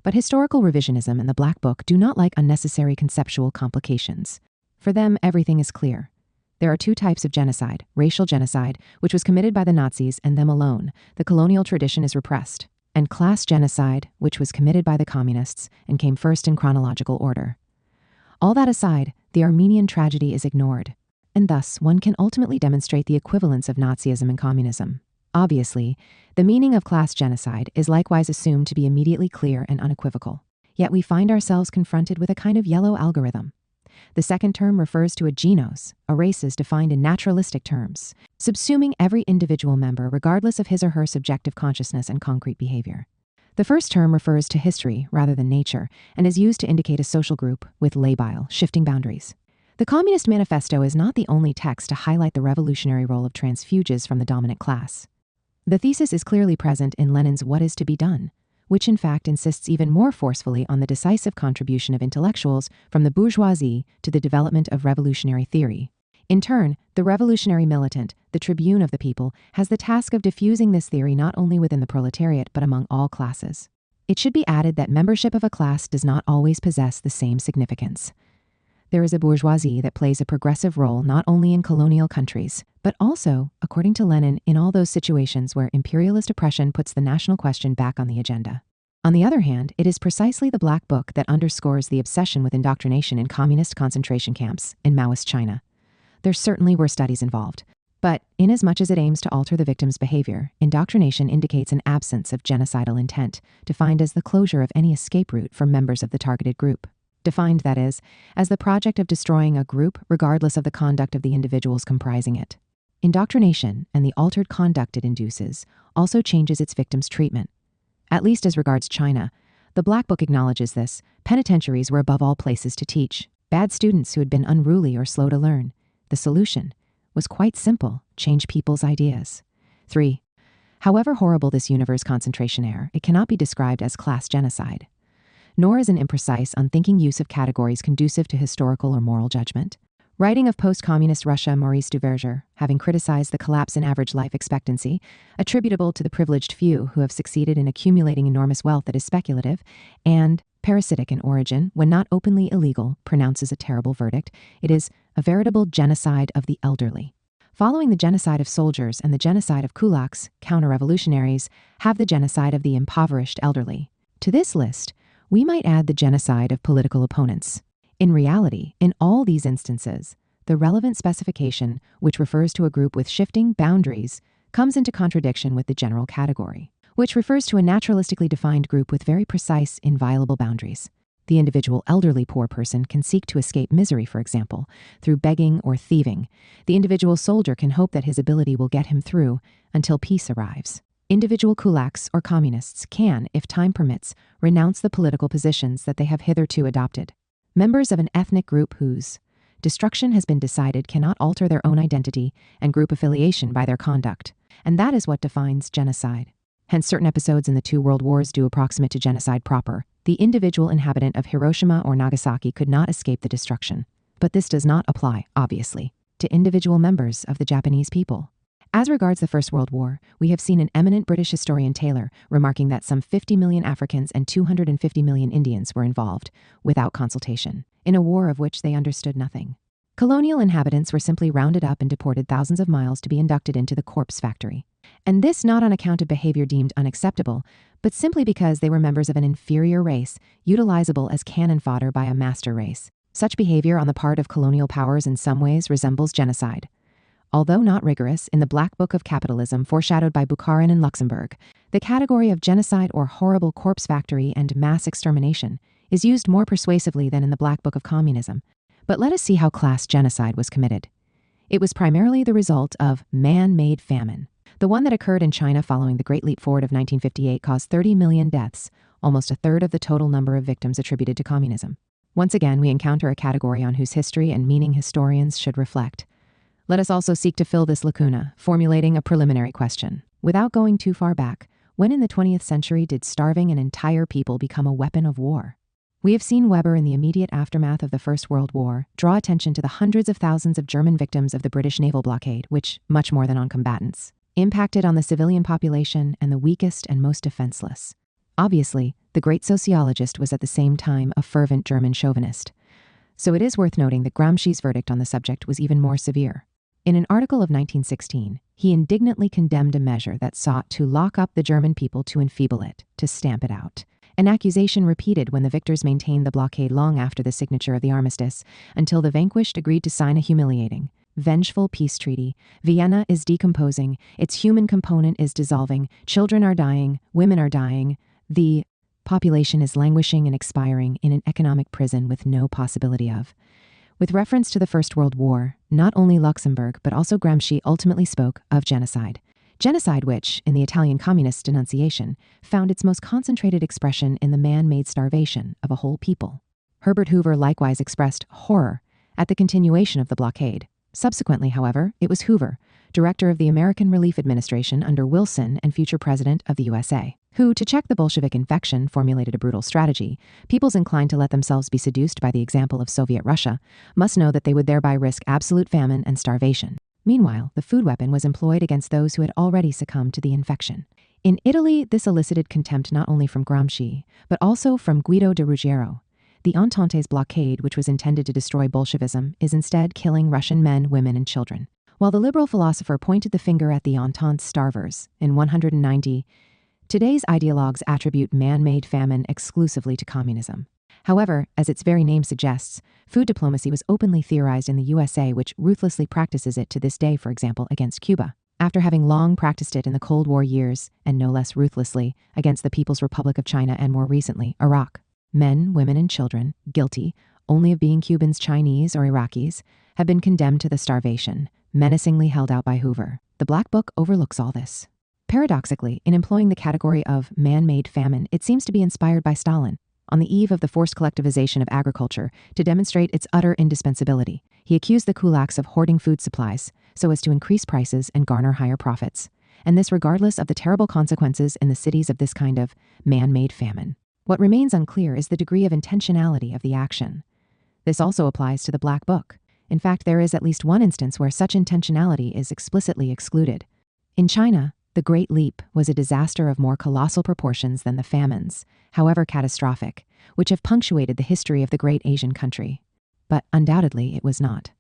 But historical revisionism and the Black Book do not like unnecessary conceptual complications. For them, everything is clear. There are two types of genocide: racial genocide, which was committed by the Nazis and them alone, the colonial tradition is repressed, and class genocide, which was committed by the communists and came first in chronological order. All that aside, the Armenian tragedy is ignored, and thus one can ultimately demonstrate the equivalence of Nazism and communism. Obviously, the meaning of class genocide is likewise assumed to be immediately clear and unequivocal. Yet we find ourselves confronted with a kind of yellow algorithm. The second term refers to a genos, a race is defined in naturalistic terms, subsuming every individual member regardless of his or her subjective consciousness and concrete behavior. The first term refers to history rather than nature and is used to indicate a social group with labile, shifting boundaries. The Communist Manifesto is not the only text to highlight the revolutionary role of transfuges from the dominant class. The thesis is clearly present in Lenin's What is to be Done, which in fact insists even more forcefully on the decisive contribution of intellectuals from the bourgeoisie to the development of revolutionary theory. In turn, the revolutionary militant, the tribune of the people, has the task of diffusing this theory not only within the proletariat but among all classes. It should be added that membership of a class does not always possess the same significance. There is a bourgeoisie that plays a progressive role not only in colonial countries, but also, according to Lenin, in all those situations where imperialist oppression puts the national question back on the agenda. On the other hand, it is precisely the Black Book that underscores the obsession with indoctrination in communist concentration camps in Maoist China. There certainly were studies involved, but inasmuch as it aims to alter the victim's behavior, indoctrination indicates an absence of genocidal intent, defined as the closure of any escape route for members of the targeted group. Defined, that is, as the project of destroying a group regardless of the conduct of the individuals comprising it. Indoctrination and the altered conduct it induces also changes its victims' treatment. At least as regards China, the Black Book acknowledges this. Penitentiaries were above all places to teach bad students who had been unruly or slow to learn. The solution was quite simple: change people's ideas. 3. However horrible this universe concentration error, it cannot be described as class genocide. Nor is an imprecise, unthinking use of categories conducive to historical or moral judgment. Writing of post-communist Russia, Maurice Duverger, having criticized the collapse in average life expectancy, attributable to the privileged few who have succeeded in accumulating enormous wealth that is speculative, and parasitic in origin, when not openly illegal, pronounces a terrible verdict. It is a veritable genocide of the elderly. Following the genocide of soldiers and the genocide of kulaks, counter-revolutionaries, have the genocide of the impoverished elderly. To this list, we might add the genocide of political opponents. In reality, in all these instances, the relevant specification, which refers to a group with shifting boundaries, comes into contradiction with the general category, which refers to a naturalistically defined group with very precise, inviolable boundaries. The individual elderly poor person can seek to escape misery, for example, through begging or thieving. The individual soldier can hope that his ability will get him through until peace arrives. Individual kulaks or communists can, if time permits, renounce the political positions that they have hitherto adopted. Members of an ethnic group whose destruction has been decided cannot alter their own identity and group affiliation by their conduct, and that is what defines genocide. Hence, certain episodes in the two world wars do approximate to genocide proper. The individual inhabitant of Hiroshima or Nagasaki could not escape the destruction. But this does not apply, obviously, to individual members of the Japanese people. As regards the First World War, we have seen an eminent British historian Taylor remarking that some 50 million Africans and 250 million Indians were involved, without consultation, in a war of which they understood nothing. Colonial inhabitants were simply rounded up and deported thousands of miles to be inducted into the corpse factory. And this not on account of behavior deemed unacceptable, but simply because they were members of an inferior race, utilizable as cannon fodder by a master race. Such behavior on the part of colonial powers in some ways resembles genocide. Although not rigorous, in the Black Book of Capitalism foreshadowed by Bukharin and Luxemburg, the category of genocide or horrible corpse factory and mass extermination is used more persuasively than in the Black Book of Communism. But let us see how class genocide was committed. It was primarily the result of man-made famine. The one that occurred in China following the Great Leap Forward of 1958 caused 30 million deaths, almost a third of the total number of victims attributed to communism. Once again, we encounter a category on whose history and meaning historians should reflect. Let us also seek to fill this lacuna, formulating a preliminary question. Without going too far back, when in the 20th century did starving an entire people become a weapon of war? We have seen Weber in the immediate aftermath of the First World War draw attention to the hundreds of thousands of German victims of the British naval blockade, which, much more than on combatants, impacted on the civilian population and the weakest and most defenseless. Obviously, the great sociologist was at the same time a fervent German chauvinist. So it is worth noting that Gramsci's verdict on the subject was even more severe. In an article of 1916, he indignantly condemned a measure that sought to lock up the German people to enfeeble it, to stamp it out. An accusation repeated when the victors maintained the blockade long after the signature of the armistice, until the vanquished agreed to sign a humiliating, vengeful peace treaty. Vienna is decomposing, its human component is dissolving, children are dying, women are dying, the population is languishing and expiring in an economic prison with no possibility of. With reference to the First World War, not only Luxemburg but also Gramsci ultimately spoke of genocide. Genocide which, in the Italian communist denunciation, found its most concentrated expression in the man-made starvation of a whole people. Herbert Hoover likewise expressed horror at the continuation of the blockade. Subsequently, however, it was Hoover, director of the American Relief Administration under Wilson and future president of the USA, who, to check the Bolshevik infection, formulated a brutal strategy. Peoples inclined to let themselves be seduced by the example of Soviet Russia must know that they would thereby risk absolute famine and starvation. Meanwhile, the food weapon was employed against those who had already succumbed to the infection. In Italy, this elicited contempt not only from Gramsci, but also from Guido de Ruggiero. The Entente's blockade, which was intended to destroy Bolshevism, is instead killing Russian men, women, and children. While the liberal philosopher pointed the finger at the Entente's starvers in 190, today's ideologues attribute man-made famine exclusively to communism. However, as its very name suggests, food diplomacy was openly theorized in the USA, which ruthlessly practices it to this day, for example, against Cuba. After having long practiced it in the Cold War years, and no less ruthlessly, against the People's Republic of China and more recently, Iraq. Men, women, and children, guilty only of being Cubans, Chinese, or Iraqis, have been condemned to the starvation, menacingly held out by Hoover. The Black Book overlooks all this. Paradoxically, in employing the category of man-made famine, it seems to be inspired by Stalin. On the eve of the forced collectivization of agriculture, to demonstrate its utter indispensability, he accused the kulaks of hoarding food supplies so as to increase prices and garner higher profits, and this regardless of the terrible consequences in the cities of this kind of man-made famine. What remains unclear is the degree of intentionality of the action. This also applies to the Black Book. In fact, there is at least one instance where such intentionality is explicitly excluded. In China, the Great Leap was a disaster of more colossal proportions than the famines, however catastrophic, which have punctuated the history of the great Asian country. But undoubtedly it was not.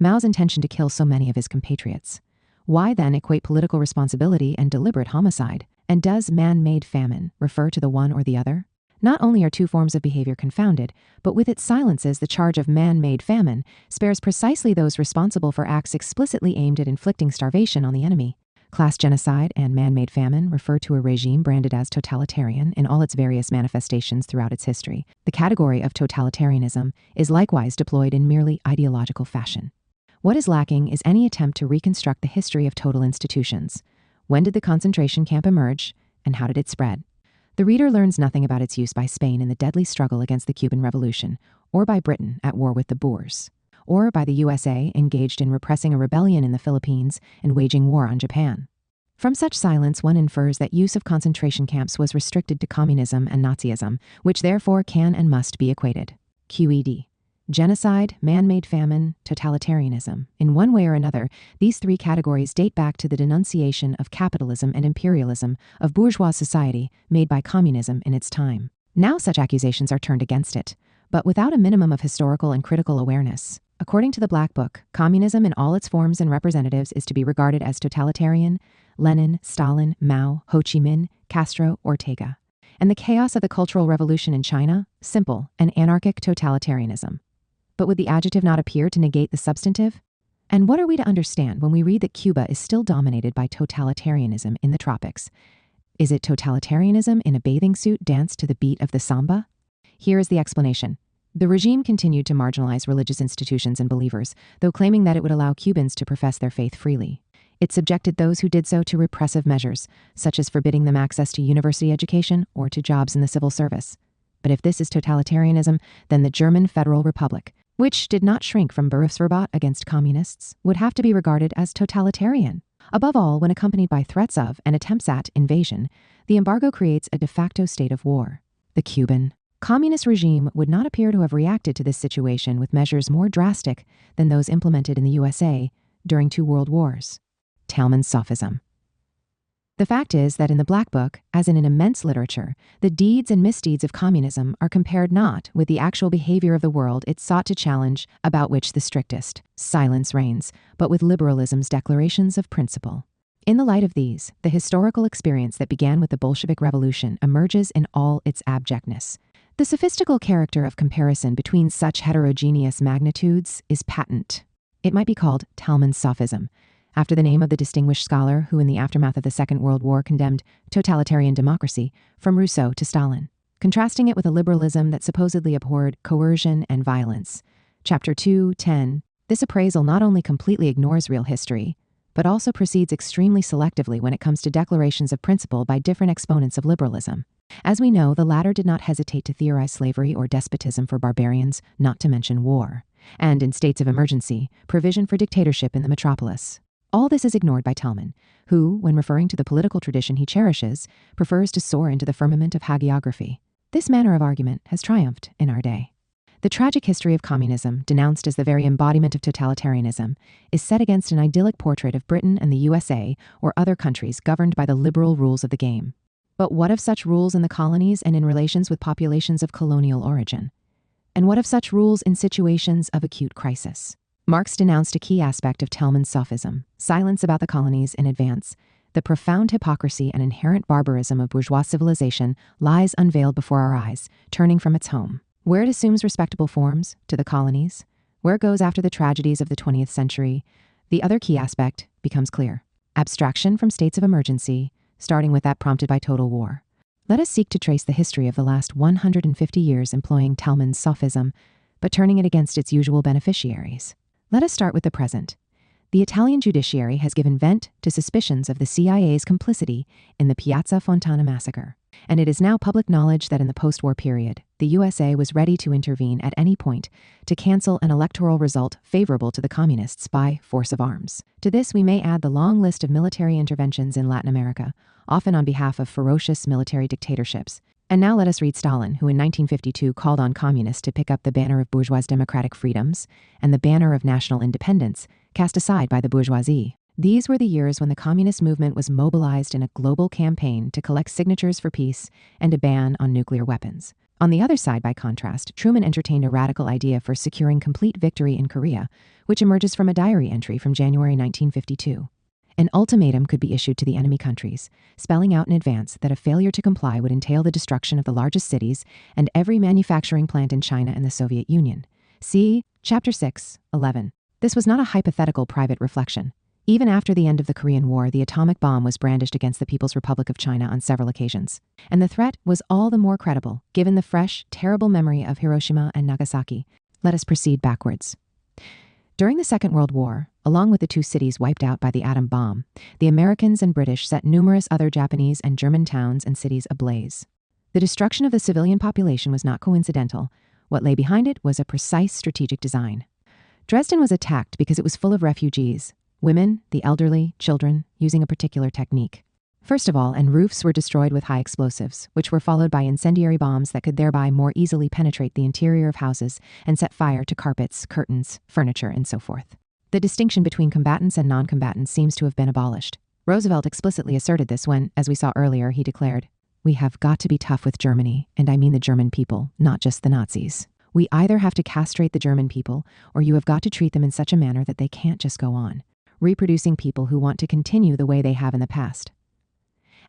Mao's intention to kill so many of his compatriots. Why then equate political responsibility and deliberate homicide? And does man-made famine refer to the one or the other? Not only are two forms of behavior confounded, but with its silences the charge of man-made famine spares precisely those responsible for acts explicitly aimed at inflicting starvation on the enemy. Class genocide and man-made famine refer to a regime branded as totalitarian in all its various manifestations throughout its history. The category of totalitarianism is likewise deployed in merely ideological fashion. What is lacking is any attempt to reconstruct the history of total institutions. When did the concentration camp emerge, and how did it spread? The reader learns nothing about its use by Spain in the deadly struggle against the Cuban Revolution, or by Britain at war with the Boers, or by the USA engaged in repressing a rebellion in the Philippines and waging war on Japan. From such silence, one infers that use of concentration camps was restricted to communism and Nazism, which therefore can and must be equated. QED. Genocide, man-made famine, totalitarianism. In one way or another, these three categories date back to the denunciation of capitalism and imperialism of bourgeois society made by communism in its time. Now such accusations are turned against it, but without a minimum of historical and critical awareness. According to the Black Book, communism in all its forms and representatives is to be regarded as totalitarian: Lenin, Stalin, Mao, Ho Chi Minh, Castro, Ortega. And the chaos of the Cultural Revolution in China, simple and anarchic totalitarianism. But would the adjective not appear to negate the substantive? And what are we to understand when we read that Cuba is still dominated by totalitarianism in the tropics? Is it totalitarianism in a bathing suit danced to the beat of the samba? Here is the explanation. The regime continued to marginalize religious institutions and believers, though claiming that it would allow Cubans to profess their faith freely. It subjected those who did so to repressive measures, such as forbidding them access to university education or to jobs in the civil service. But if this is totalitarianism, then the German Federal Republic, which did not shrink from Berufsverbot against communists, would have to be regarded as totalitarian. Above all, when accompanied by threats of and attempts at invasion, the embargo creates a de facto state of war. The Cuban communist regime would not appear to have reacted to this situation with measures more drastic than those implemented in the USA during 2 world wars. Talman's sophism. The fact is that in the Black Book, as in an immense literature, the deeds and misdeeds of communism are compared not with the actual behavior of the world it sought to challenge, about which the strictest silence reigns, but with liberalism's declarations of principle. In the light of these, the historical experience that began with the Bolshevik Revolution emerges in all its abjectness. The sophistical character of comparison between such heterogeneous magnitudes is patent. It might be called Talman's sophism, after the name of the distinguished scholar who in the aftermath of the Second World War condemned totalitarian democracy from Rousseau to Stalin, contrasting it with a liberalism that supposedly abhorred coercion and violence. Chapter 2:10. This appraisal not only completely ignores real history, but also proceeds extremely selectively when it comes to declarations of principle by different exponents of liberalism. As we know, the latter did not hesitate to theorize slavery or despotism for barbarians, not to mention war, and in states of emergency, provision for dictatorship in the metropolis. All this is ignored by Tellman, who, when referring to the political tradition he cherishes, prefers to soar into the firmament of hagiography. This manner of argument has triumphed in our day. The tragic history of communism, denounced as the very embodiment of totalitarianism, is set against an idyllic portrait of Britain and the USA or other countries governed by the liberal rules of the game. But what of such rules in the colonies and in relations with populations of colonial origin? And what of such rules in situations of acute crisis? Marx denounced a key aspect of Tellman's sophism, silence about the colonies in advance. The profound hypocrisy and inherent barbarism of bourgeois civilization lies unveiled before our eyes, turning from its home. Where it assumes respectable forms, to the colonies, where it goes after the tragedies of the 20th century, the other key aspect becomes clear. Abstraction from states of emergency, starting with that prompted by total war. Let us seek to trace the history of the last 150 years employing Tellman's sophism, but turning it against its usual beneficiaries. Let us start with the present. The Italian judiciary has given vent to suspicions of the CIA's complicity in the Piazza Fontana massacre, and it is now public knowledge that in the post-war period, the USA was ready to intervene at any point to cancel an electoral result favorable to the communists by force of arms. To this, we may add the long list of military interventions in Latin America, often on behalf of ferocious military dictatorships. And now let us read Stalin, who in 1952 called on communists to pick up the banner of bourgeois democratic freedoms and the banner of national independence, cast aside by the bourgeoisie. These were the years when the communist movement was mobilized in a global campaign to collect signatures for peace and a ban on nuclear weapons. On the other side, by contrast, Truman entertained a radical idea for securing complete victory in Korea, which emerges from a diary entry from January 1952. An ultimatum could be issued to the enemy countries, spelling out in advance that a failure to comply would entail the destruction of the largest cities and every manufacturing plant in China and the Soviet Union. See Chapter 6, 11. This was not a hypothetical private reflection. Even after the end of the Korean War, the atomic bomb was brandished against the People's Republic of China on several occasions. And the threat was all the more credible, given the fresh, terrible memory of Hiroshima and Nagasaki. Let us proceed backwards. During the Second World War, along with the two cities wiped out by the atom bomb, the Americans and British set numerous other Japanese and German towns and cities ablaze. The destruction of the civilian population was not coincidental. What lay behind it was a precise strategic design. Dresden was attacked because it was full of refugees, women, the elderly, children, using a particular technique. First of all, and roofs were destroyed with high explosives, which were followed by incendiary bombs that could thereby more easily penetrate the interior of houses and set fire to carpets, curtains, furniture, and so forth. The distinction between combatants and non-combatants seems to have been abolished. Roosevelt explicitly asserted this when, as we saw earlier, he declared, "We have got to be tough with Germany, and I mean the German people, not just the Nazis. We either have to castrate the German people, or you have got to treat them in such a manner that they can't just go on, reproducing people who want to continue the way they have in the past."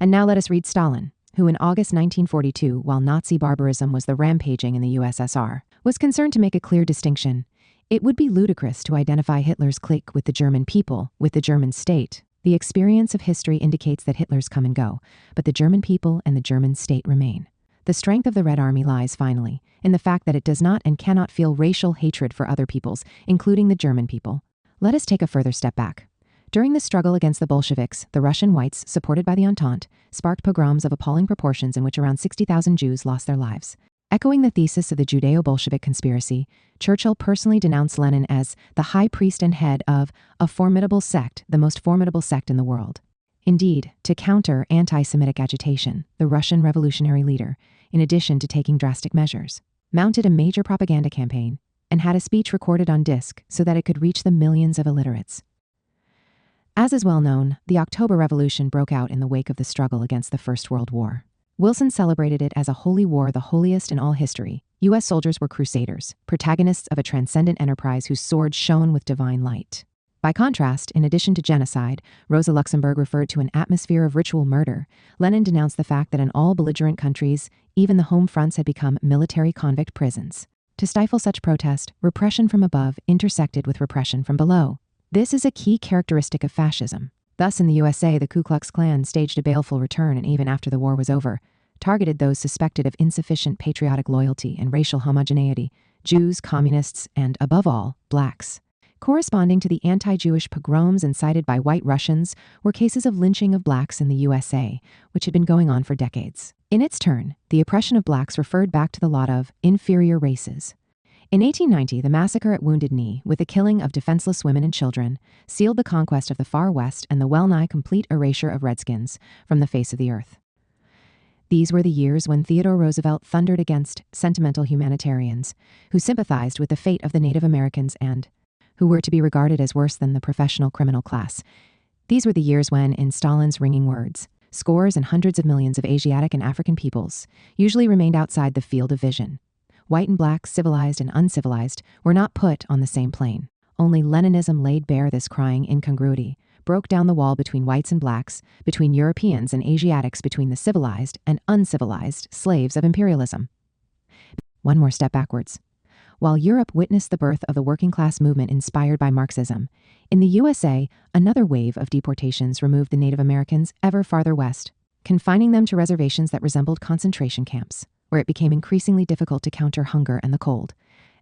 And now let us read Stalin, who in August 1942, while Nazi barbarism was the rampaging in the USSR, was concerned to make a clear distinction. It would be ludicrous to identify Hitler's clique with the German people, with the German state. The experience of history indicates that Hitler's come and go, but the German people and the German state remain. The strength of the Red Army lies, finally, in the fact that it does not and cannot feel racial hatred for other peoples, including the German people. Let us take a further step back. During the struggle against the Bolsheviks, the Russian Whites, supported by the Entente, sparked pogroms of appalling proportions in which around 60,000 Jews lost their lives. Echoing the thesis of the Judeo-Bolshevik conspiracy, Churchill personally denounced Lenin as the high priest and head of a formidable sect, the most formidable sect in the world. Indeed, to counter anti-Semitic agitation, the Russian revolutionary leader, in addition to taking drastic measures, mounted a major propaganda campaign and had a speech recorded on disc so that it could reach the millions of illiterates. As is well known, the October Revolution broke out in the wake of the struggle against the First World War. Wilson celebrated it as a holy war, the holiest in all history. U.S. soldiers were crusaders, protagonists of a transcendent enterprise whose swords shone with divine light. By contrast, in addition to genocide, Rosa Luxemburg referred to an atmosphere of ritual murder. Lenin denounced the fact that in all belligerent countries, even the home fronts had become military convict prisons. To stifle such protest, repression from above intersected with repression from below. This is a key characteristic of fascism. Thus, in the USA, the Ku Klux Klan staged a baleful return and even after the war was over, targeted those suspected of insufficient patriotic loyalty and racial homogeneity, Jews, communists, and, above all, blacks. Corresponding to the anti-Jewish pogroms incited by white Russians were cases of lynching of blacks in the USA, which had been going on for decades. In its turn, the oppression of blacks referred back to the lot of inferior races. In 1890, the massacre at Wounded Knee, with the killing of defenseless women and children, sealed the conquest of the far west and the well-nigh complete erasure of Redskins from the face of the earth. These were the years when Theodore Roosevelt thundered against sentimental humanitarians who sympathized with the fate of the Native Americans and who were to be regarded as worse than the professional criminal class. These were the years when, in Stalin's ringing words, scores and hundreds of millions of Asiatic and African peoples usually remained outside the field of vision. White and black, civilized and uncivilized, were not put on the same plane. Only Leninism laid bare this crying incongruity, broke down the wall between whites and blacks, between Europeans and Asiatics, between the civilized and uncivilized slaves of imperialism. One more step backwards. While Europe witnessed the birth of the working class movement inspired by Marxism, in the USA, another wave of deportations removed the Native Americans ever farther west, confining them to reservations that resembled concentration camps, where it became increasingly difficult to counter hunger and the cold,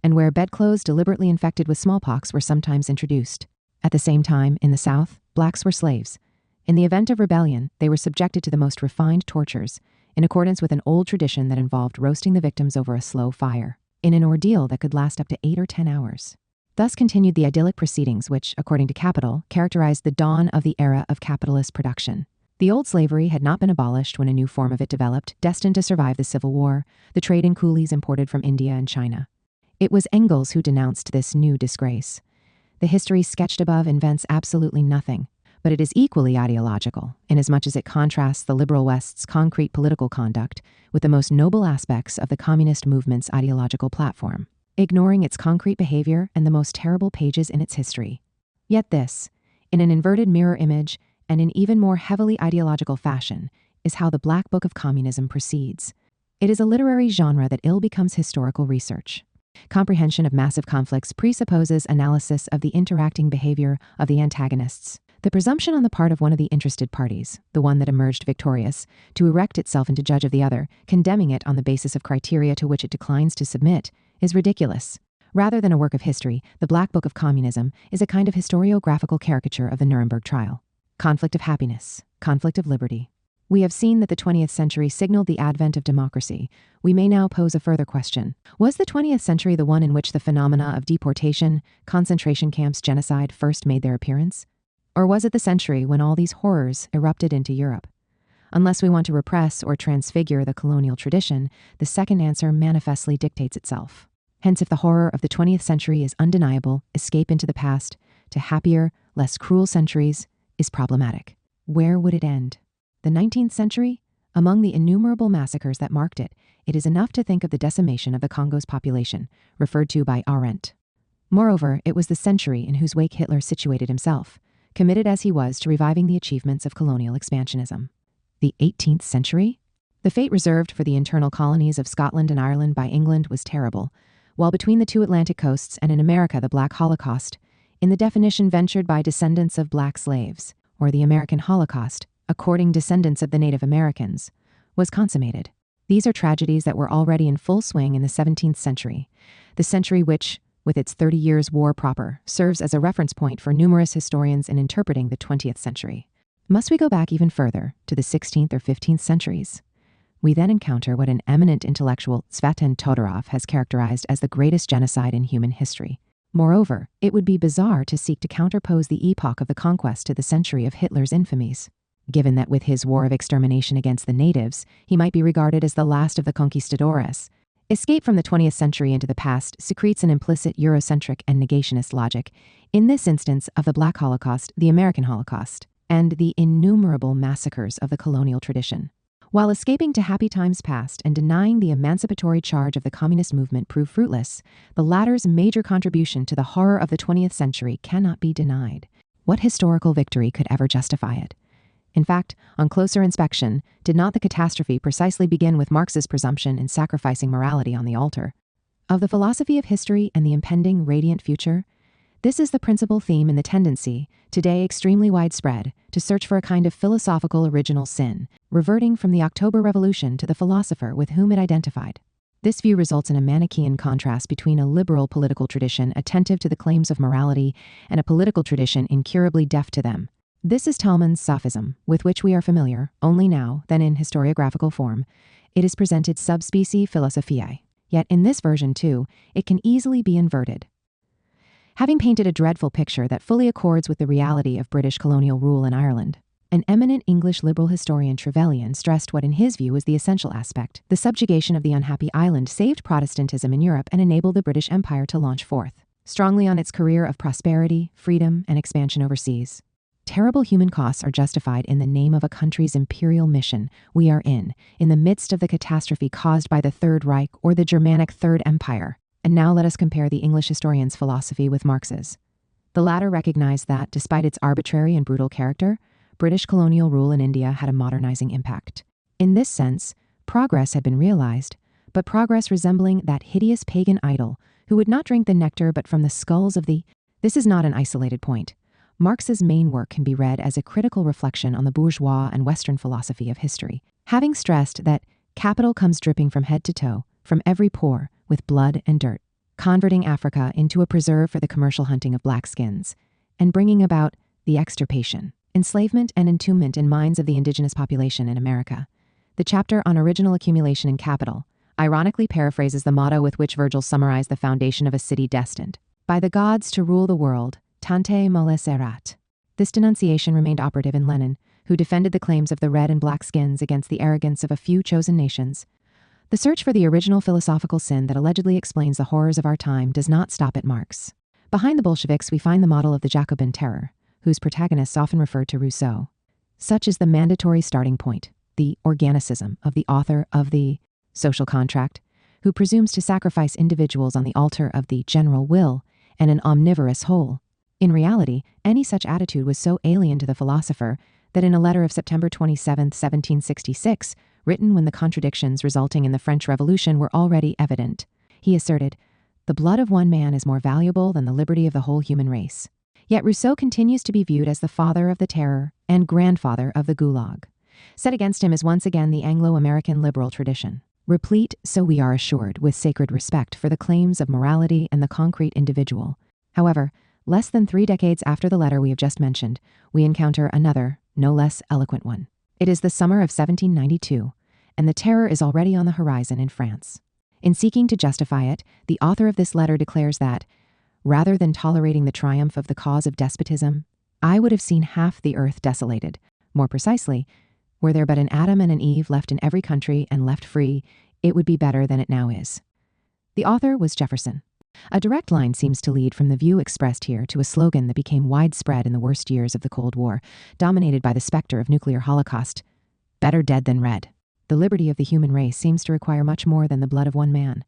and where bedclothes deliberately infected with smallpox were sometimes introduced. At the same time, in the South, blacks were slaves. In the event of rebellion, they were subjected to the most refined tortures, in accordance with an old tradition that involved roasting the victims over a slow fire, in an ordeal that could last up to 8 or 10 hours. Thus continued the idyllic proceedings which, according to Capital, characterized the dawn of the era of capitalist production. The old slavery had not been abolished when a new form of it developed, destined to survive the Civil War, the trade in coolies imported from India and China. It was Engels who denounced this new disgrace. The history sketched above invents absolutely nothing, but it is equally ideological, inasmuch as it contrasts the liberal West's concrete political conduct with the most noble aspects of the communist movement's ideological platform, ignoring its concrete behavior and the most terrible pages in its history. Yet this, in an inverted mirror image and in even more heavily ideological fashion, is how the Black Book of Communism proceeds. It is a literary genre that ill becomes historical research. Comprehension of massive conflicts presupposes analysis of the interacting behavior of the antagonists. The presumption on the part of one of the interested parties, the one that emerged victorious, to erect itself into judge of the other, condemning it on the basis of criteria to which it declines to submit, is ridiculous. Rather than a work of history, the Black Book of Communism is a kind of historiographical caricature of the Nuremberg trial. Conflict of happiness, conflict of liberty. We have seen that the 20th century signaled the advent of democracy. We may now pose a further question. Was the 20th century the one in which the phenomena of deportation, concentration camps, genocide first made their appearance? Or was it the century when all these horrors erupted into Europe? Unless we want to repress or transfigure the colonial tradition, the second answer manifestly dictates itself. Hence, if the horror of the 20th century is undeniable, escape into the past, to happier, less cruel centuries, is problematic. Where would it end? The 19th century? Among the innumerable massacres that marked it, it is enough to think of the decimation of the Congo's population, referred to by Arendt. Moreover, it was the century in whose wake Hitler situated himself, committed as he was to reviving the achievements of colonial expansionism. The 18th century? The fate reserved for the internal colonies of Scotland and Ireland by England was terrible, while between the two Atlantic coasts and in America the Black Holocaust, in the definition ventured by descendants of black slaves, or the American Holocaust, according descendants of the Native Americans, was consummated. These are tragedies that were already in full swing in the 17th century, the century which, with its 30 years war proper, serves as a reference point for numerous historians in interpreting the 20th century. Must we go back even further, to the 16th or 15th centuries? We then encounter what an eminent intellectual, Tzvetan Todorov, has characterized as the greatest genocide in human history. Moreover, it would be bizarre to seek to counterpose the epoch of the conquest to the century of Hitler's infamies, given that with his war of extermination against the natives, he might be regarded as the last of the conquistadores. Escape from the 20th century into the past secretes an implicit Eurocentric and negationist logic, in this instance of the Black Holocaust, the American Holocaust, and the innumerable massacres of the colonial tradition. While escaping to happy times past and denying the emancipatory charge of the communist movement proved fruitless, the latter's major contribution to the horror of the 20th century cannot be denied. What historical victory could ever justify it? In fact, on closer inspection, did not the catastrophe precisely begin with Marx's presumption in sacrificing morality on the altar of the philosophy of history and the impending radiant future? This is the principal theme in the tendency, today extremely widespread, to search for a kind of philosophical original sin, reverting from the October Revolution to the philosopher with whom it identified. This view results in a Manichaean contrast between a liberal political tradition attentive to the claims of morality and a political tradition incurably deaf to them. This is Talmann's sophism, with which we are familiar only now than in historiographical form. It is presented sub specie philosophiae. Yet in this version, too, it can easily be inverted. Having painted a dreadful picture that fully accords with the reality of British colonial rule in Ireland, an eminent English liberal historian Trevelyan stressed what in his view was the essential aspect. The subjugation of the unhappy island saved Protestantism in Europe and enabled the British Empire to launch forth strongly on its career of prosperity, freedom, and expansion overseas. Terrible human costs are justified in the name of a country's imperial mission we are in the midst of the catastrophe caused by the Third Reich or the Germanic Third Empire. And now let us compare the English historian's philosophy with Marx's. The latter recognized that, despite its arbitrary and brutal character, British colonial rule in India had a modernizing impact. In this sense, progress had been realized, but progress resembling that hideous pagan idol who would not drink the nectar but from the skulls of the... This is not an isolated point. Marx's main work can be read as a critical reflection on the bourgeois and Western philosophy of history, having stressed that capital comes dripping from head to toe, from every pore, with blood and dirt, converting Africa into a preserve for the commercial hunting of black skins, and bringing about the extirpation, enslavement, and entombment in minds of the indigenous population in America. The chapter on original accumulation in capital ironically paraphrases the motto with which Virgil summarized the foundation of a city destined by the gods to rule the world, tante moles erat. This denunciation remained operative in Lenin, who defended the claims of the red and black skins against the arrogance of a few chosen nations. The search for the original philosophical sin that allegedly explains the horrors of our time does not stop at Marx. Behind the Bolsheviks, we find the model of the Jacobin terror, whose protagonists often referred to Rousseau. Such is the mandatory starting point, the organicism of the author of the Social Contract, who presumes to sacrifice individuals on the altar of the general will and an omnivorous whole. In reality, any such attitude was so alien to the philosopher that in a letter of September 27, 1766, written when the contradictions resulting in the French Revolution were already evident, he asserted, "The blood of one man is more valuable than the liberty of the whole human race." Yet Rousseau continues to be viewed as the father of the terror and grandfather of the Gulag. Set against him is once again the Anglo-American liberal tradition, replete, so we are assured, with sacred respect for the claims of morality and the concrete individual. However, less than 3 decades after the letter we have just mentioned, we encounter another, no less eloquent one. It is the summer of 1792, and the terror is already on the horizon in France. In seeking to justify it, the author of this letter declares that, rather than tolerating the triumph of the cause of despotism, I would have seen half the earth desolated. More precisely, were there but an Adam and an Eve left in every country and left free, it would be better than it now is. The author was Jefferson. A direct line seems to lead from the view expressed here to a slogan that became widespread in the worst years of the Cold War, dominated by the specter of nuclear holocaust: better dead than red. The liberty of the human race seems to require much more than the blood of one man.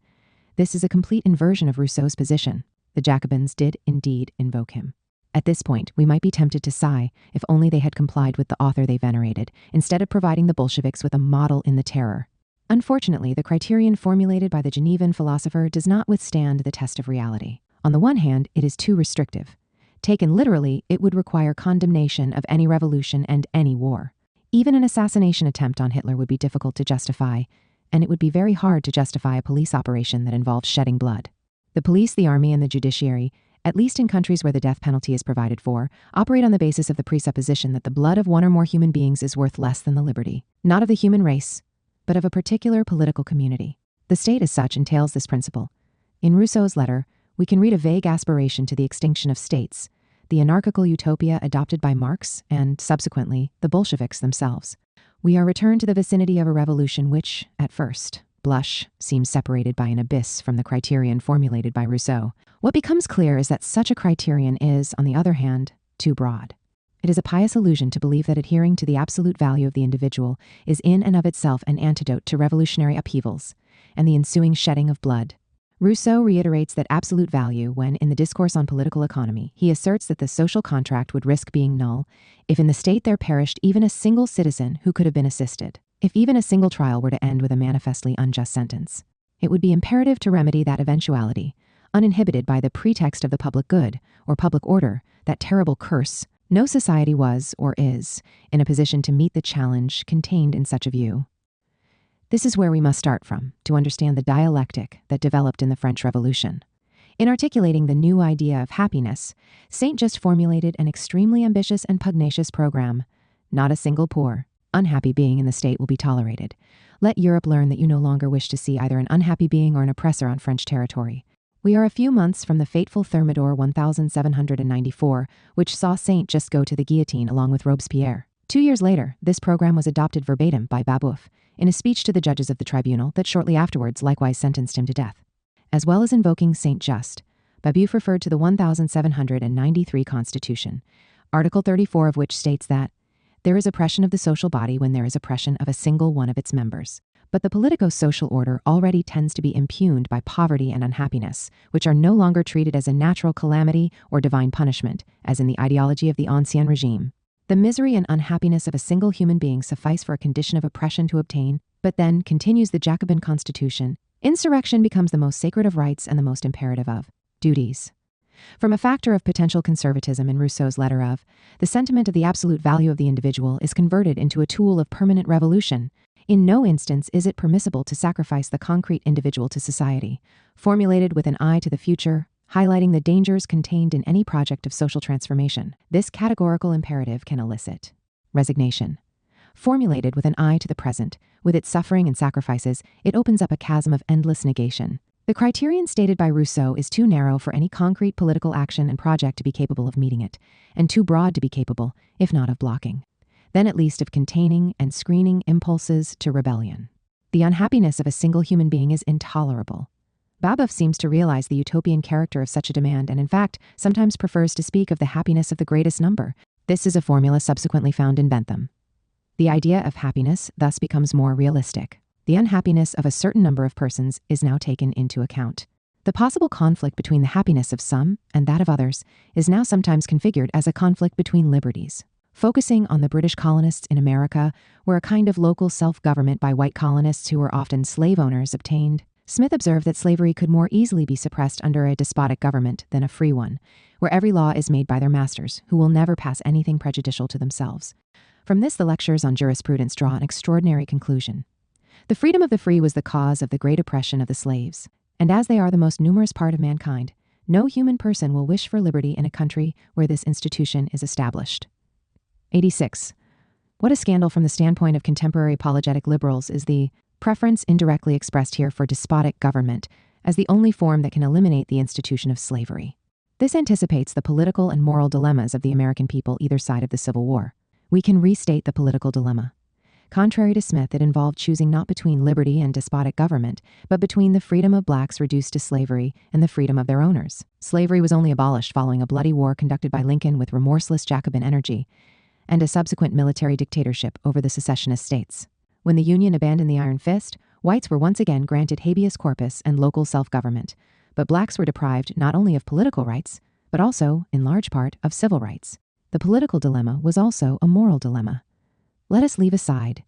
This is a complete inversion of Rousseau's position. The Jacobins did indeed invoke him. At this point, we might be tempted to sigh if only they had complied with the author they venerated, instead of providing the Bolsheviks with a model in the terror. Unfortunately, the criterion formulated by the Genevan philosopher does not withstand the test of reality. On the one hand, it is too restrictive. Taken literally, it would require condemnation of any revolution and any war. Even an assassination attempt on Hitler would be difficult to justify, and it would be very hard to justify a police operation that involved shedding blood. The police, the army, and the judiciary, at least in countries where the death penalty is provided for, operate on the basis of the presupposition that the blood of one or more human beings is worth less than the liberty, not of the human race, but of a particular political community. The state as such entails this principle. In Rousseau's letter, we can read a vague aspiration to the extinction of states, the anarchical utopia adopted by Marx and, subsequently, the Bolsheviks themselves. We are returned to the vicinity of a revolution which, at first blush, seems separated by an abyss from the criterion formulated by Rousseau. What becomes clear is that such a criterion is, on the other hand, too broad. It is a pious illusion to believe that adhering to the absolute value of the individual is in and of itself an antidote to revolutionary upheavals and the ensuing shedding of blood. Rousseau reiterates that absolute value when, in the Discourse on Political Economy, he asserts that the social contract would risk being null if in the state there perished even a single citizen who could have been assisted. If even a single trial were to end with a manifestly unjust sentence, it would be imperative to remedy that eventuality, uninhibited by the pretext of the public good or public order, that terrible curse. No society was, or is, in a position to meet the challenge contained in such a view. This is where we must start from to understand the dialectic that developed in the French Revolution. In articulating the new idea of happiness, Saint just formulated an extremely ambitious and pugnacious program: not a single poor, unhappy being in the state will be tolerated. Let Europe learn that you no longer wish to see either an unhappy being or an oppressor on French territory. We are a few months from the fateful Thermidor 1794, which saw Saint just go to the guillotine along with Robespierre. 2 years later, this program was adopted verbatim by Babeuf in a speech to the judges of the tribunal that shortly afterwards likewise sentenced him to death. As well as invoking Saint Just, Babeuf referred to the 1793 Constitution, Article 34 of which states that there is oppression of the social body when there is oppression of a single one of its members. But the politico-social order already tends to be impugned by poverty and unhappiness, which are no longer treated as a natural calamity or divine punishment, as in the ideology of the Ancien Regime. The misery and unhappiness of a single human being suffice for a condition of oppression to obtain, but then, continues the Jacobin Constitution, insurrection becomes the most sacred of rights and the most imperative of duties. From a factor of potential conservatism in Rousseau's letter of, the sentiment of the absolute value of the individual is converted into a tool of permanent revolution. In no instance is it permissible to sacrifice the concrete individual to society, formulated with an eye to the future, highlighting the dangers contained in any project of social transformation. This categorical imperative can elicit resignation. Formulated with an eye to the present, with its suffering and sacrifices, it opens up a chasm of endless negation. The criterion stated by Rousseau is too narrow for any concrete political action and project to be capable of meeting it, and too broad to be capable, if not of blocking, then at least of containing and screening impulses to rebellion. The unhappiness of a single human being is intolerable. Babeuf seems to realize the utopian character of such a demand and in fact sometimes prefers to speak of the happiness of the greatest number. This is a formula subsequently found in Bentham. The idea of happiness thus becomes more realistic. The unhappiness of a certain number of persons is now taken into account. The possible conflict between the happiness of some and that of others is now sometimes configured as a conflict between liberties. Focusing on the British colonists in America, where a kind of local self-government by white colonists who were often slave owners obtained, Smith observed that slavery could more easily be suppressed under a despotic government than a free one, where every law is made by their masters, who will never pass anything prejudicial to themselves. From this, the lectures on jurisprudence draw an extraordinary conclusion. The freedom of the free was the cause of the great oppression of the slaves, and as they are the most numerous part of mankind, no human person will wish for liberty in a country where this institution is established. 86. What a scandal from the standpoint of contemporary apologetic liberals is the preference indirectly expressed here for despotic government as the only form that can eliminate the institution of slavery. This anticipates the political and moral dilemmas of the American people either side of the Civil War. We can restate the political dilemma. Contrary to Smith, it involved choosing not between liberty and despotic government, but between the freedom of blacks reduced to slavery and the freedom of their owners. Slavery was only abolished following a bloody war conducted by Lincoln with remorseless Jacobin energy, and a subsequent military dictatorship over the secessionist states. When the Union abandoned the iron fist, whites were once again granted habeas corpus and local self-government, but blacks were deprived not only of political rights, but also, in large part, of civil rights. The political dilemma was also a moral dilemma. Let us leave aside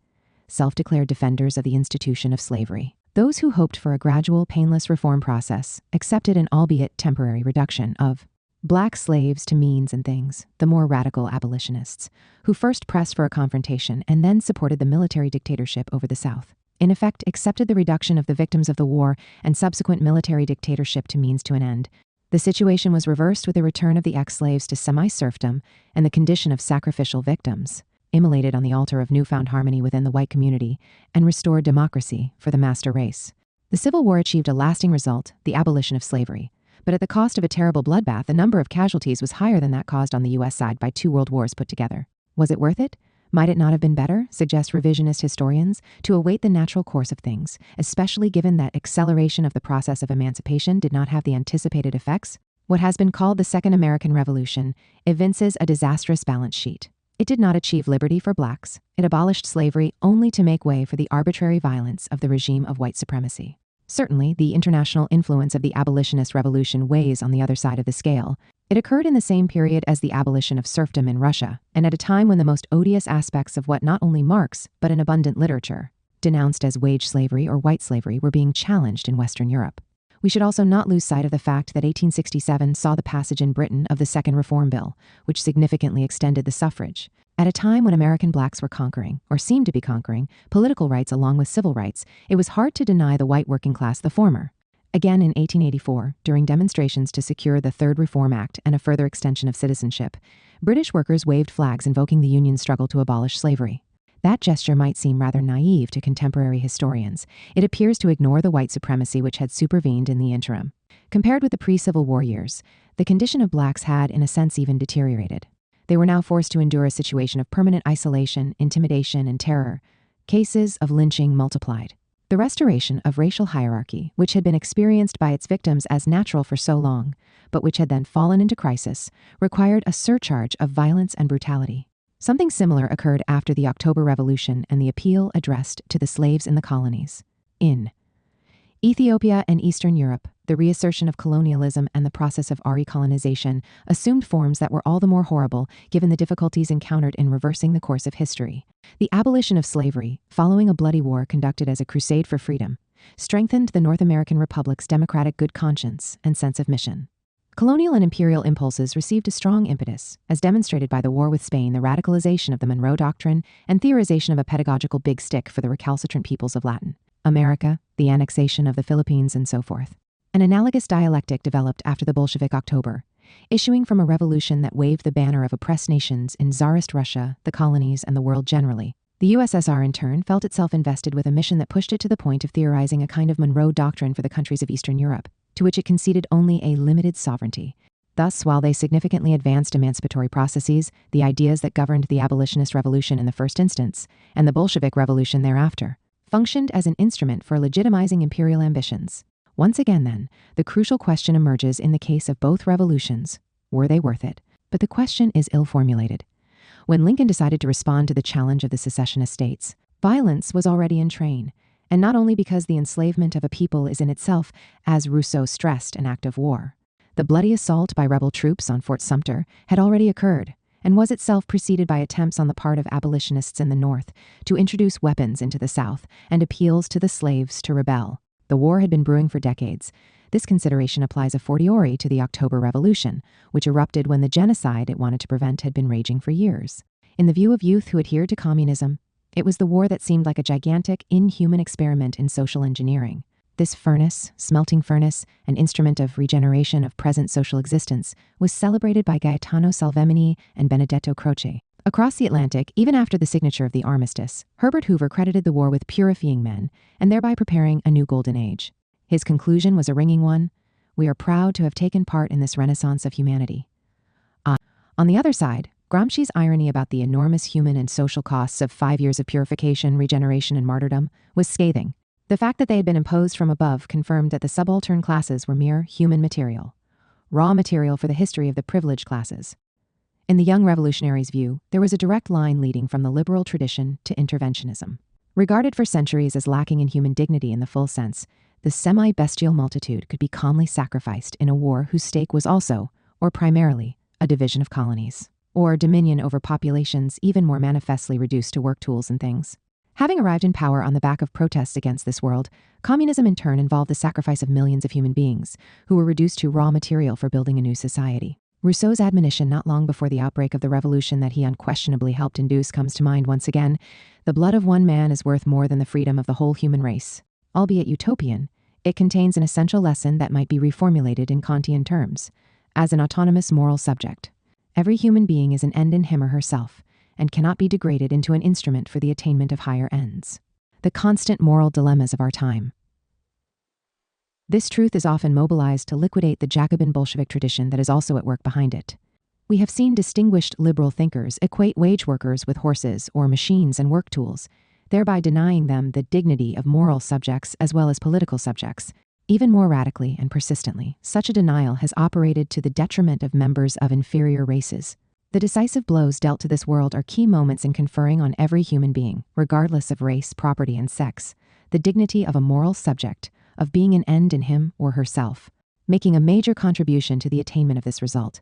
self-declared defenders of the institution of slavery. Those who hoped for a gradual, painless reform process accepted an albeit temporary reduction of black slaves to means and things, the more radical abolitionists, who first pressed for a confrontation and then supported the military dictatorship over the South. In effect, accepted the reduction of the victims of the war and subsequent military dictatorship to means to an end. The situation was reversed with the return of the ex-slaves to semi-serfdom and the condition of sacrificial victims, immolated on the altar of newfound harmony within the white community, and restored democracy for the master race. The Civil War achieved a lasting result, the abolition of slavery. But at the cost of a terrible bloodbath, the number of casualties was higher than that caused on the U.S. side by 2 world wars put together. Was it worth it? Might it not have been better, suggest revisionist historians, to await the natural course of things, especially given that acceleration of the process of emancipation did not have the anticipated effects? What has been called the Second American Revolution evinces a disastrous balance sheet. It did not achieve liberty for blacks. It abolished slavery only to make way for the arbitrary violence of the regime of white supremacy. Certainly, the international influence of the abolitionist revolution weighs on the other side of the scale. It occurred in the same period as the abolition of serfdom in Russia, and at a time when the most odious aspects of what not only Marx, but in abundant literature, denounced as wage slavery or white slavery, were being challenged in Western Europe. We should also not lose sight of the fact that 1867 saw the passage in Britain of the Second Reform Bill, which significantly extended the suffrage. At a time when American blacks were conquering, or seemed to be conquering, political rights along with civil rights, it was hard to deny the white working class the former. Again in 1884, during demonstrations to secure the Third Reform Act and a further extension of citizenship, British workers waved flags invoking the Union's struggle to abolish slavery. That gesture might seem rather naive to contemporary historians. It appears to ignore the white supremacy which had supervened in the interim. Compared with the pre-Civil War years, the condition of blacks had, in a sense, even deteriorated. They were now forced to endure a situation of permanent isolation, intimidation, and terror. Cases of lynching multiplied. The restoration of racial hierarchy, which had been experienced by its victims as natural for so long, but which had then fallen into crisis, required a surcharge of violence and brutality. Something similar occurred after the October Revolution and the appeal addressed to the slaves in the colonies. In Ethiopia and Eastern Europe, the reassertion of colonialism and the process of re-colonization assumed forms that were all the more horrible given the difficulties encountered in reversing the course of history. The abolition of slavery, following a bloody war conducted as a crusade for freedom, strengthened the North American Republic's democratic good conscience and sense of mission. Colonial and imperial impulses received a strong impetus, as demonstrated by the war with Spain, the radicalization of the Monroe Doctrine, and theorization of a pedagogical big stick for the recalcitrant peoples of Latin America, the annexation of the Philippines, and so forth. An analogous dialectic developed after the Bolshevik October, issuing from a revolution that waved the banner of oppressed nations in Tsarist Russia, the colonies, and the world generally. The USSR, in turn, felt itself invested with a mission that pushed it to the point of theorizing a kind of Monroe Doctrine for the countries of Eastern Europe, to which it conceded only a limited sovereignty. Thus, while they significantly advanced emancipatory processes, the ideas that governed the abolitionist revolution in the first instance, and the Bolshevik Revolution thereafter, functioned as an instrument for legitimizing imperial ambitions. Once again, then, the crucial question emerges in the case of both revolutions. Were they worth it? But the question is ill-formulated. When Lincoln decided to respond to the challenge of the secessionist states, violence was already in train, and not only because the enslavement of a people is in itself, as Rousseau stressed, an act of war. The bloody assault by rebel troops on Fort Sumter had already occurred, and was itself preceded by attempts on the part of abolitionists in the North to introduce weapons into the South and appeals to the slaves to rebel. The war had been brewing for decades. This consideration applies a fortiori to the October Revolution, which erupted when the genocide it wanted to prevent had been raging for years. In the view of youth who adhered to communism, it was the war that seemed like a gigantic, inhuman experiment in social engineering. This furnace, smelting furnace, an instrument of regeneration of present social existence, was celebrated by Gaetano Salvemini and Benedetto Croce. Across the Atlantic, even after the signature of the armistice, Herbert Hoover credited the war with purifying men and thereby preparing a new golden age. His conclusion was a ringing one: "We are proud to have taken part in this renaissance of humanity." On the other side, Gramsci's irony about the enormous human and social costs of 5 years of purification, regeneration, and martyrdom was scathing. The fact that they had been imposed from above confirmed that the subaltern classes were mere human material, raw material for the history of the privileged classes. In the young revolutionaries' view, there was a direct line leading from the liberal tradition to interventionism. Regarded for centuries as lacking in human dignity in the full sense, the semi-bestial multitude could be calmly sacrificed in a war whose stake was also, or primarily, a division of colonies, or dominion over populations even more manifestly reduced to work tools and things. Having arrived in power on the back of protests against this world, communism in turn involved the sacrifice of millions of human beings, who were reduced to raw material for building a new society. Rousseau's admonition not long before the outbreak of the revolution that he unquestionably helped induce comes to mind once again: "The blood of one man is worth more than the freedom of the whole human race." Albeit utopian, it contains an essential lesson that might be reformulated in Kantian terms, as an autonomous moral subject. Every human being is an end in him or herself, and cannot be degraded into an instrument for the attainment of higher ends. The constant moral dilemmas of our time. This truth is often mobilized to liquidate the Jacobin Bolshevik tradition that is also at work behind it. We have seen distinguished liberal thinkers equate wage workers with horses or machines and work tools, thereby denying them the dignity of moral subjects as well as political subjects. Even more radically and persistently, such a denial has operated to the detriment of members of inferior races. The decisive blows dealt to this world are key moments in conferring on every human being, regardless of race, property, and sex, the dignity of a moral subject, of being an end in him or herself. Making a major contribution to the attainment of this result,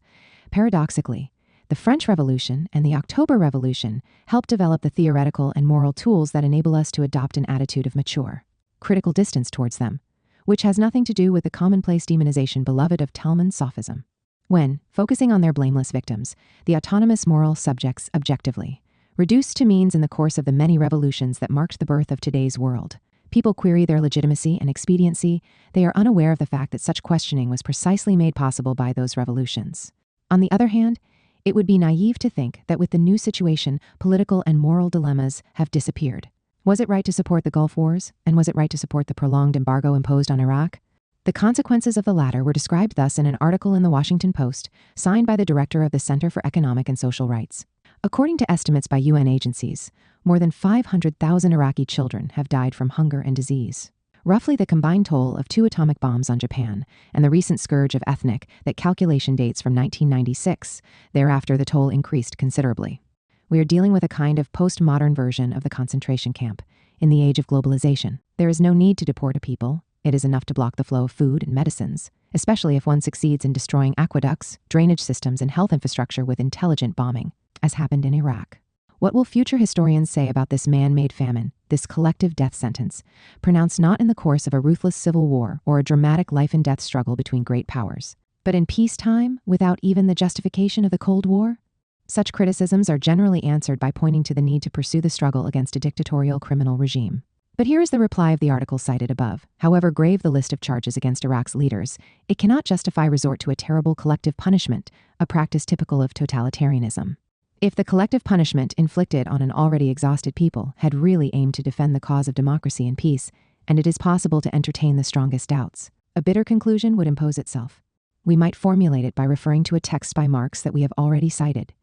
paradoxically, the French Revolution and the October Revolution helped develop the theoretical and moral tools that enable us to adopt an attitude of mature, critical distance towards them, which has nothing to do with the commonplace demonization beloved of Talmud sophism. When, focusing on their blameless victims, the autonomous moral subjects objectively, reduced to means in the course of the many revolutions that marked the birth of today's world, people query their legitimacy and expediency, they are unaware of the fact that such questioning was precisely made possible by those revolutions. On the other hand, It would be naive to think that with the new situation, political and moral dilemmas have disappeared. Was it right to support the Gulf Wars, and was it right to support the prolonged embargo imposed on Iraq? The consequences of the latter were described thus in an article in the Washington Post, signed by the director of the Center for Economic and Social Rights. According to estimates by UN agencies, more than 500,000 Iraqi children have died from hunger and disease. Roughly the combined toll of 2 atomic bombs on Japan and the recent scourge of ethnic that calculation dates from 1996. Thereafter, the toll increased considerably. We are dealing with a kind of postmodern version of the concentration camp. In the age of globalization, there is no need to deport a people. It is enough to block the flow of food and medicines, especially if one succeeds in destroying aqueducts, drainage systems, and health infrastructure with intelligent bombing, as happened in Iraq. What will future historians say about this man-made famine, this collective death sentence, pronounced not in the course of a ruthless civil war or a dramatic life-and-death struggle between great powers, but in peacetime, without even the justification of the Cold War? Such criticisms are generally answered by pointing to the need to pursue the struggle against a dictatorial criminal regime. But here is the reply of the article cited above. However grave the list of charges against Iraq's leaders, it cannot justify resort to a terrible collective punishment, a practice typical of totalitarianism. If the collective punishment inflicted on an already exhausted people had really aimed to defend the cause of democracy and peace, and it is possible to entertain the strongest doubts, a bitter conclusion would impose itself. We might formulate it by referring to a text by Marx that we have already cited.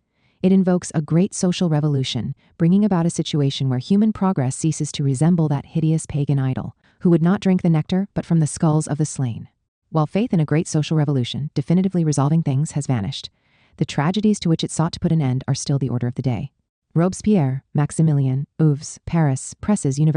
It invokes a great social revolution, bringing about a situation where human progress ceases to resemble that hideous pagan idol, who would not drink the nectar but from the skulls of the slain. While faith in a great social revolution, definitively resolving things, has vanished, the tragedies to which it sought to put an end are still the order of the day. Robespierre, Maximilien, Oeuvres, Paris, Presses, Universités.